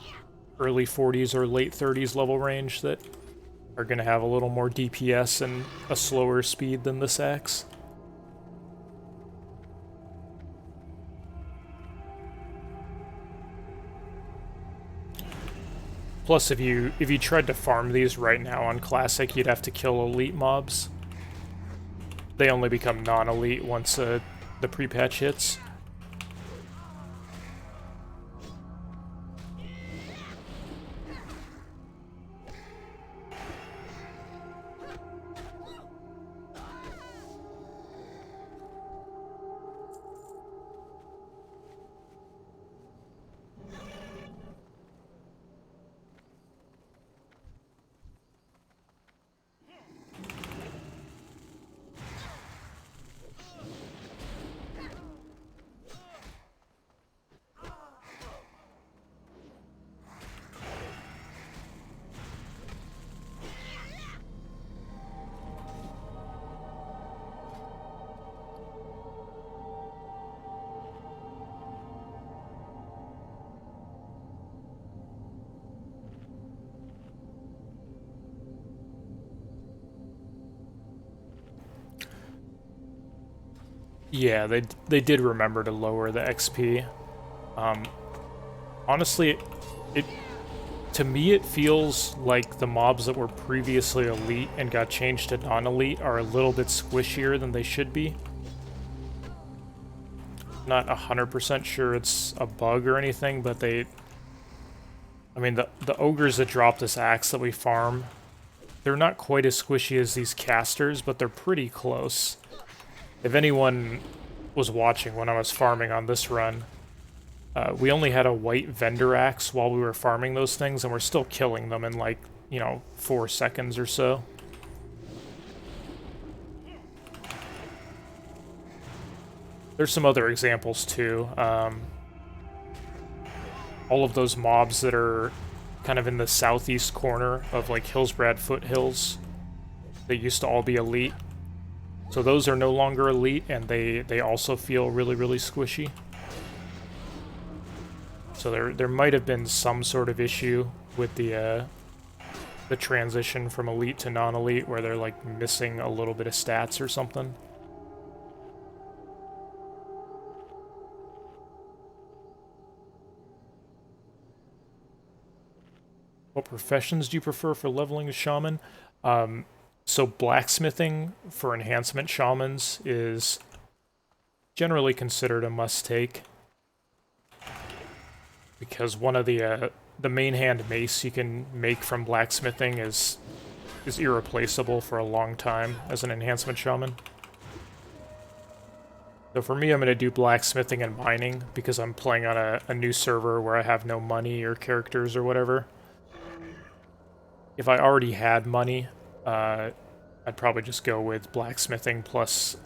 [SPEAKER 2] early 40s or late 30s level range that are going to have a little more DPS and a slower speed than this axe. Plus, if you tried to farm these right now on Classic, you'd have to kill elite mobs. They only become non-elite once the pre-patch hits. Yeah, they did remember to lower the XP. Honestly, to me it feels like the mobs that were previously elite and got changed to non-elite are a little bit squishier than they should be. Not 100% sure it's a bug or anything, but I mean, the ogres that drop this axe that we farm, they're not quite as squishy as these casters, but they're pretty close. If anyone was watching when I was farming on this run, we only had a white vendor axe while we were farming those things, and we're still killing them in like, 4 seconds or so. There's some other examples too. All of those mobs that are kind of in the southeast corner of like Hillsbrad foothills, they used to all be elite. So those are no longer elite, and they also feel really, really squishy. So there might have been some sort of issue with the transition from elite to non-elite, where they're like missing a little bit of stats or something. What professions do you prefer for leveling a shaman? So blacksmithing for enhancement shamans is generally considered a must-take, because one of the main hand mace you can make from blacksmithing is irreplaceable for a long time as an enhancement shaman. So for me, I'm going to do blacksmithing and mining because I'm playing on a new server where I have no money or characters or whatever. If I already had money, I'd probably just go with blacksmithing plus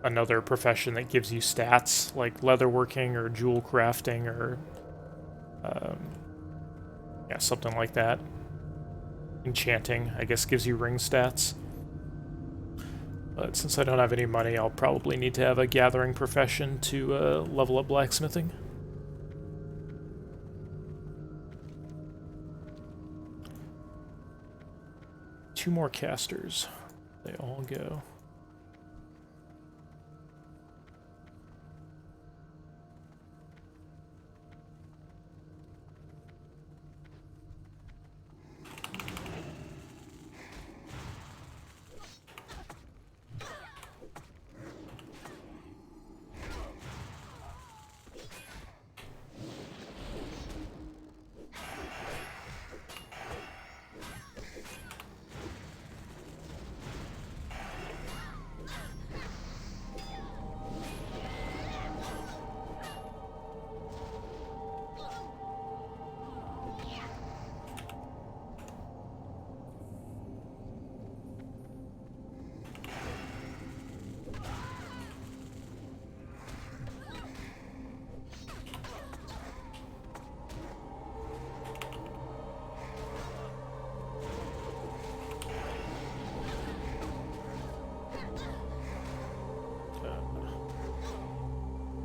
[SPEAKER 2] another profession that gives you stats, like leatherworking or jewel crafting or yeah, something like that. Enchanting, I guess, gives you ring stats. But since I don't have any money, I'll probably need to have a gathering profession to level up blacksmithing. Two more casters. They all go.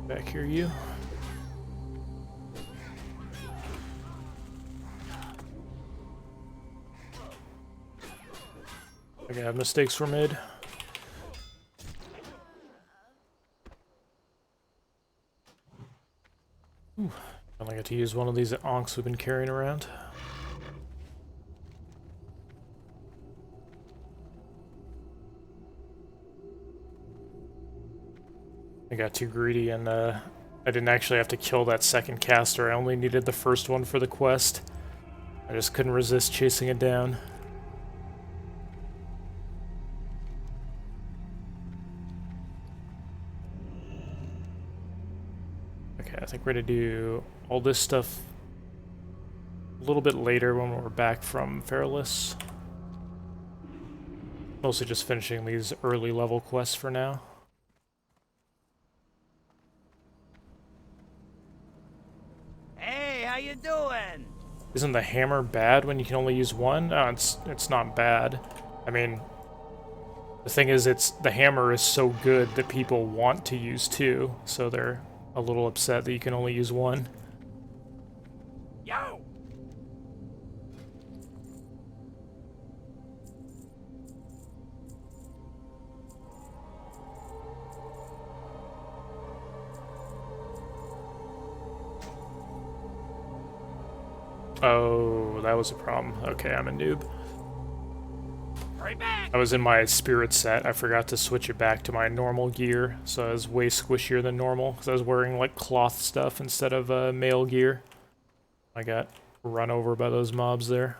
[SPEAKER 2] Back here, you. Okay, mistakes were made. Ooh, I only got to use one of these onks we've been carrying around. I got too greedy and I didn't actually have to kill that second caster. I only needed the first one for the quest. I just couldn't resist chasing it down. Okay, I think we're gonna do all this stuff a little bit later when we're back from Fairless. Mostly just finishing these early level quests for now.
[SPEAKER 5] How you doing?
[SPEAKER 2] Isn't the hammer bad when you can only use one? No, it's not bad. I mean, the thing is, the hammer is so good that people want to use two, so they're a little upset that you can only use one.
[SPEAKER 1] Yo!
[SPEAKER 2] Oh, that was a problem. Okay, I'm a noob.
[SPEAKER 1] Hurry back!
[SPEAKER 2] I was in my spirit set. I forgot to switch it back to my normal gear, so I was way squishier than normal because I was wearing like cloth stuff instead of mail gear. I got run over by those mobs there.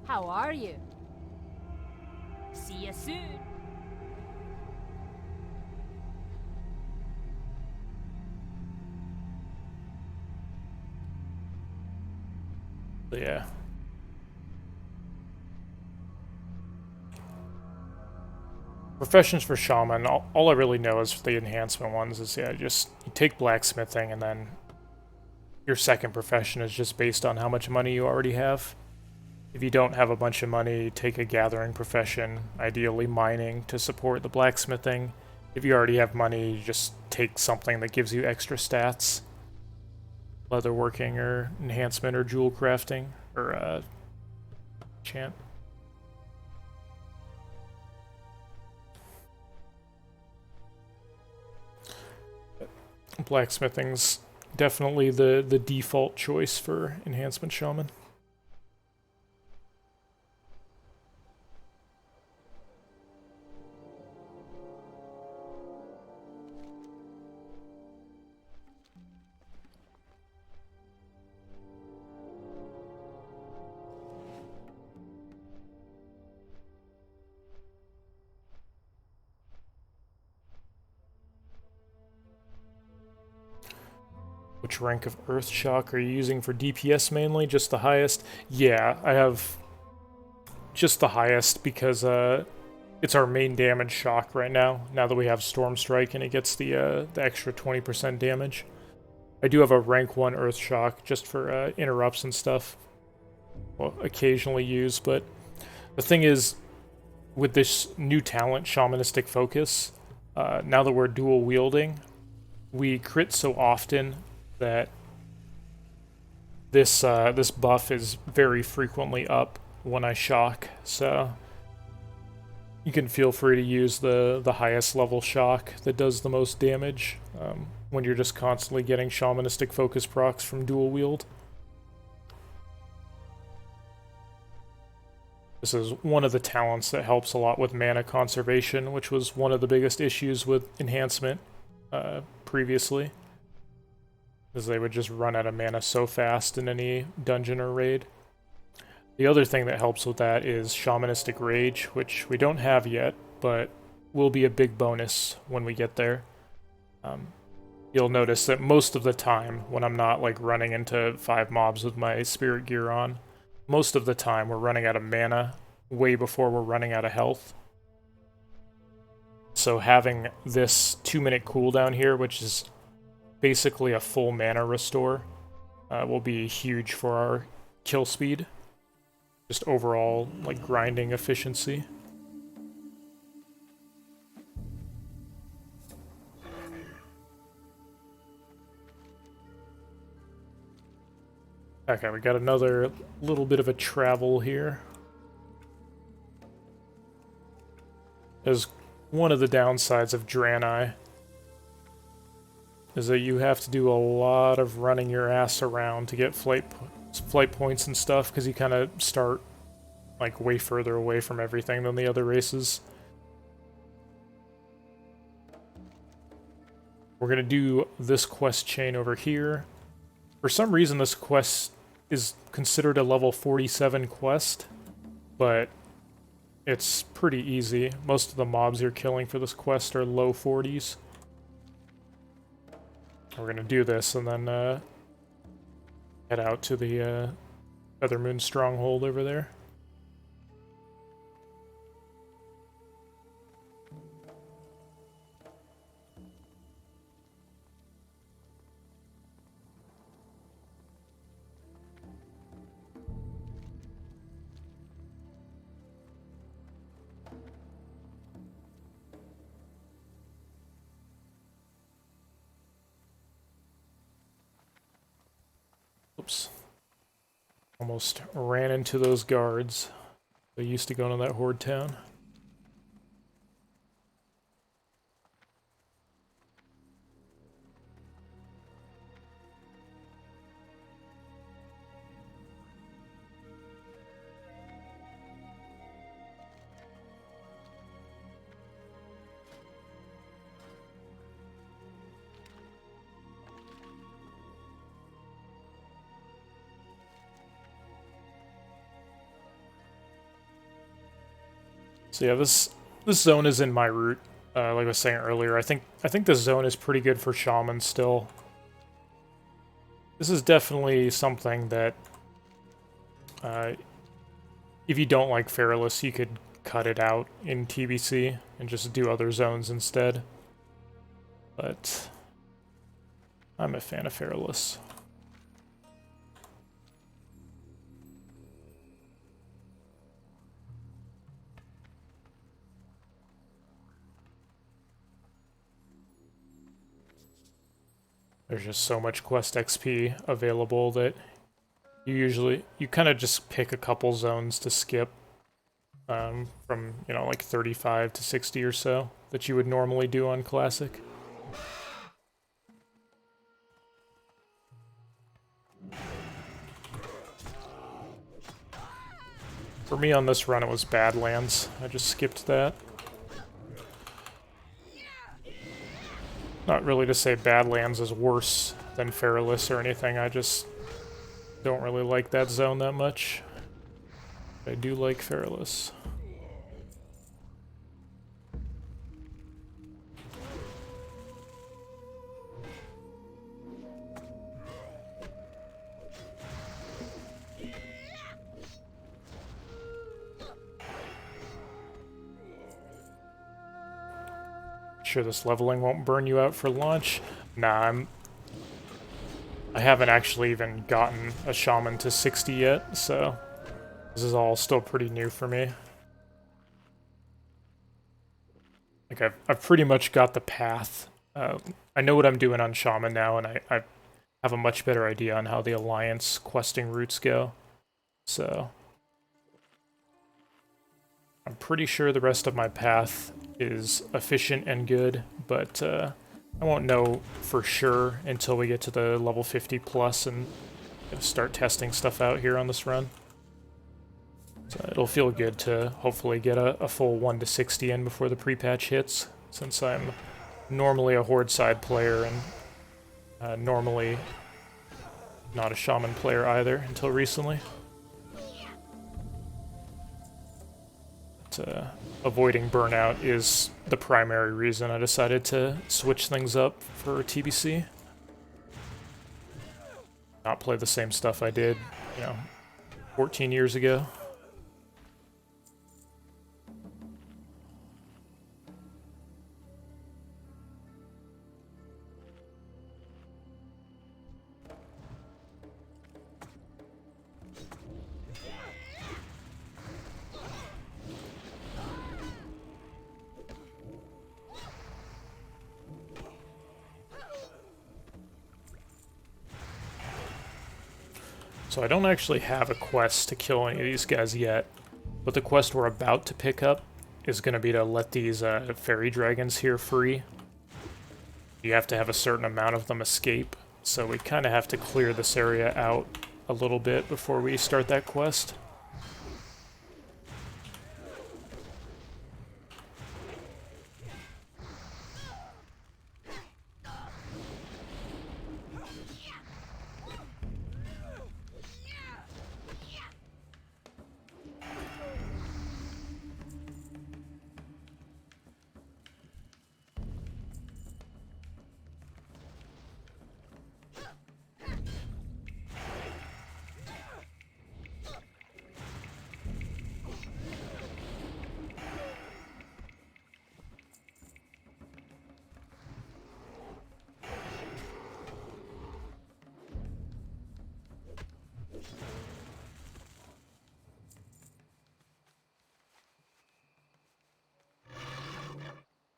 [SPEAKER 10] How are you? See you soon.
[SPEAKER 2] So yeah. Professions for Shaman, all I really know is the enhancement ones is, yeah, just you take blacksmithing and then your second profession is just based on how much money you already have. If you don't have a bunch of money, you take a gathering profession, ideally mining, to support the blacksmithing. If you already have money, you just take something that gives you extra stats. Leatherworking or enhancement or jewel crafting or enchant. Blacksmithing's definitely the default choice for enhancement shaman. Which rank of Earth Shock are you using for DPS mainly? Just the highest? Yeah, I have just the highest because it's our main damage shock right now that we have Storm Strike and it gets the extra 20% damage. I do have a rank 1 Earth Shock just for interrupts and stuff. Well, occasionally use, but the thing is, with this new talent, Shamanistic Focus, now that we're dual wielding, we crit so often that this this buff is very frequently up when I shock, so you can feel free to use the highest level shock that does the most damage when you're just constantly getting Shamanistic Focus procs from dual wield. This is one of the talents that helps a lot with mana conservation, which was one of the biggest issues with enhancement previously. Because they would just run out of mana so fast in any dungeon or raid. The other thing that helps with that is Shamanistic Rage, which we don't have yet, but will be a big bonus when we get there. You'll notice that most of the time, when I'm not like running into 5 mobs with my spirit gear on, most of the time we're running out of mana way before we're running out of health. So having this 2-minute cooldown here, which is basically a full mana restore, will be huge for our kill speed. Just overall, like, grinding efficiency. Okay, we got another little bit of a travel here. As one of the downsides of Draenei is that you have to do a lot of running your ass around to get flight points and stuff, because you kind of start like way further away from everything than the other races. We're gonna do this quest chain over here. For some reason this quest is considered a level 47 quest, but it's pretty easy. Most of the mobs you're killing for this quest are low 40s. We're gonna do this and then head out to the Feathermoon Stronghold over there. Oops. Almost ran into those guards. They used to go into that Horde town. So yeah, this zone is in my route. Like I was saying earlier, I think this zone is pretty good for Shaman still. This is definitely something that, if you don't like Feralus, you could cut it out in TBC and just do other zones instead. But I'm a fan of Feralus. There's just so much quest XP available that you kind of just pick a couple zones to skip from, you know, like 35 to 60 or so that you would normally do on Classic. For me on this run it was Badlands. I just skipped that. Not really to say Badlands is worse than Feralus or anything, I just don't really like that zone that much. I do like Feralus. Sure this leveling won't burn you out for launch? Nah, I haven't actually even gotten a Shaman to 60 yet, so this is all still pretty new for me. Like, I've pretty much got the path. I know what I'm doing on Shaman now, and I have a much better idea on how the Alliance questing routes go. So I'm pretty sure the rest of my path is efficient and good, but I won't know for sure until we get to the level 50 plus and start testing stuff out here on this run. So it'll feel good to hopefully get a full 1 to 60 in before the pre-patch hits, since I'm normally a Horde side player and normally not a Shaman player either until recently. Avoiding burnout is the primary reason I decided to switch things up for TBC. Not play the same stuff I did, 14 years ago. So I don't actually have a quest to kill any of these guys yet, but the quest we're about to pick up is going to be to let these fairy dragons here free. You have to have a certain amount of them escape, so we kind of have to clear this area out a little bit before we start that quest.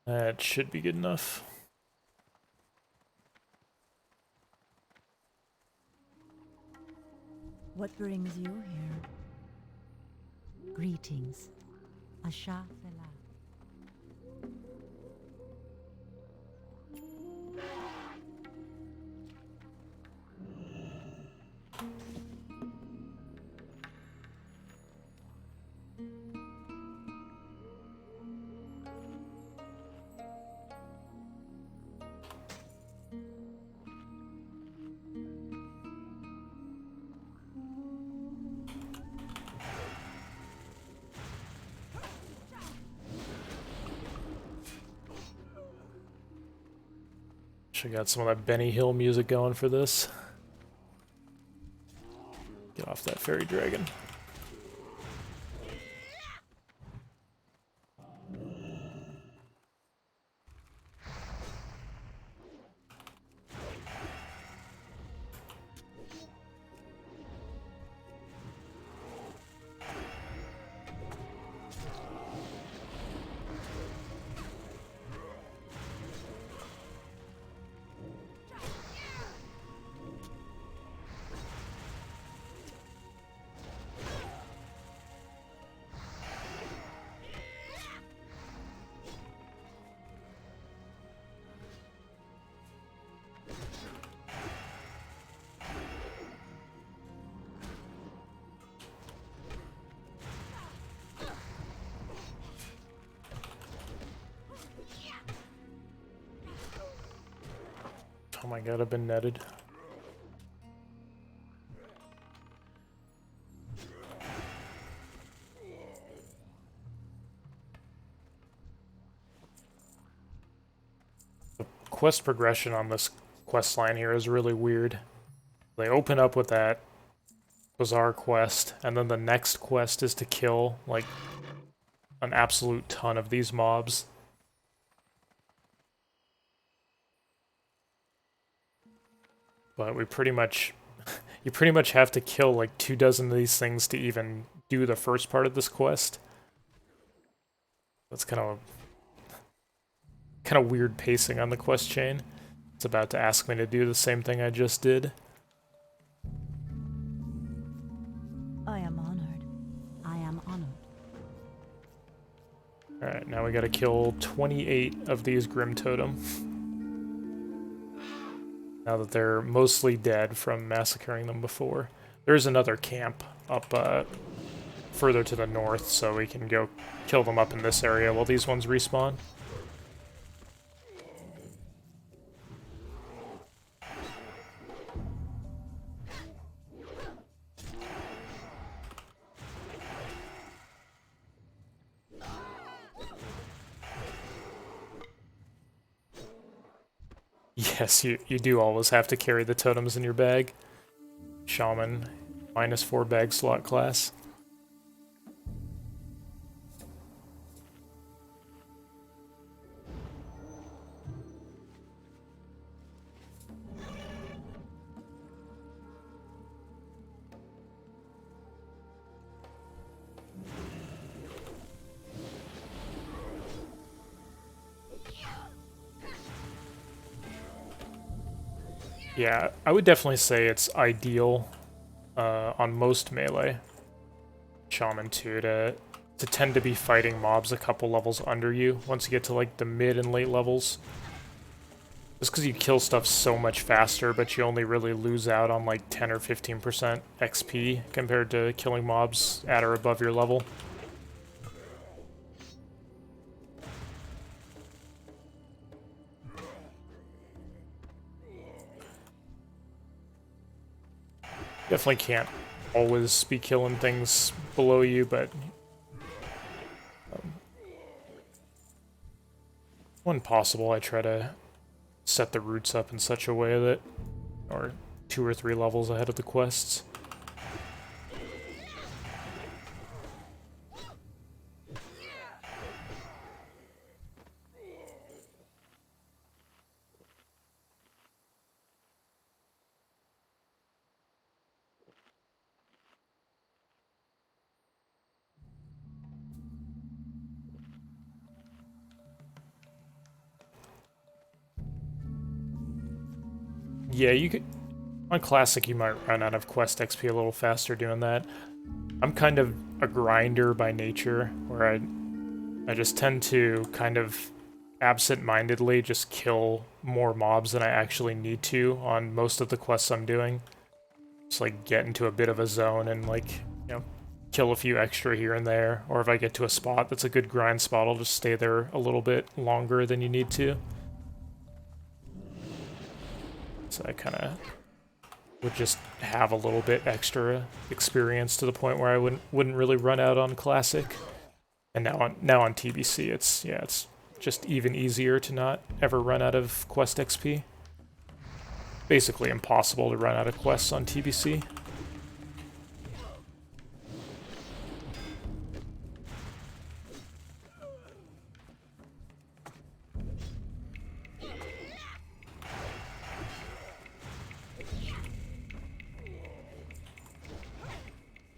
[SPEAKER 2] That should be good enough.
[SPEAKER 7] What brings you here?
[SPEAKER 9] Greetings. Asha Fela.
[SPEAKER 2] Should got some of that Benny Hill music going for this. Get off that fairy dragon. Oh my god, I've been netted. The quest progression on this quest line here is really weird. They open up with that bizarre quest, and then the next quest is to kill, like, an absolute ton of these mobs. But we pretty much, you pretty much have to kill like 24 of these things to even do the first part of this quest. That's kind of weird pacing on the quest chain. It's about to ask me to do the same thing I just did.
[SPEAKER 7] I am honored.
[SPEAKER 9] I am honored.
[SPEAKER 2] Alright, now we gotta kill 28 of these Grim Totem. Now that they're mostly dead from massacring them before. There's another camp up further to the north, so we can go kill them up in this area while these ones respawn. Yes, you do always have to carry the totems in your bag. Shaman, -4 bag slot class. Yeah, I would definitely say it's ideal on most melee Shaman too to tend to be fighting mobs a couple levels under you once you get to like the mid and late levels. Just because you kill stuff so much faster, but you only really lose out on like 10 or 15% XP compared to killing mobs at or above your level. Definitely can't always be killing things below you, but when possible, I try to set the roots up in such a way that are 2 or 3 levels ahead of the quests. Yeah, you could. On Classic, you might run out of quest XP a little faster doing that. I'm kind of a grinder by nature, where I just tend to kind of absent-mindedly just kill more mobs than I actually need to on most of the quests I'm doing. Just like get into a bit of a zone and like, you know, kill a few extra here and there. Or if I get to a spot that's a good grind spot, I'll just stay there a little bit longer than you need to. So I kind of would just have a little bit extra experience to the point where I wouldn't really run out on Classic. And now on TBC, it's just even easier to not ever run out of quest XP. Basically impossible to run out of quests on TBC.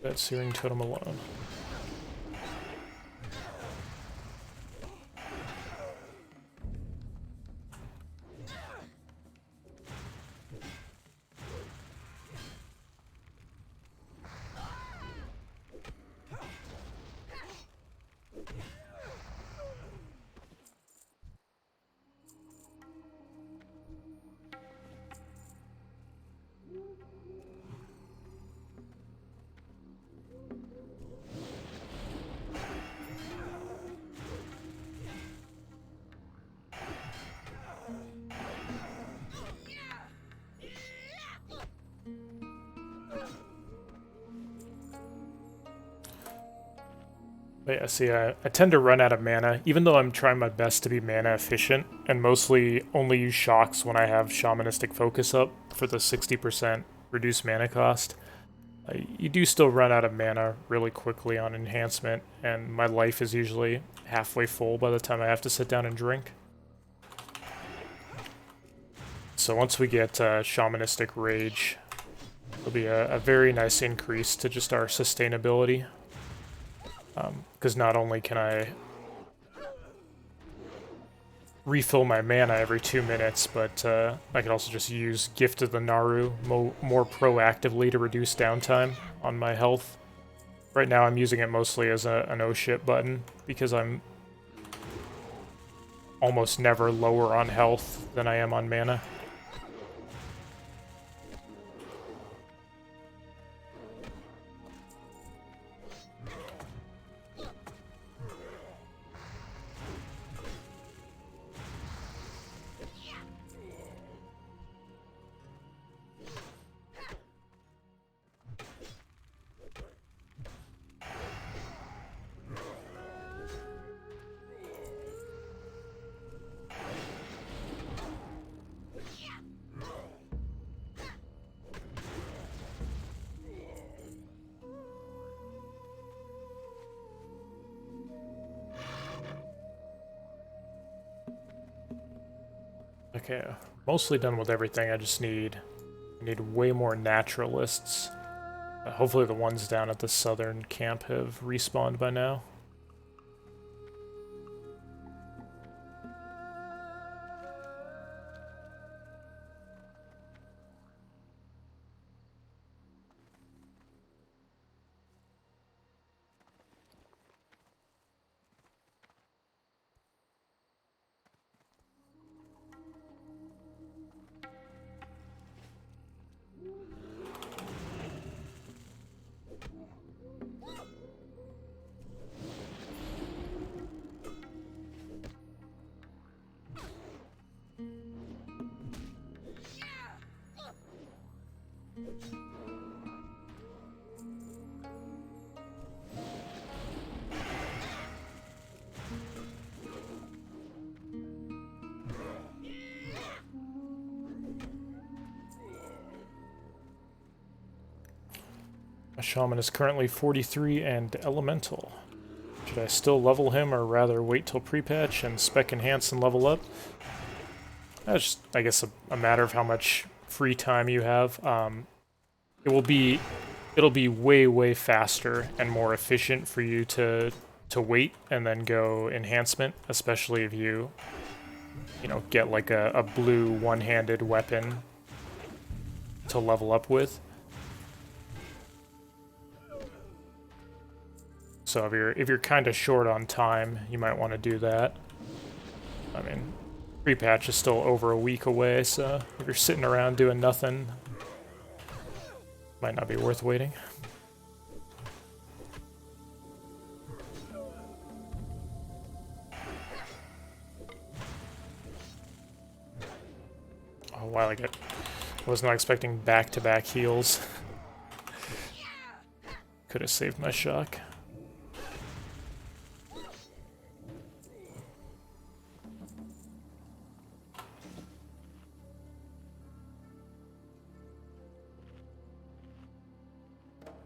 [SPEAKER 2] That Searing Totem alone. But yeah, see, I tend to run out of mana, even though I'm trying my best to be mana efficient, and mostly only use shocks when I have Shamanistic Focus up for the 60% reduced mana cost. You do still run out of mana really quickly on enhancement, and my life is usually halfway full by the time I have to sit down and drink. So once we get Shamanistic Rage, there'll be a very nice increase to just our sustainability. Because not only can I refill my mana every 2 minutes, but I can also just use Gift of the Naru more proactively to reduce downtime on my health. Right now I'm using it mostly as an oh shit button, because I'm almost never lower on health than I am on mana. Okay, mostly done with everything. I just need way more naturalists. Hopefully the ones down at the southern camp have respawned by now. My Shaman is currently 43 and elemental. Should I still level him, or rather wait till pre-patch and spec enhance and level up? That's just, I guess, a matter of how much free time you have. It'll be way faster and more efficient for you to wait and then go enhancement, especially if you get like a blue one-handed weapon to level up with. So if you're kind of short on time, you might want to do that. I mean, pre-patch is still over a week away, so if you're sitting around doing nothing, might not be worth waiting. Oh, wow, I was not expecting back-to-back heals. Could have saved my shock.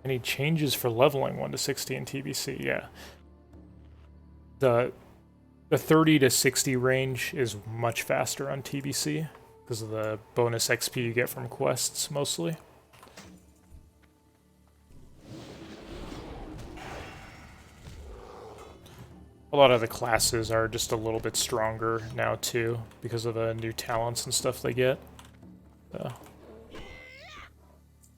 [SPEAKER 2] Any changes for leveling 1 to 60 in TBC? Yeah. The 30 to 60 range is much faster on TBC because of the bonus XP you get from quests, mostly. A lot of the classes are just a little bit stronger now, too, because of the new talents and stuff they get.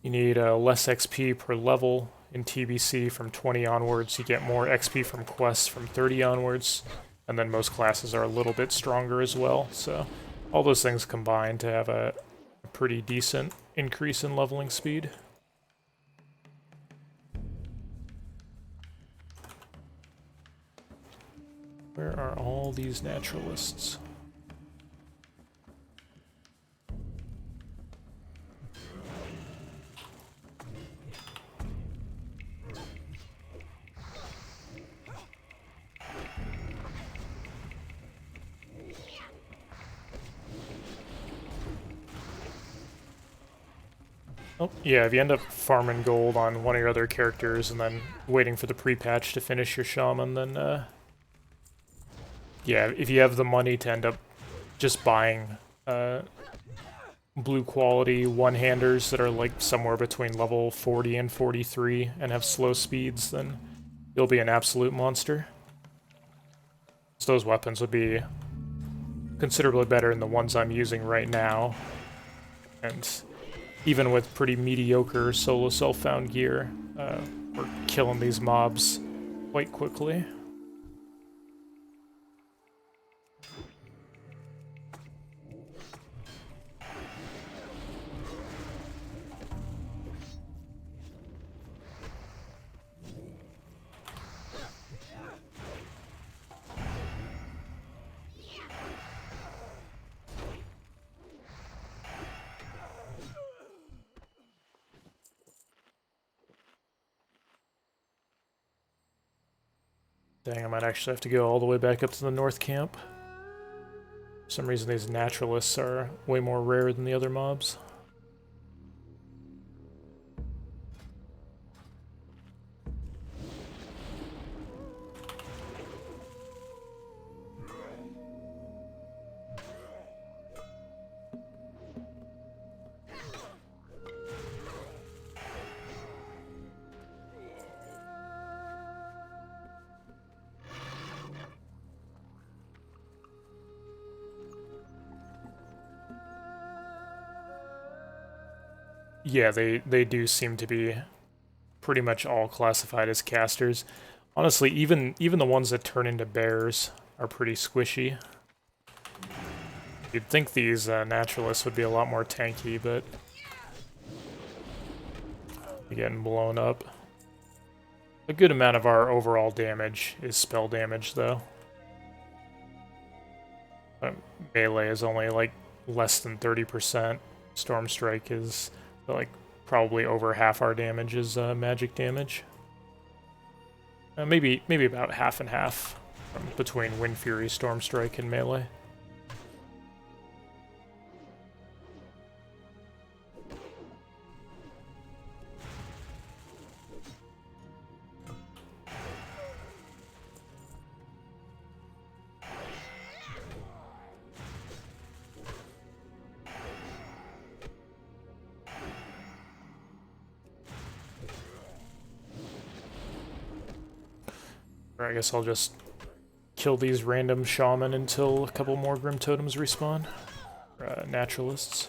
[SPEAKER 2] You need less XP per level in TBC from 20 onwards. You get more XP from quests from 30 onwards. And then most classes are a little bit stronger as well. So all those things combine to have a pretty decent increase in leveling speed. Where are all these naturalists? Oh, yeah, if you end up farming gold on one of your other characters and then waiting for the pre-patch to finish your shaman, then, yeah, if you have the money to end up just buying, blue quality one-handers that are, like, somewhere between level 40 and 43 and have slow speeds, then you'll be an absolute monster. So those weapons would be considerably better than the ones I'm using right now, and even with pretty mediocre solo self-found gear, we're killing these mobs quite quickly. Dang, I might actually have to go all the way back up to the north camp. For some reason these naturalists are way more rare than the other mobs. Yeah, they do seem to be pretty much all classified as casters. Honestly, even the ones that turn into bears are pretty squishy. You'd think these naturalists would be a lot more tanky, but they're getting blown up. A good amount of our overall damage is spell damage, though. Melee is only like less than 30%. Storm Strike is like probably over half our damage is magic damage. Maybe about half and half between Wind Fury, Storm Strike, and melee. I guess I'll just kill these random shaman until a couple more Grim Totems respawn. Naturalists.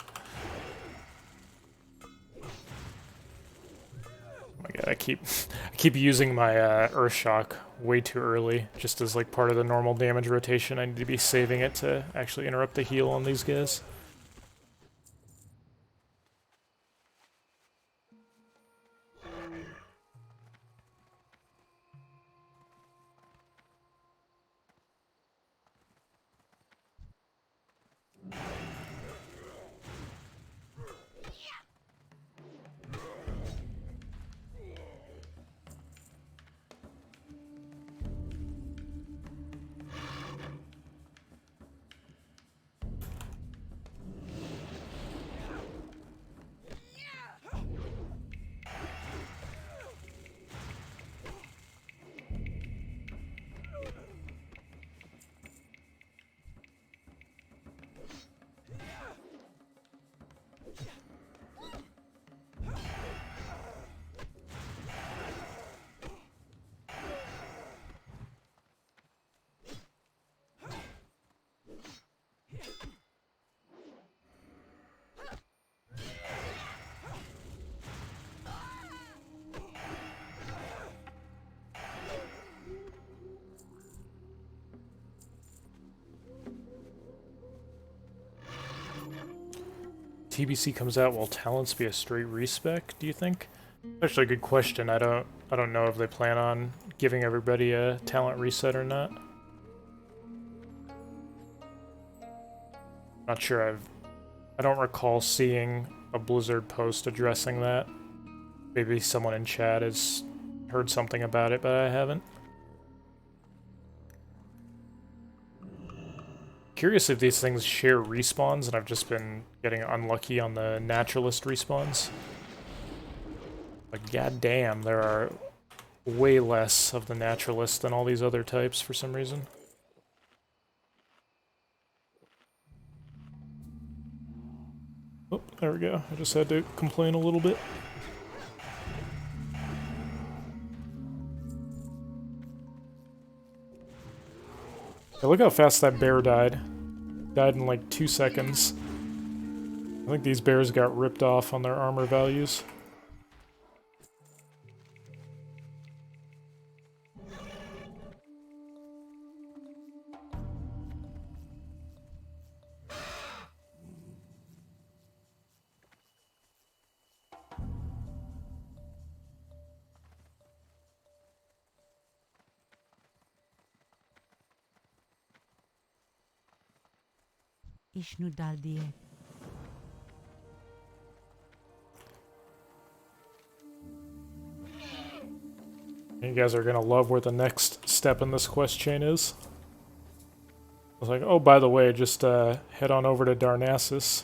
[SPEAKER 2] my god, I keep using my Earth Shock way too early, just as like part of the normal damage rotation. I need to be saving it to actually interrupt the heal on these guys. TBC comes out, will talents be a straight respec, do you think? Actually a good question. I don't know if they plan on giving everybody a talent reset or not. Not sure. I don't recall seeing a Blizzard post addressing that. Maybe someone in chat has heard something about it, but I haven't. Curious if these things share respawns, and I've just been getting unlucky on the naturalist respawns. Like, goddamn, there are way less of the naturalist than all these other types for some reason. Oh, there we go. I just had to complain a little bit. Hey, look how fast that bear died. Died in like 2 seconds. I think these bears got ripped off on their armor values.
[SPEAKER 7] İşnu daldiye.
[SPEAKER 2] You guys are gonna love where the next step in this quest chain is. I was like, oh, by the way, just head on over to Darnassus.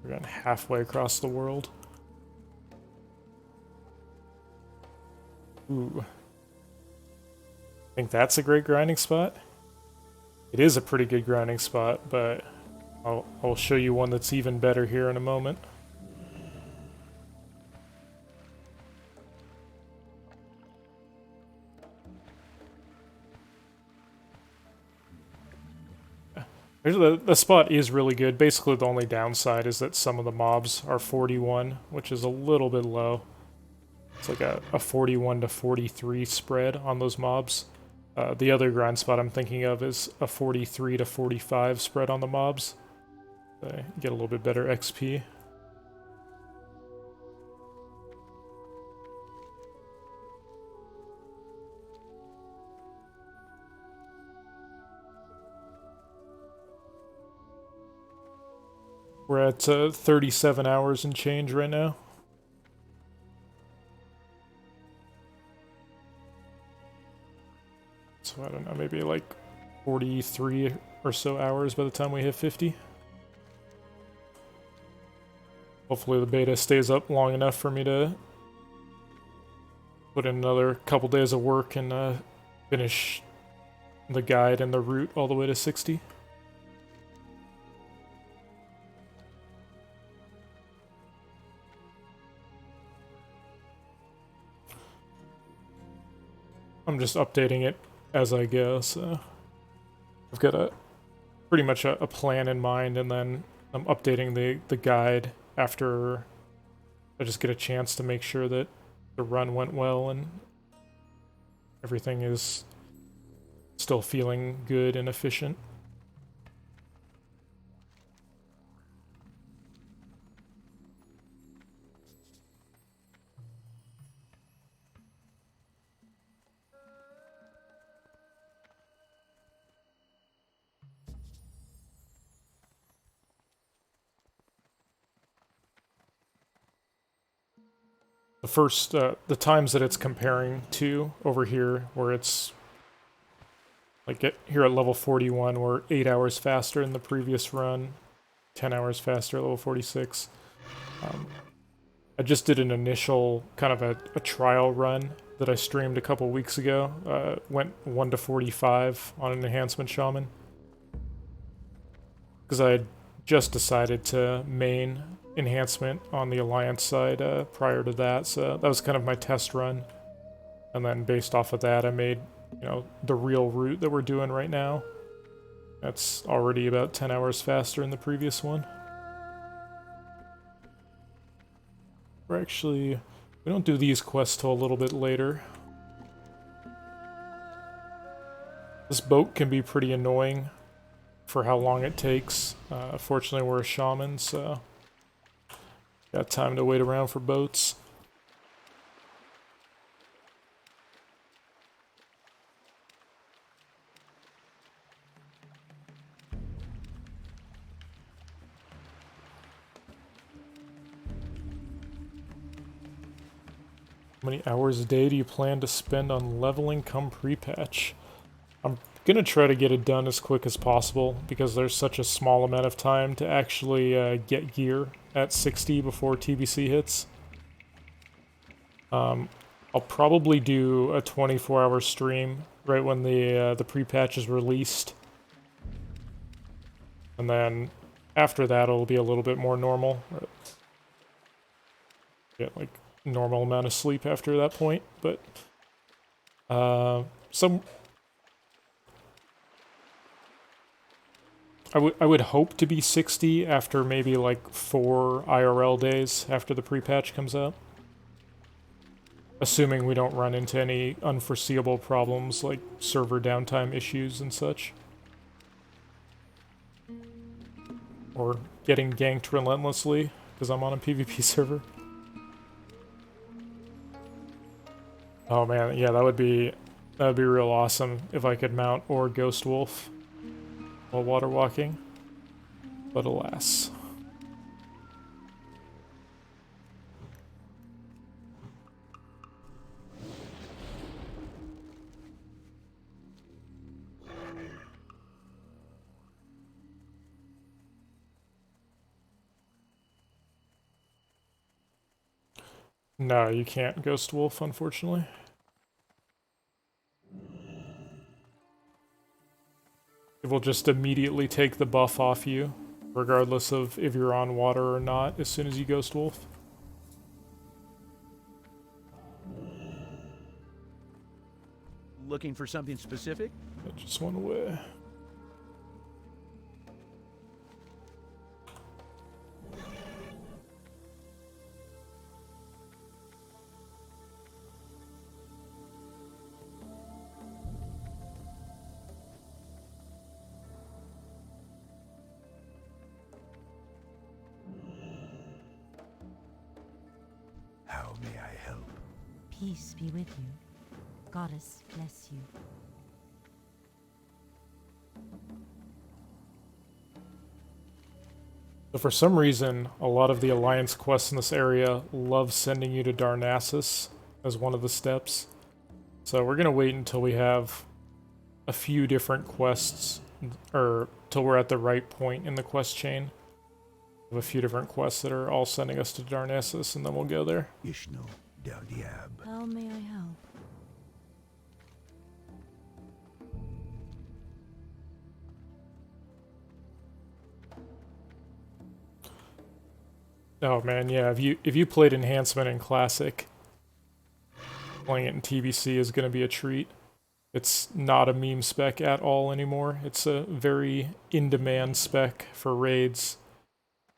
[SPEAKER 2] We're going halfway across the world. Ooh. I think that's a great grinding spot. It is a pretty good grinding spot, but I'll show you one that's even better here in a moment. The spot is really good. Basically, the only downside is that some of the mobs are 41, which is a little bit low. It's like a 41 to 43 spread on those mobs. The other grind spot I'm thinking of is a 43 to 45 spread on the mobs. So get a little bit better XP. We're at 37 hours and change right now. So I don't know, maybe like 43 or so hours by the time we hit 50. Hopefully the beta stays up long enough for me to put in another couple days of work and finish the guide and the route all the way to 60. I'm just updating it as I go, so I've got pretty much a plan in mind, and then I'm updating the guide after I just get a chance to make sure that the run went well and everything is still feeling good and efficient. The times that it's comparing to over here, where it's like here at level 41, we're 8 hours faster in the previous run, 10 hours faster at level 46. I just did an initial kind of a trial run that I streamed a couple weeks ago. Went 1 to 45 on an enhancement shaman. Because I had just decided to main enhancement on the Alliance side prior to that, so that was kind of my test run. And then based off of that, I made, you know, the real route that we're doing right now. That's already about 10 hours faster than the previous one. We don't do these quests till a little bit later. This boat can be pretty annoying for how long it takes. Fortunately, we're a shaman, so got time to wait around for boats. How many hours a day do you plan to spend on leveling come pre-patch? I'm gonna try to get it done as quick as possible because there's such a small amount of time to actually get gear at 60 before TBC hits. I'll probably do a 24-hour stream right when the pre-patch is released, and then after that it'll be a little bit more normal. Get like normal amount of sleep after that point, but I would hope to be 60 after maybe like 4 IRL days after the pre-patch comes out. Assuming we don't run into any unforeseeable problems like server downtime issues and such. Or getting ganked relentlessly because I'm on a PvP server. Oh man, yeah, that would be real awesome if I could mount or Ghost Wolf while water walking, but alas. No, you can't Ghost Wolf, unfortunately. It will just immediately take the buff off you, regardless of if you're on water or not, as soon as you Ghost Wolf.
[SPEAKER 6] Looking for something specific?
[SPEAKER 2] It just went away.
[SPEAKER 5] How may I help?
[SPEAKER 7] Peace be with you. Goddess bless you.
[SPEAKER 2] So for some reason, a lot of the Alliance quests in this area love sending you to Darnassus as one of the steps. So we're going to wait until we have a few different quests, or till we're at the right point in the quest chain. We have a few different quests that are all sending us to Darnassus, and then we'll go there.
[SPEAKER 5] Ishno Del Diab.
[SPEAKER 7] How may I help?
[SPEAKER 2] Oh man, yeah, if you played Enhancement in Classic, playing it in TBC is going to be a treat. It's not a meme spec at all anymore. It's a very in-demand spec for raids.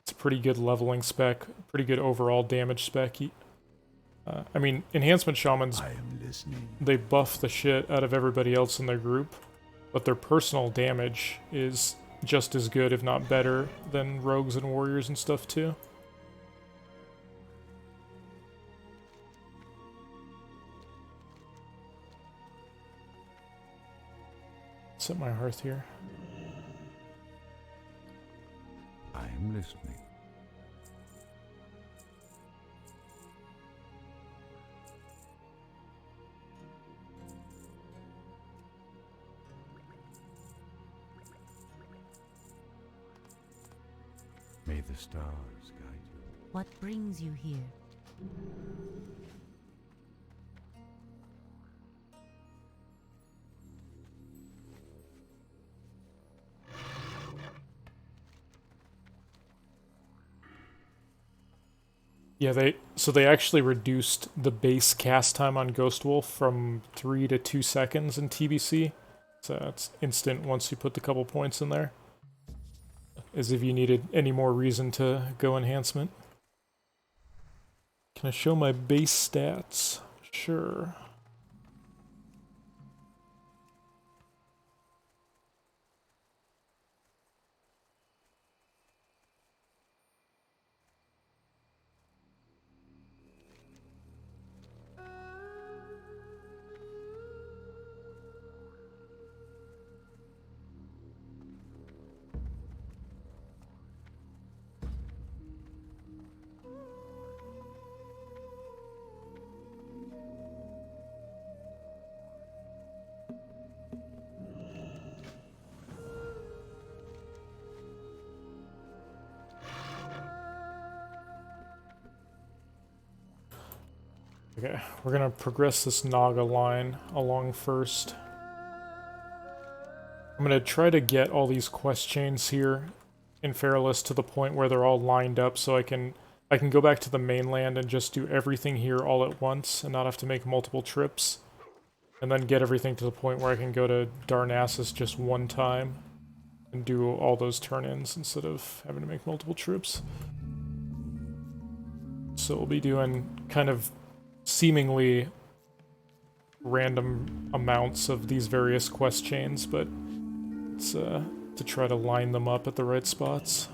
[SPEAKER 2] It's a pretty good leveling spec, pretty good overall damage spec. I mean, Enhancement Shamans,
[SPEAKER 3] I am listening.
[SPEAKER 2] they buff the shit out of everybody else in their group, but their personal damage is just as good, if not better, than rogues and warriors and stuff too. Set my hearth here.
[SPEAKER 3] I am listening. May the stars guide you.
[SPEAKER 7] What brings you here?
[SPEAKER 2] Yeah, they actually reduced the base cast time on Ghost Wolf from 3 to 2 seconds in TBC. So it's instant once you put the couple points in there. As if you needed any more reason to go enhancement. Can I show my base stats? Sure. Okay, we're gonna progress this Naga line along first. I'm gonna try to get all these quest chains here in Fairless to the point where they're all lined up so I can go back to the mainland and just do everything here all at once and not have to make multiple trips. And then get everything to the point where I can go to Darnassus just one time and do all those turn-ins instead of having to make multiple trips. So we'll be doing kind of seemingly random amounts of these various quest chains, but it's to try to line them up at the right spots.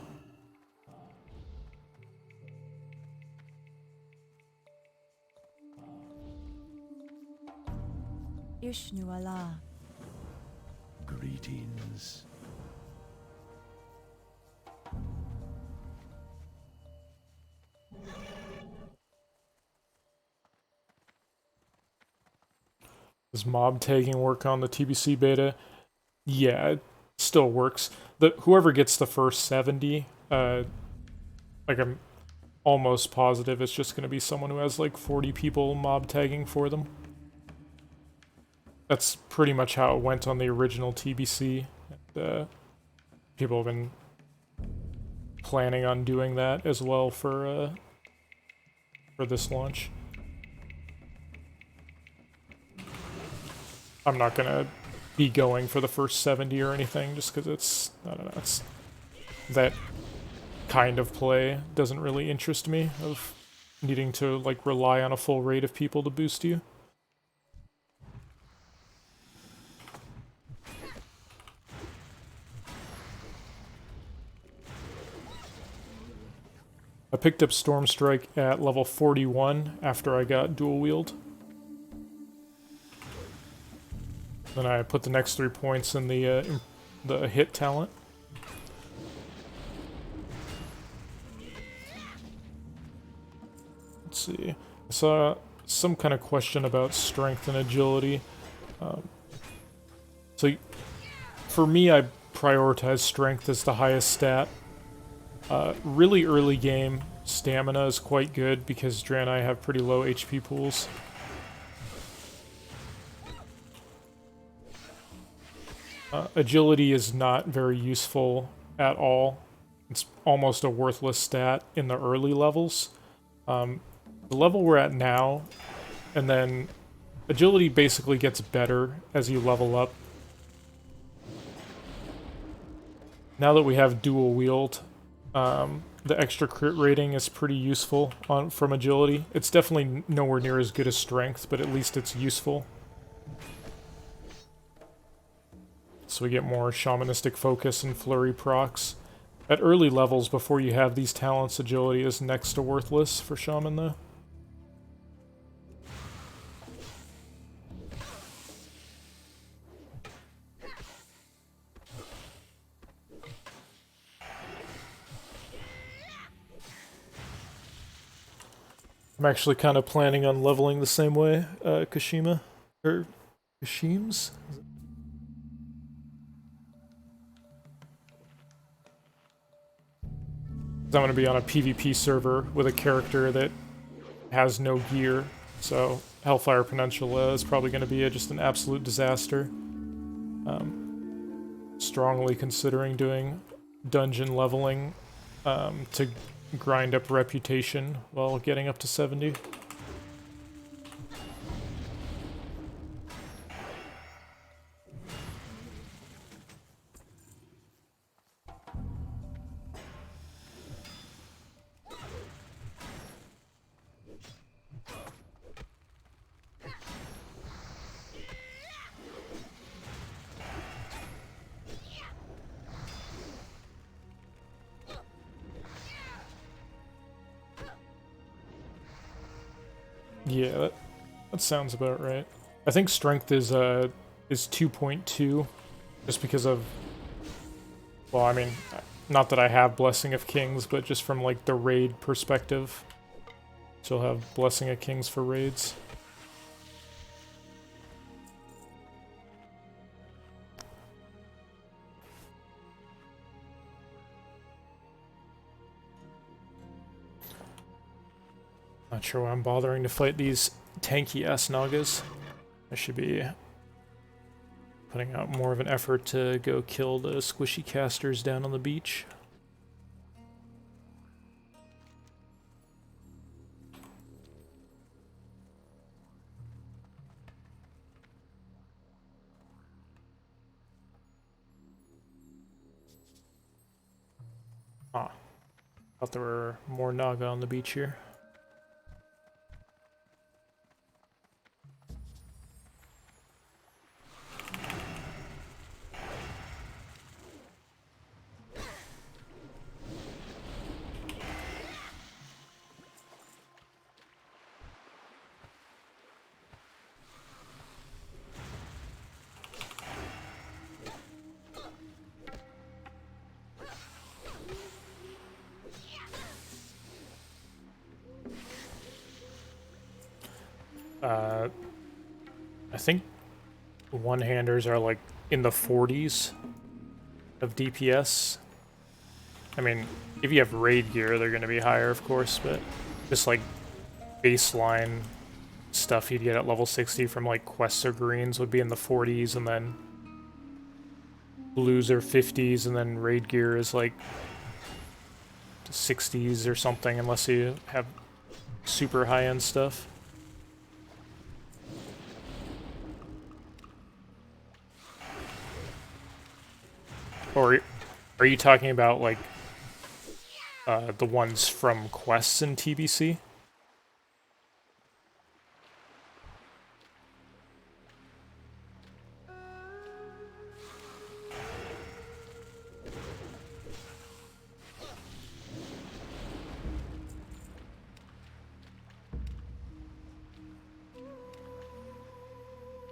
[SPEAKER 10] Ishnu Allah.
[SPEAKER 3] Greetings.
[SPEAKER 2] Does mob tagging work on the TBC beta? Yeah, it still works. Whoever gets the first 70, like I'm almost positive it's just going to be someone who has like 40 people mob tagging for them. That's pretty much how it went on the original TBC. And, people have been planning on doing that as well for this launch. I'm not gonna be going for the first 70 or anything, just because it's, I don't know, it's that kind of play doesn't really interest me, of needing to like rely on a full rate of people to boost you. I picked up Stormstrike at level 41 after I got dual wield. Then I put the next 3 points in the hit talent. Let's see. I saw some kind of question about strength and agility. So for me, I prioritize strength as the highest stat. Really early game, stamina is quite good because Draenei have pretty low HP pools. Agility is not very useful at all. It's almost a worthless stat in the early levels. The level we're at now, and then agility basically gets better as you level up. Now that we have dual wield, The extra crit rating is pretty useful from agility. It's definitely nowhere near as good as strength, but at least it's useful. So we get more shamanistic focus and flurry procs. At early levels, before you have these talents, agility is next to worthless for shaman, though. I'm actually kind of planning on leveling the same way Kashima, or Kashims? I'm going to be on a PvP server with a character that has no gear, so Hellfire Peninsula is probably going to be just an absolute disaster. Strongly considering doing dungeon leveling to grind up reputation while getting up to 70. Yeah, that sounds about right. I think strength is 2.2, just because of, well, I mean, not that I have Blessing of Kings, but just from like the raid perspective. So I'll have Blessing of Kings for raids. Not sure why I'm bothering to fight these tanky-ass Nagas. I should be putting out more of an effort to go kill the squishy casters down on the beach. Ah, thought there were more Naga on the beach here. I think one-handers are like in the 40s of DPS. I mean, if you have raid gear, they're going to be higher, of course, but just like baseline stuff you'd get at level 60 from like quests or greens would be in the 40s, and then blues are 50s, and then raid gear is like 60s or something, unless you have super high-end stuff. Or are you talking about, like, the ones from quests in TBC?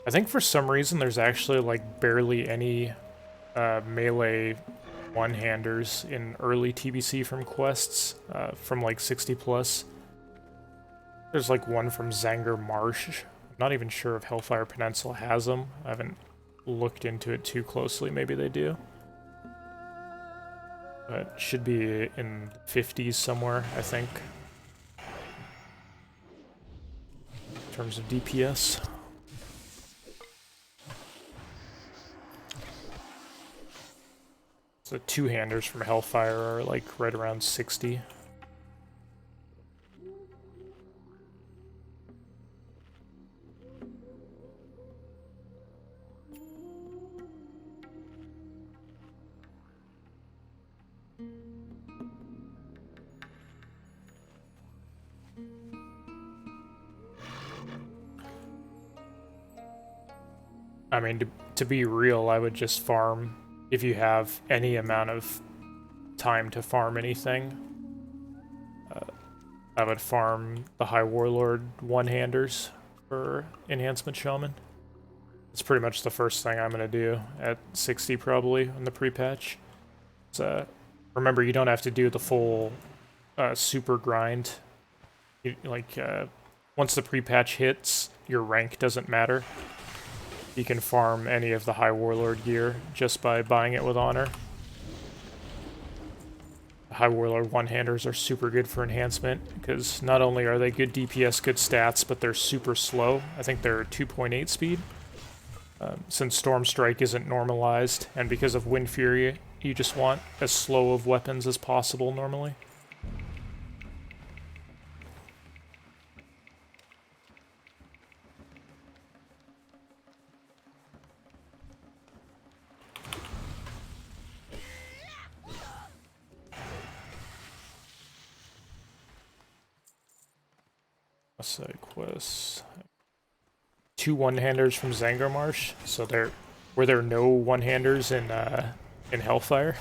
[SPEAKER 2] I think for some reason there's actually, like, barely any melee one-handers in early TBC from quests, from like 60 plus. There's like one from Zanger Marsh. I'm not even sure if Hellfire Peninsula has them. I haven't looked into it too closely. Maybe they do. But should be in 50s somewhere, I think, in terms of DPS. The two-handers from Hellfire are like right around 60. I mean, to be real, I would just farm if you have any amount of time to farm anything. I would farm the High Warlord one-handers for Enhancement Shaman. It's pretty much the first thing I'm going to do at 60 probably in the pre-patch. So, remember, you don't have to do the full super grind. Once the pre-patch hits, your rank doesn't matter. You can farm any of the High Warlord gear just by buying it with honor. The High Warlord one-handers are super good for enhancement, because not only are they good DPS, good stats, but they're super slow. I think they're 2.8 speed. Since Storm Strike isn't normalized, and because of Wind Fury, you just want as slow of weapons as possible normally. Side quests. 2 one-handers from Zangarmarsh. So were there no one-handers in Hellfire?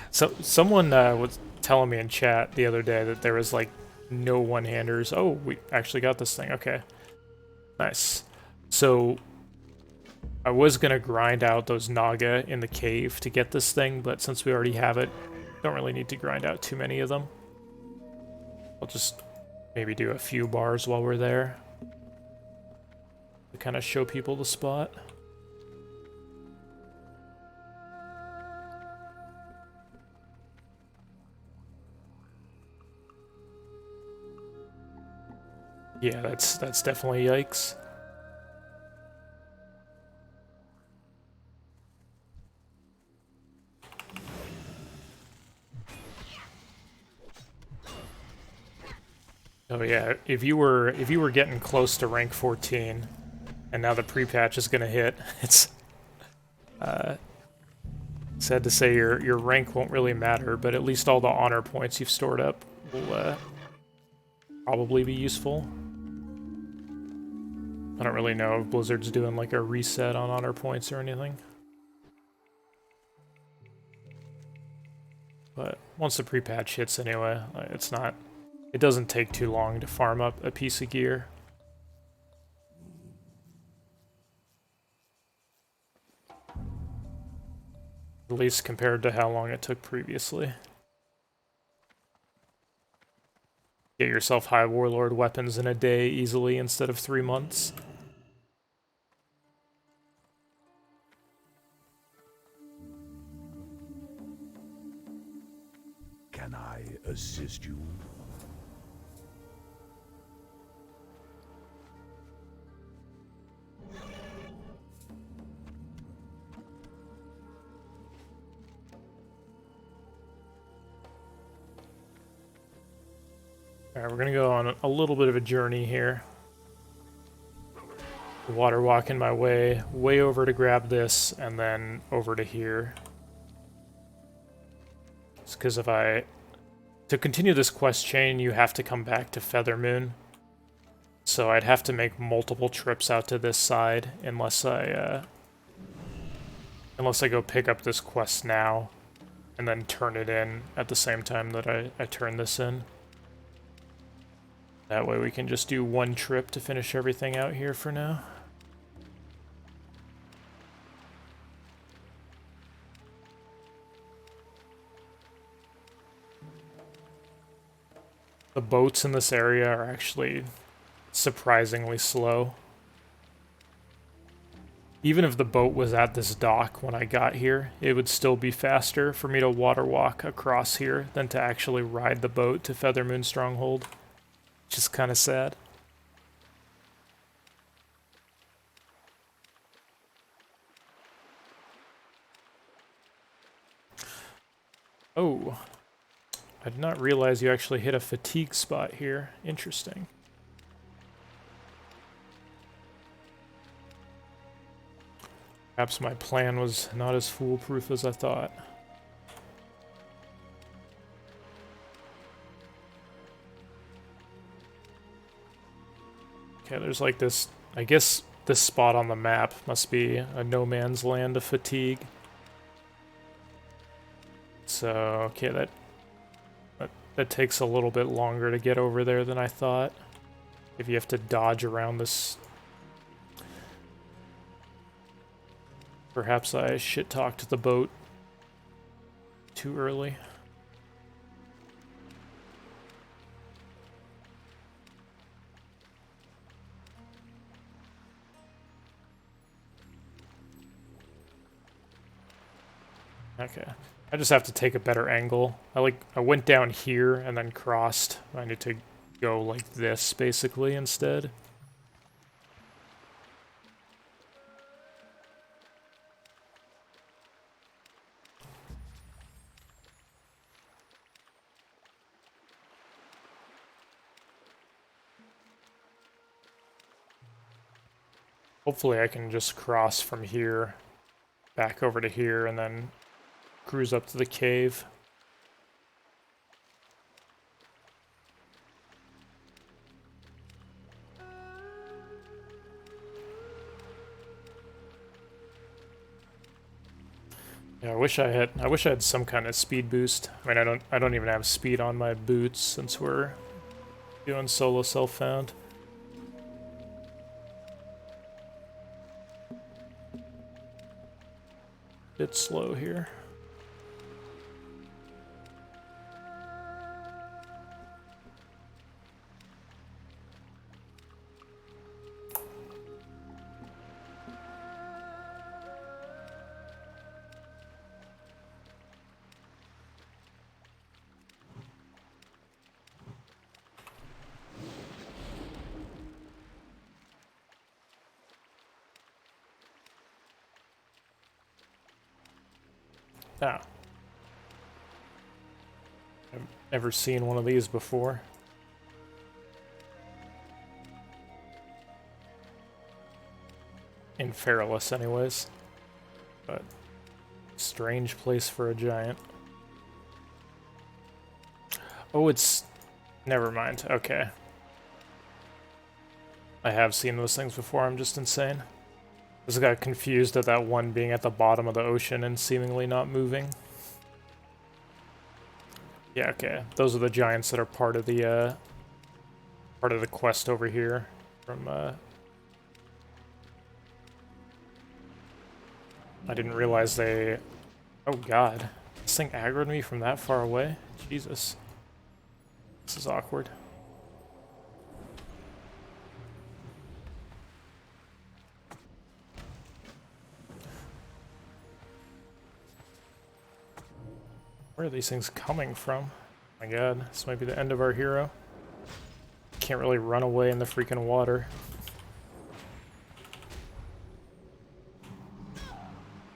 [SPEAKER 2] So someone was telling me in chat the other day that there was like no one-handers. Oh, we actually got this thing. Okay, nice. So I was gonna grind out those Naga in the cave to get this thing, but since we already have it, don't really need to grind out too many of them. I'll just maybe do a few bars while we're there to kind of show people the spot. Yeah, that's definitely yikes. Oh yeah, if you were getting close to rank 14, and now the pre-patch is gonna hit, it's sad to say your rank won't really matter, but at least all the honor points you've stored up will probably be useful. I don't really know if Blizzard's doing like a reset on honor points or anything. But once the pre-patch hits anyway, it doesn't take too long to farm up a piece of gear. At least compared to how long it took previously. Get yourself High Warlord weapons in a day easily instead of 3 months.
[SPEAKER 3] Can I assist you?
[SPEAKER 2] Alright, we're gonna go on a little bit of a journey here. Water walking my way over to grab this, and then over to here. It's because to continue this quest chain, you have to come back to Feathermoon. So I'd have to make multiple trips out to this side, unless I go pick up this quest now, and then turn it in at the same time that I turn this in. That way we can just do one trip to finish everything out here for now. The boats in this area are actually surprisingly slow. Even if the boat was at this dock when I got here, it would still be faster for me to water walk across here than to actually ride the boat to Feathermoon Stronghold. Which is kind of sad. Oh, I did not realize you actually hit a fatigue spot here. Interesting. Perhaps my plan was not as foolproof as I thought. Okay, there's like this, I guess this spot on the map must be a no man's land of fatigue. So, okay, that takes a little bit longer to get over there than I thought. If you have to dodge around this... Perhaps I shit-talked the boat too early. Okay. I just have to take a better angle. I went down here and then crossed. I need to go like this, basically, instead. Hopefully I can just cross from here back over to here and then cruise up to the cave. Yeah, I wish I had some kind of speed boost. I mean, I don't even have speed on my boots since we're doing solo self-found. Bit slow here. Ah. I've never seen one of these before. In Feralus, anyways. But strange place for a giant. Oh, it's... Never mind. Okay. I have seen those things before, I'm just insane. I just got confused at that one being at the bottom of the ocean and seemingly not moving. Yeah, okay. Those are the giants that are part of the quest over here from I didn't realize they... Oh god. This thing aggroed me from that far away? Jesus. This is awkward. Where are these things coming from? Oh my god, this might be the end of our hero. Can't really run away in the freaking water.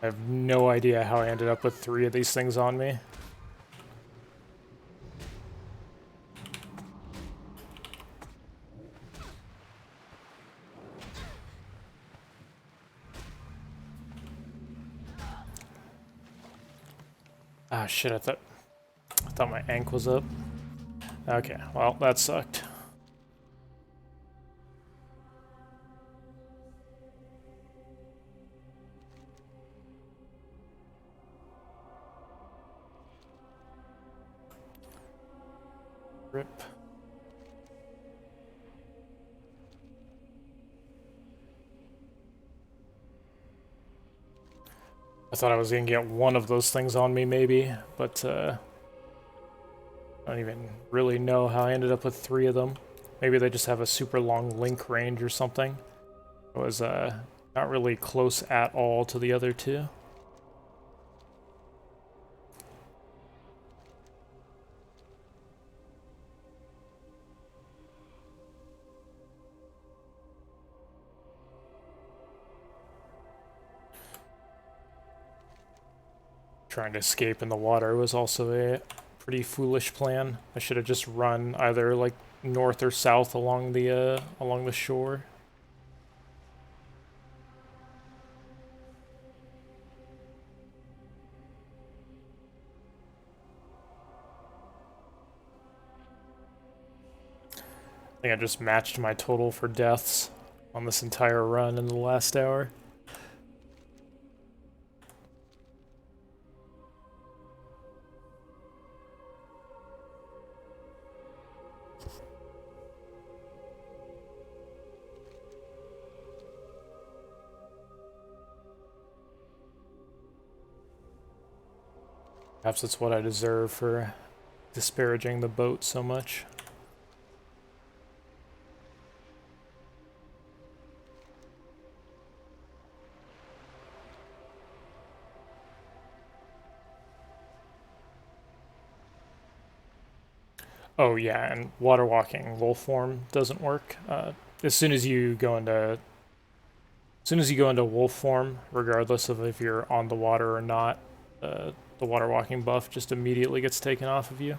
[SPEAKER 2] I have no idea how I ended up with 3 of these things on me. Ah, shit, I thought my ankle was up. Okay, well, that sucked. Rip. I thought I was gonna get one of those things on me, maybe, but I don't even really know how I ended up with 3 of them. Maybe they just have a super long link range or something. It was not really close at all to the other 2. Trying to escape in the water was also a pretty foolish plan. I should have just run either like north or south along the shore. I think I just matched my total for deaths. on this entire run in the last hour. Perhaps it's what I deserve for disparaging the boat so much. Oh yeah, and water walking wolf form doesn't work. As soon as you go into wolf form, regardless of if you're on the water or not, the water walking buff just immediately gets taken off of you.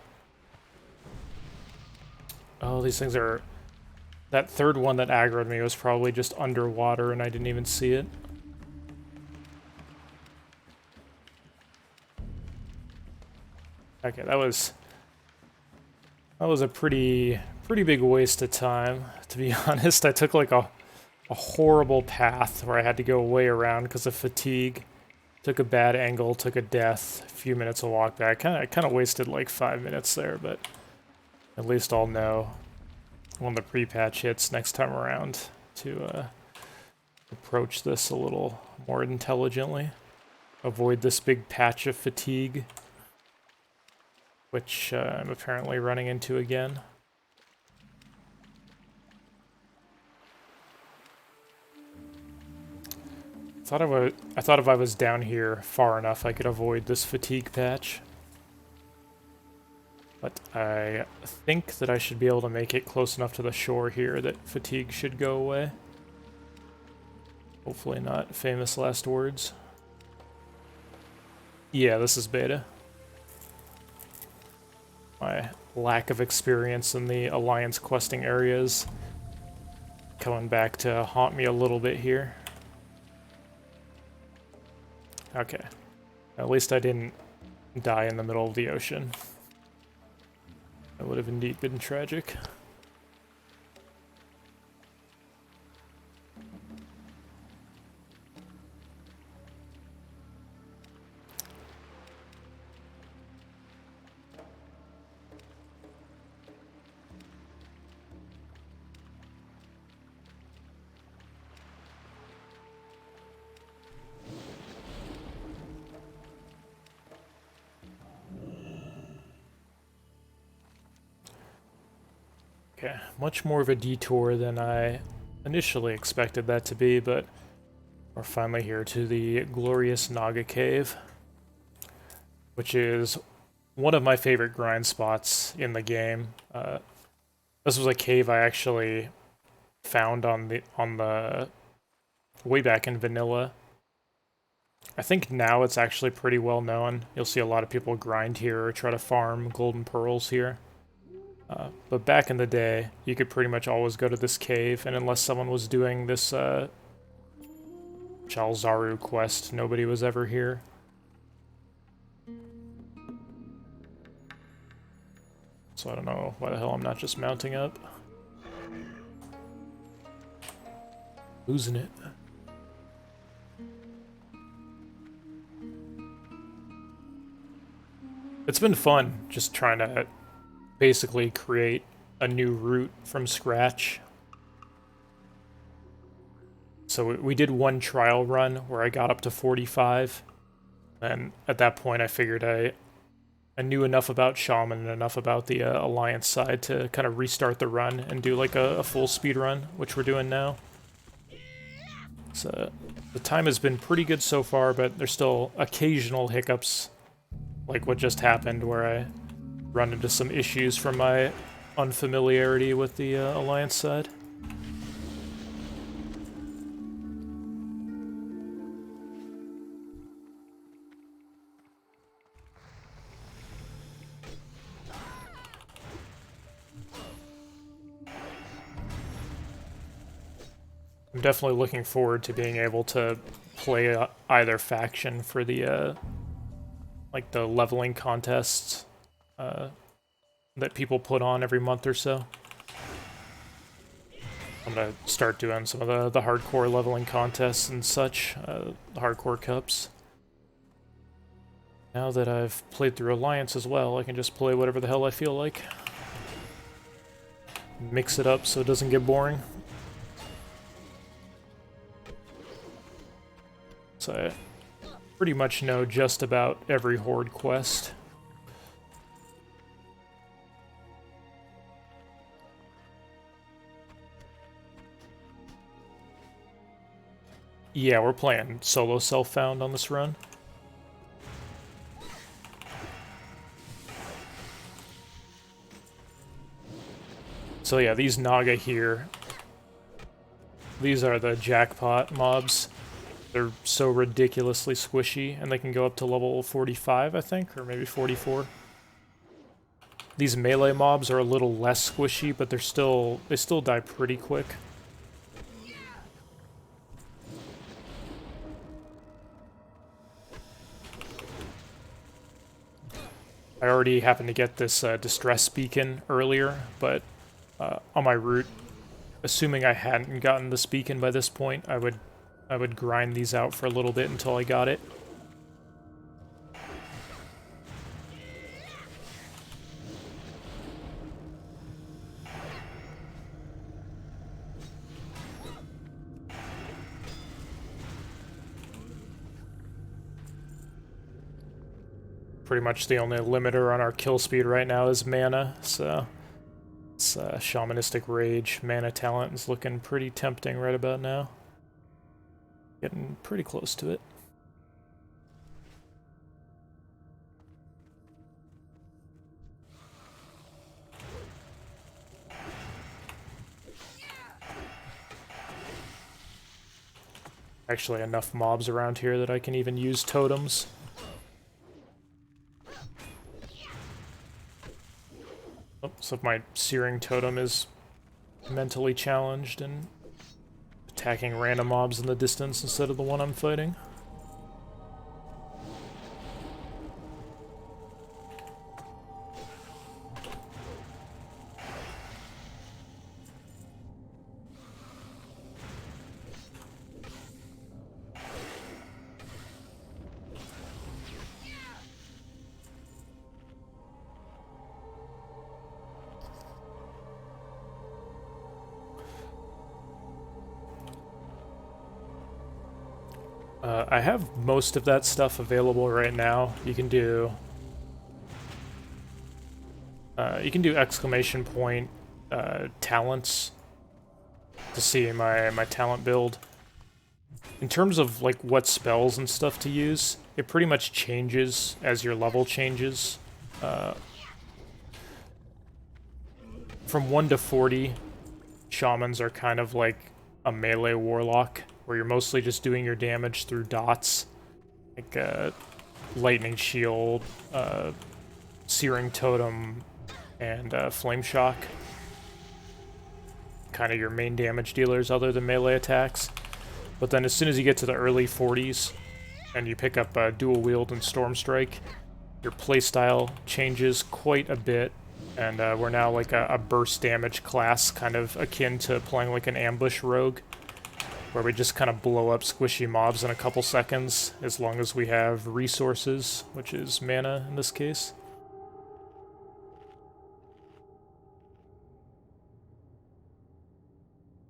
[SPEAKER 2] Oh, these things are... That third one that aggroed me was probably just underwater and I didn't even see it. Okay, that was a pretty big waste of time, to be honest. I took like a horrible path where I had to go way around because of fatigue. Took a bad angle, took a death, a few minutes of walk back. I kind of wasted like 5 minutes there, but at least I'll know when the pre-patch hits next time around to approach this a little more intelligently. Avoid this big patch of fatigue, which I'm apparently running into again. I thought if I was down here far enough, I could avoid this fatigue patch. But I think that I should be able to make it close enough to the shore here that fatigue should go away. Hopefully not famous last words. Yeah, this is beta. My lack of experience in the Alliance questing areas coming back to haunt me a little bit here. Okay. At least I didn't die in the middle of the ocean. That would have indeed been tragic. Okay, much more of a detour than I initially expected that to be, but we're finally here to the glorious Naga Cave, which is one of my favorite grind spots in the game. This was a cave I actually found on the way back in vanilla. I think now it's actually pretty well known. You'll see a lot of people grind here or try to farm golden pearls here. But back in the day, you could pretty much always go to this cave, and unless someone was doing this Chalzaru quest, nobody was ever here. So I don't know why the hell I'm not just mounting up. Losing it. It's been fun just trying to basically create a new route from scratch. So we did one trial run where I got up to 45, and at that point I figured I knew enough about Shaman and enough about the Alliance side to kind of restart the run and do like a full speed run, which we're doing now. So the time has been pretty good so far, but there's still occasional hiccups like what just happened where I run into some issues from my unfamiliarity with the Alliance side. I'm definitely looking forward to being able to play either faction for the like the leveling contests that people put on every month or so. I'm gonna start doing some of the hardcore leveling contests and such, the hardcore cups. Now that I've played through Alliance as well, I can just play whatever the hell I feel like. Mix it up so it doesn't get boring. So I pretty much know just about every Horde quest. Yeah, we're playing solo self-found on this run. So yeah, these Naga here, these are the jackpot mobs. They're so ridiculously squishy, and they can go up to level 45, I think, or maybe 44. These melee mobs are a little less squishy, but they still die pretty quick. I already happened to get this distress beacon earlier, but on my route, assuming I hadn't gotten this beacon by this point, I would grind these out for a little bit until I got it. Pretty much the only limiter on our kill speed right now is mana, so it's Shamanistic Rage. Mana talent is looking pretty tempting right about now. Getting pretty close to it. Actually, enough mobs around here that I can even use totems. Oh, so if my Searing Totem is mentally challenged and attacking random mobs in the distance instead of the one I'm fighting. I have most of that stuff available right now. You can do exclamation point talents to see my talent build. In terms of like what spells and stuff to use, it pretty much changes as your level changes. From 1 to 40, shamans are kind of like a melee warlock, where you're mostly just doing your damage through dots, like lightning shield, searing totem, and flame shock. Kind of your main damage dealers other than melee attacks. But then as soon as you get to the early 40s, and you pick up dual wield and storm strike, your playstyle changes quite a bit, and we're now like a burst damage class, kind of akin to playing like an ambush rogue, where we just kind of blow up squishy mobs in a couple seconds, as long as we have resources, which is mana in this case.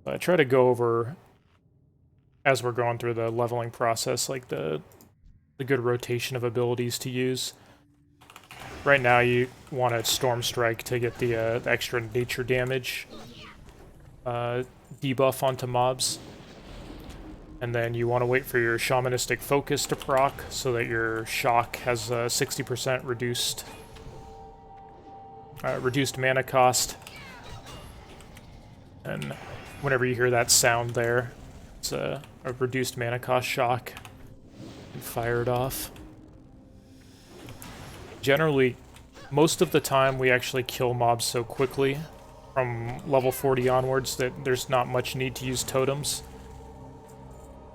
[SPEAKER 2] I try to go over, as we're going through the leveling process, like the good rotation of abilities to use. Right now you want to Storm Strike to get the extra nature damage debuff onto mobs. And then you want to wait for your Shamanistic Focus to proc, so that your Shock has a 60% reduced mana cost. And whenever you hear that sound there, it's a reduced mana cost Shock. And fire it off. Generally, most of the time we actually kill mobs so quickly from level 40 onwards that there's not much need to use totems.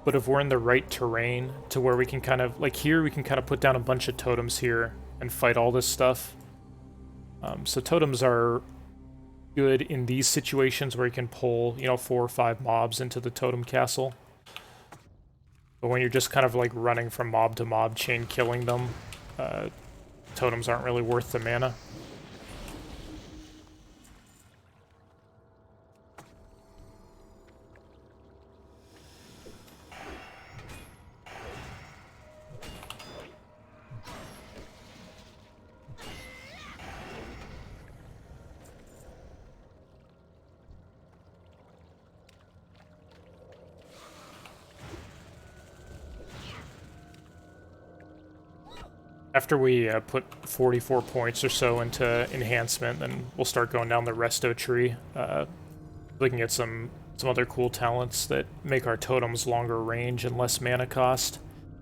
[SPEAKER 2] But if we're in the right terrain to where we can kind of, like here, we can kind of put down a bunch of totems here and fight all this stuff. So totems are good in these situations where you can pull, you know, 4 or 5 mobs into the totem castle. But when you're just kind of like running from mob to mob, chain killing them, totems aren't really worth the mana. After we put 44 points or so into enhancement, then we'll start going down the resto tree, looking at some other cool talents that make our totems longer range and less mana cost.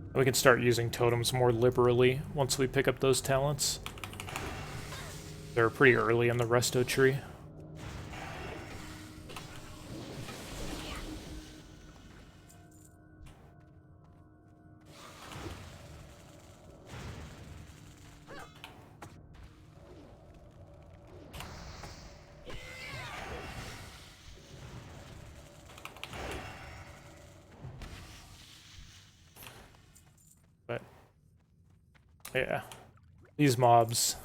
[SPEAKER 2] And we can start using totems more liberally once we pick up those talents. They're pretty early in the resto tree. Yeah, these mobs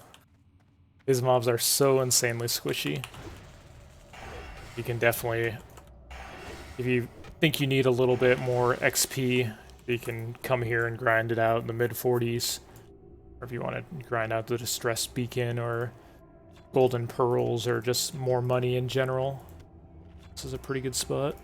[SPEAKER 2] are so insanely squishy. You can definitely, if you think you need a little bit more XP, you can come here and grind it out in the mid-40s. Or if you want to grind out the Distress Beacon or Golden Pearls or just more money in general, this is a pretty good spot.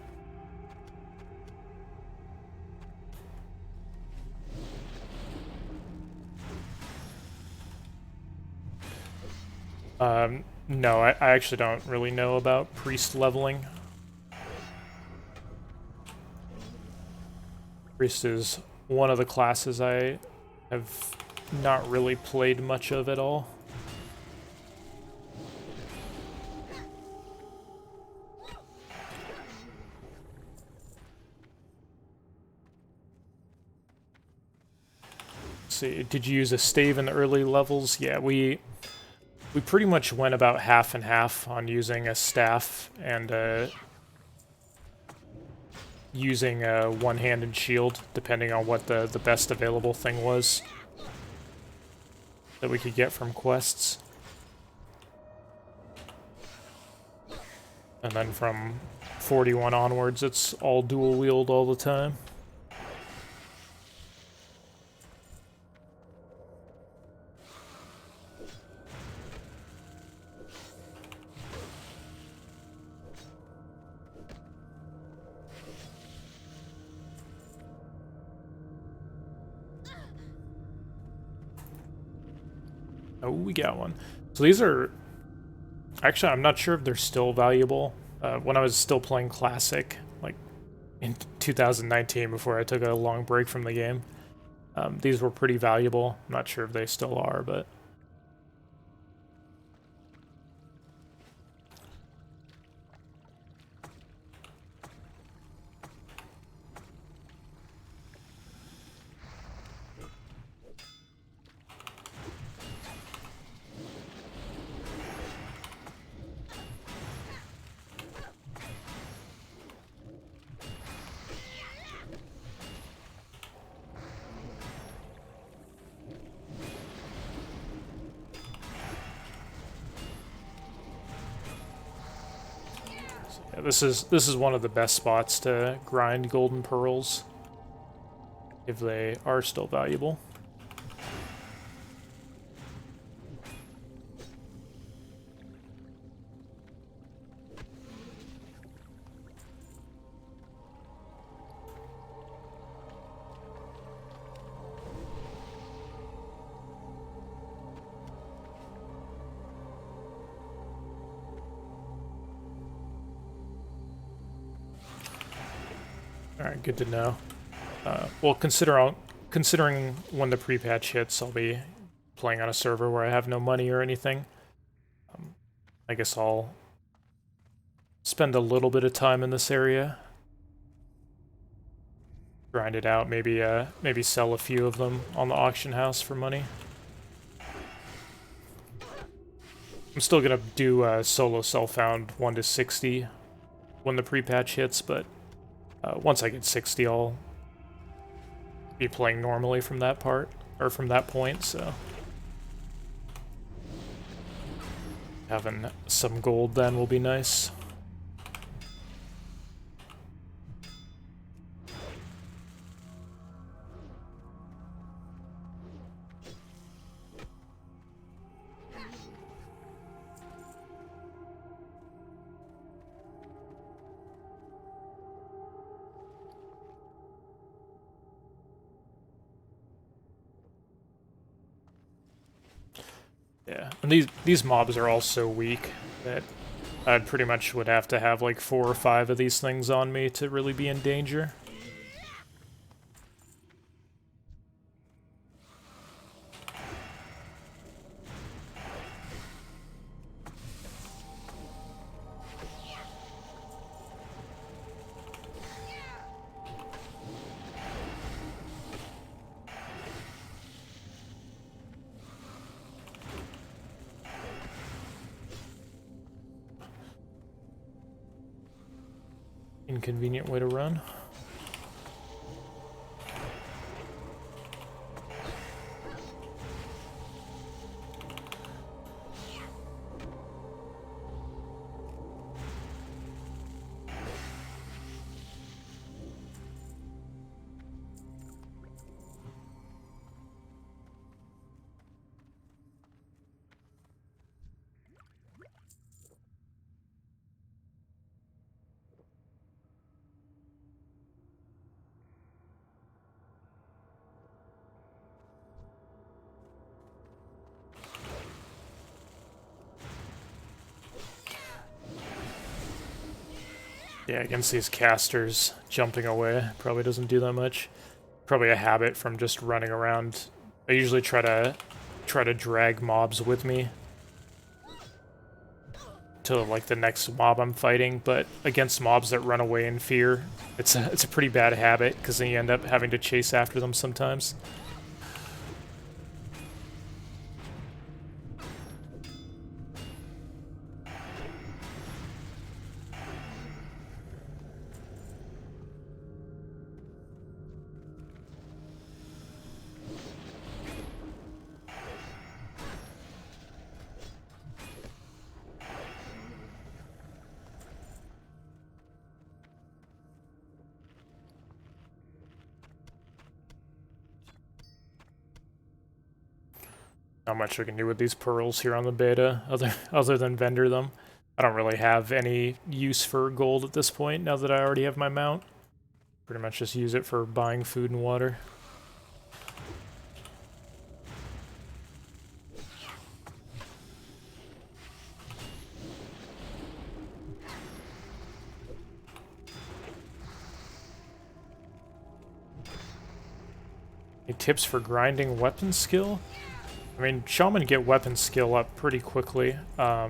[SPEAKER 2] No, I actually don't really know about priest leveling. Priest is one of the classes I have not really played much of at all. Let's see, did you use a stave in the early levels? Yeah, we pretty much went about half and half on using a staff and using a one-handed shield, depending on what the best available thing was that we could get from quests. And then from 41 onwards, it's all dual wield all the time. Oh, we got one. So these are... Actually, I'm not sure if they're still valuable. When I was still playing Classic, like in 2019, before I took a long break from the game, these were pretty valuable. I'm not sure if they still are, but... Yeah, this is one of the best spots to grind golden pearls, if they are still valuable. Alright, good to know. Well, considering when the pre-patch hits, I'll be playing on a server where I have no money or anything. I guess I'll spend a little bit of time in this area. Grind it out, maybe sell a few of them on the auction house for money. I'm still gonna do solo self-found 1 to 60 when the pre-patch hits, but once I get 60, I'll be playing normally from that part, or from that point, so... Having some gold then will be nice. Yeah, and these mobs are all so weak that I'd pretty much would have to have like 4 or 5 of these things on me to really be in danger. Inconvenient way to run. Yeah, against these casters, jumping away probably doesn't do that much. Probably a habit from just running around. I usually try to drag mobs with me to like the next mob I'm fighting, but against mobs that run away in fear, it's a pretty bad habit because then you end up having to chase after them sometimes. Not much we can do with these pearls here on the beta, other than vendor them. I don't really have any use for gold at this point, now that I already have my mount. Pretty much just use it for buying food and water. Any tips for grinding weapon skill? I mean, Shaman get weapon skill up pretty quickly. I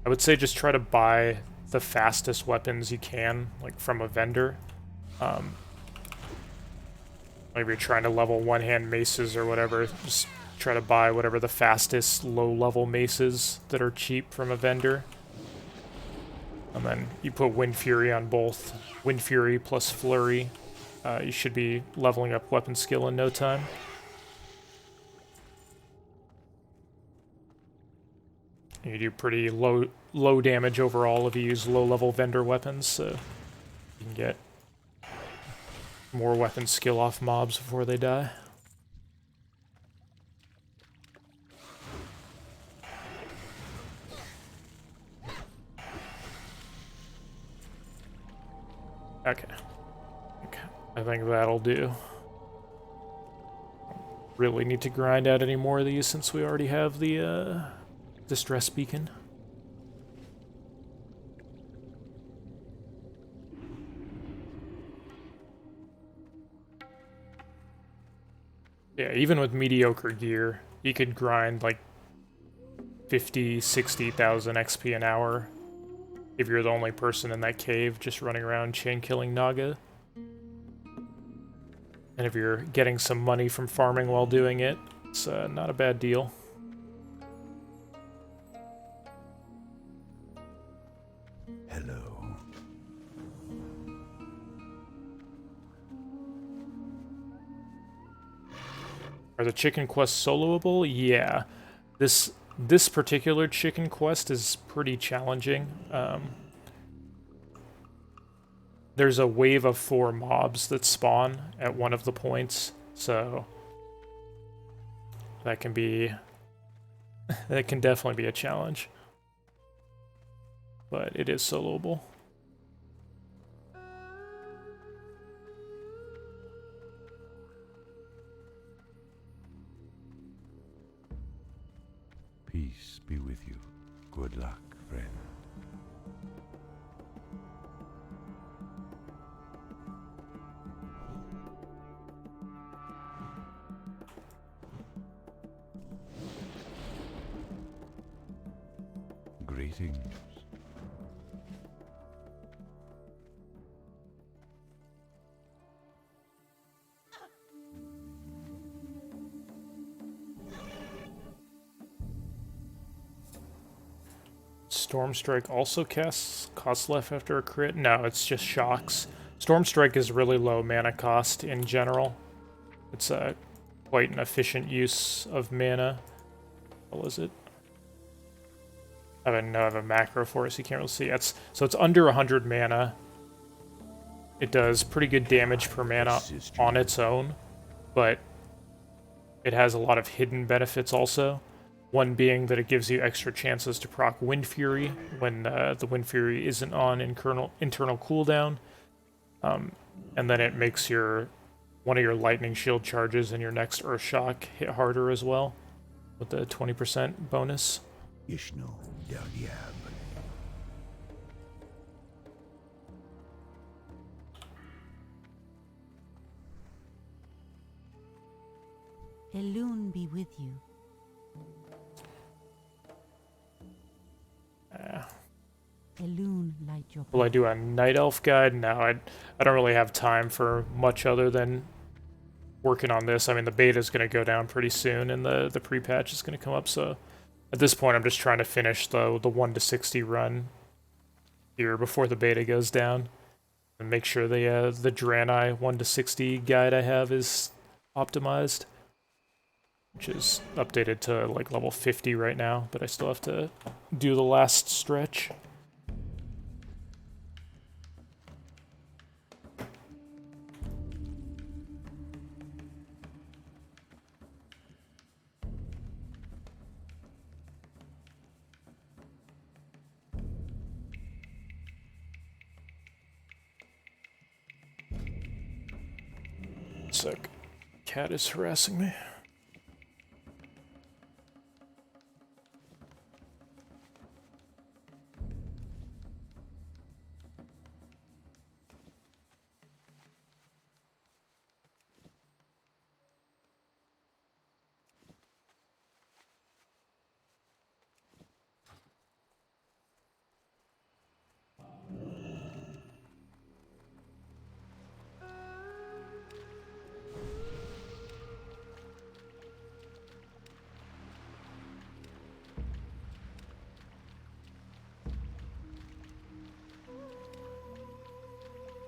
[SPEAKER 2] would say just try to buy the fastest weapons you can, like from a vendor. Maybe you're trying to level one-hand maces or whatever, just try to buy whatever the fastest low-level maces that are cheap from a vendor. And then you put Wind Fury on both. Wind Fury plus Flurry. You should be leveling up weapon skill in no time. You do pretty low damage overall if you use low-level vendor weapons, so you can get more weapon skill off mobs before they die. Okay. I think that'll do. Really need to grind out any more of these since we already have the distress beacon. Yeah, even with mediocre gear, you could grind like 50, 60,000 XP an hour if you're the only person in that cave just running around chain killing Naga. And if you're getting some money from farming while doing it, it's not a bad deal.
[SPEAKER 3] Hello.
[SPEAKER 2] Are the chicken quests soloable? Yeah. This particular chicken quest is pretty challenging. There's a wave of 4 mobs that spawn at one of the points, so that can be that can definitely be a challenge. But it is soloable.
[SPEAKER 3] Peace be with you. Good luck, friend. Greetings.
[SPEAKER 2] Stormstrike also costs less after a crit? No, it's just shocks. Stormstrike is really low mana cost in general. It's quite an efficient use of mana. What was it? I have a macro for it, so you can't really see. So it's under 100 mana. It does pretty good damage per mana on its own, but it has a lot of hidden benefits also. One being that it gives you extra chances to proc Wind Fury when the Wind Fury isn't on internal cooldown. And then it makes one of your Lightning Shield charges and your next Earth Shock hit harder as well, with the 20% bonus.
[SPEAKER 3] Ishno Daryab.
[SPEAKER 7] Elune be with you. Elune light your
[SPEAKER 2] Will I do a Night Elf guide? No, I don't really have time for much other than working on this. I mean, the beta is going to go down pretty soon, and the pre-patch is going to come up, so at this point I'm just trying to finish the 1 to 60 run here before the beta goes down, and make sure the Draenei 1 to 60 guide I have is optimized, which is updated to like level 50 right now, but I still have to do the last stretch. Sec. Cat is harassing me.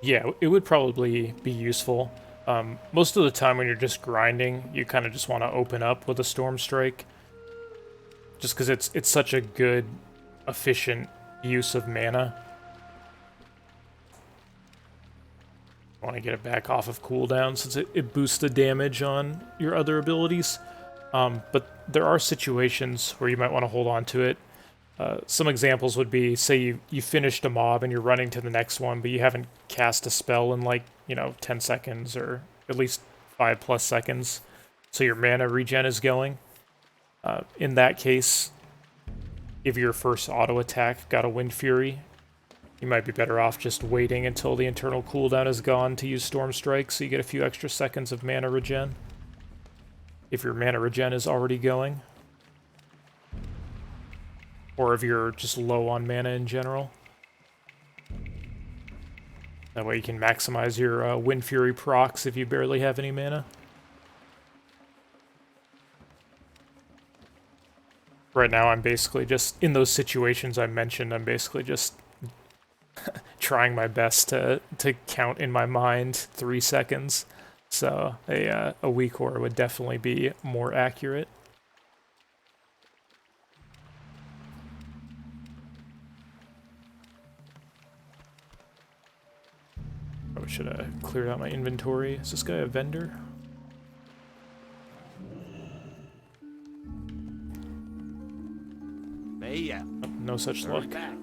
[SPEAKER 2] Yeah, it would probably be useful. Most of the time when you're just grinding, you kind of just want to open up with a Stormstrike. Just because it's such a good, efficient use of mana. I want to get it back off of cooldown since it boosts the damage on your other abilities. But there are situations where you might want to hold on to it. Some examples would be, say you finished a mob and you're running to the next one, but you haven't cast a spell in like, 10 seconds or at least 5+ seconds, so your mana regen is going. In that case, if your first auto attack got a Wind Fury, you might be better off just waiting until the internal cooldown is gone to use Stormstrike, so you get a few extra seconds of mana regen, if your mana regen is already going. Or if you're just low on mana in general. That way you can maximize your Wind Fury procs if you barely have any mana. Right now I'm basically just, in those situations I mentioned, I'm basically just trying my best to count in my mind 3 seconds. So a weak ore would definitely be more accurate. Probably should have cleared out my inventory. Is this guy a vendor?
[SPEAKER 5] Hey,
[SPEAKER 2] Oh, no such luck.
[SPEAKER 5] back.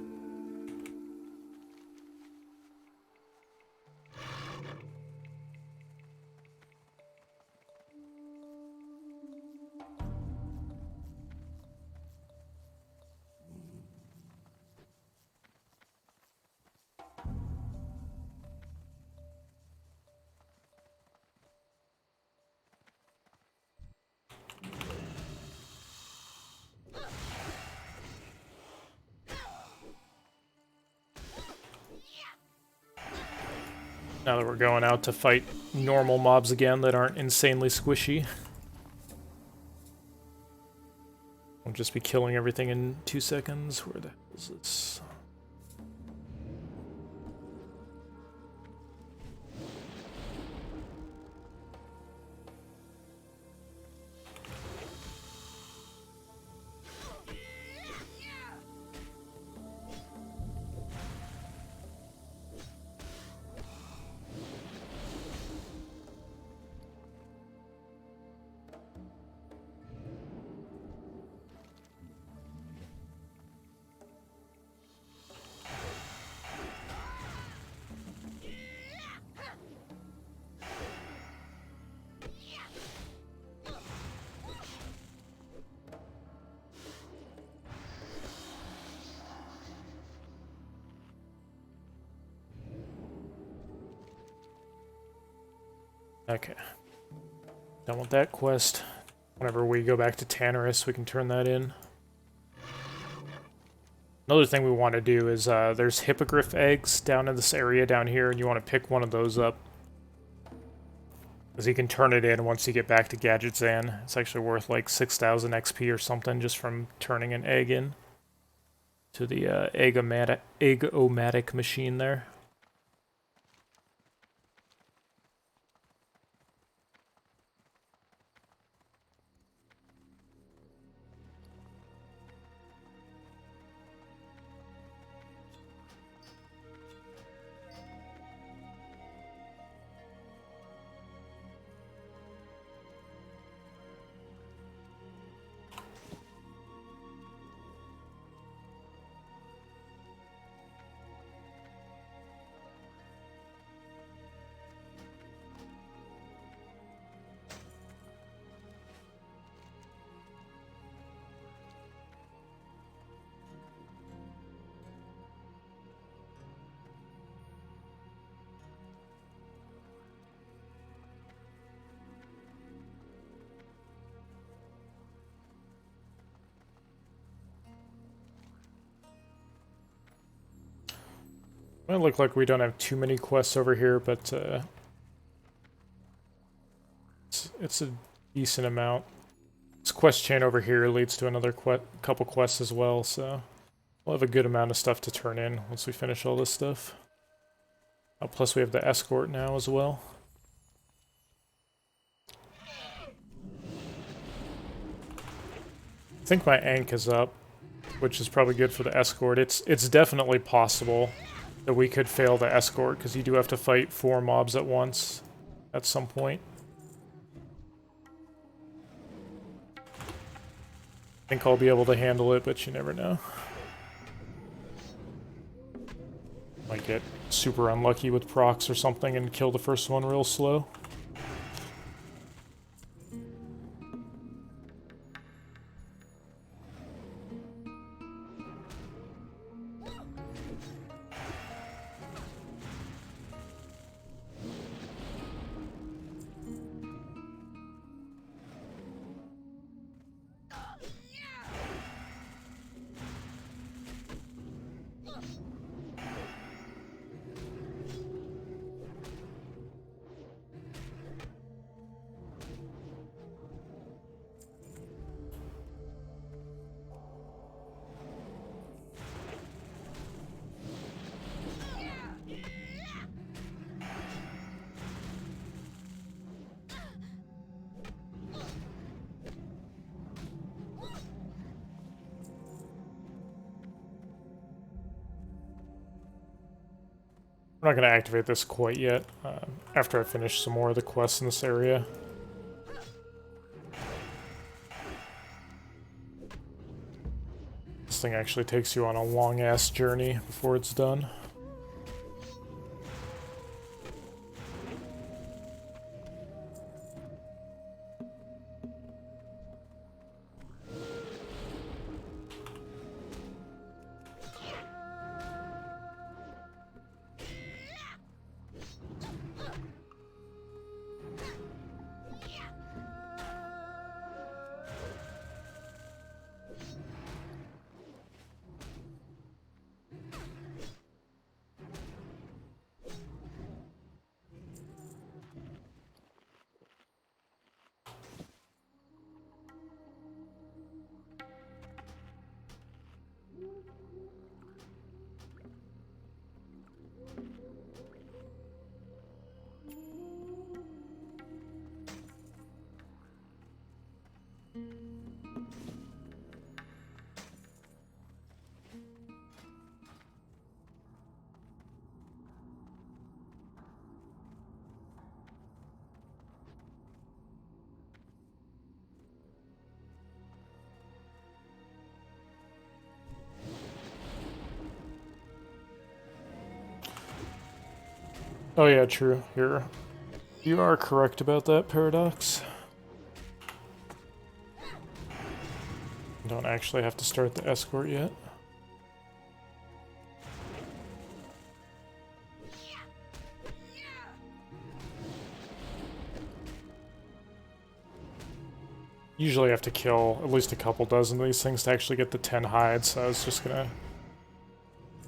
[SPEAKER 2] Now that we're going out to fight normal mobs again that aren't insanely squishy. We'll just be killing everything in 2 seconds. Where the hell is this? Okay. Done with that quest. Whenever we go back to Tannerus, we can turn that in. Another thing we want to do is, there's hippogriff eggs down in this area down here, and you want to pick one of those up. Because you can turn it in once you get back to Gadgetzan. It's actually worth like 6,000 XP or something just from turning an egg in to the egg-o-matic machine there. Might look like we don't have too many quests over here, but it's a decent amount. This quest chain over here leads to another couple quests as well, so we'll have a good amount of stuff to turn in once we finish all this stuff. Plus we have the escort now as well. I think my Ankh is up, which is probably good for the escort. It's definitely possible that we could fail the escort, because you do have to fight 4 mobs at once at some point. I think I'll be able to handle it, but you never know. Might get super unlucky with procs or something and kill the first one real slow. I'm not going to activate this quite yet, after I finish some more of the quests in this area. This thing actually takes you on a long-ass journey before it's done. Oh yeah, true. You are correct about that, Paradox. Don't actually have to start the escort yet. Usually I have to kill at least a couple dozen of these things to actually get the 10 hides, so I was just gonna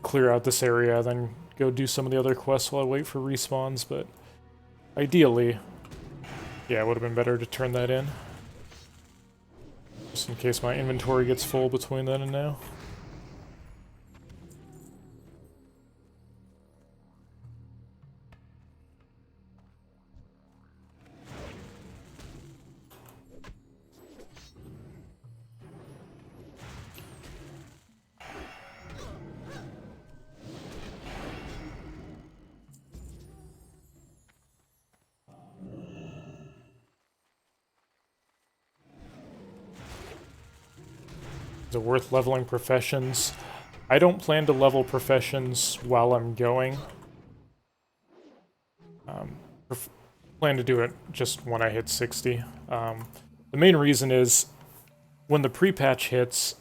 [SPEAKER 2] clear out this area, then go do some of the other quests while I wait for respawns, but ideally, yeah, it would have been better to turn that in. Just in case my inventory gets full between then and now. Is it worth leveling professions? I don't plan to level professions while I'm going. Plan to do it just when I hit 60. The main reason is when the pre-patch hits,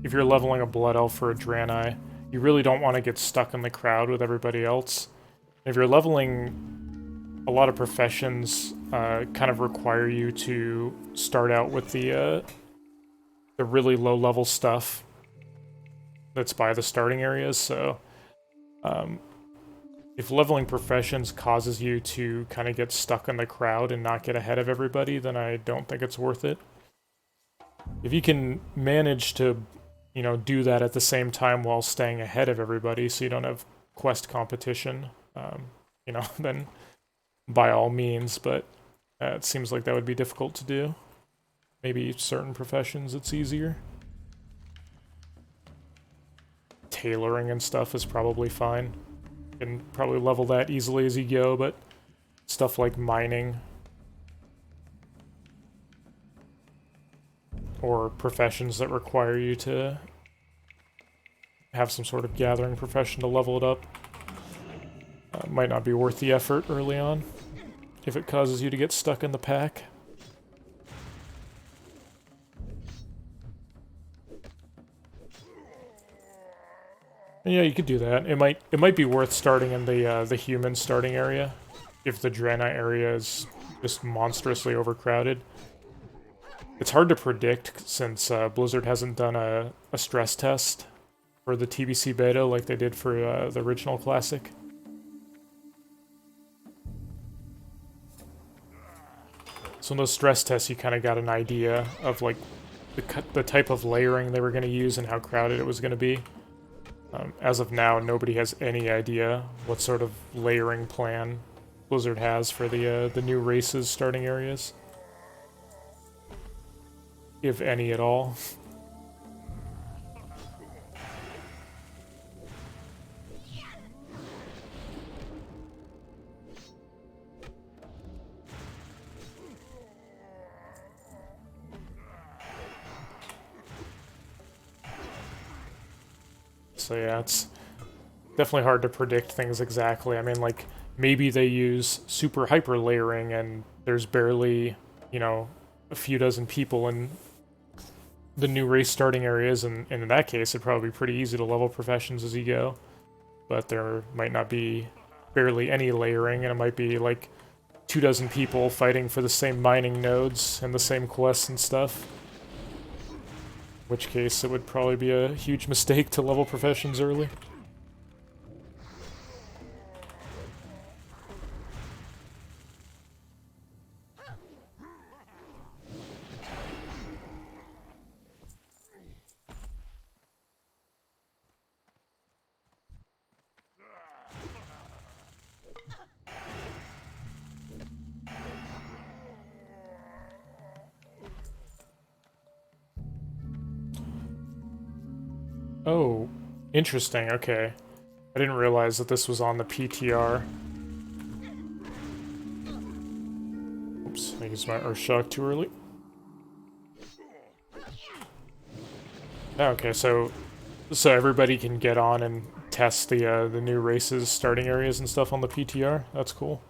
[SPEAKER 2] if you're leveling a Blood Elf or a Draenei, you really don't want to get stuck in the crowd with everybody else. If you're leveling, a lot of professions kind of require you to start out with the really low-level stuff that's by the starting areas, so if leveling professions causes you to kind of get stuck in the crowd and not get ahead of everybody, then I don't think it's worth it. If you can manage to, you know, do that at the same time while staying ahead of everybody so you don't have quest competition, you know, then by all means, but it seems like that would be difficult to do. Maybe certain professions it's easier. Tailoring and stuff is probably fine. You can probably level that easily as you go, but stuff like mining or professions that require you to have some sort of gathering profession to level it up might not be worth the effort early on if it causes you to get stuck in the pack. Yeah, you could do that. It might be worth starting in the human starting area if the Draenei area is just monstrously overcrowded. It's hard to predict since Blizzard hasn't done a stress test for the TBC beta like they did for the original Classic. So in those stress tests, you kind of got an idea of like the type of layering they were going to use and how crowded it was going to be. As of now, nobody has any idea what sort of layering plan Blizzard has for the new races starting areas. If any at all. So yeah, it's definitely hard to predict things exactly. I mean, like, maybe they use super hyper layering and there's barely, you know, a few dozen people in the new race starting areas, and in that case, it'd probably be pretty easy to level professions as you go. But there might not be barely any layering, and it might be like 24 people fighting for the same mining nodes and the same quests and stuff. In which case, it would probably be a huge mistake to level professions early. Oh, interesting, okay. I didn't realize that this was on the PTR. Oops, I used my Earth Shock too early. Okay, so everybody can get on and test the new races, starting areas and stuff on the PTR? That's cool.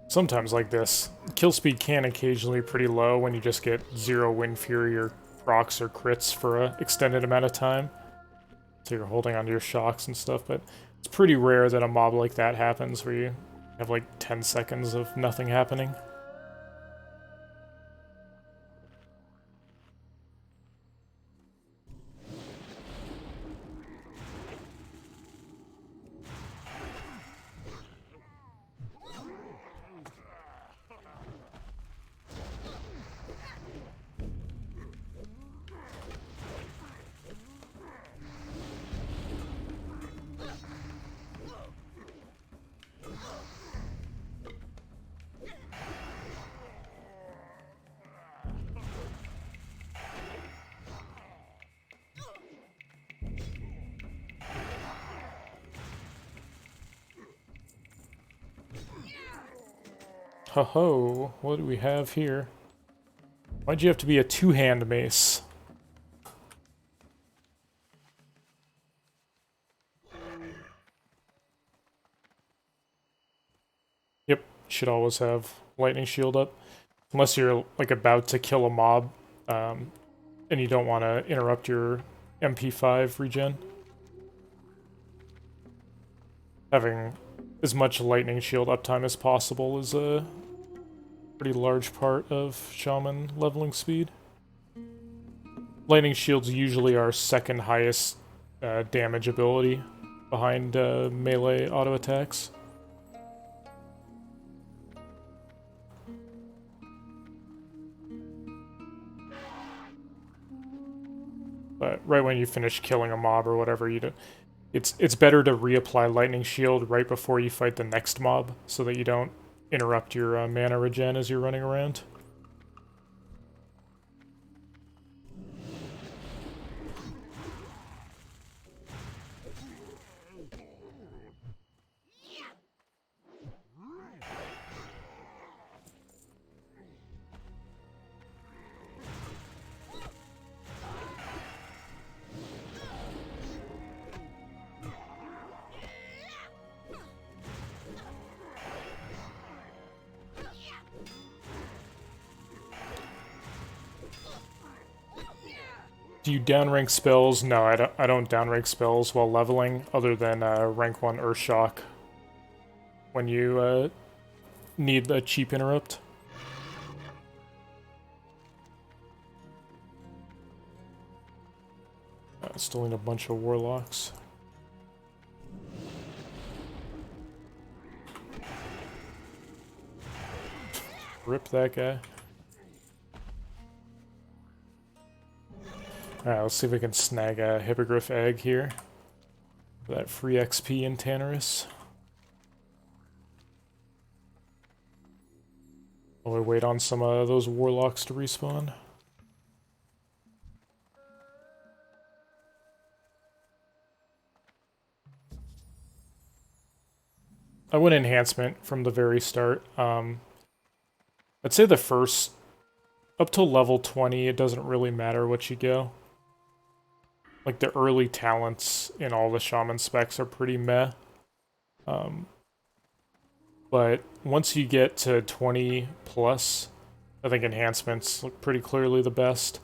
[SPEAKER 2] Sometimes like this, kill speed can occasionally be pretty low when you just get 0 Wind Fury or procs or crits for an extended amount of time. So you're holding onto your shocks and stuff, but it's pretty rare that a mob like that happens where you have like 10 seconds of nothing happening. Ho-ho, what do we have here? Why'd you have to be a two-hand mace? Yep, should always have lightning shield up. Unless you're like about to kill a mob, and you don't want to interrupt your MP5 regen. Having as much lightning shield uptime as possible is a pretty large part of Shaman leveling speed. Lightning shields usually are second highest damage ability behind melee auto attacks. But right when you finish killing a mob or whatever, it's better to reapply lightning shield right before you fight the next mob, so that you don't interrupt your mana regen as you're running around. Do you downrank spells? No, I don't downrank spells while leveling, other than rank 1 Earthshock when you need a cheap interrupt. Still need a bunch of warlocks. Rip that guy. Alright, let's see if we can snag a Hippogriff egg here. That free XP in Tannerus. While we wait on some of those warlocks to respawn. I went enhancement from the very start. I'd say the first, up till level 20, it doesn't really matter what you go. Like, the early talents in all the Shaman specs are pretty meh. But once you get to 20 plus, I think enhancements look pretty clearly the best.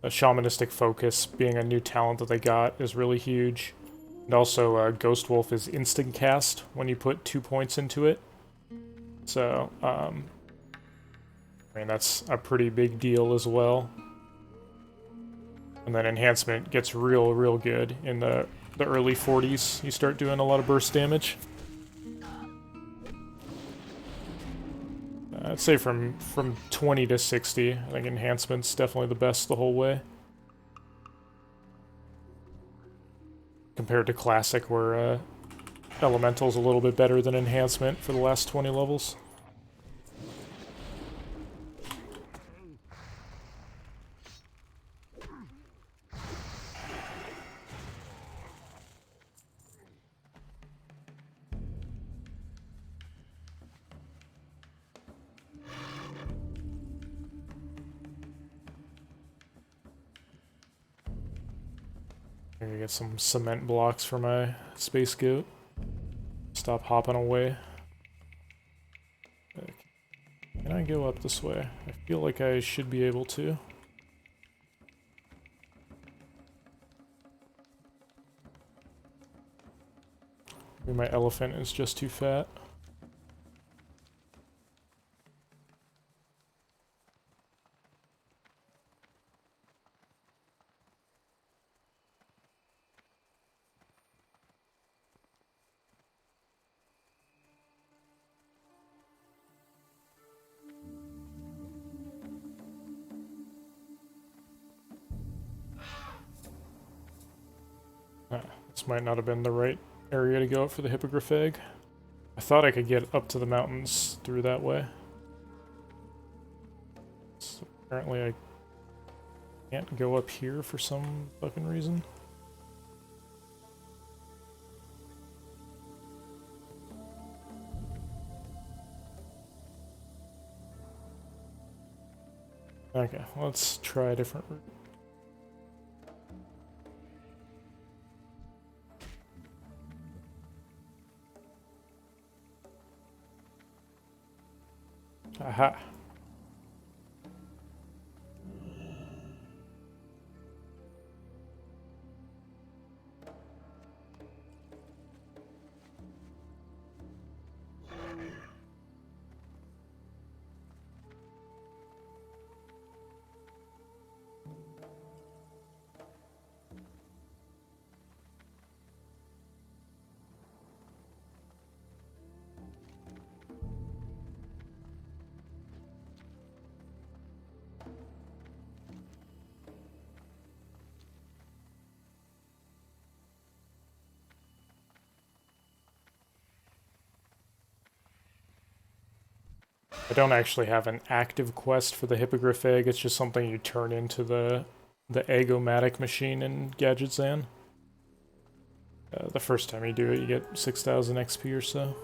[SPEAKER 2] A Shamanistic Focus being a new talent that they got is really huge. And also, Ghost Wolf is instant cast when you put 2 points into it. So, I mean, that's a pretty big deal as well. And then enhancement gets real good in the early 40s. You start doing a lot of burst damage. I'd say from 20 to 60, I think enhancement's definitely the best the whole way. Compared to Classic, where Elemental's a little bit better than enhancement for the last 20 levels. I'm gonna get some cement blocks for my space goat. Stop hopping away. Can I go up this way? I feel like I should be able to. Maybe my elephant is just too fat. This might not have been the right area to go for the Hippogriff egg. I thought I could get up to the mountains through that way. So apparently I can't go up here for some fucking reason. Okay, let's try a different route. Aha. I don't actually have an active quest for the Hippogriff egg, it's just something you turn into the Egg-O-Matic machine in Gadget Zan. The first time you do it, you get 6,000 XP or so.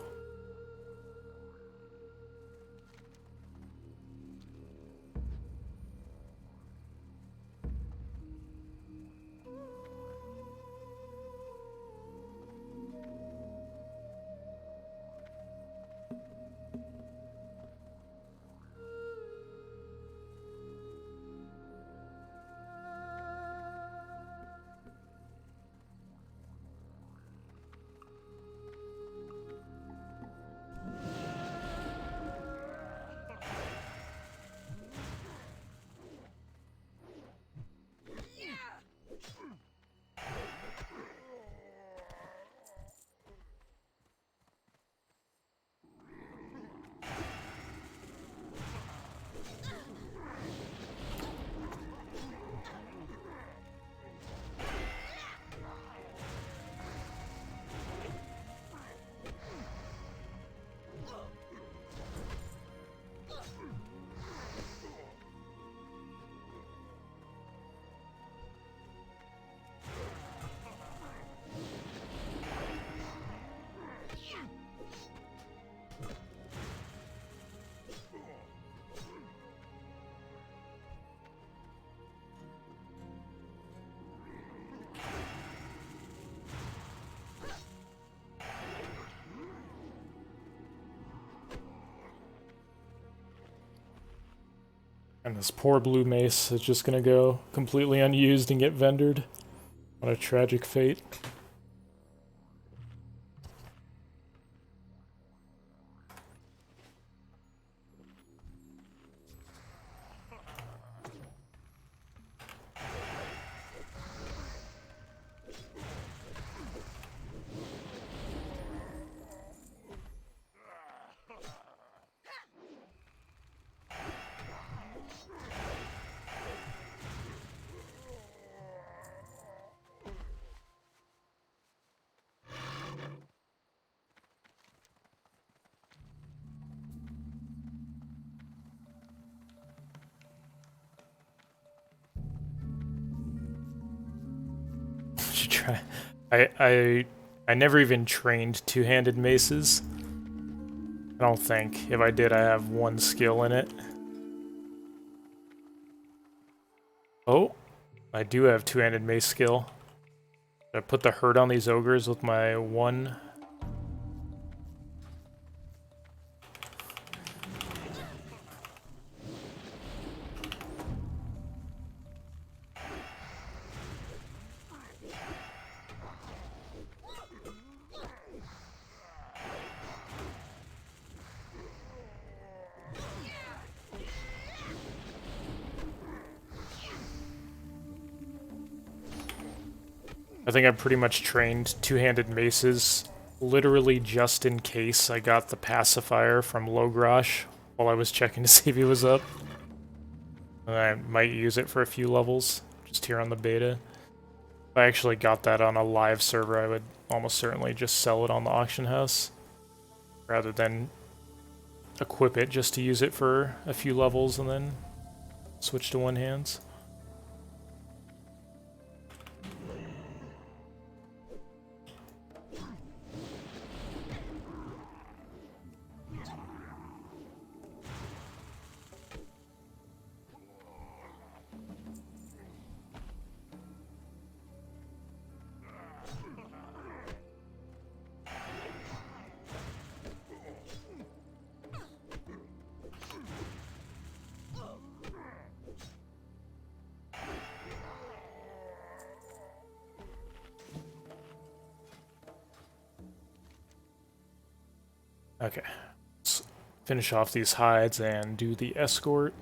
[SPEAKER 2] And this poor blue mace is just gonna go completely unused and get vendored. What a tragic fate. Should try. I never even trained two-handed maces. I don't think. If I did, I have one skill in it. Oh, I do have two-handed mace skill. I put the hurt on these ogres with my one. I think I pretty much trained two-handed maces literally just in case I got the pacifier from Logrosh while I was checking to see if he was up. And I might use it for a few levels, just here on the beta. If I actually got that on a live server, I would almost certainly just sell it on the auction house, rather than equip it just to use it for a few levels and then switch to one-hands. Okay, let's finish off these hides and do the escort.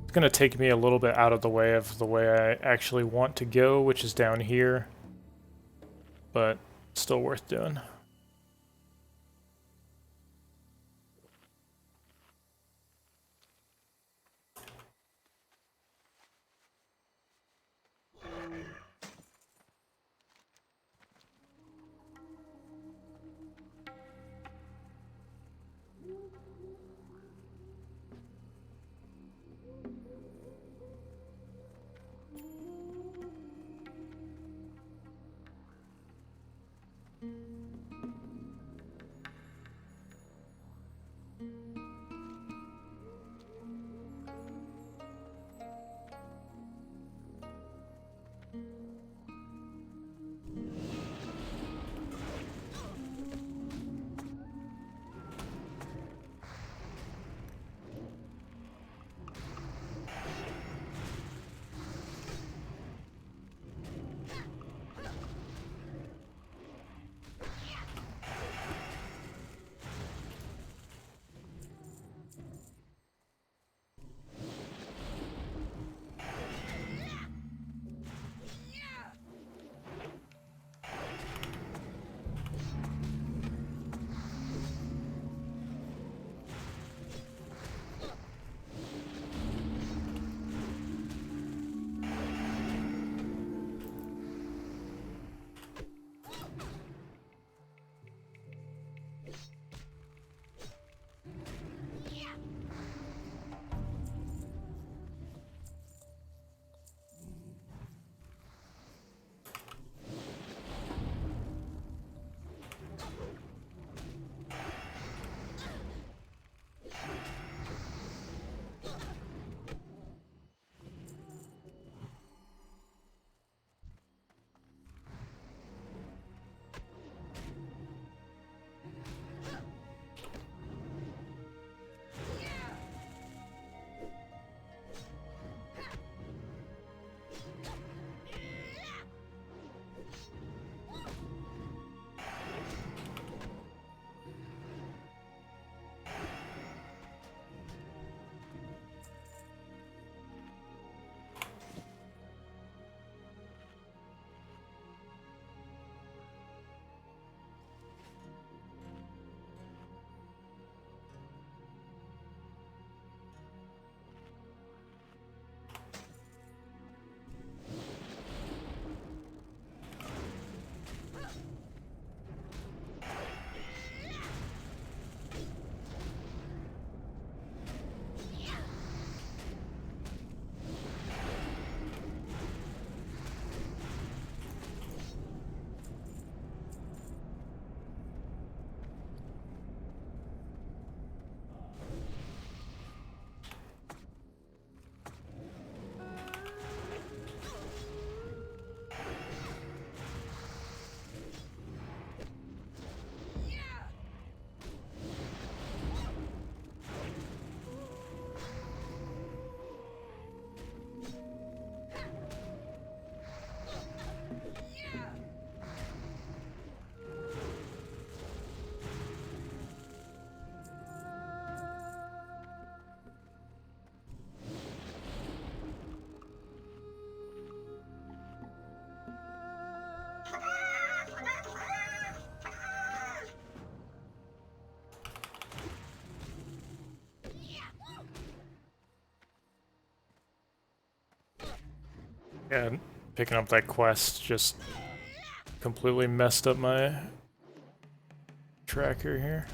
[SPEAKER 2] It's gonna take me a little bit out of the way of the way I actually want to go, which is down here, but still worth doing. Yeah, picking up that quest just completely messed up my tracker here.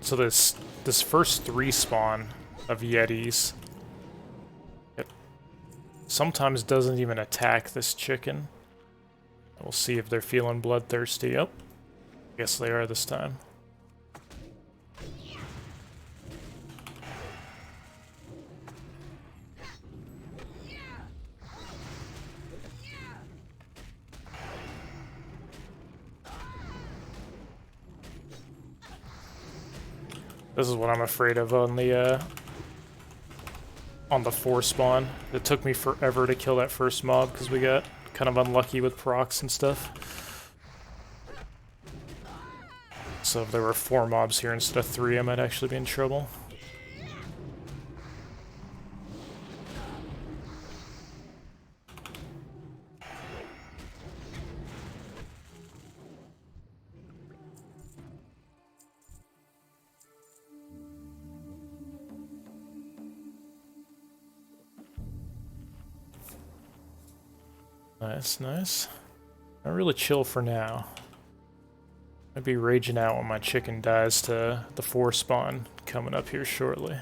[SPEAKER 2] So this first respawn of Yetis, it sometimes doesn't even attack this chicken. We'll see if they're feeling bloodthirsty. Oh, guess they are this time. This is what I'm afraid of on the 4 spawn. It took me forever to kill that first mob because we got kind of unlucky with procs and stuff. So if there were 4 mobs here instead of 3, I might actually be in trouble. Nice, nice. I'm really chill for now. I'd be raging out when my chicken dies to the 4 spawn coming up here shortly.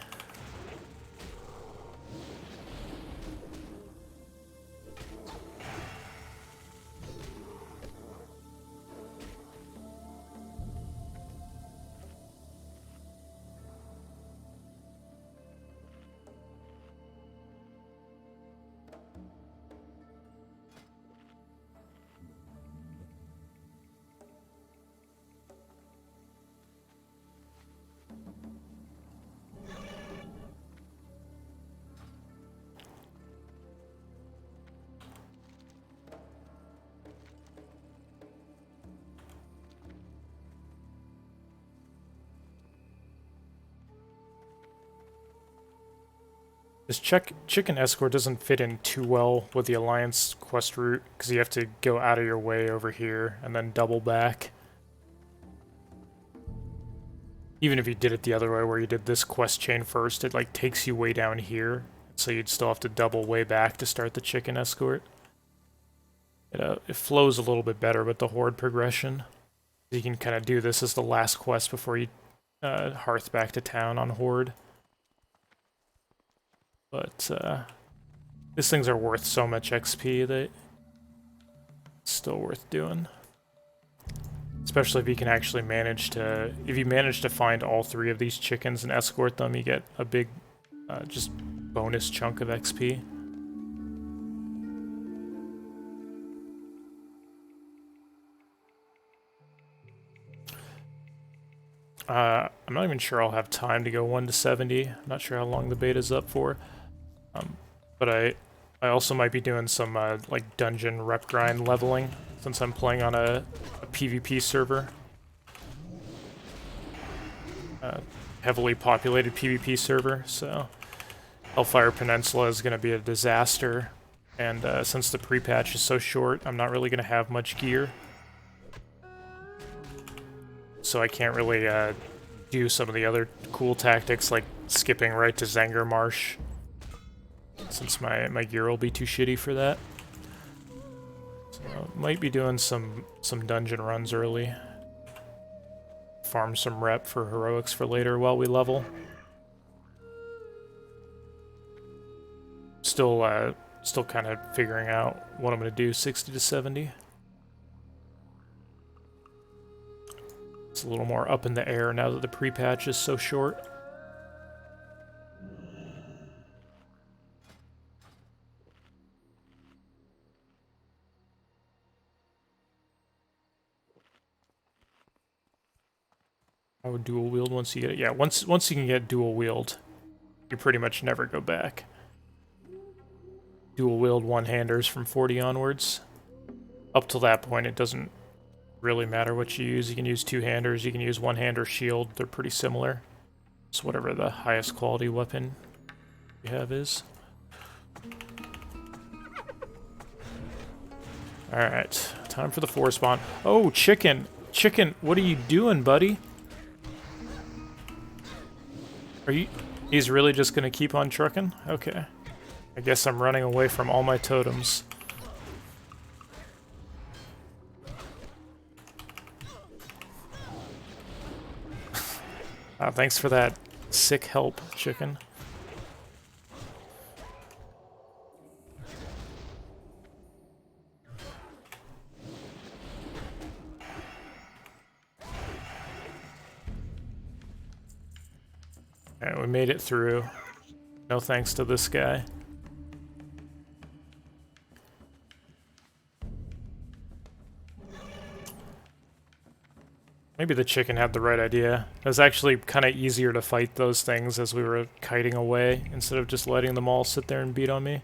[SPEAKER 2] This chicken escort doesn't fit in too well with the Alliance quest route, because you have to go out of your way over here and then double back. Even if you did it the other way, where you did this quest chain first, it like takes you way down here, so you'd still have to double way back to start the chicken escort. It flows a little bit better with the Horde progression. You can kind of do this as the last quest before you hearth back to town on Horde. But these things are worth so much XP that it's still worth doing. Especially if you can actually manage to... If you manage to find all 3 of these chickens and escort them, you get a big, just bonus chunk of XP. I'm not even sure I'll have time to go 1 to 70. I'm not sure how long the beta's up for. But I also might be doing some like dungeon rep grind leveling since I'm playing on a PvP server. Heavily populated PvP server, so Hellfire Peninsula is going to be a disaster. And since the pre-patch is so short, I'm not really going to have much gear. So I can't really do some of the other cool tactics like skipping right to Zenger Marsh, since my gear will be too shitty for that. So might be doing some dungeon runs early. Farm some rep for heroics for later while we level. Still kind of figuring out what I'm going to do, 60 to 70. It's a little more up in the air now that the pre-patch is so short. I would dual wield once you get it. Yeah, once you can get dual wield, you pretty much never go back. Dual wield one-handers from 40 onwards. Up till that point, it doesn't really matter what you use. You can use two-handers, you can use one-hander shield. They're pretty similar. So whatever the highest quality weapon you have is. Alright, time for the forest spawn. Oh, chicken! Chicken, what are you doing, buddy? Are you... He's really just gonna keep on trucking? Okay. I guess I'm running away from all my totems. Thanks for that sick help, chicken. Alright, we made it through. No thanks to this guy. Maybe the chicken had the right idea. It was actually kind of easier to fight those things as we were kiting away, instead of just letting them all sit there and beat on me.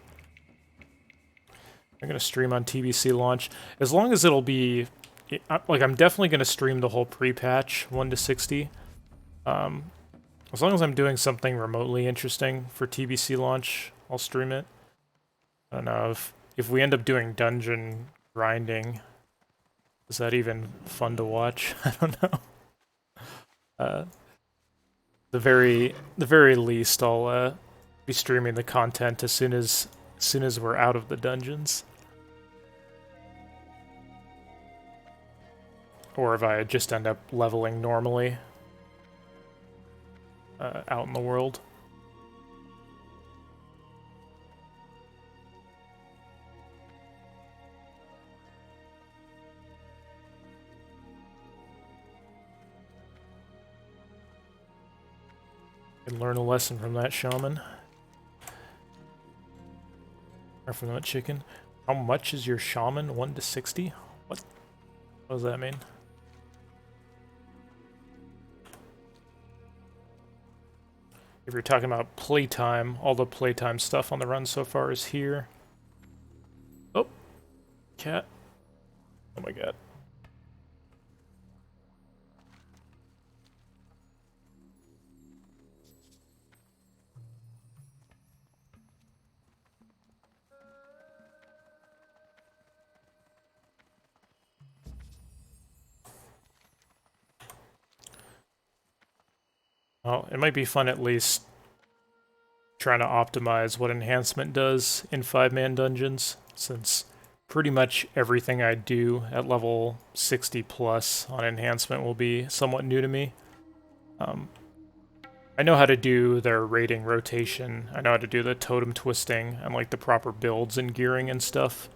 [SPEAKER 2] I'm gonna stream on TBC launch. As long as it'll be... Like, I'm definitely gonna stream the whole pre-patch, 1 to 60. As long as I'm doing something remotely interesting for TBC launch, I'll stream it. I don't know, if we end up doing dungeon grinding... Is that even fun to watch? I don't know. The very least, I'll be streaming the content as soon as we're out of the dungeons, or if I just end up leveling normally out in the world. And learn a lesson from that shaman. Or from that chicken. How much is your shaman? 1 to 60? What does that mean? If you're talking about playtime, all the playtime stuff on the run so far is here. Oh! Cat. Oh my god. Well, it might be fun at least trying to optimize what enhancement does in 5-man dungeons, since pretty much everything I do at level 60 plus on enhancement will be somewhat new to me. I know how to do their rating rotation, I know how to do the totem twisting, and like the proper builds and gearing and stuff.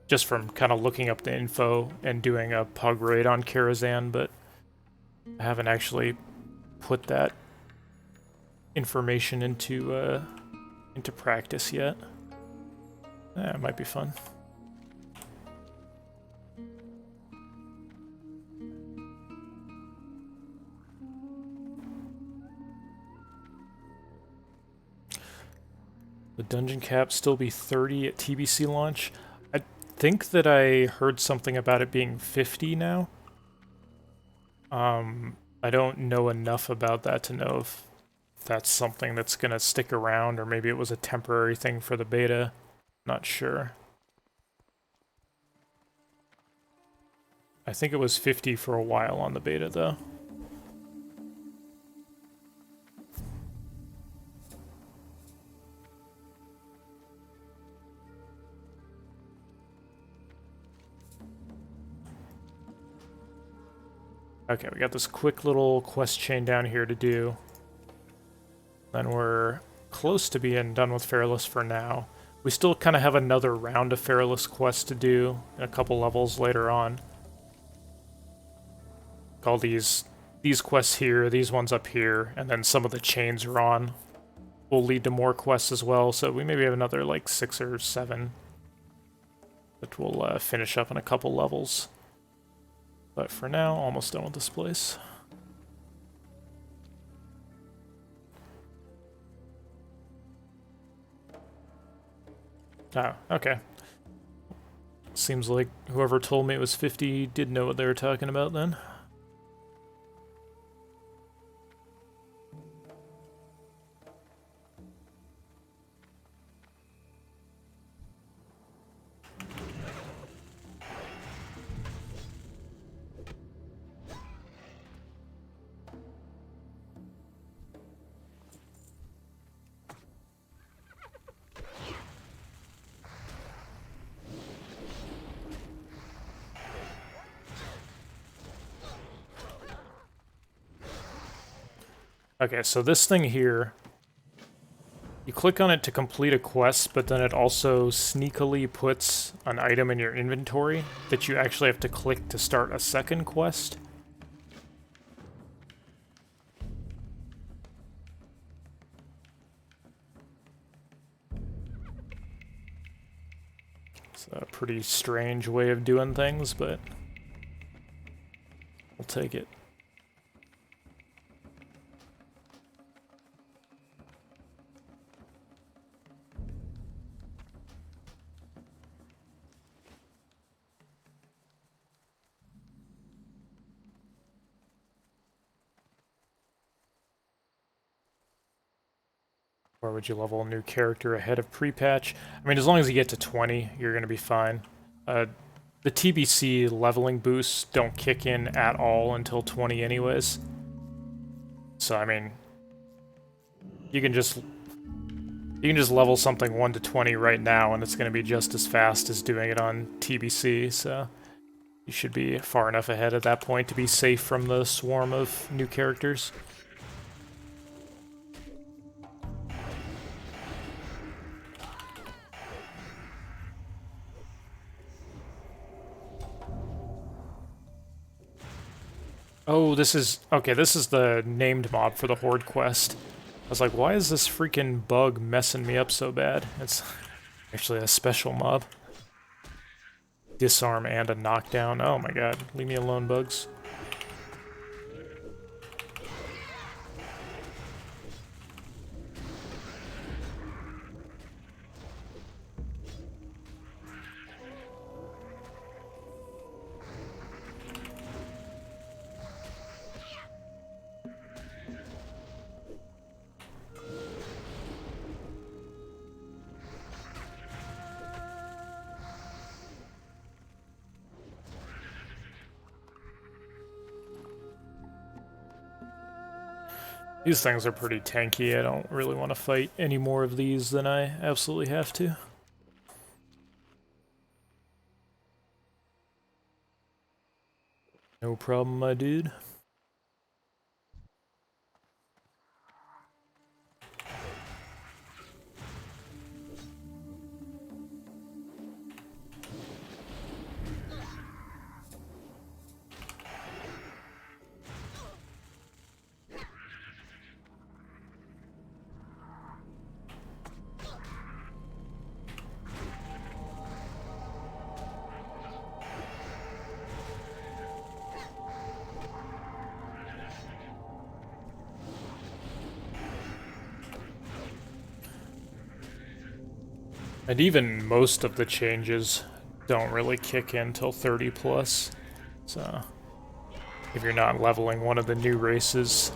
[SPEAKER 2] Just from kind of looking up the info and doing a pug raid on Karazhan, but I haven't actually put that information into practice yet. It might be fun. The dungeon cap still be 30 at TBC launch? I think that I heard something about it being 50 now. I don't know enough about that to know if that's something that's gonna stick around, or maybe it was a temporary thing for the beta. Not sure. I think it was 50 for a while on the beta, though. Okay, we got this quick little quest chain down here to do. Then we're close to being done with Fairless for now. We still kind of have another round of Fairless quests to do in a couple levels later on. All these quests here, these ones up here, and then some of the chains are on will lead to more quests as well, so we maybe have another like 6 or 7 that we'll finish up in a couple levels. But for now, almost done with this place. Oh, okay. Seems like whoever told me it was 50 did know what they were talking about then. Okay, so this thing here, you click on it to complete a quest, but then it also sneakily puts an item in your inventory that you actually have to click to start a second quest. It's a pretty strange way of doing things, but we'll take it. Or would you level a new character ahead of pre-patch? I mean, as long as you get to 20, you're going to be fine. The TBC leveling boosts don't kick in at all until 20 anyways. So, I mean, you can just level something 1 to 20 right now, and it's going to be just as fast as doing it on TBC, so you should be far enough ahead at that point to be safe from the swarm of new characters. Oh, this is the named mob for the Horde quest. I was like, why is this freaking bug messing me up so bad? It's actually a special mob. Disarm and a knockdown. Oh my god, leave me alone, bugs. These things are pretty tanky. I don't really want to fight any more of these than I absolutely have to. No problem, my dude. And even most of the changes don't really kick in till 30 plus. So if you're not leveling one of the new races,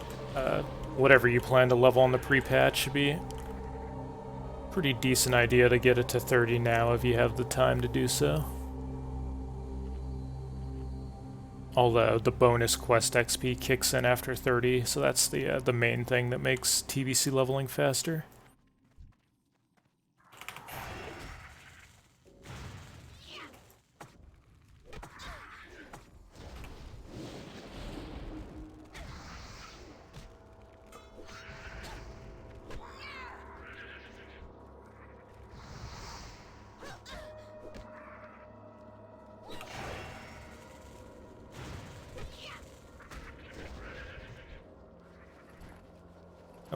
[SPEAKER 2] whatever you plan to level on the pre-patch should be a pretty decent idea to get it to 30 now if you have the time to do so. All the bonus quest XP kicks in after 30, so that's the main thing that makes TBC leveling faster.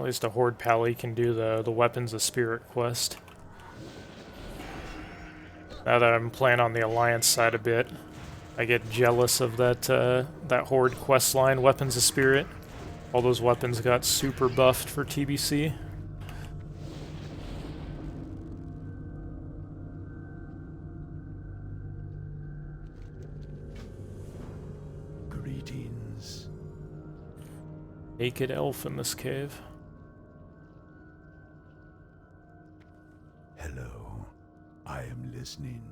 [SPEAKER 2] At least a Horde Pally can do the Weapons of Spirit quest. Now that I'm playing on the Alliance side a bit, I get jealous of that Horde quest line, Weapons of Spirit. All those weapons got super buffed for TBC.
[SPEAKER 3] Greetings.
[SPEAKER 2] Naked elf in this cave.
[SPEAKER 3] Hello. I am listening.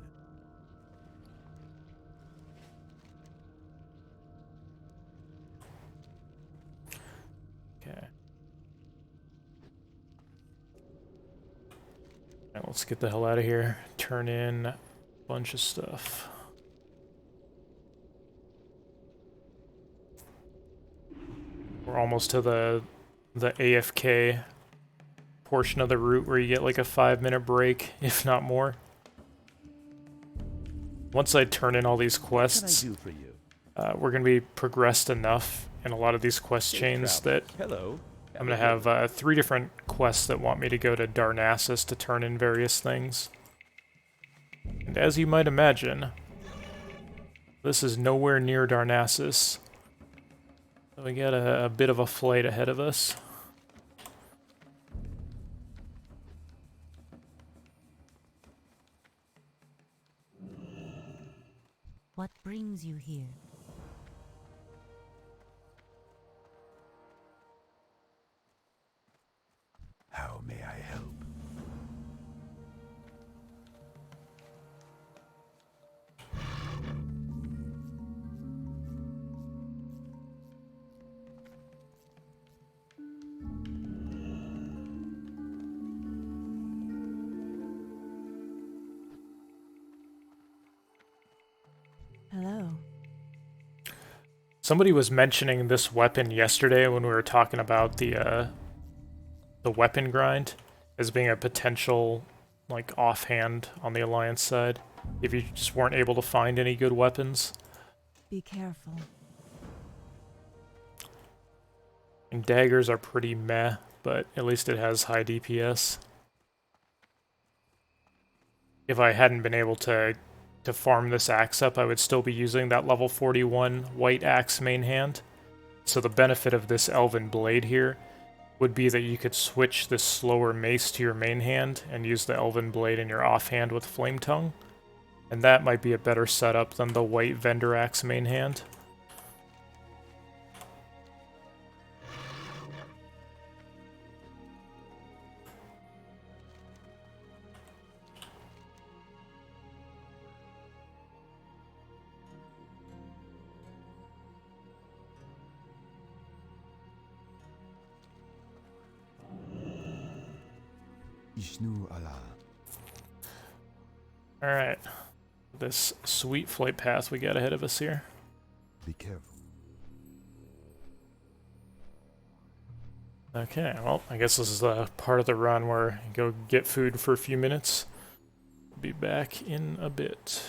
[SPEAKER 2] Okay. Alright, let's get the hell out of here. Turn in a bunch of stuff. We're almost to the AFK portion of the route where you get like a 5-minute break, if not more. Once I turn in all these quests,
[SPEAKER 6] What can I do for you?
[SPEAKER 2] we're going to be progressed enough in a lot of these quest chains that
[SPEAKER 6] Hello.
[SPEAKER 2] I'm going to have 3 different quests that want me to go to Darnassus to turn in various things. And as you might imagine, this is nowhere near Darnassus. So we got a bit of a flight ahead of us.
[SPEAKER 7] What brings you here?
[SPEAKER 3] How may I help?
[SPEAKER 7] Hello.
[SPEAKER 2] Somebody was mentioning this weapon yesterday when we were talking about the weapon grind as being a potential, like, offhand on the Alliance side, if you just weren't able to find any good weapons.
[SPEAKER 7] Be careful.
[SPEAKER 2] And daggers are pretty meh, but at least it has high DPS. If I hadn't been able to farm this axe up, I would still be using that level 41 white axe main hand. So the benefit of this elven blade here would be that you could switch this slower mace to your main hand and use the elven blade in your offhand with flame tongue. And that might be a better setup than the white vendor axe main hand.
[SPEAKER 3] Ishnu Allah.
[SPEAKER 2] Alright. This sweet flight path we got ahead of us here.
[SPEAKER 3] Be careful.
[SPEAKER 2] Okay, well, I guess this is the part of the run where you go get food for a few minutes. Be back in a bit.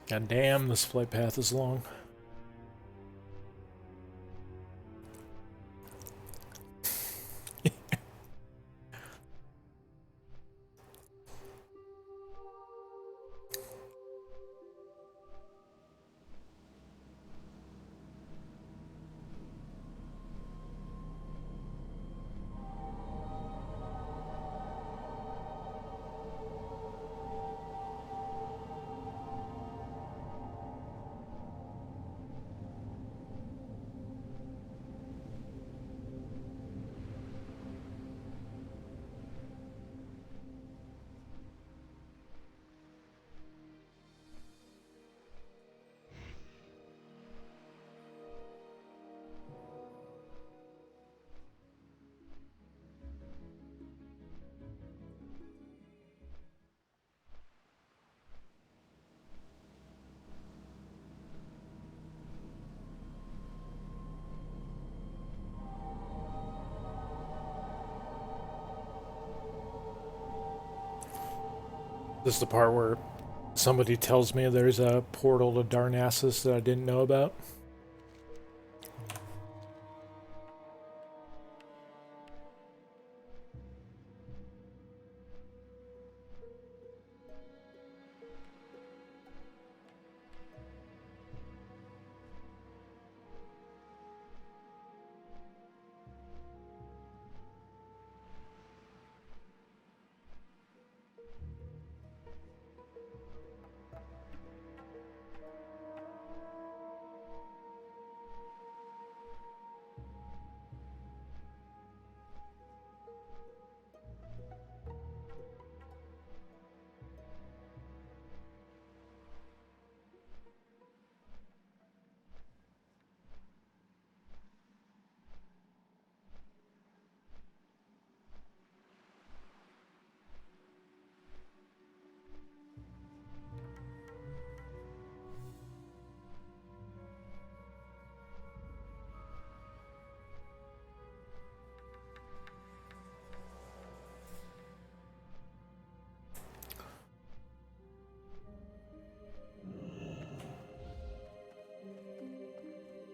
[SPEAKER 2] God damn, this flight path is long. This is the part where somebody tells me there's a portal to Darnassus that I didn't know about.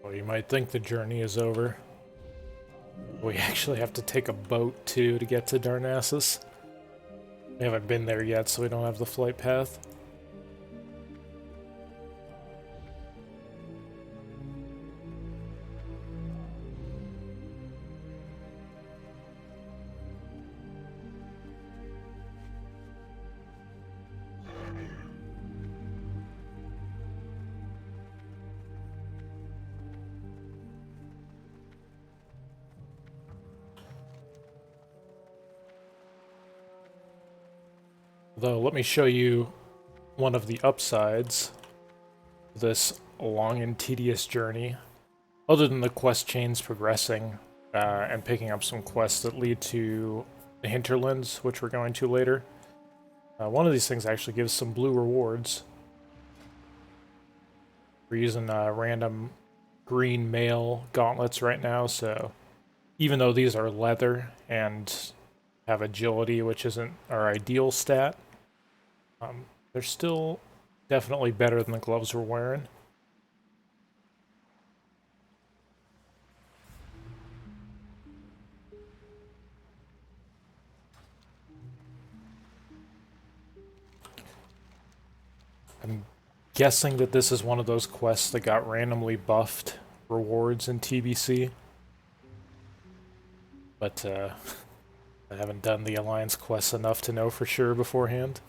[SPEAKER 2] Well, you might think the journey is over. We actually have to take a boat, too, to get to Darnassus. We haven't been there yet, so we don't have the flight path. Though, let me show you one of the upsides of this long and tedious journey. Other than the quest chains progressing and picking up some quests that lead to the hinterlands, which we're going to later, one of these things actually gives some blue rewards. We're using random green mail gauntlets right now, so even though these are leather and have agility, which isn't our ideal stat, they're still definitely better than the gloves we're wearing. I'm guessing that this is one of those quests that got randomly buffed rewards in TBC. But I haven't done the Alliance quests enough to know for sure beforehand.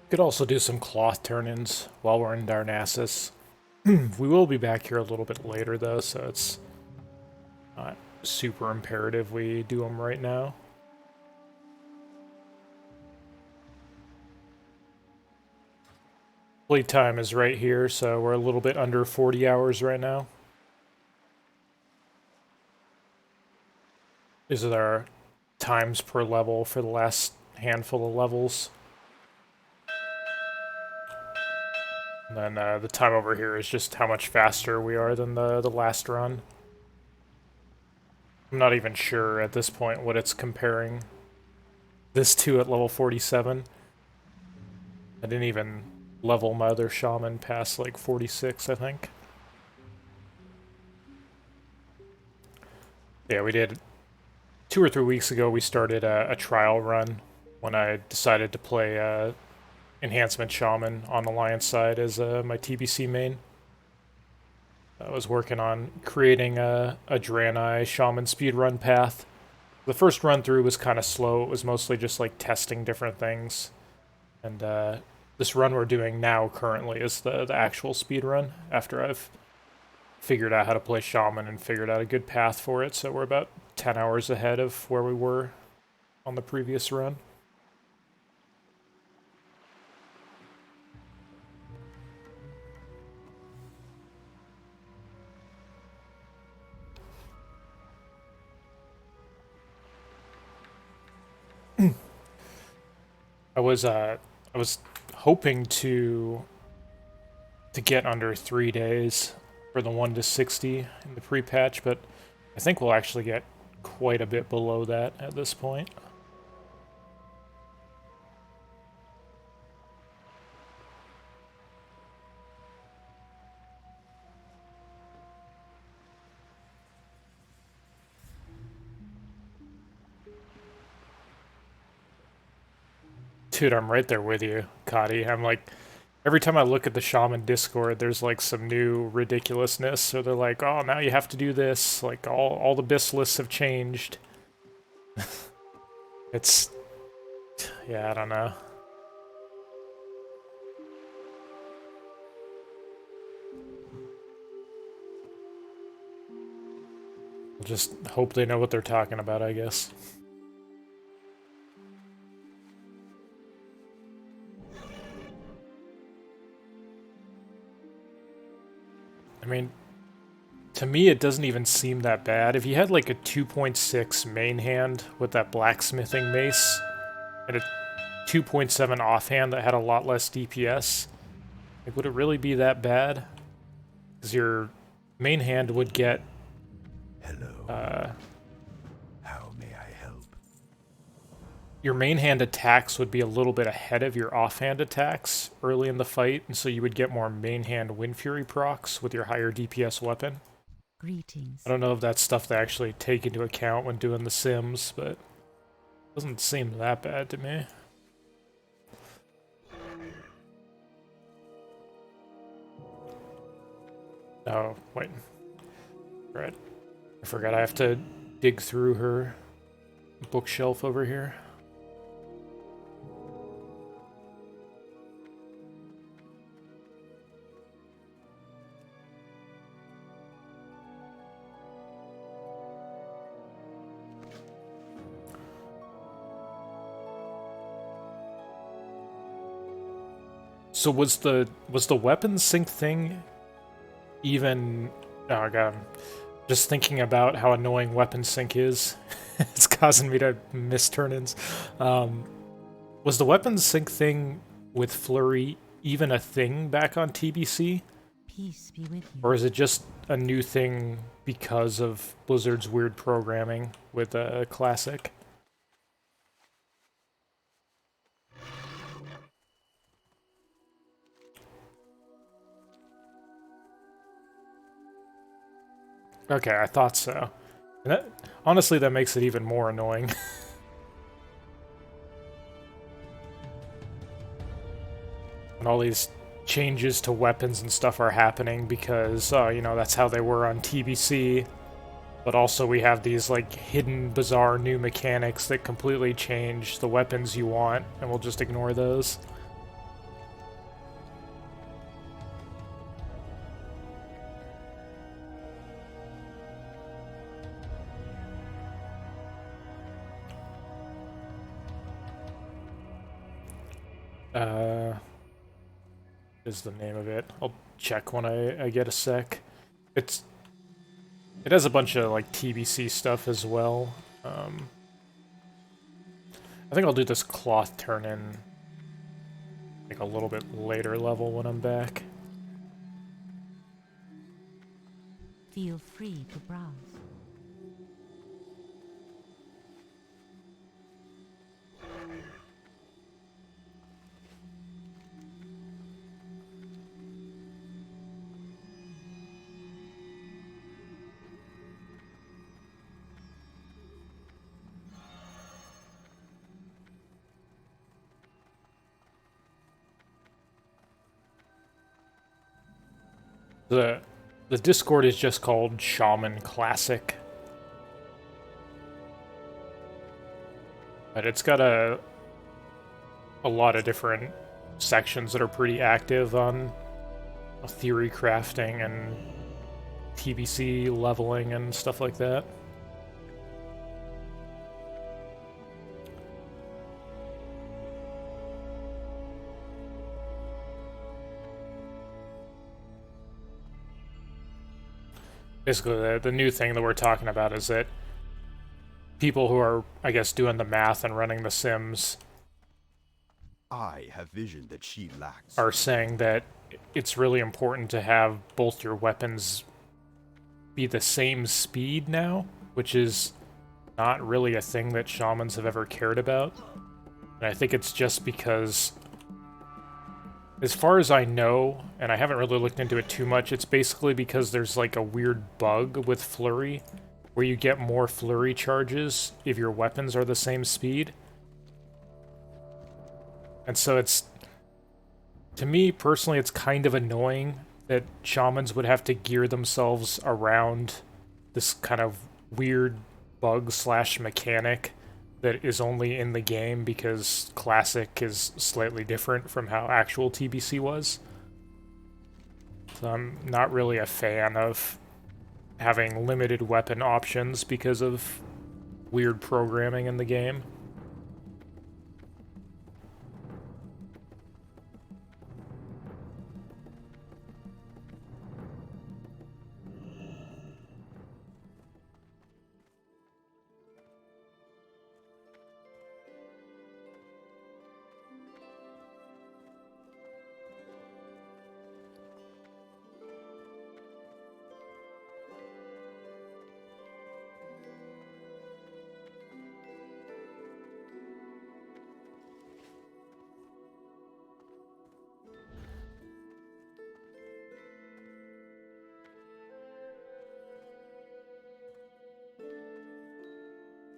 [SPEAKER 2] Could also do some cloth turn-ins while we're in Darnassus. We will be back here a little bit later, though, so it's super imperative we do them right now. Playtime is right here, so we're a little bit under 40 hours right now. These are our times per level for the last handful of levels. And then the time over here is just how much faster we are than the last run. I'm not even sure at this point what it's comparing this to at level 47. I didn't even level my other shaman past like 46, I think. Yeah, we did 2 or 3 weeks ago. We started a trial run when I decided to play Enhancement Shaman on Alliance side as my TBC main. I was working on creating a Draenei Shaman speedrun path. The first run through was kind of slow. It was mostly just like testing different things. And this run we're doing now currently is the actual speedrun after I've figured out how to play Shaman and figured out a good path for it. So we're about 10 hours ahead of where we were on the previous run. I was hoping to get under 3 days for the 1 to 60 in the pre-patch, but I think we'll actually get quite a bit below that at this point. Dude, I'm right there with you, Kadi. I'm like, every time I look at the Shaman Discord, there's like some new ridiculousness. So they're like, oh, now you have to do this. Like, all the BIS lists have changed. It's... yeah, I don't know. I'll just hope they know what they're talking about, I guess. I mean, to me, it doesn't even seem that bad. If you had like a 2.6 main hand with that blacksmithing mace and a 2.7 offhand that had a lot less DPS, like, would it really be that bad? Because your main hand would get...
[SPEAKER 3] Hello. How may I help?
[SPEAKER 2] Your main hand attacks would be a little bit ahead of your offhand attacks early in the fight, and so you would get more main hand Wind Fury procs with your higher DPS weapon.
[SPEAKER 7] Greetings.
[SPEAKER 2] I don't know if that's stuff they actually take into account when doing the sims, but it doesn't seem that bad to me. Oh, wait. Right. I forgot I have to dig through her bookshelf over here. So was the weapon sync thing even... oh god, I'm just thinking about how annoying weapon sync is. It's causing me to miss turn-ins. Was the weapon sync thing with Flurry even a thing back on TBC?
[SPEAKER 7] Peace be with you.
[SPEAKER 2] Or is it just a new thing because of Blizzard's weird programming with Classic? Okay, I thought so. And that, honestly, that makes it even more annoying. And all these changes to weapons and stuff are happening because, you know, that's how they were on TBC. But also we have these, like, hidden, bizarre new mechanics that completely change the weapons you want, and we'll just ignore those. Is the name of it. I'll check when I get a sec. It has a bunch of like TBC stuff as well. I think I'll do this cloth turn in like a little bit later level when I'm back.
[SPEAKER 7] Feel free to browse.
[SPEAKER 2] The Discord is just called Shaman Classic. But it's got a lot of different sections that are pretty active on theory crafting and TBC leveling and stuff like that. Basically, the new thing that we're talking about is that people who are, I guess, doing the math and running the sims
[SPEAKER 6] I have vision that she lacks.
[SPEAKER 2] are saying that it's really important to have both your weapons be the same speed now, which is not really a thing that shamans have ever cared about. And I think it's just because, as far as I know, and I haven't really looked into it too much, it's basically because there's like a weird bug with flurry, where you get more flurry charges if your weapons are the same speed. And so it's, to me personally, it's kind of annoying that shamans would have to gear themselves around this kind of weird bug slash mechanic that is only in the game because Classic is slightly different from how actual TBC was. So I'm not really a fan of having limited weapon options because of weird programming in the game.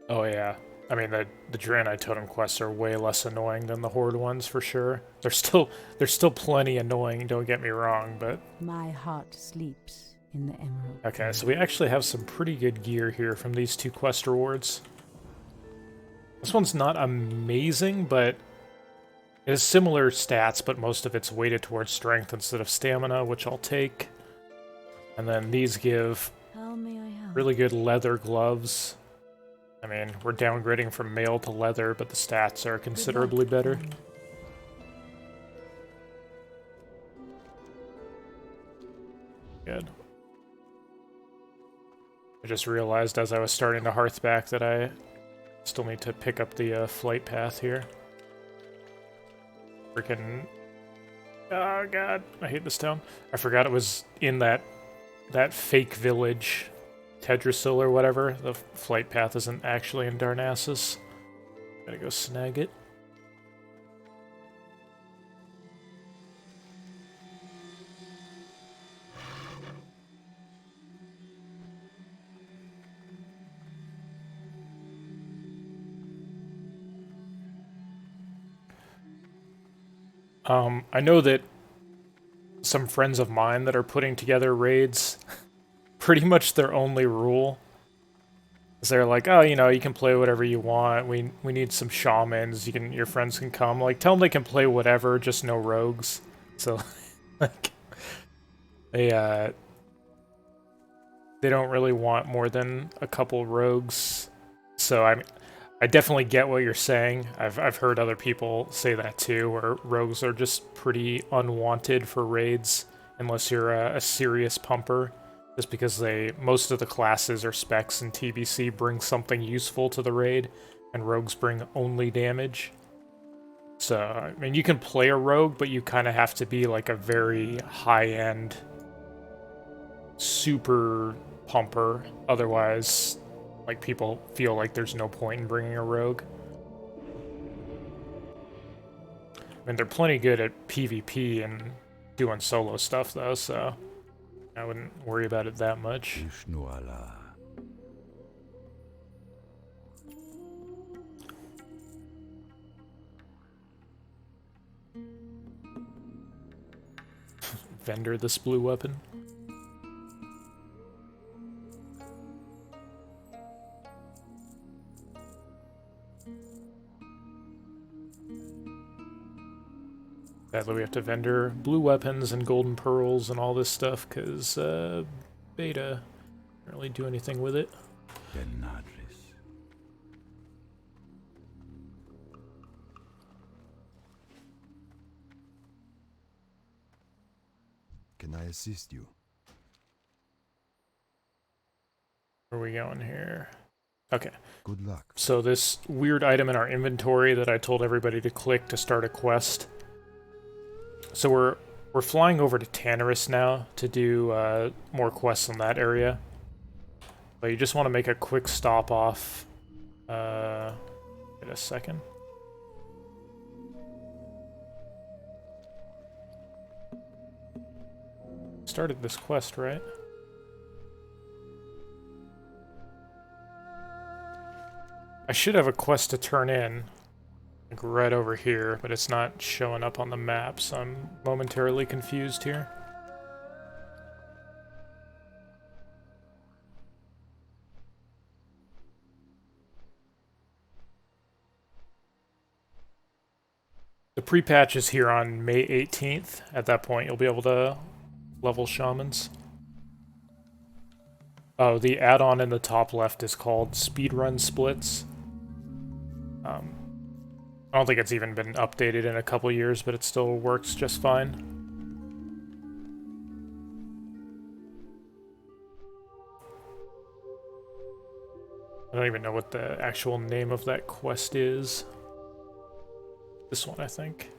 [SPEAKER 2] Oh yeah. I mean, the Draenei totem quests are way less annoying than the Horde ones for sure. They're still plenty annoying, don't get me wrong, but
[SPEAKER 7] My heart sleeps in the emerald.
[SPEAKER 2] okay, so we actually have some pretty good gear here from these two quest rewards. This one's not amazing, but it has similar stats, but most of it's weighted towards strength instead of stamina, which I'll take. And then these give
[SPEAKER 7] How may I help?
[SPEAKER 2] really good leather gloves. I mean, we're downgrading from mail to leather, but the stats are considerably better. Good. I just realized as I was starting to Hearthback that I still need to pick up the flight path here. Freaking... Oh god, I hate this town. I forgot it was in that fake village, Tedrasil or whatever. The flight path isn't actually in Darnassus. Gotta go snag it. I know that some friends of mine that are putting together raids, pretty much their only rule is they're like, oh, you know, you can play whatever you want. We need some shamans. Your friends can come. Like, tell them they can play whatever, just no rogues. So, like, they don't really want more than a couple rogues. So I definitely get what you're saying. I've heard other people say that too, where rogues are just pretty unwanted for raids unless you're a serious pumper. Just because most of the classes or specs in TBC bring something useful to the raid, and rogues bring only damage. So, I mean, you can play a rogue, but you kind of have to be like a very high-end, super pumper. Otherwise, like, people feel like there's no point in bringing a rogue. I mean, they're plenty good at PvP and doing solo stuff, though, so I wouldn't worry about it that much.
[SPEAKER 3] Vishnu Allah.
[SPEAKER 2] Vendor this blue weapon. Sadly, we have to vendor blue weapons and golden pearls and all this stuff, because beta can't really do anything with it.
[SPEAKER 3] Benadris.
[SPEAKER 6] Can I assist you?
[SPEAKER 2] Where are we going here? Okay.
[SPEAKER 6] Good luck.
[SPEAKER 2] So this weird item in our inventory that I told everybody to click to start a quest. So we're flying over to Tannerus now to do more quests in that area. But you just want to make a quick stop off. Wait a second. Started this quest, right? I should have a quest to turn in, like right over here, but it's not showing up on the map, so I'm momentarily confused here. The pre-patch is here on May 18th. At that point, you'll be able to level shamans. Oh, the add-on in the top left is called Speedrun Splits. I don't think it's even been updated in a couple years, but it still works just fine. I don't even know what the actual name of that quest is. This one, I think.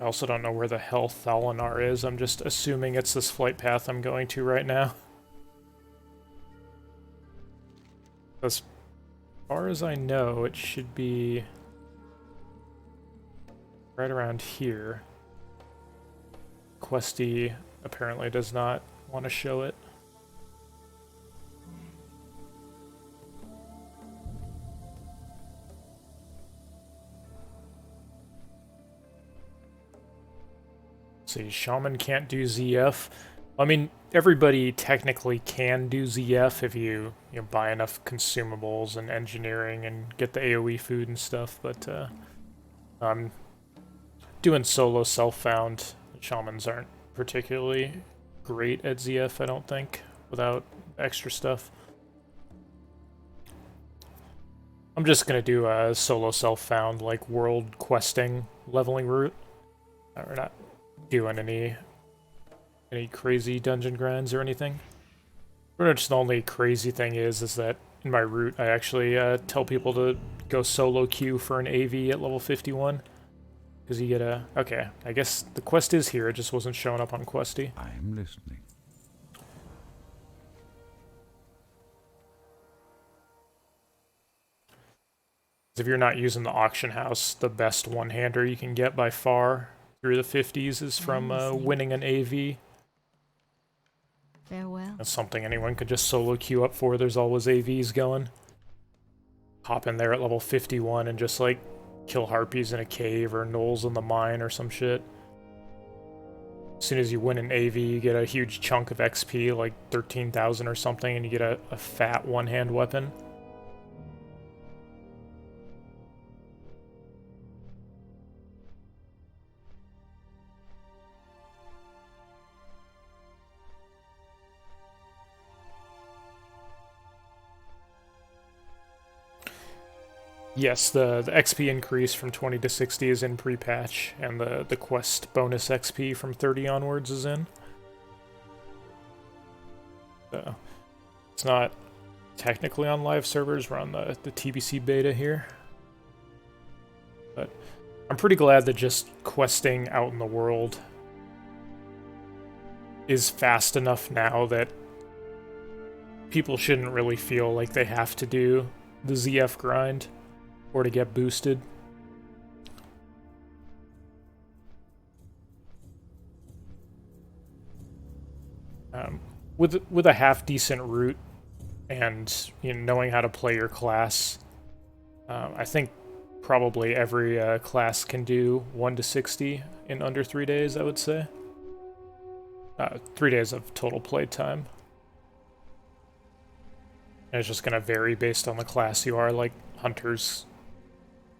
[SPEAKER 2] I also don't know where the hell Thalinar is. I'm just assuming it's this flight path I'm going to right now. As far as I know, it should be right around here. Questy apparently does not want to show it. See, Shaman can't do ZF. I mean, everybody technically can do ZF if you buy enough consumables and engineering and get the AoE food and stuff, but doing solo self-found. Shamans aren't particularly great at ZF, I don't think, without extra stuff. I'm just gonna do a solo self-found, like, world questing leveling route. We're not doing any crazy dungeon grinds or anything. Pretty much the only crazy thing is that in my route I actually tell people to go solo queue for an AV at level 51. Because you get a... Okay, I guess the quest is here, it just wasn't showing up on Questy.
[SPEAKER 3] I'm listening.
[SPEAKER 2] If you're not using the auction house, the best one-hander you can get by far through the 50s is from winning an AV.
[SPEAKER 9] Farewell.
[SPEAKER 2] That's something anyone could just solo queue up for. There's always AVs going. Hop in there at level 51 and just, like, kill harpies in a cave or gnolls in the mine or some shit. As soon as you win an AV, you get a huge chunk of XP, like 13,000 or something, and you get a fat one-hand weapon. Yes, the XP increase from 20 to 60 is in pre-patch, and the quest bonus XP from 30 onwards is in. So, it's not technically on live servers, we're on the TBC beta here. But I'm pretty glad that just questing out in the world is fast enough now that people shouldn't really feel like they have to do the ZF grind or to get boosted. With a half-decent route and knowing how to play your class, I think probably every class can do 1 to 60 in under 3 days, I would say. 3 days of total play time. And it's just going to vary based on the class you are, like hunters.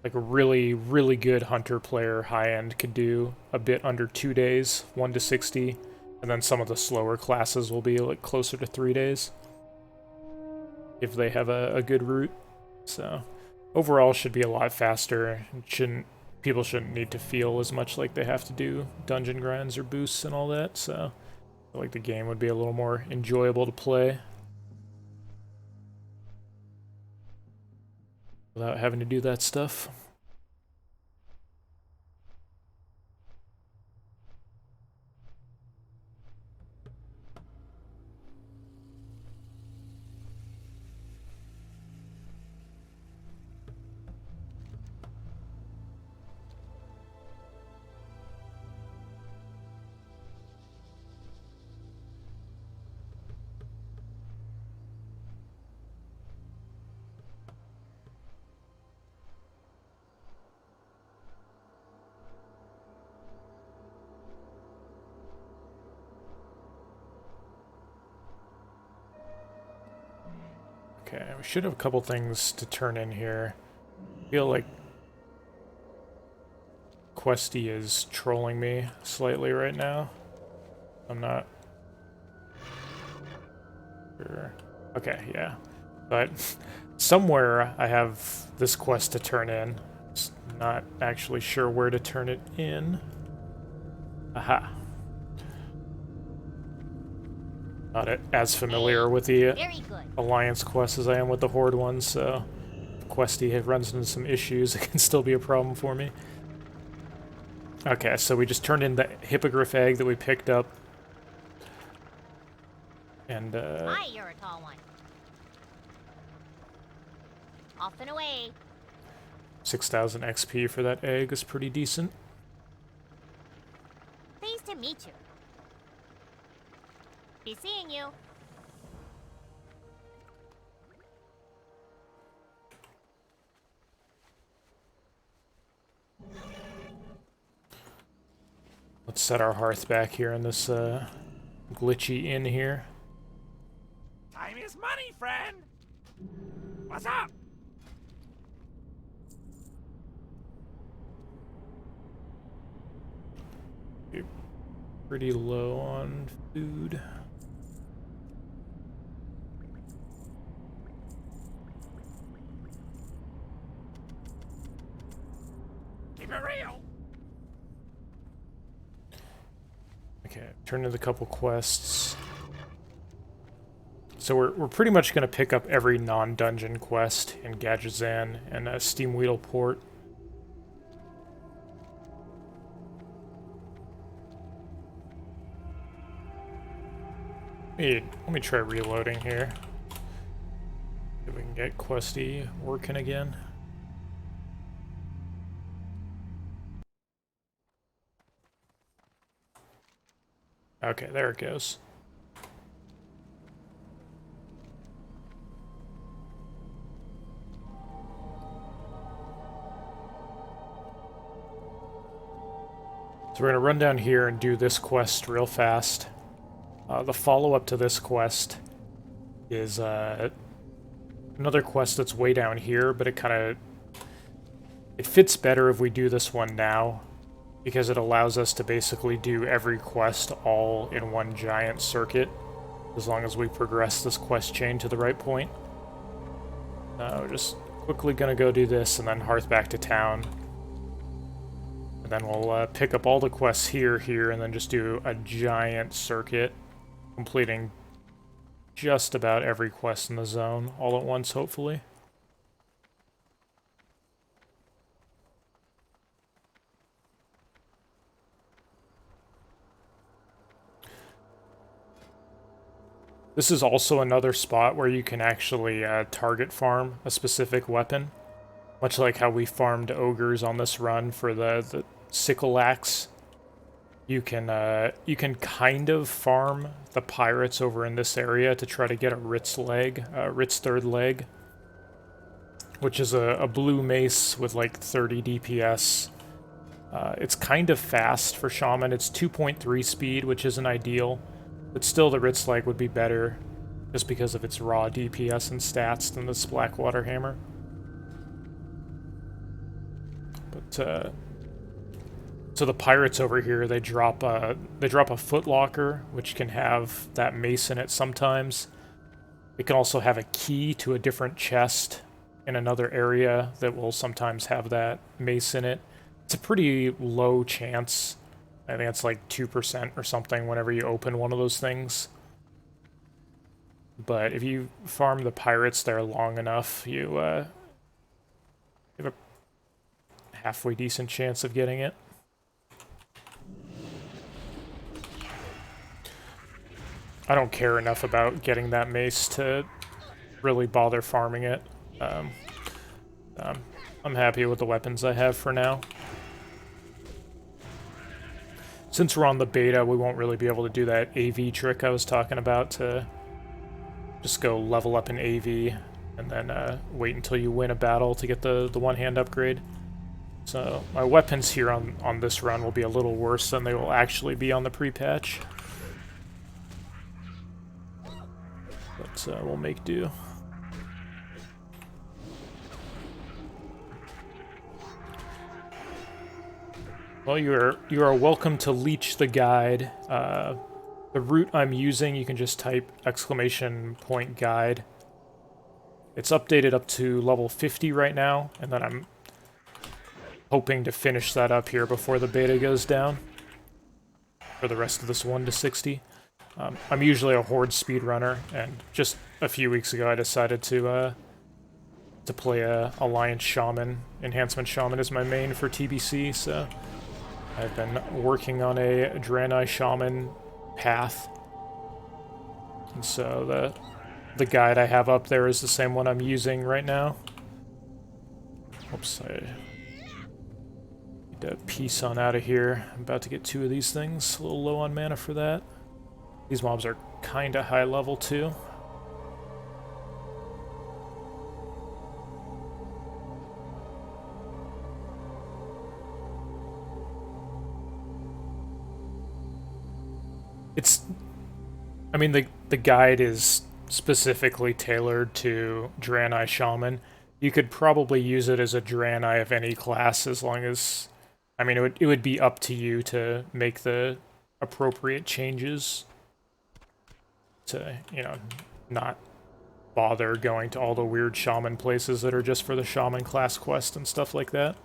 [SPEAKER 2] Like a really, really good hunter player, high-end, could do a bit under 2 days, 1 to 60, and then some of the slower classes will be like closer to 3 days if they have a good route. So overall, should be a lot faster. People shouldn't need to feel as much like they have to do dungeon grinds or boosts and all that. So I feel like the game would be a little more enjoyable to play without having to do that stuff. Okay, we should have a couple things to turn in here. I feel like Questy is trolling me slightly right now. I'm not sure. Okay, yeah. But somewhere I have this quest to turn in. Just not actually sure where to turn it in. Aha. Not as familiar with the Alliance quest as I am with the Horde ones, so if Questy runs into some issues, it can still be a problem for me. Okay, so we just turned in the Hippogriff egg that we picked up. And,
[SPEAKER 10] Hi, you're a tall one. Off and away.
[SPEAKER 2] 6,000 XP for that egg is pretty decent.
[SPEAKER 10] Pleased to meet you. Be seeing you.
[SPEAKER 2] Let's set our hearth back here in this glitchy inn here.
[SPEAKER 1] Time is money, friend. What's up?
[SPEAKER 2] Be pretty low on food.
[SPEAKER 1] Keep it real.
[SPEAKER 2] Okay, turn to the couple quests. So we're pretty much going to pick up every non-dungeon quest in Gadgetzan and Steamweedle Port. Let me try reloading here. See if we can get Questy working again. Okay, there it goes. So we're going to run down here and do this quest real fast. The follow-up to this quest is another quest that's way down here, but it fits better if we do this one now, because it allows us to basically do every quest all in one giant circuit, as long as we progress this quest chain to the right point. Just quickly gonna go do this and then hearth back to town. And then we'll pick up all the quests here, and then just do a giant circuit, completing just about every quest in the zone all at once, hopefully. This is also another spot where you can actually target farm a specific weapon, much like how we farmed ogres on this run for the sickle axe. You can kind of farm the pirates over in this area to try to get a Rit's leg, Rit's third leg, which is a blue mace with like 30 DPS. It's kind of fast for Shaman. It's 2.3 speed, which isn't ideal. But still, the Rit's leg would be better just because of its raw DPS and stats than this Blackwater Hammer. But, so the pirates over here, they drop a footlocker, which can have that mace in it sometimes. It can also have a key to a different chest in another area that will sometimes have that mace in it. It's a pretty low chance. I think it's like 2% or something whenever you open one of those things. But if you farm the pirates there long enough, you have a halfway decent chance of getting it. I don't care enough about getting that mace to really bother farming it. I'm happy with the weapons I have for now. Since we're on the beta, we won't really be able to do that AV trick I was talking about to just go level up in AV and then wait until you win a battle to get the one-hand upgrade. So my weapons here on this run will be a little worse than they will actually be on the pre-patch. But we'll make do. Well, you are welcome to leech the guide. The route I'm using, you can just type !guide. It's updated up to level 50 right now, and then I'm hoping to finish that up here before the beta goes down for the rest of this 1 to 60. I'm usually a Horde speedrunner, and just a few weeks ago I decided to play a Alliance Shaman. Enhancement Shaman is my main for TBC, so I've been working on a Draenei Shaman path. And so the guide I have up there is the same one I'm using right now. Oops, I need to piece on out of here. I'm about to get 2 of these things. A little low on mana for that. These mobs are kinda high level too. I mean, the guide is specifically tailored to Draenei Shaman. You could probably use it as a Draenei of any class as long as... I mean, it would be up to you to make the appropriate changes to, you know, not bother going to all the weird Shaman places that are just for the Shaman class quest and stuff like that.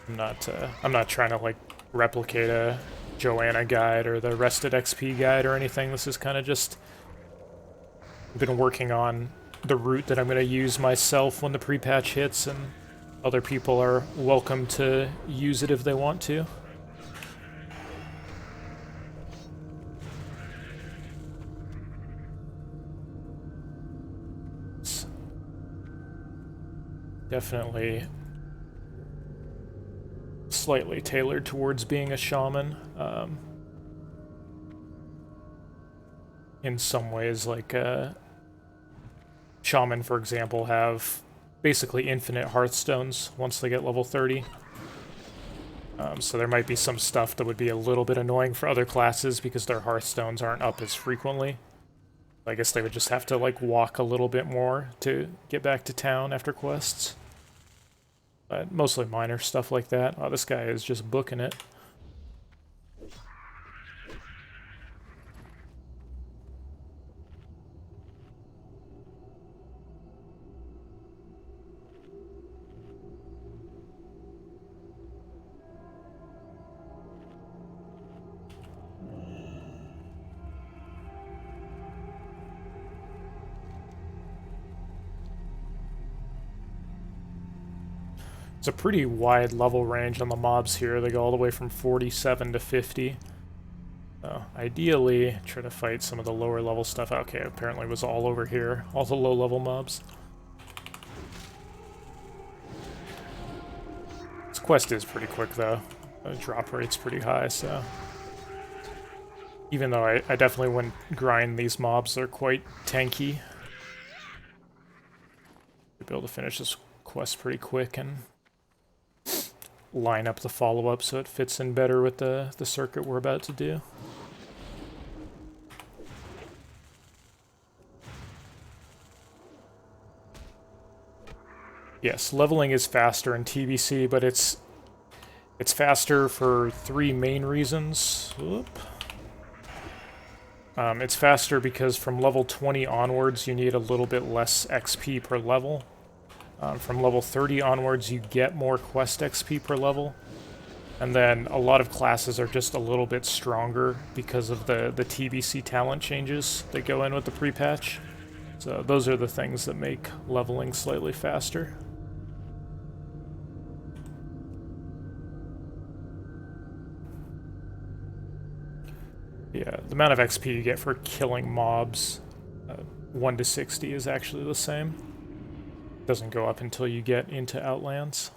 [SPEAKER 2] I'm not trying to, like, replicate a Joanna guide or the Rested XP guide or anything. This is kind of just... I've been working on the route that I'm going to use myself when the pre-patch hits, and other people are welcome to use it if they want to. It's definitely slightly tailored towards being a shaman. In some ways, like Shaman, for example, have basically infinite Hearthstones once they get level 30. So there might be some stuff that would be a little bit annoying for other classes because their Hearthstones aren't up as frequently. I guess they would just have to, like, walk a little bit more to get back to town after quests. But mostly minor stuff like that. Oh, this guy is just booking it. It's a pretty wide level range on the mobs here. They go all the way from 47 to 50. So ideally, try to fight some of the lower level stuff. Okay, apparently it was all over here. All the low level mobs. This quest is pretty quick though. The drop rate's pretty high, so... Even though I definitely wouldn't grind these mobs, they're quite tanky. You'll be able to finish this quest pretty quick and line up the follow-up so it fits in better with the circuit we're about to do. Yes, leveling is faster in TBC, but it's faster for 3 main reasons. Whoop. It's faster because from level 20 onwards you need a little bit less XP per level. From level 30 onwards you get more quest XP per level. And then a lot of classes are just a little bit stronger because of the TBC talent changes that go in with the pre-patch. So those are the things that make leveling slightly faster. Yeah, the amount of XP you get for killing mobs, 1 to 60 is actually the same. It doesn't go up until you get into Outlands.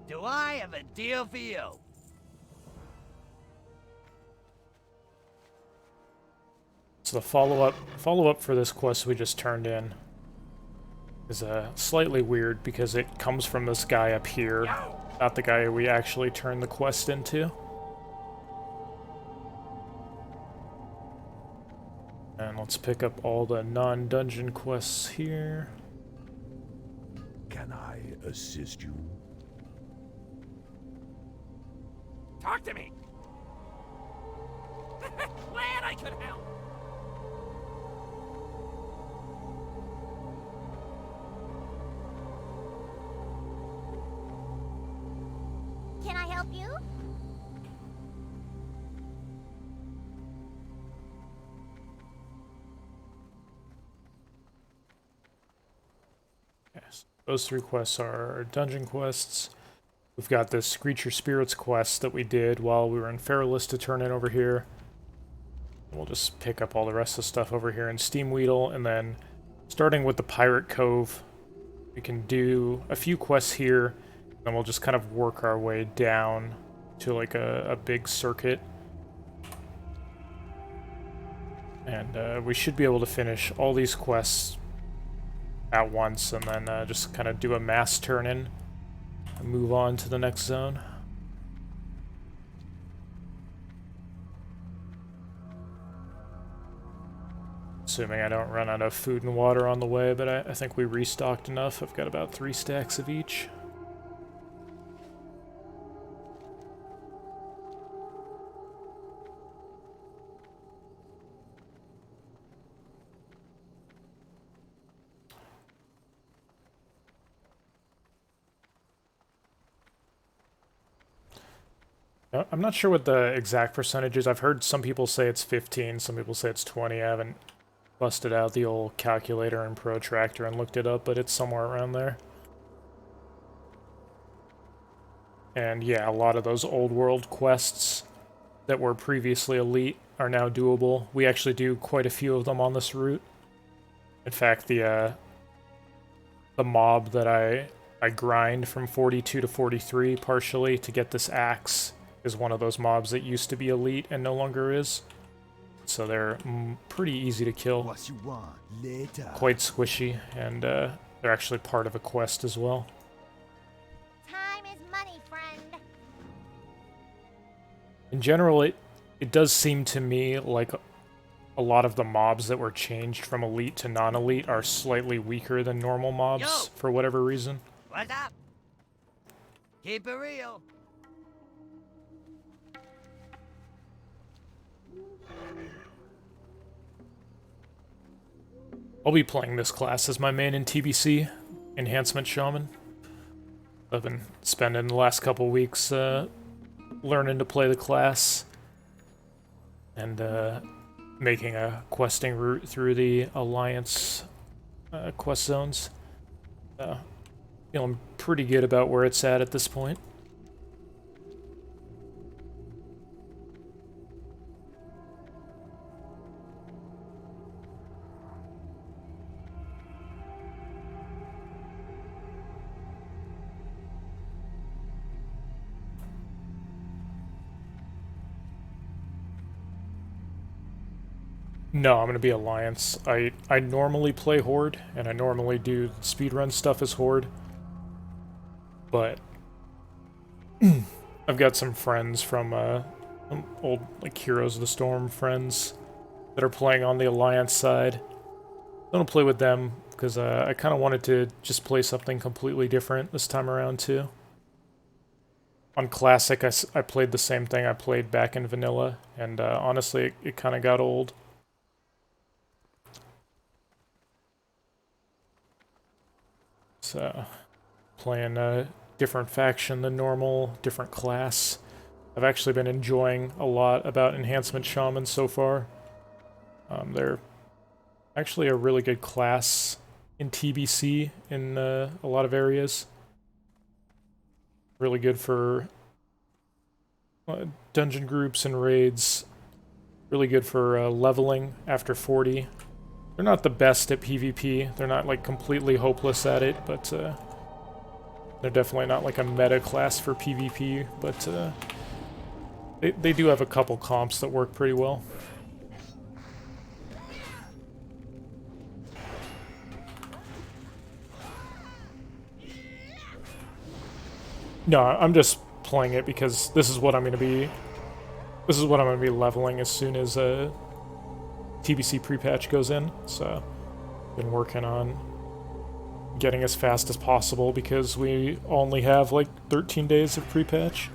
[SPEAKER 5] Do I have a deal for you?
[SPEAKER 2] So the follow-up for this quest we just turned in is slightly weird because it comes from this guy up here, not the guy we actually turned the quest into. And let's pick up all the non-dungeon quests here.
[SPEAKER 8] Can I assist you?
[SPEAKER 1] Talk to me. Glad I could help.
[SPEAKER 10] Can I help you?
[SPEAKER 2] Yes, those 3 quests are dungeon quests. We've got this Screech Your Spirits quest that we did while we were in Feralist to turn in over here. We'll just pick up all the rest of the stuff over here in Steamweedle, and then starting with the Pirate Cove, we can do a few quests here, and we'll just kind of work our way down to like a big circuit. And we should be able to finish all these quests at once, and then just kind of do a mass turn-in and move on to the next zone. Assuming I don't run out of food and water on the way, but I think we restocked enough. I've got about 3 stacks of each. I'm not sure what the exact percentage is. I've heard some people say it's 15, some people say it's 20. I haven't busted out the old calculator and protractor and looked it up, but it's somewhere around there. And yeah, a lot of those old world quests that were previously elite are now doable. We actually do quite a few of them on this route. In fact, the mob that I grind from 42 to 43 partially to get this axe is one of those mobs that used to be elite and no longer is. So they're pretty easy to kill.
[SPEAKER 6] What you want later?
[SPEAKER 2] Quite squishy, and they're actually part of a quest as well.
[SPEAKER 10] Time is money, friend.
[SPEAKER 2] In general, it does seem to me like a lot of the mobs that were changed from elite to non-elite are slightly weaker than normal mobs for whatever reason.
[SPEAKER 5] What's up? Keep it real. I'll
[SPEAKER 2] be playing this class as my main in TBC, Enhancement Shaman. I've been spending the last couple weeks learning to play the class and making a questing route through the Alliance quest zones. Feeling pretty good about where it's at this point. No, I'm gonna be Alliance. I normally play Horde, and I normally do speedrun stuff as Horde. But I've got some friends from old like Heroes of the Storm friends that are playing on the Alliance side. I'm gonna play with them because I kind of wanted to just play something completely different this time around too. On Classic, I played the same thing I played back in Vanilla, and honestly, it kind of got old. So, playing a different faction than normal, different class. I've actually been enjoying a lot about Enhancement Shaman so far. They're actually a really good class in TBC in a lot of areas. Really good for dungeon groups and raids. Really good for leveling after 40. They're not the best at PvP. They're not like completely hopeless at it, but they're definitely not like a meta class for PvP, but they do have a couple comps that work pretty well. No, I'm just playing it because this is what I'm gonna be leveling as soon as TBC pre-patch goes in, so been working on getting as fast as possible because we only have like 13 days of pre-patch.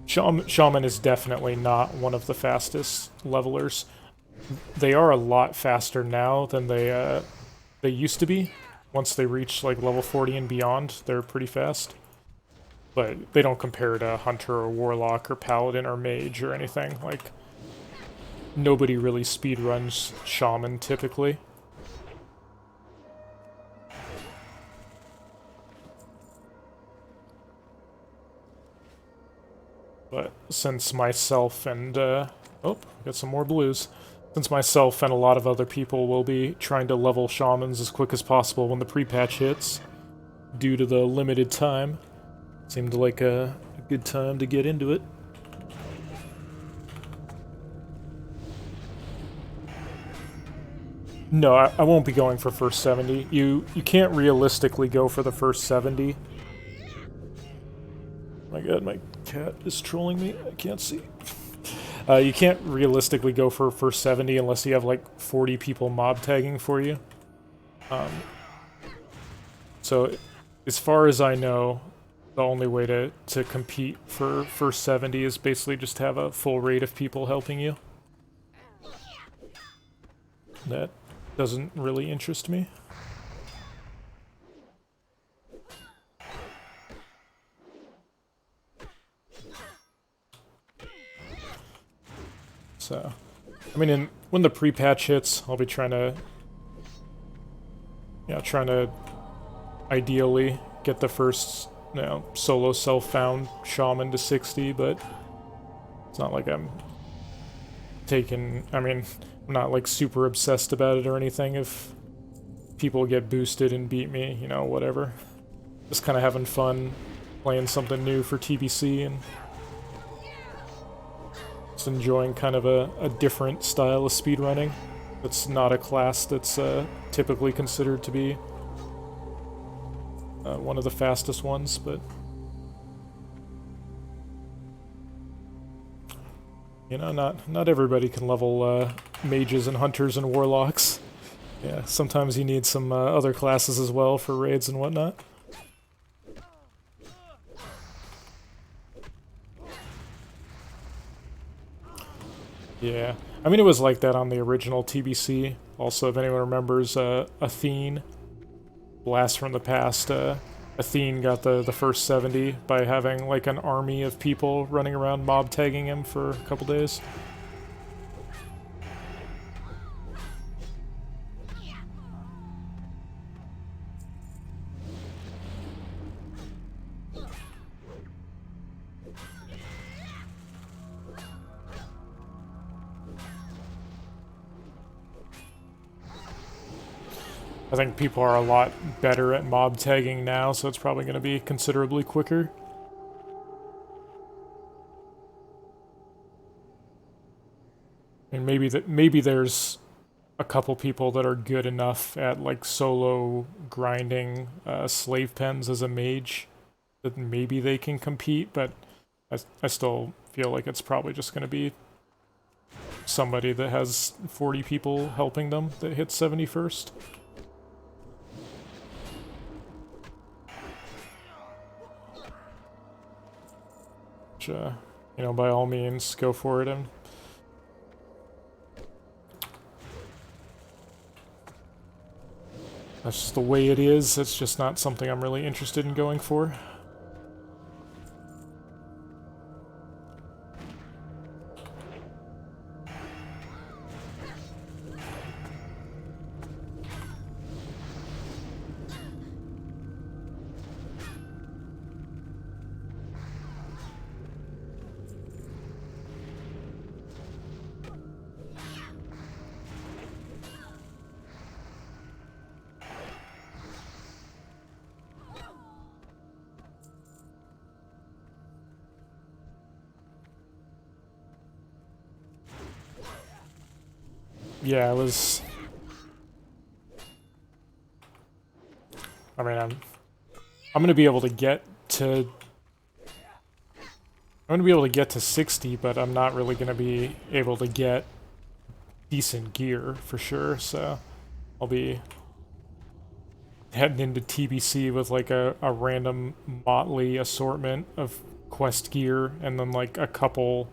[SPEAKER 2] Shaman is definitely not one of the fastest levelers. They are a lot faster now than they used to be. Once they reach like level 40 and beyond, they're pretty fast. But they don't compare to Hunter or Warlock or Paladin or Mage or anything. Like, nobody really speedruns Shaman typically. But since myself and, oh, got some more blues. Since myself and a lot of other people will be trying to level Shamans as quick as possible when the pre-patch hits, due to the limited time, seemed like a good time to get into it. No, I won't be going for first 70. You can't realistically go for the first 70. My god, my cat is trolling me. I can't see. You can't realistically go for first 70 unless you have like 40 people mob tagging for you. So, as far as I know, the only way to compete for first 70 is basically just have a full rate of people helping you. That doesn't really interest me. So, I mean, when the pre-patch hits, I'll be trying to ideally get the first, solo self-found Shaman to 60, but it's not like I'm not like super obsessed about it or anything. If people get boosted and beat me, whatever. Just kind of having fun playing something new for TBC and just enjoying kind of a different style of speedrunning. It's not a class that's typically considered to be one of the fastest ones, but not everybody can level mages and hunters and warlocks. Yeah, sometimes you need some other classes as well for raids and whatnot. Yeah, I mean, it was like that on the original TBC. Also, if anyone remembers Athene, Blast from the Past, Athene got the first 70 by having like an army of people running around mob tagging him for a couple days. I think people are a lot better at mob tagging now, so it's probably going to be considerably quicker. And maybe there's a couple people that are good enough at like solo grinding slave pens as a mage that maybe they can compete, but I still feel like it's probably just going to be somebody that has 40 people helping them that hits 70 first. You know, by all means, go for it. And that's just the way it is. It's just not something I'm really interested in going for. Yeah, it was... I mean, I'm gonna be able to get to... I'm gonna be able to get to 60, but I'm not really gonna be able to get decent gear, for sure, so... I'll be heading into TBC with like a random motley assortment of quest gear, and then like a couple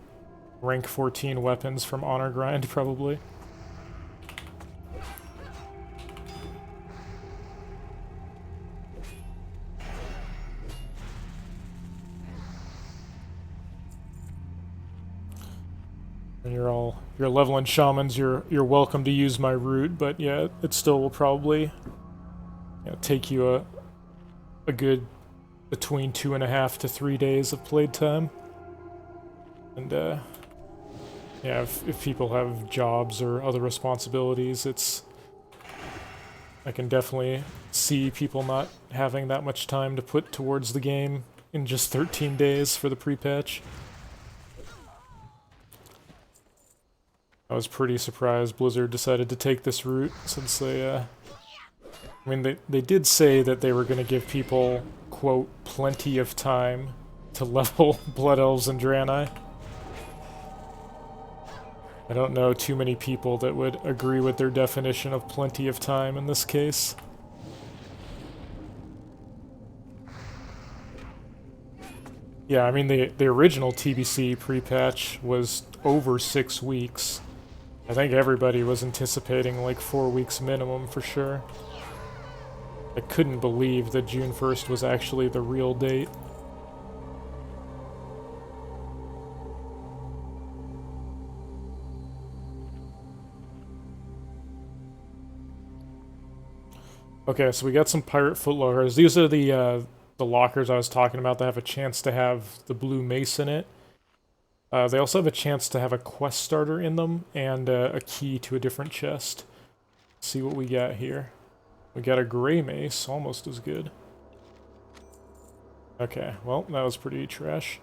[SPEAKER 2] rank 14 weapons from Honor Grind, probably. And you're leveling shamans, you're welcome to use my route, but yeah, it still will probably, you know, take you a good between 2.5 to 3 days of playtime. And yeah, if people have jobs or other responsibilities, I can definitely see people not having that much time to put towards the game in just 13 days for the pre-patch. I was pretty surprised Blizzard decided to take this route, since they, I mean, they did say that they were going to give people, quote, plenty of time to level Blood Elves and Draenei. I don't know too many people that would agree with their definition of plenty of time in this case. Yeah, I mean, the original TBC pre-patch was over 6 weeks. I think everybody was anticipating like 4 weeks minimum for sure. I couldn't believe that June 1st was actually the real date. Okay, so we got some pirate footlockers. These are the lockers I was talking about that have a chance to have the blue mace in it. They also have a chance to have a quest starter in them, and a key to a different chest. Let's see what we got here. We got a gray mace, almost as good. Okay, well, that was pretty trash.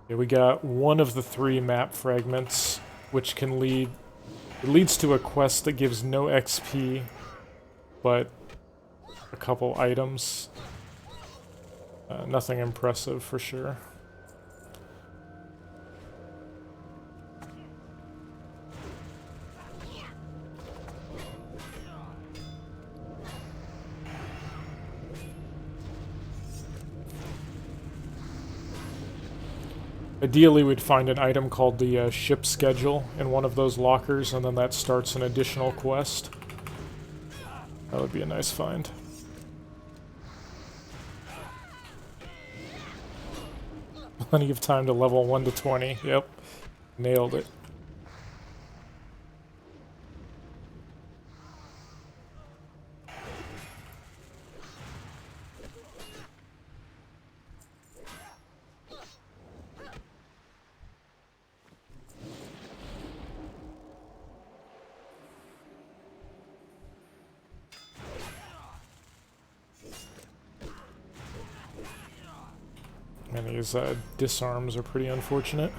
[SPEAKER 2] Okay, we got one of the 3 map fragments, which can lead... It leads to a quest that gives no XP, but a couple items. Nothing impressive, for sure. Ideally, we'd find an item called the ship schedule in one of those lockers, and then that starts an additional quest. That would be a nice find. Plenty of time to level 1 to 20. Yep. Nailed it. And these disarms are pretty unfortunate.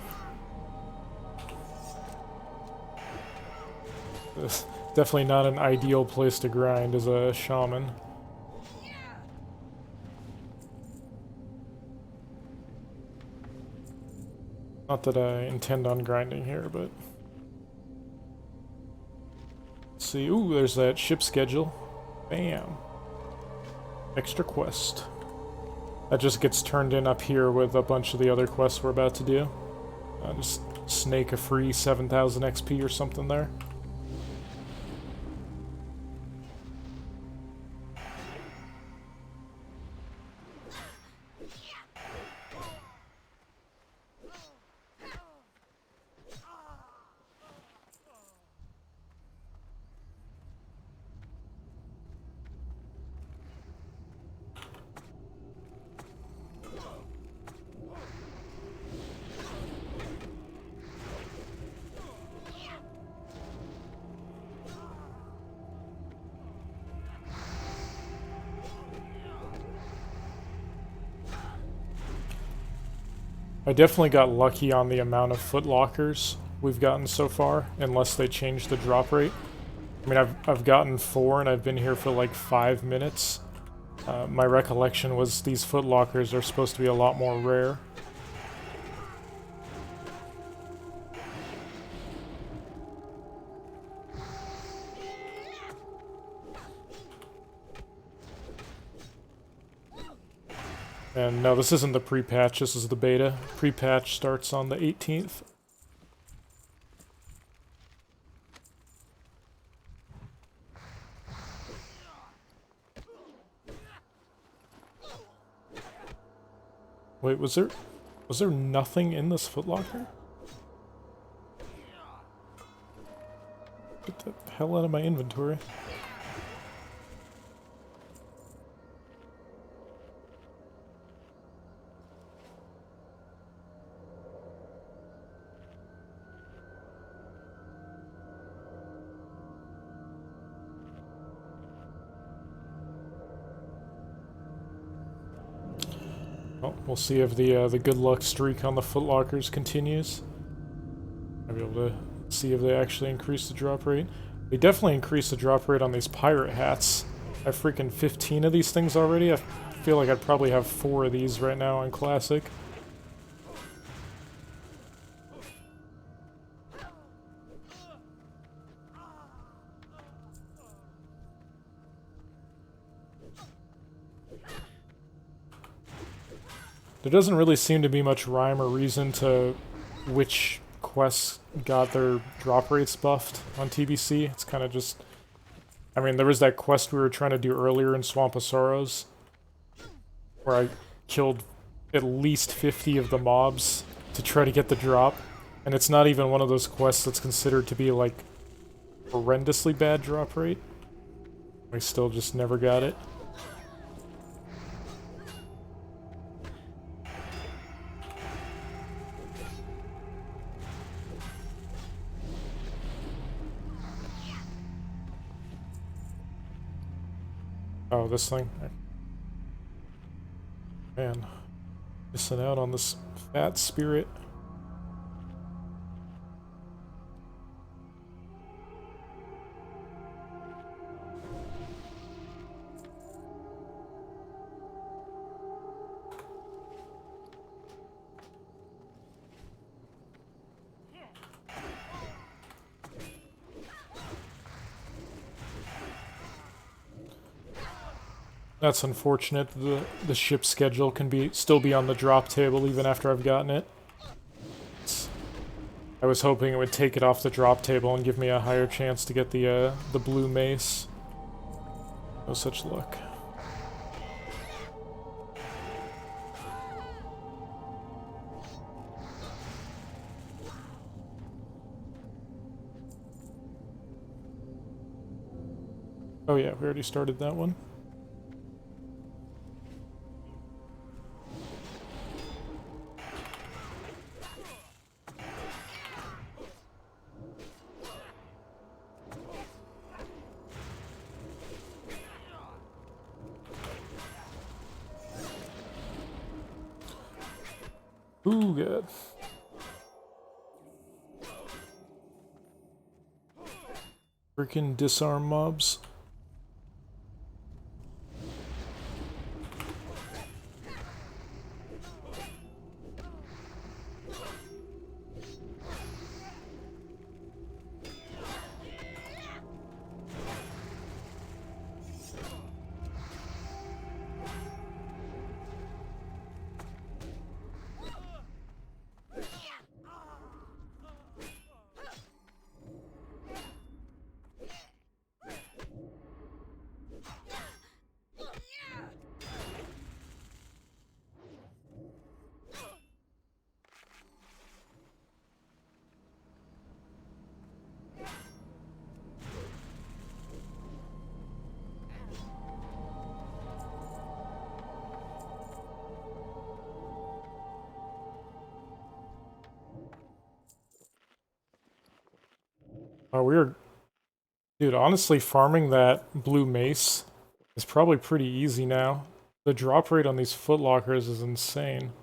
[SPEAKER 2] This definitely not an ideal place to grind as a shaman. Not that I intend on grinding here, but... Let's see, ooh, there's that ship schedule. Bam. Extra quest. That just gets turned in up here with a bunch of the other quests we're about to do. Just snake a free 7,000 XP or something there. I definitely got lucky on the amount of footlockers we've gotten so far, unless they change the drop rate. I mean, I've gotten 4 and I've been here for like 5 minutes. My recollection was these footlockers are supposed to be a lot more rare. And no, this isn't the pre-patch, this is the beta. Pre-patch starts on the 18th. Wait, was there nothing in this footlocker? Get the hell out of my inventory. Well, we'll see if the good luck streak on the footlockers continues. I'll be able to see if they actually increase the drop rate. They definitely increased the drop rate on these pirate hats. I have freaking 15 of these things already. I feel like I'd probably have 4 of these right now on Classic. There doesn't really seem to be much rhyme or reason to which quests got their drop rates buffed on TBC. It's kind of just... I mean, there was that quest we were trying to do earlier in Swamp of Sorrows, where I killed at least 50 of the mobs to try to get the drop. And it's not even one of those quests that's considered to be, like, horrendously bad drop rate. We still just never got it. Oh, this thing. Man, missing out on this fat spirit. That's unfortunate. The ship schedule can still be on the drop table even after I've gotten it. I was hoping it would take it off the drop table and give me a higher chance to get the blue mace. No such luck. Oh yeah, we already started that one. Ooh, good. Freaking disarm mobs. Oh, we're... Dude, honestly, farming that blue mace is probably pretty easy now. The drop rate on these footlockers is insane.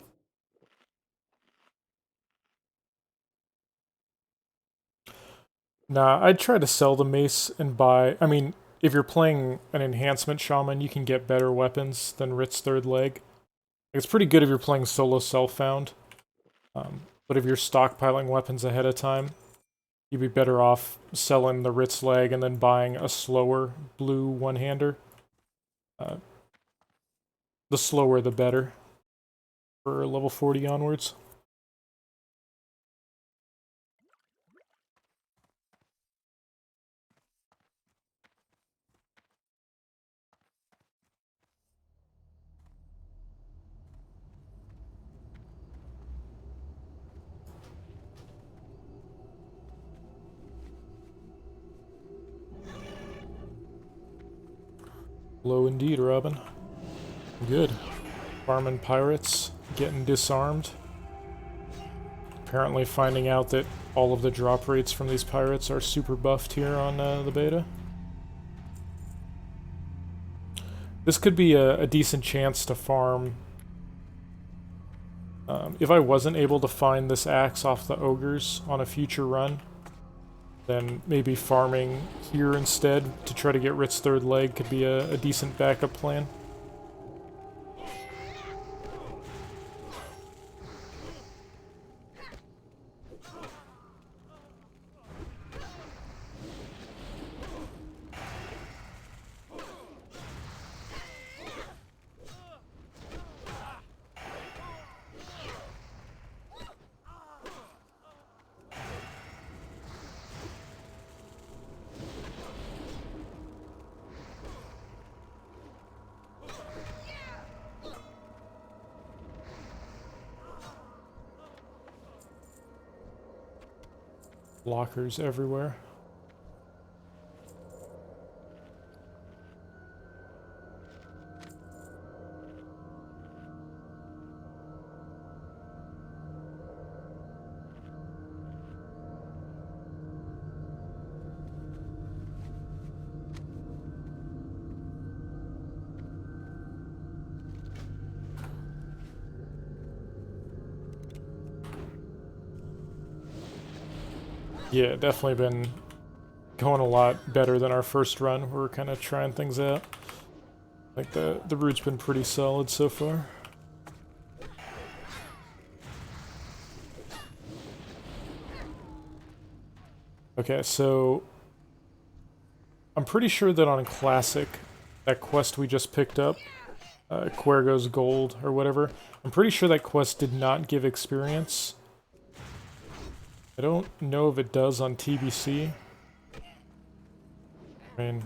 [SPEAKER 2] Nah, I'd try to sell the mace and buy... I mean, if you're playing an enhancement shaman, you can get better weapons than Rit's third leg. It's pretty good if you're playing solo self-found. But if you're stockpiling weapons ahead of time, you'd be better off selling the Rit's leg and then buying a slower blue one-hander. The slower the better for level 40 onwards. Low indeed, Robin. Good. Farming pirates, getting disarmed. Apparently finding out that all of the drop rates from these pirates are super buffed here on the beta. This could be a decent chance to farm. If I wasn't able to find this axe off the ogres on a future run, then maybe farming here instead to try to get Rit's third leg could be a decent backup plan. Blockers everywhere. Yeah, definitely been going a lot better than our first run. We're kind of trying things out. Like the route's been pretty solid so far. Okay, so I'm pretty sure that on Classic, that quest we just picked up, Cuergo's Gold or whatever, I'm pretty sure that quest did not give experience. I don't know if it does on TBC. I mean,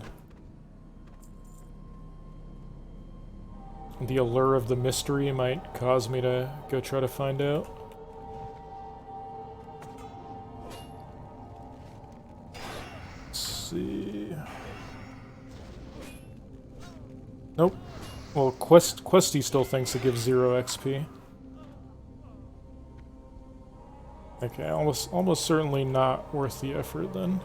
[SPEAKER 2] the allure of the mystery might cause me to go try to find out. Let's see. Nope. Well, Questy still thinks it gives 0 XP. Okay, almost certainly not worth the effort then.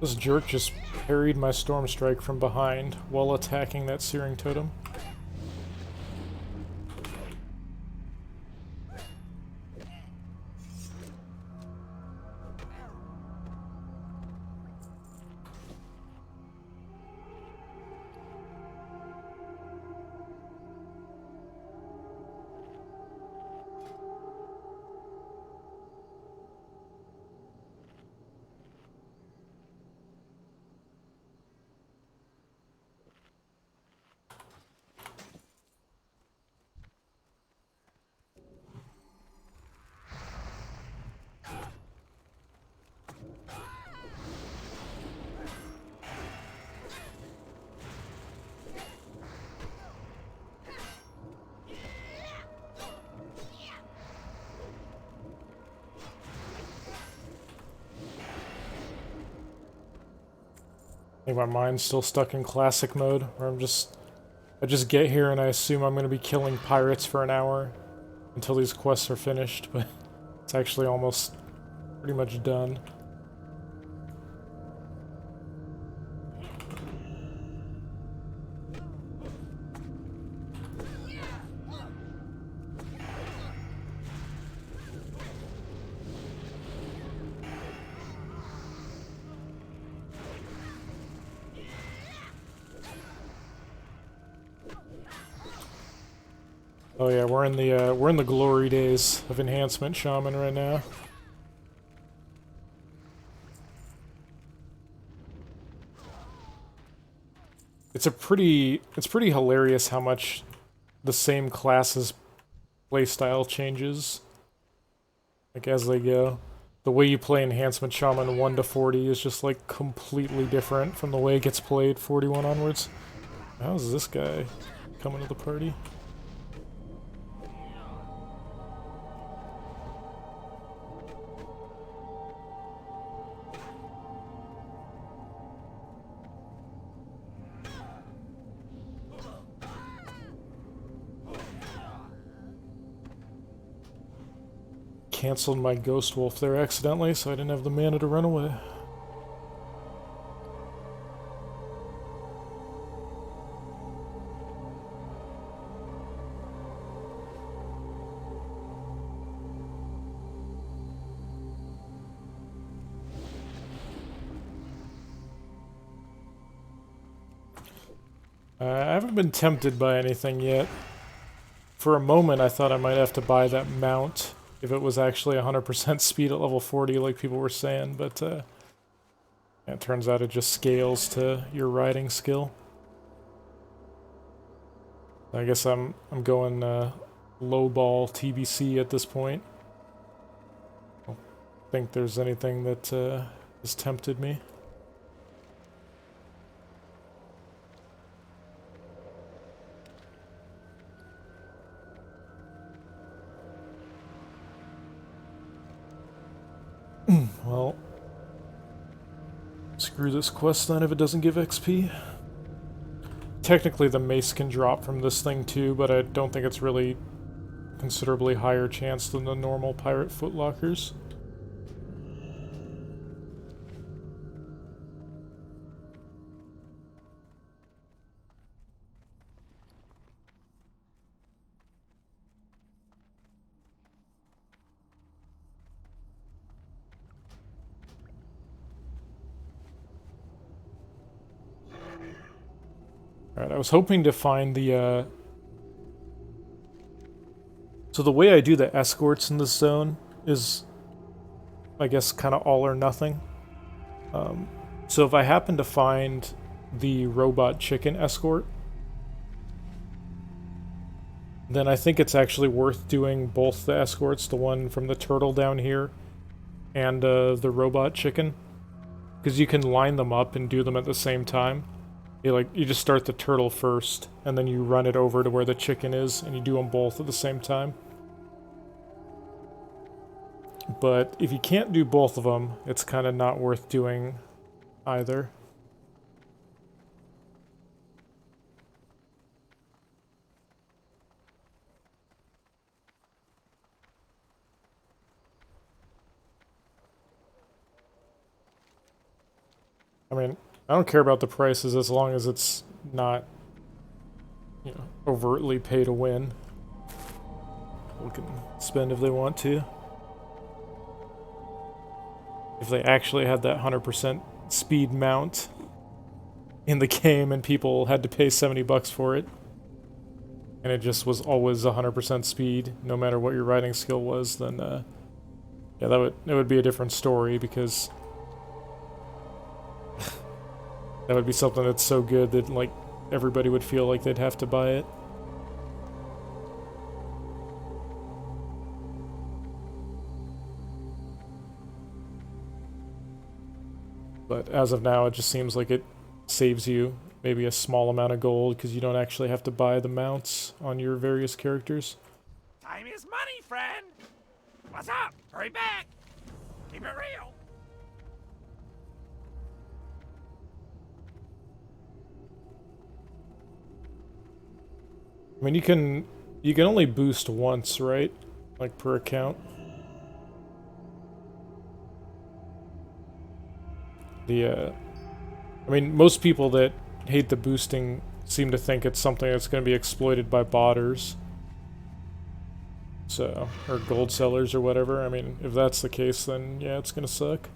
[SPEAKER 2] This jerk just parried my Storm Strike from behind while attacking that Searing Totem. I think my mind's still stuck in classic mode, where I just get here and I assume I'm going to be killing pirates for an hour until these quests are finished, but it's actually almost pretty much done. Oh yeah, we're in the glory days of enhancement shaman right now. It's pretty hilarious how much the same class's playstyle changes, like as they go. The way you play enhancement shaman 1 to 40 is just like completely different from the way it gets played 41 onwards. How's this guy coming to the party? Cancelled my Ghost Wolf there accidentally, so I didn't have the mana to run away. I haven't been tempted by anything yet. For a moment I thought I might have to buy that mount if it was actually 100% speed at level 40 like people were saying, but it turns out it just scales to your riding skill. I guess I'm going low-ball TBC at this point. I don't think there's anything that has tempted me. Well, screw this quest then if it doesn't give XP. Technically the mace can drop from this thing too, but I don't think it's really considerably higher chance than the normal pirate footlockers. Alright, I was hoping to find the, So the way I do the escorts in this zone is, I guess, kind of all or nothing. So if I happen to find the robot chicken escort, then I think it's actually worth doing both the escorts, the one from the turtle down here and the robot chicken, because you can line them up and do them at the same time. You just start the turtle first, and then you run it over to where the chicken is, and you do them both at the same time. But if you can't do both of them, it's kind of not worth doing either. I mean, I don't care about the prices as long as it's not, you know, overtly pay to win. People can spend if they want to. If they actually had that 100% speed mount in the game and people had to pay 70 bucks for it, and it just was always 100% speed, no matter what your riding skill was, then yeah, that would be a different story, because that would be something that's so good that, like, everybody would feel like they'd have to buy it. But as of now, it just seems like it saves you maybe a small amount of gold because you don't actually have to buy the mounts on your various characters.
[SPEAKER 1] Time is money, friend. What's up? Hurry back. Keep it real.
[SPEAKER 2] I mean, you can only boost once, right? Like, per account. I mean, most people that hate the boosting seem to think it's something that's going to be exploited by botters. So, or gold sellers or whatever. I mean, if that's the case, then yeah, it's going to suck.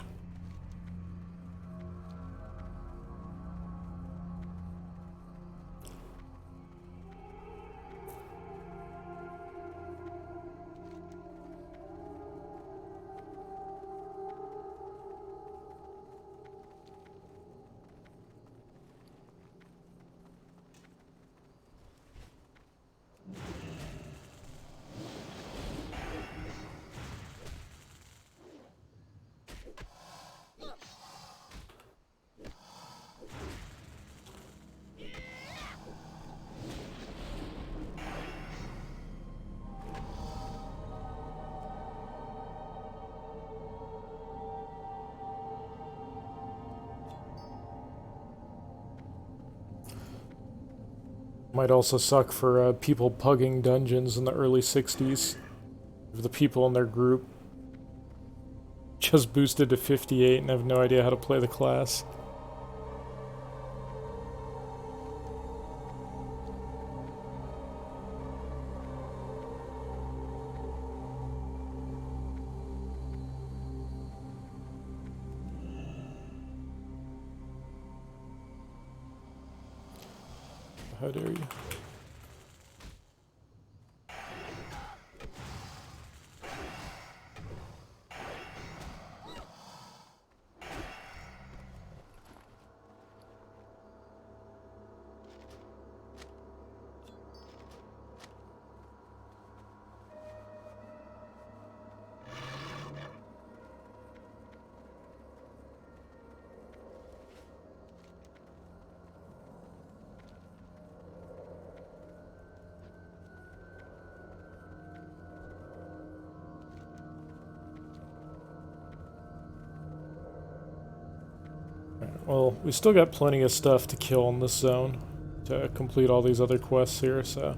[SPEAKER 2] Might also suck for people pugging dungeons in the early 60s. If the people in their group just boosted to 58 and have no idea how to play the class. How dare you? Well, we still got plenty of stuff to kill in this zone to complete all these other quests here, so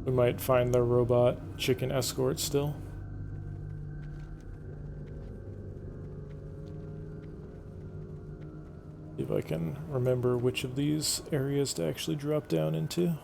[SPEAKER 2] we might find the robot chicken escort still. See if I can remember which of these areas to actually drop down into.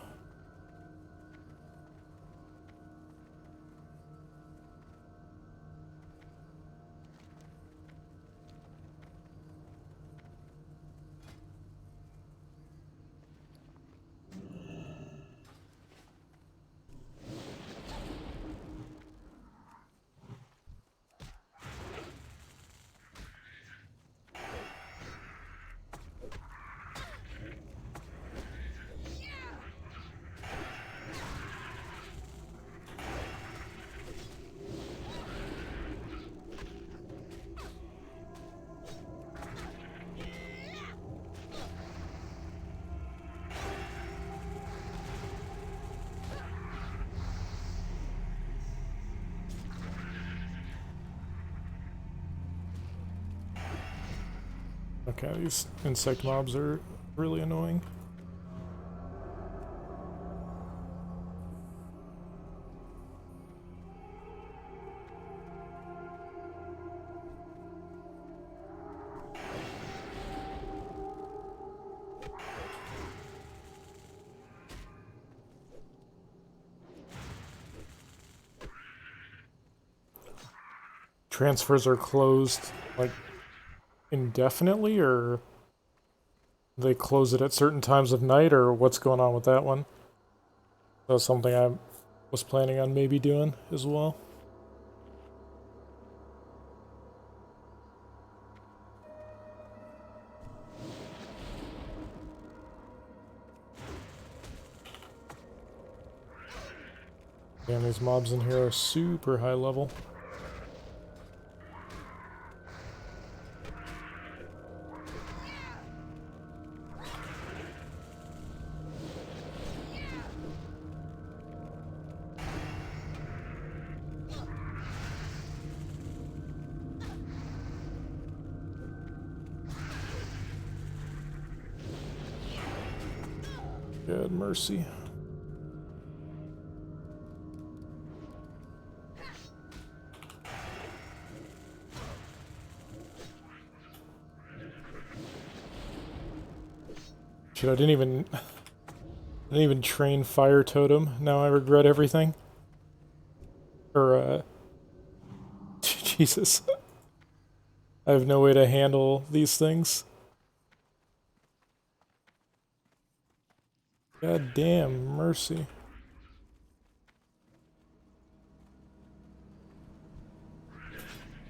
[SPEAKER 2] Okay, these insect mobs are really annoying. Transfers are closed, like, indefinitely, or they close it at certain times of night, or what's going on with that one? That's something I was planning on maybe doing as well. Damn, these mobs in here are super high level. God mercy. Shit, I didn't even train Fire Totem. Now I regret everything. Or, Jesus. I have no way to handle these things. God damn, mercy.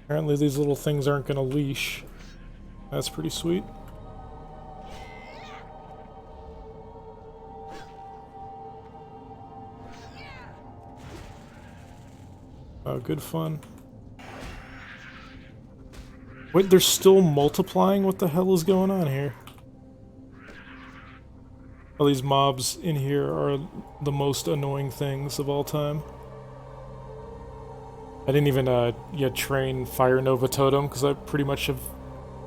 [SPEAKER 2] Apparently these little things aren't gonna leash. That's pretty sweet. Oh, good fun. Wait, they're still multiplying? What the hell is going on here? All these mobs in here are the most annoying things of all time. I didn't even yet train Fire Nova Totem because I pretty much have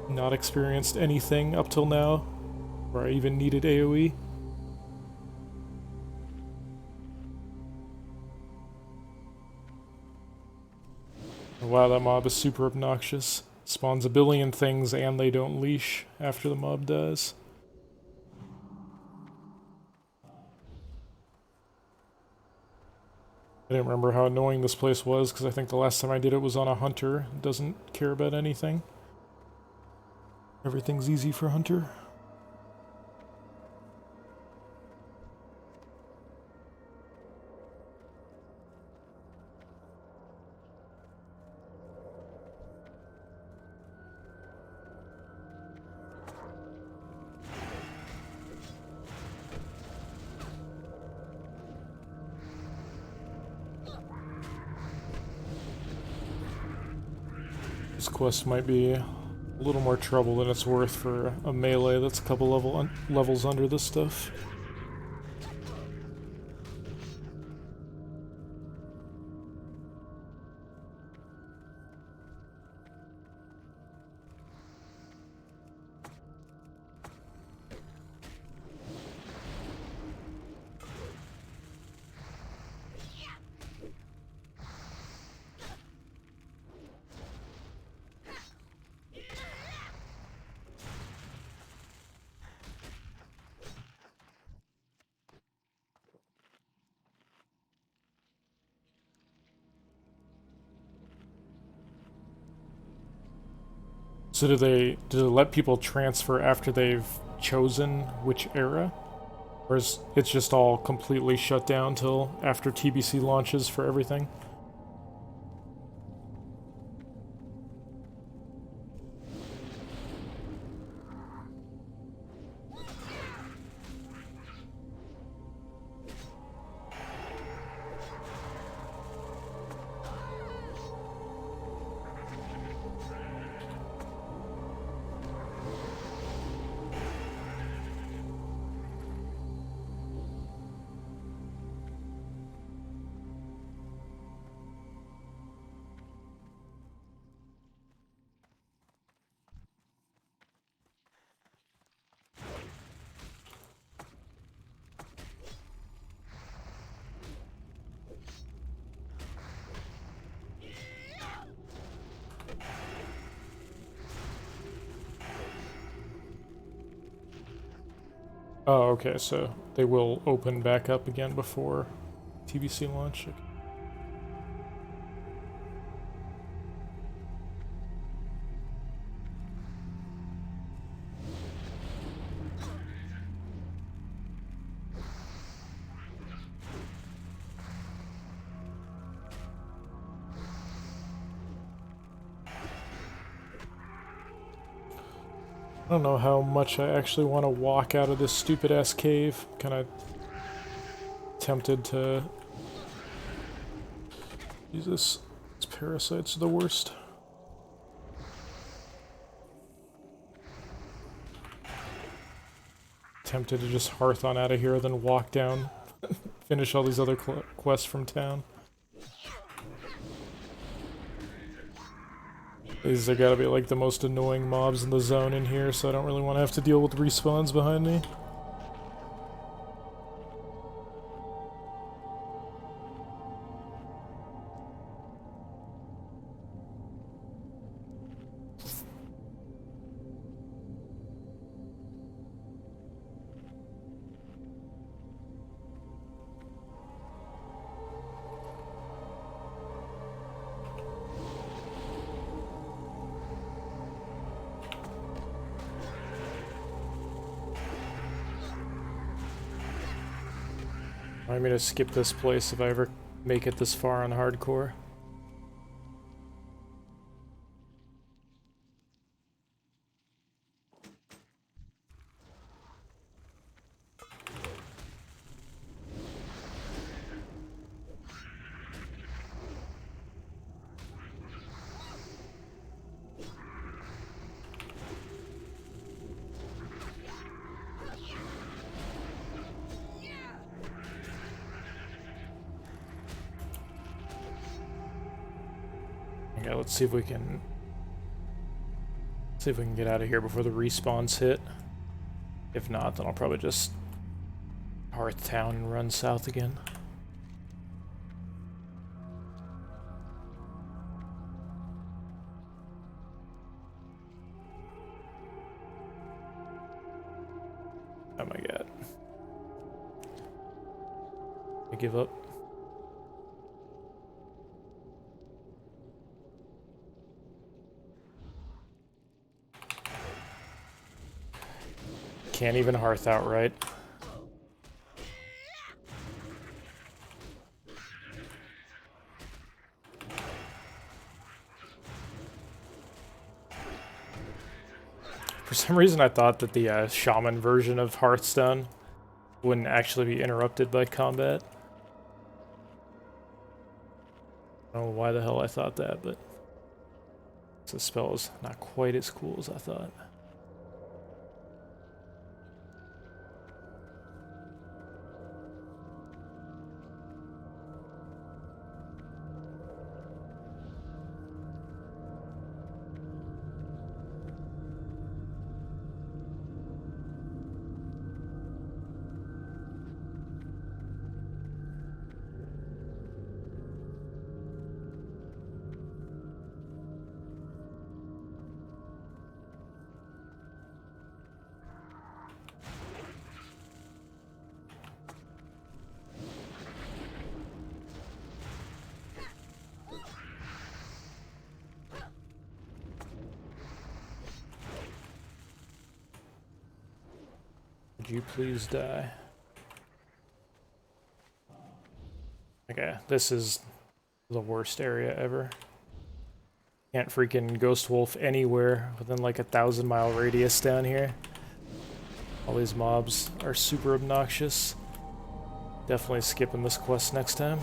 [SPEAKER 2] not experienced anything up till now where I even needed AoE. Wow, that mob is super obnoxious. Spawns a billion things and they don't leash after the mob dies. I didn't remember how annoying this place was because I think the last time I did it was on a hunter. It doesn't care about anything. Everything's easy for hunter. This quest might be a little more trouble than it's worth for a melee that's a couple levels under this stuff. So do they let people transfer after they've chosen which era? Or is it just all completely shut down till after TBC launches for everything? Oh, okay, so they will open back up again before TBC launch. Okay. I don't know how much I actually want to walk out of this stupid-ass cave. Kind of tempted to... Jesus, these parasites are the worst. Tempted to just hearth on out of here, then walk down, finish all these other quests from town. These are gotta be like the most annoying mobs in the zone in here, so I don't really want to have to deal with respawns behind me. I'm gonna skip this place if I ever make it this far on hardcore. Okay, let's see if we can get out of here before the respawns hit. If not, then I'll probably just hearth town and run south again. Oh my god. I give up. Can't even hearth outright. For some reason I thought that the Shaman version of Hearthstone wouldn't actually be interrupted by combat. I don't know why the hell I thought that, but the spell is not quite as cool as I thought. Would you please die? Okay, this is the worst area ever. Can't freaking Ghost Wolf anywhere within like a 1,000-mile radius down here. All these mobs are super obnoxious. Definitely skipping this quest next time.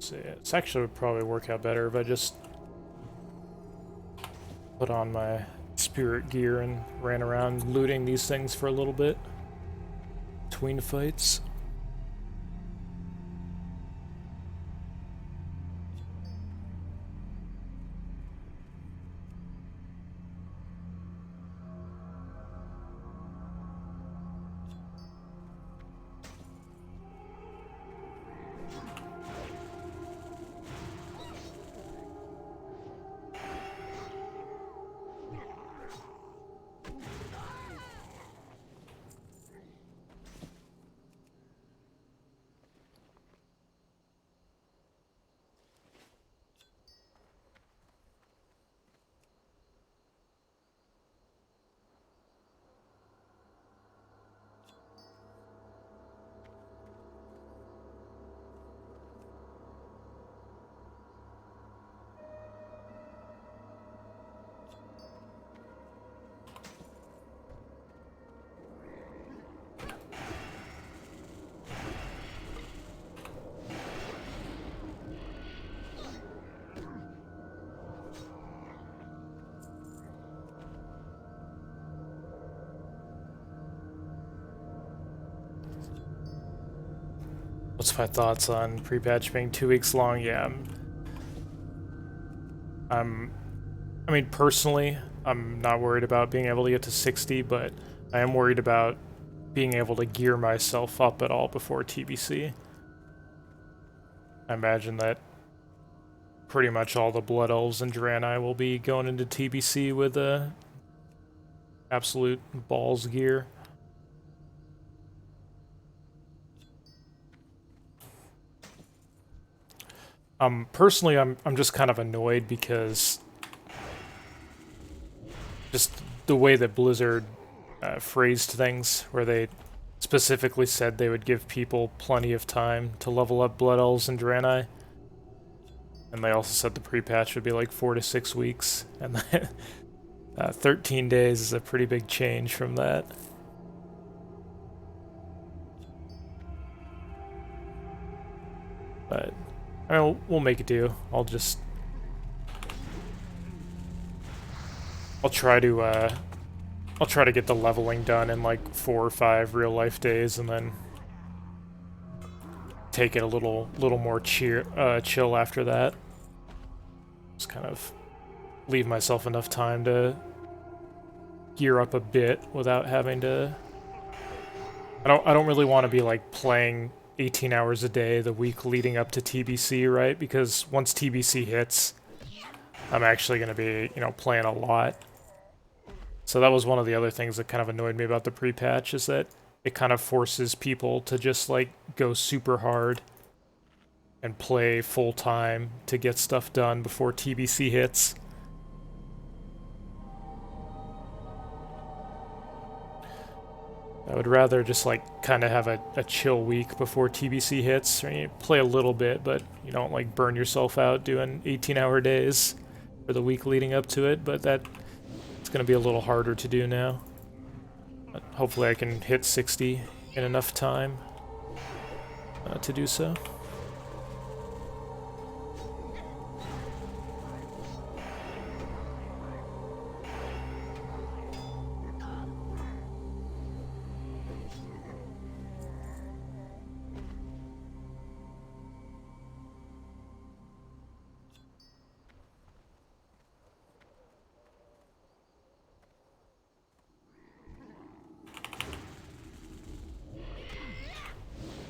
[SPEAKER 2] So yeah, this actually would probably work out better if I just put on my spirit gear and ran around looting these things for a little bit between fights. What's my thoughts on pre-patch being 2 weeks long? Yeah, I mean, personally, I'm not worried about being able to get to 60, but I am worried about being able to gear myself up at all before TBC. I imagine that pretty much all the Blood Elves and Draenei will be going into TBC with absolute balls gear. Personally, I'm just kind of annoyed because just the way that Blizzard phrased things, where they specifically said they would give people plenty of time to level up Blood Elves and Draenei, and they also said the pre-patch would be like 4 to 6 weeks, and 13 days is a pretty big change from that. But I mean, we'll make it do. I'll try to get the leveling done in like 4 or 5 real life days, and then take it a little more chill after that. Just kind of leave myself enough time to gear up a bit without having to. I don't really want to be like playing 18 hours a day the week leading up to TBC, right? Because once TBC hits, I'm actually going to be, playing a lot. So that was one of the other things that kind of annoyed me about the pre-patch, is that it kind of forces people to just like go super hard and play full time to get stuff done before TBC hits. I would rather just like kind of have a chill week before TBC hits. I mean, you play a little bit, but you don't like burn yourself out doing 18-hour days for the week leading up to it. But it's going to be a little harder to do now. But hopefully I can hit 60 in enough time to do so.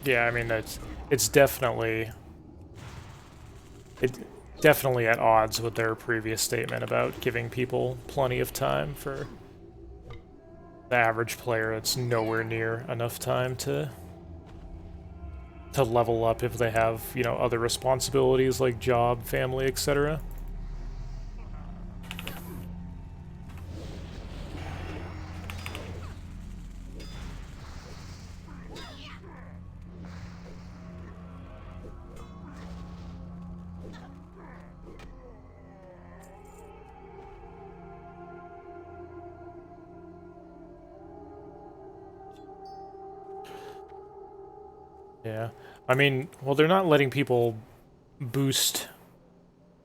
[SPEAKER 2] Yeah, I mean, it's definitely at odds with their previous statement about giving people plenty of time. For the average player, it's nowhere near enough time to level up if they have, other responsibilities like job, family, etc. Yeah, I mean, well, they're not letting people boost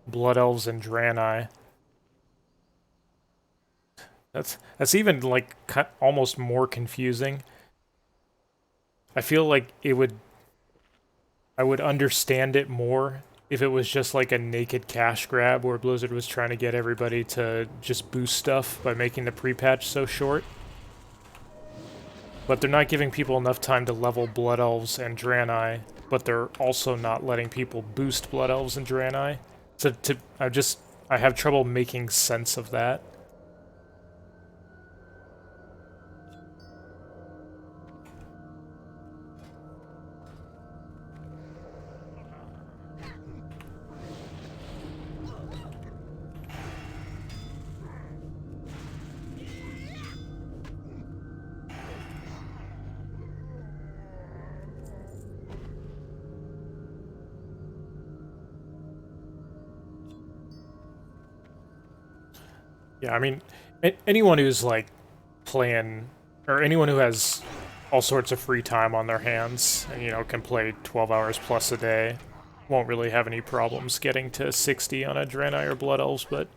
[SPEAKER 2] Blood Elves and Draenei. That's even like almost more confusing. I feel like I would understand it more if it was just like a naked cash grab where Blizzard was trying to get everybody to just boost stuff by making the pre-patch so short. But they're not giving people enough time to level Blood Elves and Draenei, but they're also not letting people boost Blood Elves and Draenei. So I have trouble making sense of that. Yeah, I mean, anyone who's like playing, or anyone who has all sorts of free time on their hands, and, you know, can play 12 hours plus a day, won't really have any problems getting to 60 on a Draenei or Blood Elves, but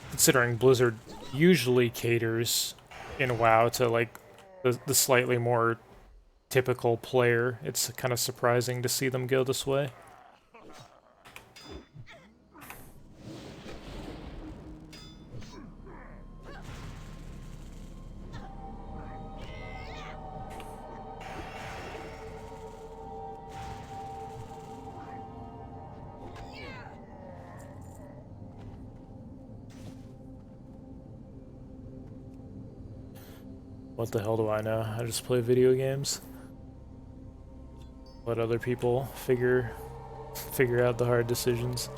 [SPEAKER 2] considering Blizzard usually caters in WoW to like the slightly more typical player, it's kind of surprising to see them go this way. What the hell do I know? I just play video games. Let other people figure out the hard decisions.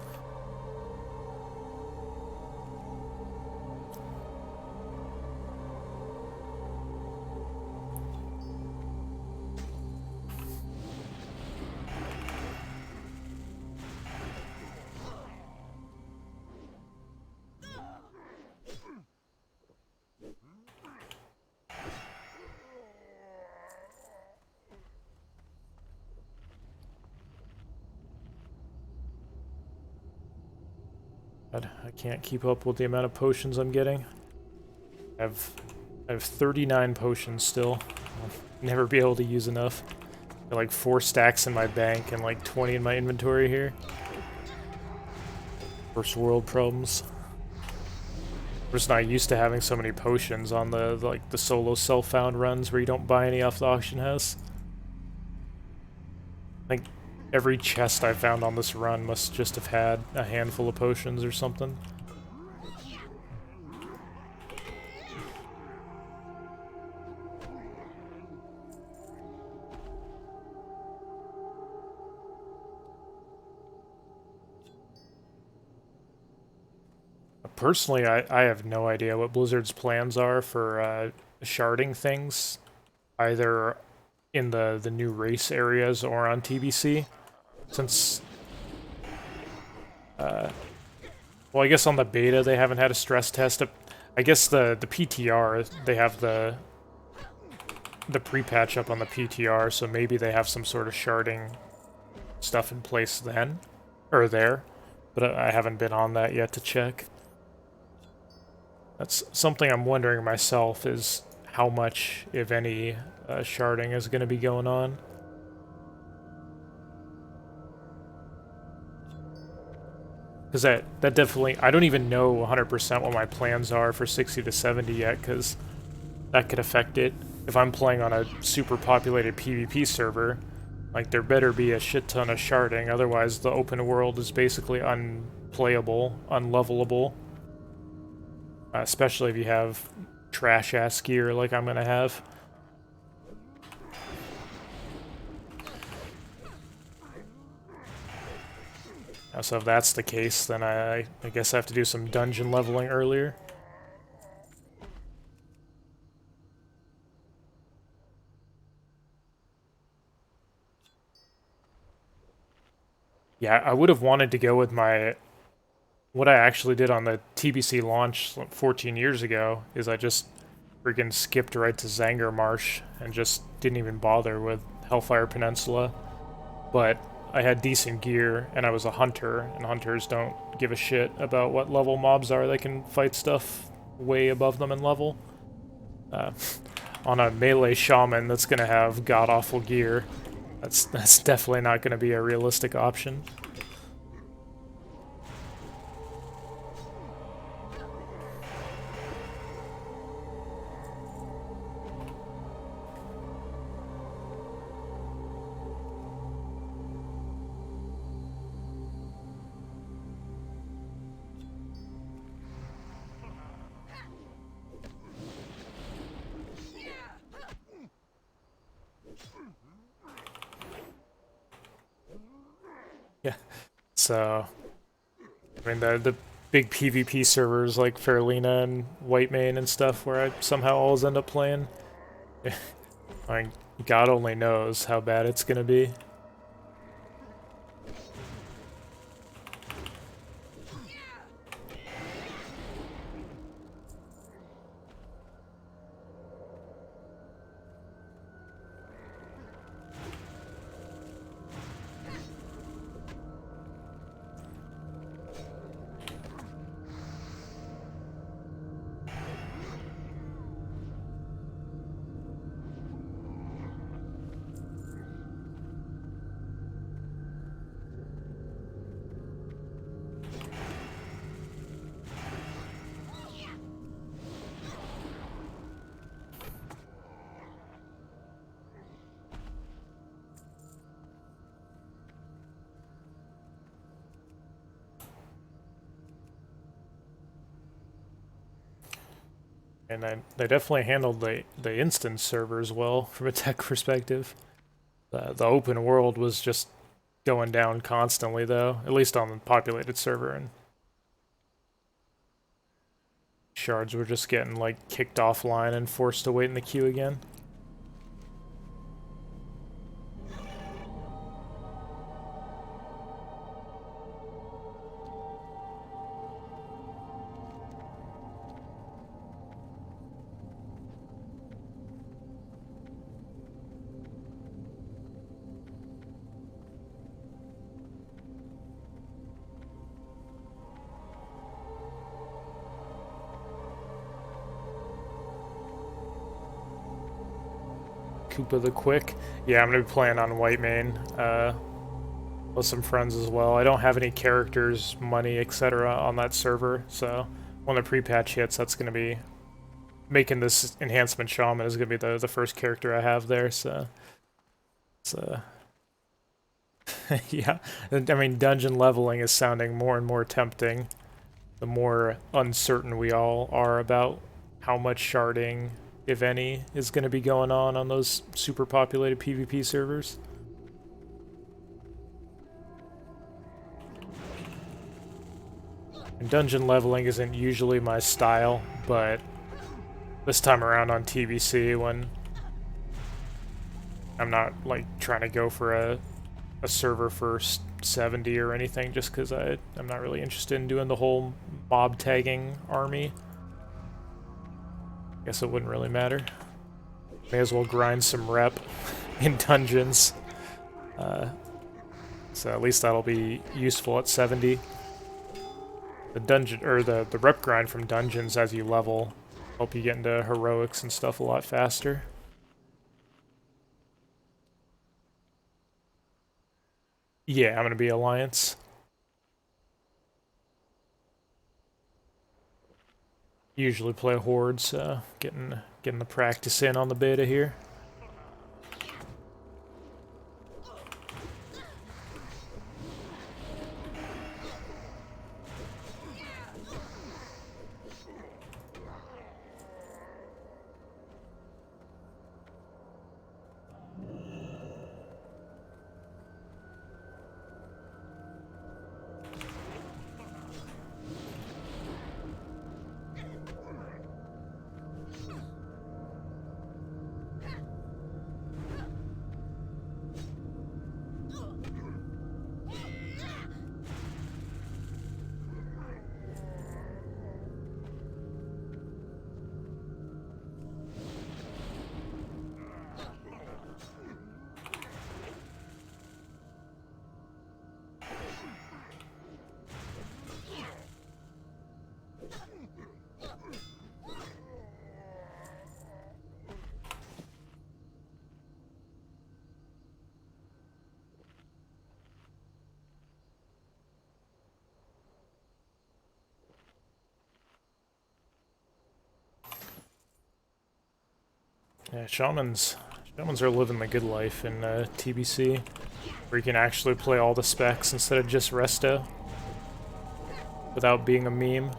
[SPEAKER 2] I can't keep up with the amount of potions I'm getting. I have 39 potions still. I'll never be able to use enough. Got like 4 stacks in my bank and like 20 in my inventory here. First world problems. I'm just not used to having so many potions on the solo self-found runs where you don't buy any off the auction house. Like every chest I found on this run must just have had a handful of potions or something. Personally, I have no idea what Blizzard's plans are for sharding things, either in the new race areas or on TBC, since well, I guess on the beta they haven't had a stress test. I guess the PTR, they have the pre-patch up on the PTR, so maybe they have some sort of sharding stuff in place then, or there, but I haven't been on that yet to check. That's something I'm wondering myself, is how much, if any, sharding is going to be going on. Because that definitely, I don't even know 100% what my plans are for 60 to 70 yet, because that could affect it. If I'm playing on a super populated PvP server, like, there better be a shit ton of sharding, otherwise the open world is basically unplayable, unlevelable. Especially if you have trash-ass gear like I'm gonna have. So if that's the case, then I guess I have to do some dungeon leveling earlier. Yeah, I would have wanted to go with what I actually did on the TBC launch 14 years ago, is I just freaking skipped right to Zanger Marsh and just didn't even bother with Hellfire Peninsula. But I had decent gear, and I was a hunter, and hunters don't give a shit about what level mobs are. They can fight stuff way above them in level. On a melee shaman that's gonna have god-awful gear, that's definitely not gonna be a realistic option. Yeah, so I mean the big PvP servers like Fairlina and Whitemane and stuff where I somehow always end up playing. I mean, God only knows how bad it's gonna be. And they definitely handled the instance servers well from a tech perspective. The open world was just going down constantly, though, at least on the populated server, and shards were just getting like kicked offline and forced to wait in the queue again. Koopa the Quick. Yeah, I'm gonna be playing on Whitemane with some friends as well. I don't have any characters, money, etc. on that server, so when the pre-patch hits, that's gonna be making this enhancement shaman is gonna be the first character I have there. So it's yeah. I mean, dungeon leveling is sounding more and more tempting. The more uncertain we all are about how much sharding, if any, is going to be going on those super populated PvP servers. And dungeon leveling isn't usually my style, but this time around on TBC, when I'm not like trying to go for a server first 70 or anything, just because I'm not really interested in doing the whole mob tagging army. Guess it wouldn't really matter. May as well grind some rep in dungeons. So at least that'll be useful at 70. The dungeon or the rep grind from dungeons as you level help you get into heroics and stuff a lot faster. Yeah, I'm gonna be Alliance. Usually play Horde, so getting the practice in on the beta here. Yeah, shamans are living the good life in TBC, where you can actually play all the specs instead of just resto, without being a meme.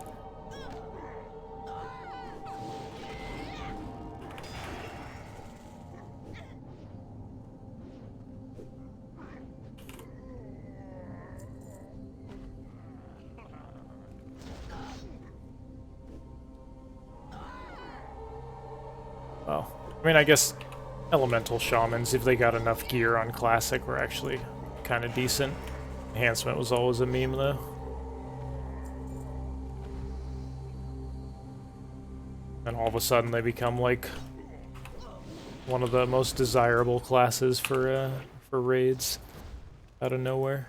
[SPEAKER 2] Well, I mean, I guess elemental shamans, if they got enough gear on Classic, were actually kind of decent. Enhancement was always a meme, though. And all of a sudden, they become like one of the most desirable classes for raids out of nowhere.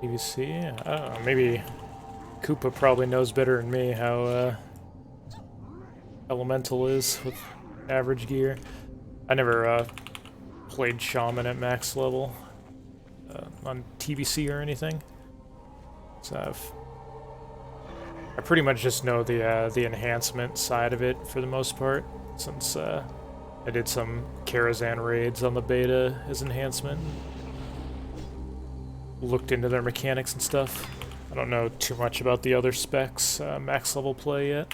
[SPEAKER 2] TBC? I don't know, maybe Koopa probably knows better than me how elemental is with average gear. I never played Shaman at max level on TBC or anything. So I pretty much just know the enhancement side of it for the most part, since I did some Karazhan raids on the beta as enhancement. Looked into their mechanics and stuff. I don't know too much about the other specs max level play yet.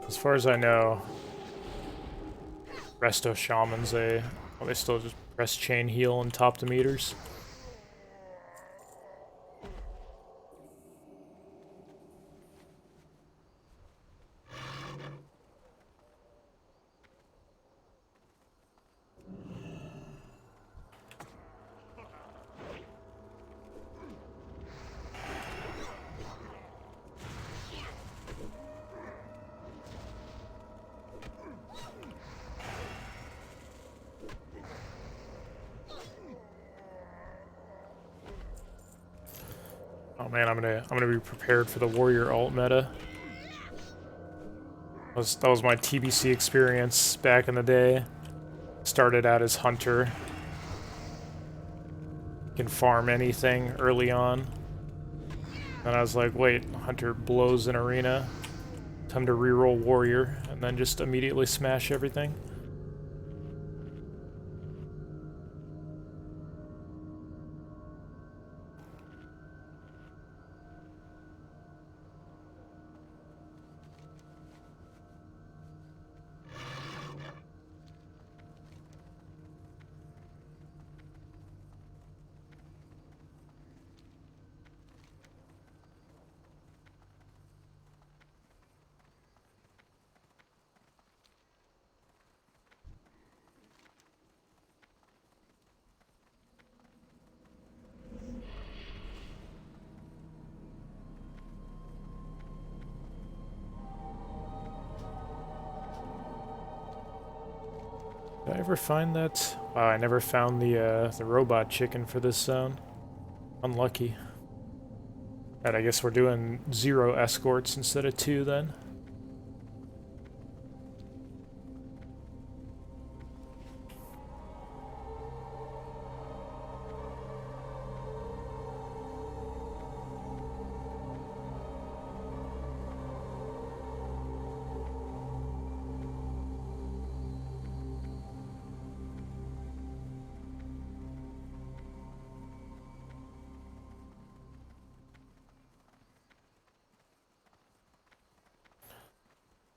[SPEAKER 2] As far as I know, resto shamans, they still just press chain heal and top the meters. Oh man, I'm gonna be prepared for the warrior alt meta. That was my TBC experience back in the day. Started out as hunter. Can farm anything early on. And I was like, wait, hunter blows an arena. Time to reroll warrior, and then just immediately smash everything. Did I ever find that? Wow, I never found the robot chicken for this zone. Unlucky. Alright, I guess we're doing 0 escorts instead of 2 then.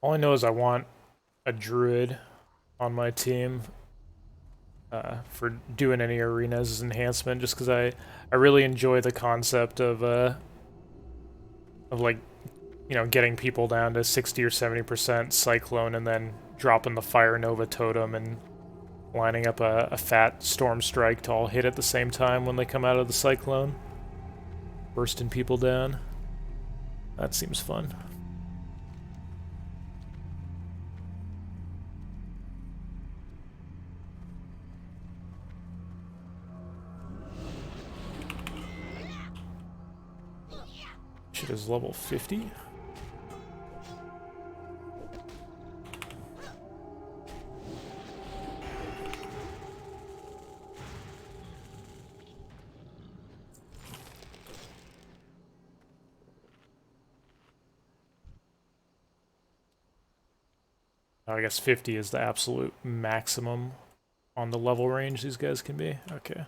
[SPEAKER 2] All I know is I want a druid on my team for doing any arenas enhancement, just because I really enjoy the concept of like, you know, getting people down to 60 or 70% Cyclone and then dropping the Fire Nova totem and lining up a fat Storm Strike to all hit at the same time when they come out of the Cyclone. Bursting people down. That seems fun. Shit is level 50. I guess 50 is the absolute maximum on the level range these guys can be. Okay.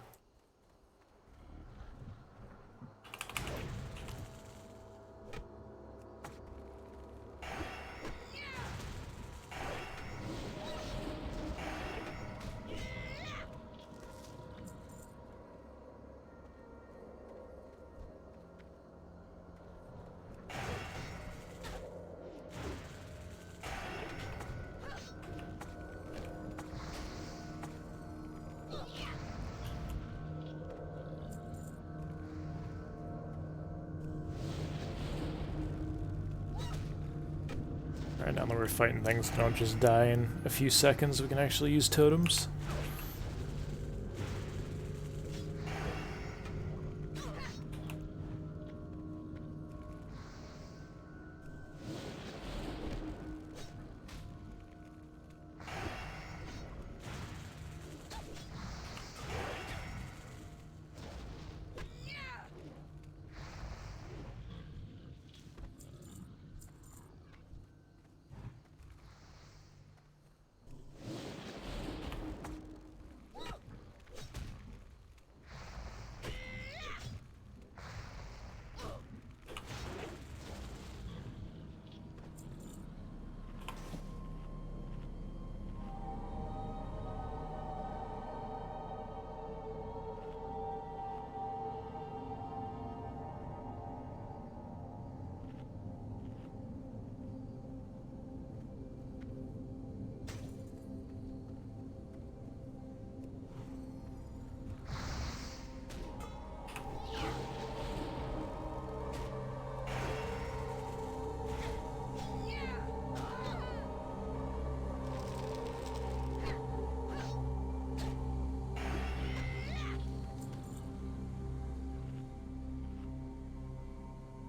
[SPEAKER 2] Alright, now that we're fighting things that don't just die in a few seconds, we can actually use totems.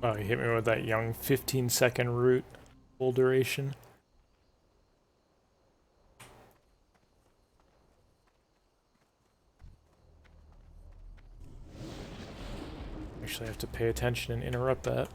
[SPEAKER 2] Oh, he hit me with that young 15-second root, full duration. Actually, I have to pay attention and interrupt that.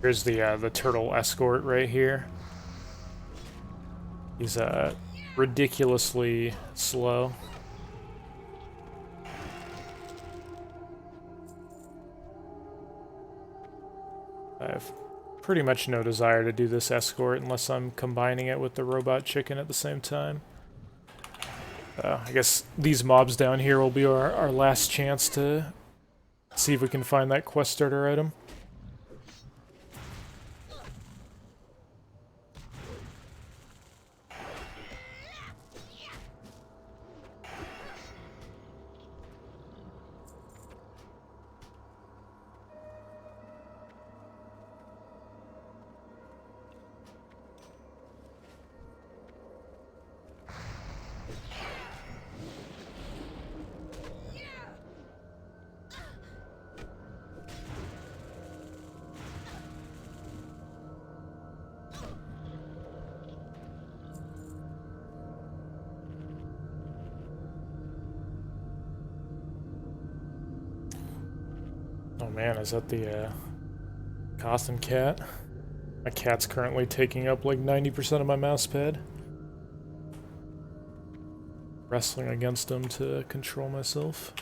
[SPEAKER 2] Here's the turtle escort right here. He's ridiculously slow. I have pretty much no desire to do this escort unless I'm combining it with the robot chicken at the same time. I guess these mobs down here will be our last chance to See if we can find that quest starter item. Oh man, is that the Gotham cat? My cat's currently taking up like 90% of my mouse pad. Wrestling against him to control myself.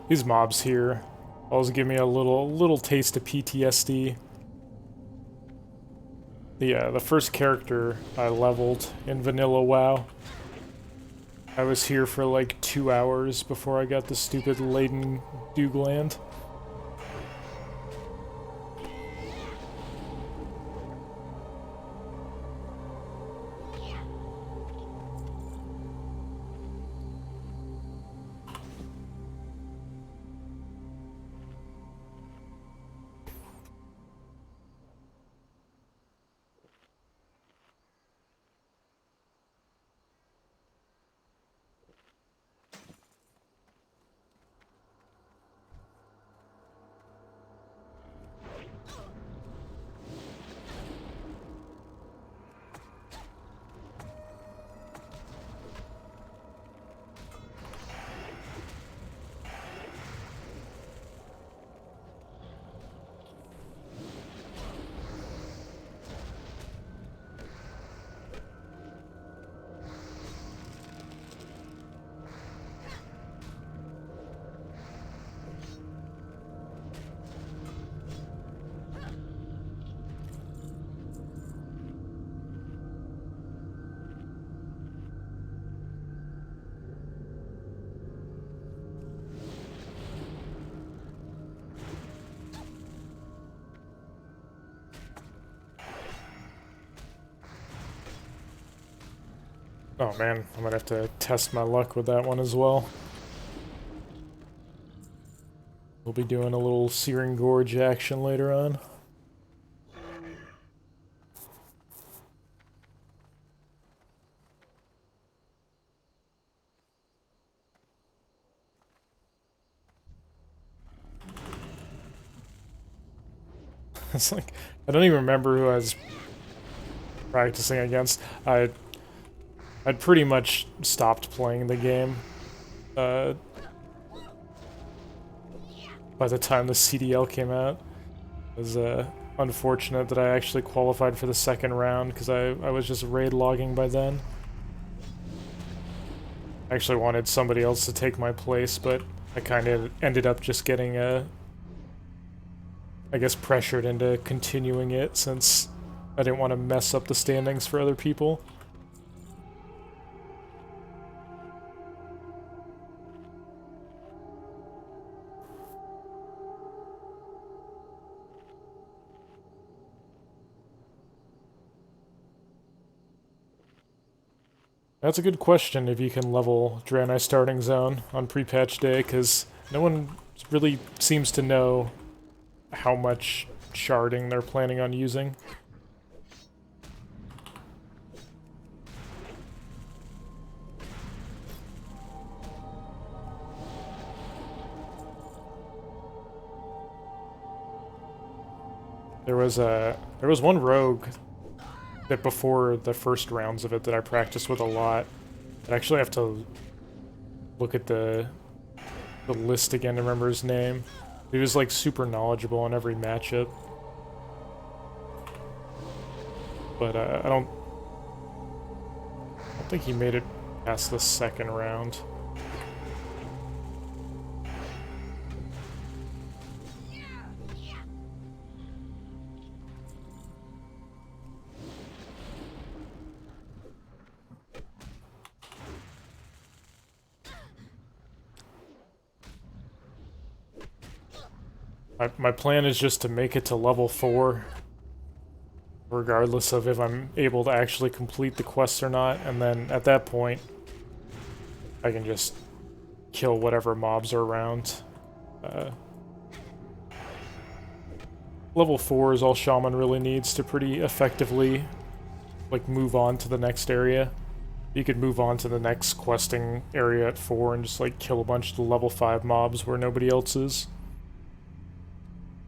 [SPEAKER 2] These mobs here always give me a little taste of PTSD. The first character I leveled in vanilla WoW, I was here for like 2 hours before I got the stupid laden Dugland. Oh man, I'm gonna have to test my luck with that one as well. We'll be doing a little Searing Gorge action later on. It's like, I don't even remember who I was practicing against. I'd pretty much stopped playing the game by the time the CDL came out. It was unfortunate that I actually qualified for the second round because I was just raid logging by then. I actually wanted somebody else to take my place, but I kind of ended up just getting, I guess, pressured into continuing it since I didn't want to mess up the standings for other people. That's a good question if you can level Draenei starting zone on pre-patch day, because no one really seems to know how much sharding they're planning on using. There was one rogue that before the first rounds of it that I practiced with a lot. I actually have to look at the list again to remember his name. He was like super knowledgeable on every matchup. But I don't think he made it past the second round. My plan is just to make it to level 4, regardless of if I'm able to actually complete the quest or not, and then at that point, I can just kill whatever mobs are around. Level 4 is all Shaman really needs to pretty effectively, like, move on to the next area. You could move on to the next questing area at 4 and just, like, kill a bunch of the level 5 mobs where nobody else is.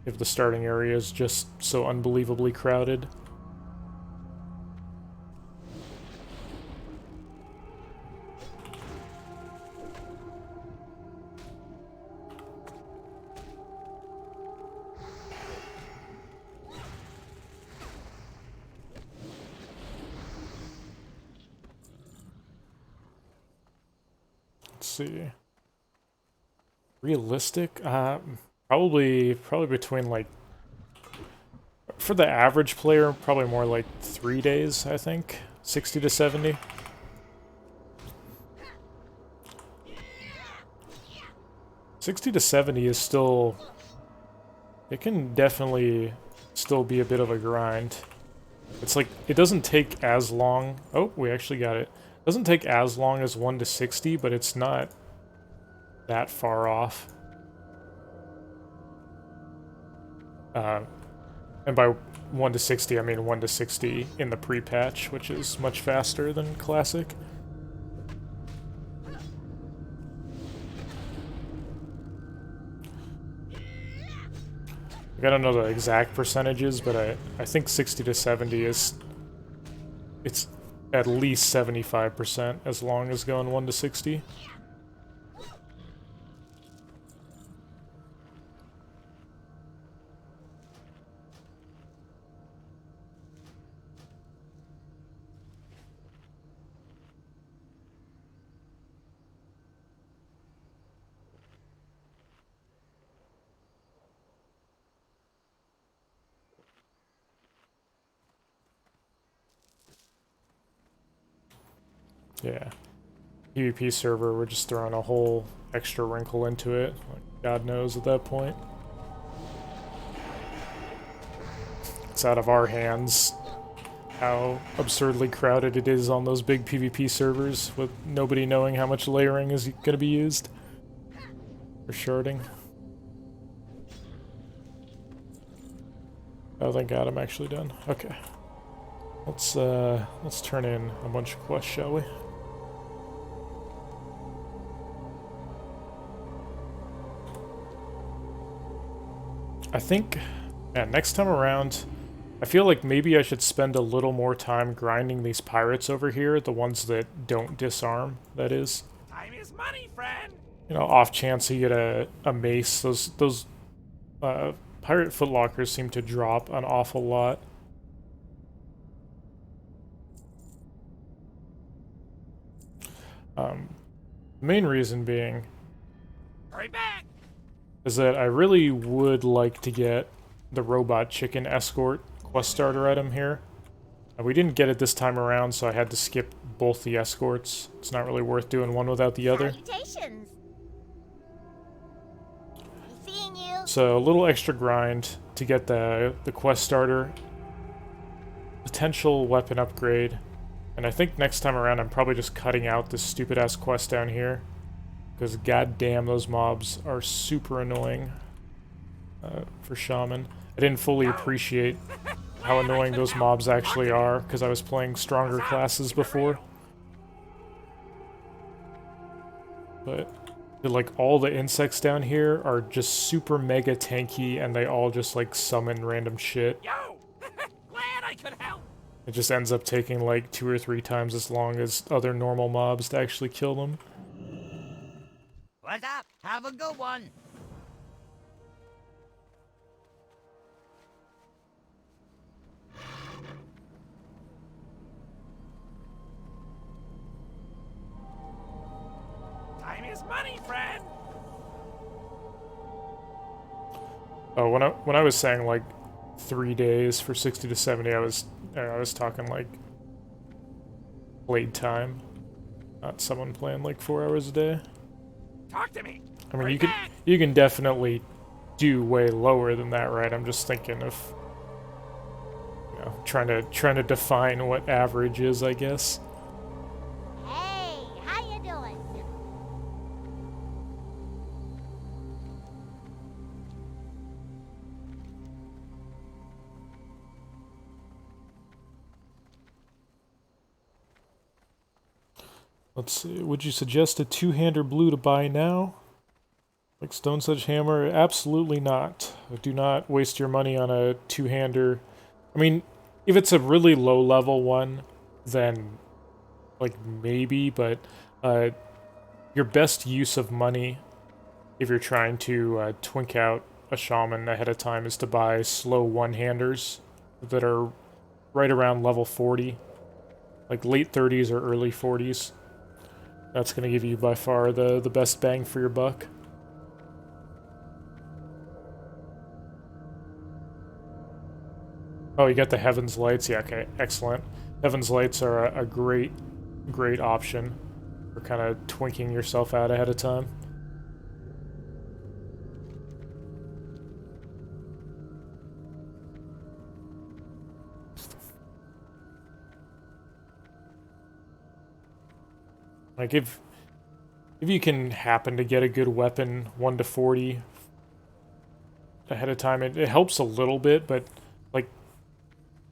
[SPEAKER 2] If the starting area is just so unbelievably crowded. Let's see. Realistic? Probably between, like, for the average player, probably more like 3 days, I think. 60 to 70. $60 to 70 is still... It can definitely still be a bit of a grind. It's like, it doesn't take as long... Oh, we actually got it. It doesn't take as long as 1 to 60, but it's not that far off. And by 1 to 60, I mean 1 to 60 in the pre-patch, which is much faster than Classic. I don't know the exact percentages, but I think 60 to 70 is... It's at least 75% as long as going 1 to 60. Yeah. PvP server, we're just throwing a whole extra wrinkle into it. Like, God knows at that point. It's out of our hands how absurdly crowded it is on those big PvP servers with nobody knowing how much layering is going to be used. For sharding. Oh, thank God, I'm actually done. Okay. Let's turn in a bunch of quests, shall we? I think, yeah, next time around, I feel like maybe I should spend a little more time grinding these pirates over here, the ones that don't disarm, that is.
[SPEAKER 1] Time is money, friend.
[SPEAKER 2] You know, off chance you get a mace. Those pirate footlockers seem to drop an awful lot. The main reason being
[SPEAKER 1] Hurry back.
[SPEAKER 2] is that I really would like to get the robot chicken escort quest starter item here. We didn't get it this time around, so I had to skip both the escorts. It's not really worth doing one without the other.
[SPEAKER 10] Salutations. Seeing you.
[SPEAKER 2] So a little extra grind to get the quest starter, potential weapon upgrade, and I think next time around I'm probably just cutting out this stupid ass quest down here, because goddamn those mobs are super annoying for Shaman. I didn't fully appreciate how annoying those mobs actually are because I was playing stronger classes before. But like all the insects down here are just super mega tanky and they all just like summon random shit.
[SPEAKER 1] Yo, glad I could help.
[SPEAKER 2] It just ends up taking like 2 or 3 times as long as other normal mobs to actually kill them.
[SPEAKER 5] What's up? Have a good one.
[SPEAKER 1] Time is money, friend.
[SPEAKER 2] Oh, when I was saying like 3 days for 60 to 70, I was talking like played time, not someone playing like 4 hours a day.
[SPEAKER 1] Talk to me.
[SPEAKER 2] I mean,
[SPEAKER 1] Hurry
[SPEAKER 2] you
[SPEAKER 1] back.
[SPEAKER 2] can definitely do way lower than that, right? I'm just thinking of, you know, trying to define what average is, I guess.
[SPEAKER 10] Hey, how you doing?
[SPEAKER 2] Let's see. Would you suggest a 2-hander blue to buy now? Like Stone Sledgehammer? Absolutely not. Do not waste your money on a 2-hander. I mean, if it's a really low-level one, then, like, maybe, but your best use of money, if you're trying to twink out a Shaman ahead of time, is to buy slow 1-handers that are right around level 40. Like, late 30s or early 40s. That's going to give you by far the best bang for your buck. Oh, you got the Heaven's Lights? Yeah, okay, excellent. Heaven's Lights are a great option for kind of twinking yourself out ahead of time. Like, if you can happen to get a good weapon 1 to 40 ahead of time, it helps a little bit, but, like,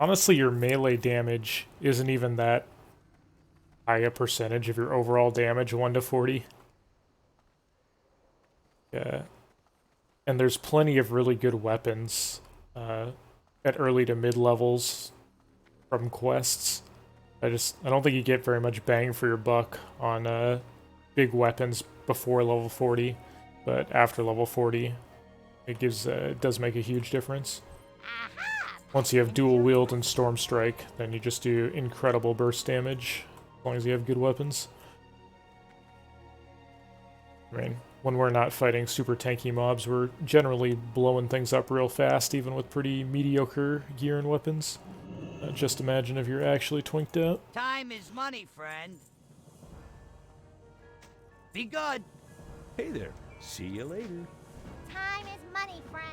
[SPEAKER 2] honestly, your melee damage isn't even that high a percentage of your overall damage, 1 to 40. Yeah. And there's plenty of really good weapons at early to mid levels from quests. I don't think you get very much bang for your buck on big weapons before level 40, but after level 40, it does make a huge difference. Once you have dual wield and storm strike, then you just do incredible burst damage, as long as you have good weapons. I mean, when we're not fighting super tanky mobs, we're generally blowing things up real fast, even with pretty mediocre gear and weapons. Just imagine if you're actually twinked out.
[SPEAKER 5] Time is money, friend. Be good.
[SPEAKER 8] Hey there. See you later.
[SPEAKER 10] Time is money, friend.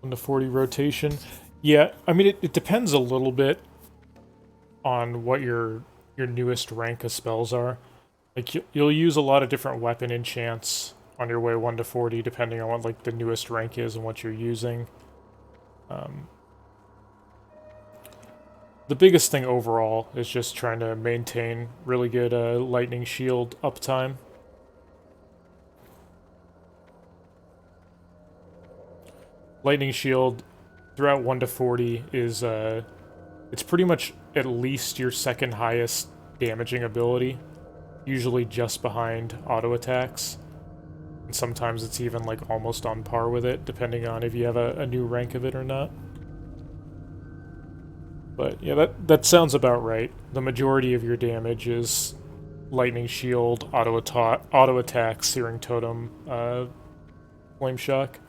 [SPEAKER 2] On the 40 rotation. Yeah, I mean, it depends a little bit on what your newest rank of spells are. Like, you'll use a lot of different weapon enchants on your way 1 to 40, depending on what, like, the newest rank is and what you're using. The biggest thing overall is just trying to maintain really good lightning shield uptime. Lightning shield throughout 1 to 40 is it's pretty much at least your second highest damaging ability, usually just behind auto attacks, and sometimes it's even like almost on par with it, depending on if you have a new rank of it or not. But yeah, that sounds about right. The majority of your damage is lightning shield, auto attack, searing totem, flame shock.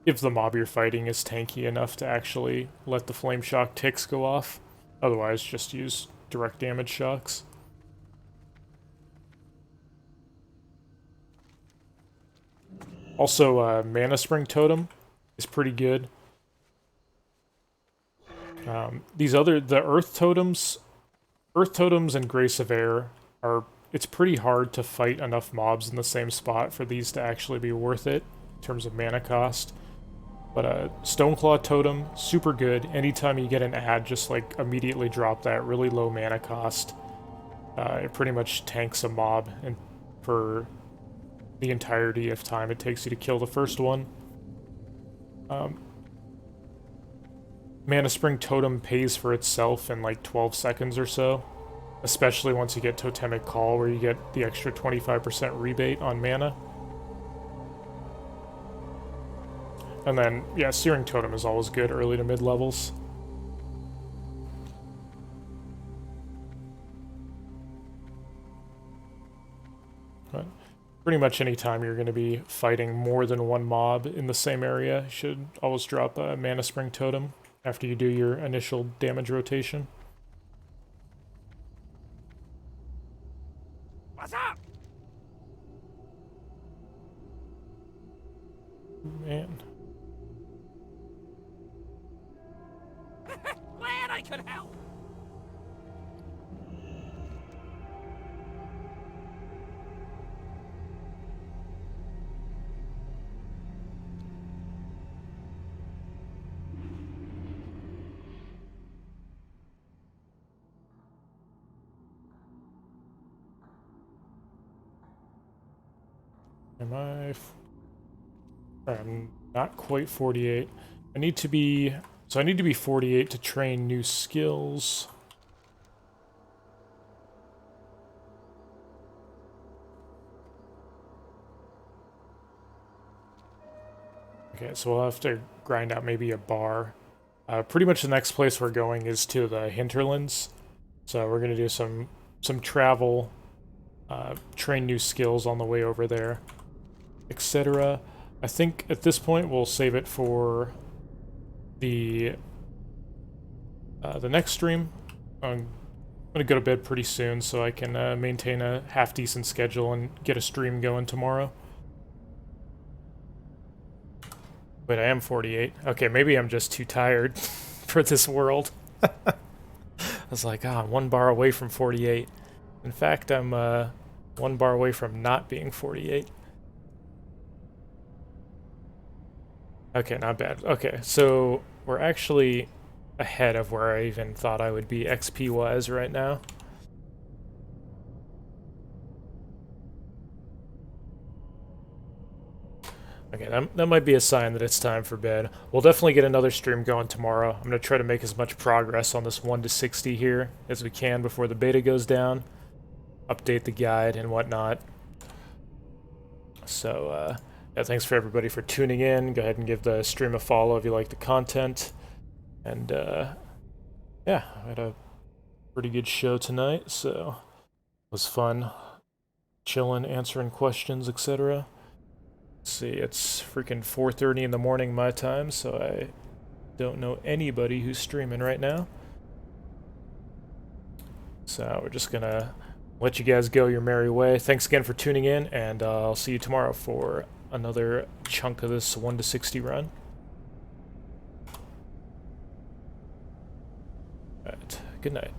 [SPEAKER 2] If the mob you're fighting is tanky enough to actually let the flame shock ticks go off. Otherwise, just use direct damage shocks. Also, Mana Spring Totem is pretty good. The Earth Totems and Grace of Air it's pretty hard to fight enough mobs in the same spot for these to actually be worth it in terms of mana cost. But Stoneclaw Totem, super good. Anytime you get an ad, just like immediately drop that. Really low mana cost. It pretty much tanks a mob and for the entirety of time it takes you to kill the first one. Mana Spring Totem pays for itself in like 12 seconds or so. Especially once you get Totemic Call, where you get the extra 25% rebate on mana. And then, yeah, Searing Totem is always good early to mid levels. But pretty much any time you're going to be fighting more than one mob in the same area, you should always drop a Mana Spring Totem after you do your initial damage rotation.
[SPEAKER 1] What's up?
[SPEAKER 2] Man.
[SPEAKER 1] Glad I could help.
[SPEAKER 2] I'm not quite 48. I need to be 48 to train new skills. Okay, so we'll have to grind out maybe a bar. Pretty much the next place we're going is to the hinterlands. So we're gonna do some travel, train new skills on the way over there, etc. I think at this point we'll save it for the next stream. I'm gonna go to bed pretty soon so I can maintain a half-decent schedule and get a stream going tomorrow. Wait, I am 48. Okay, maybe I'm just too tired for this world. I was like, I'm 1 bar away from 48. In fact, I'm 1 bar away from not being 48. Okay, not bad. Okay, so we're actually ahead of where I even thought I would be XP-wise right now. Okay, that might be a sign that it's time for bed. We'll definitely get another stream going tomorrow. I'm going to try to make as much progress on this 1 to 60 here as we can before the beta goes down. Update the guide and whatnot. So, yeah, thanks for everybody for tuning in. Go ahead and give the stream a follow if you like the content. And, yeah, I had a pretty good show tonight, so it was fun chilling, answering questions, etc. Let's see, it's freaking 4:30 in the morning my time, so I don't know anybody who's streaming right now. So we're just gonna let you guys go your merry way. Thanks again for tuning in, and I'll see you tomorrow for another chunk of this 1 to 60 run. Alright, good night.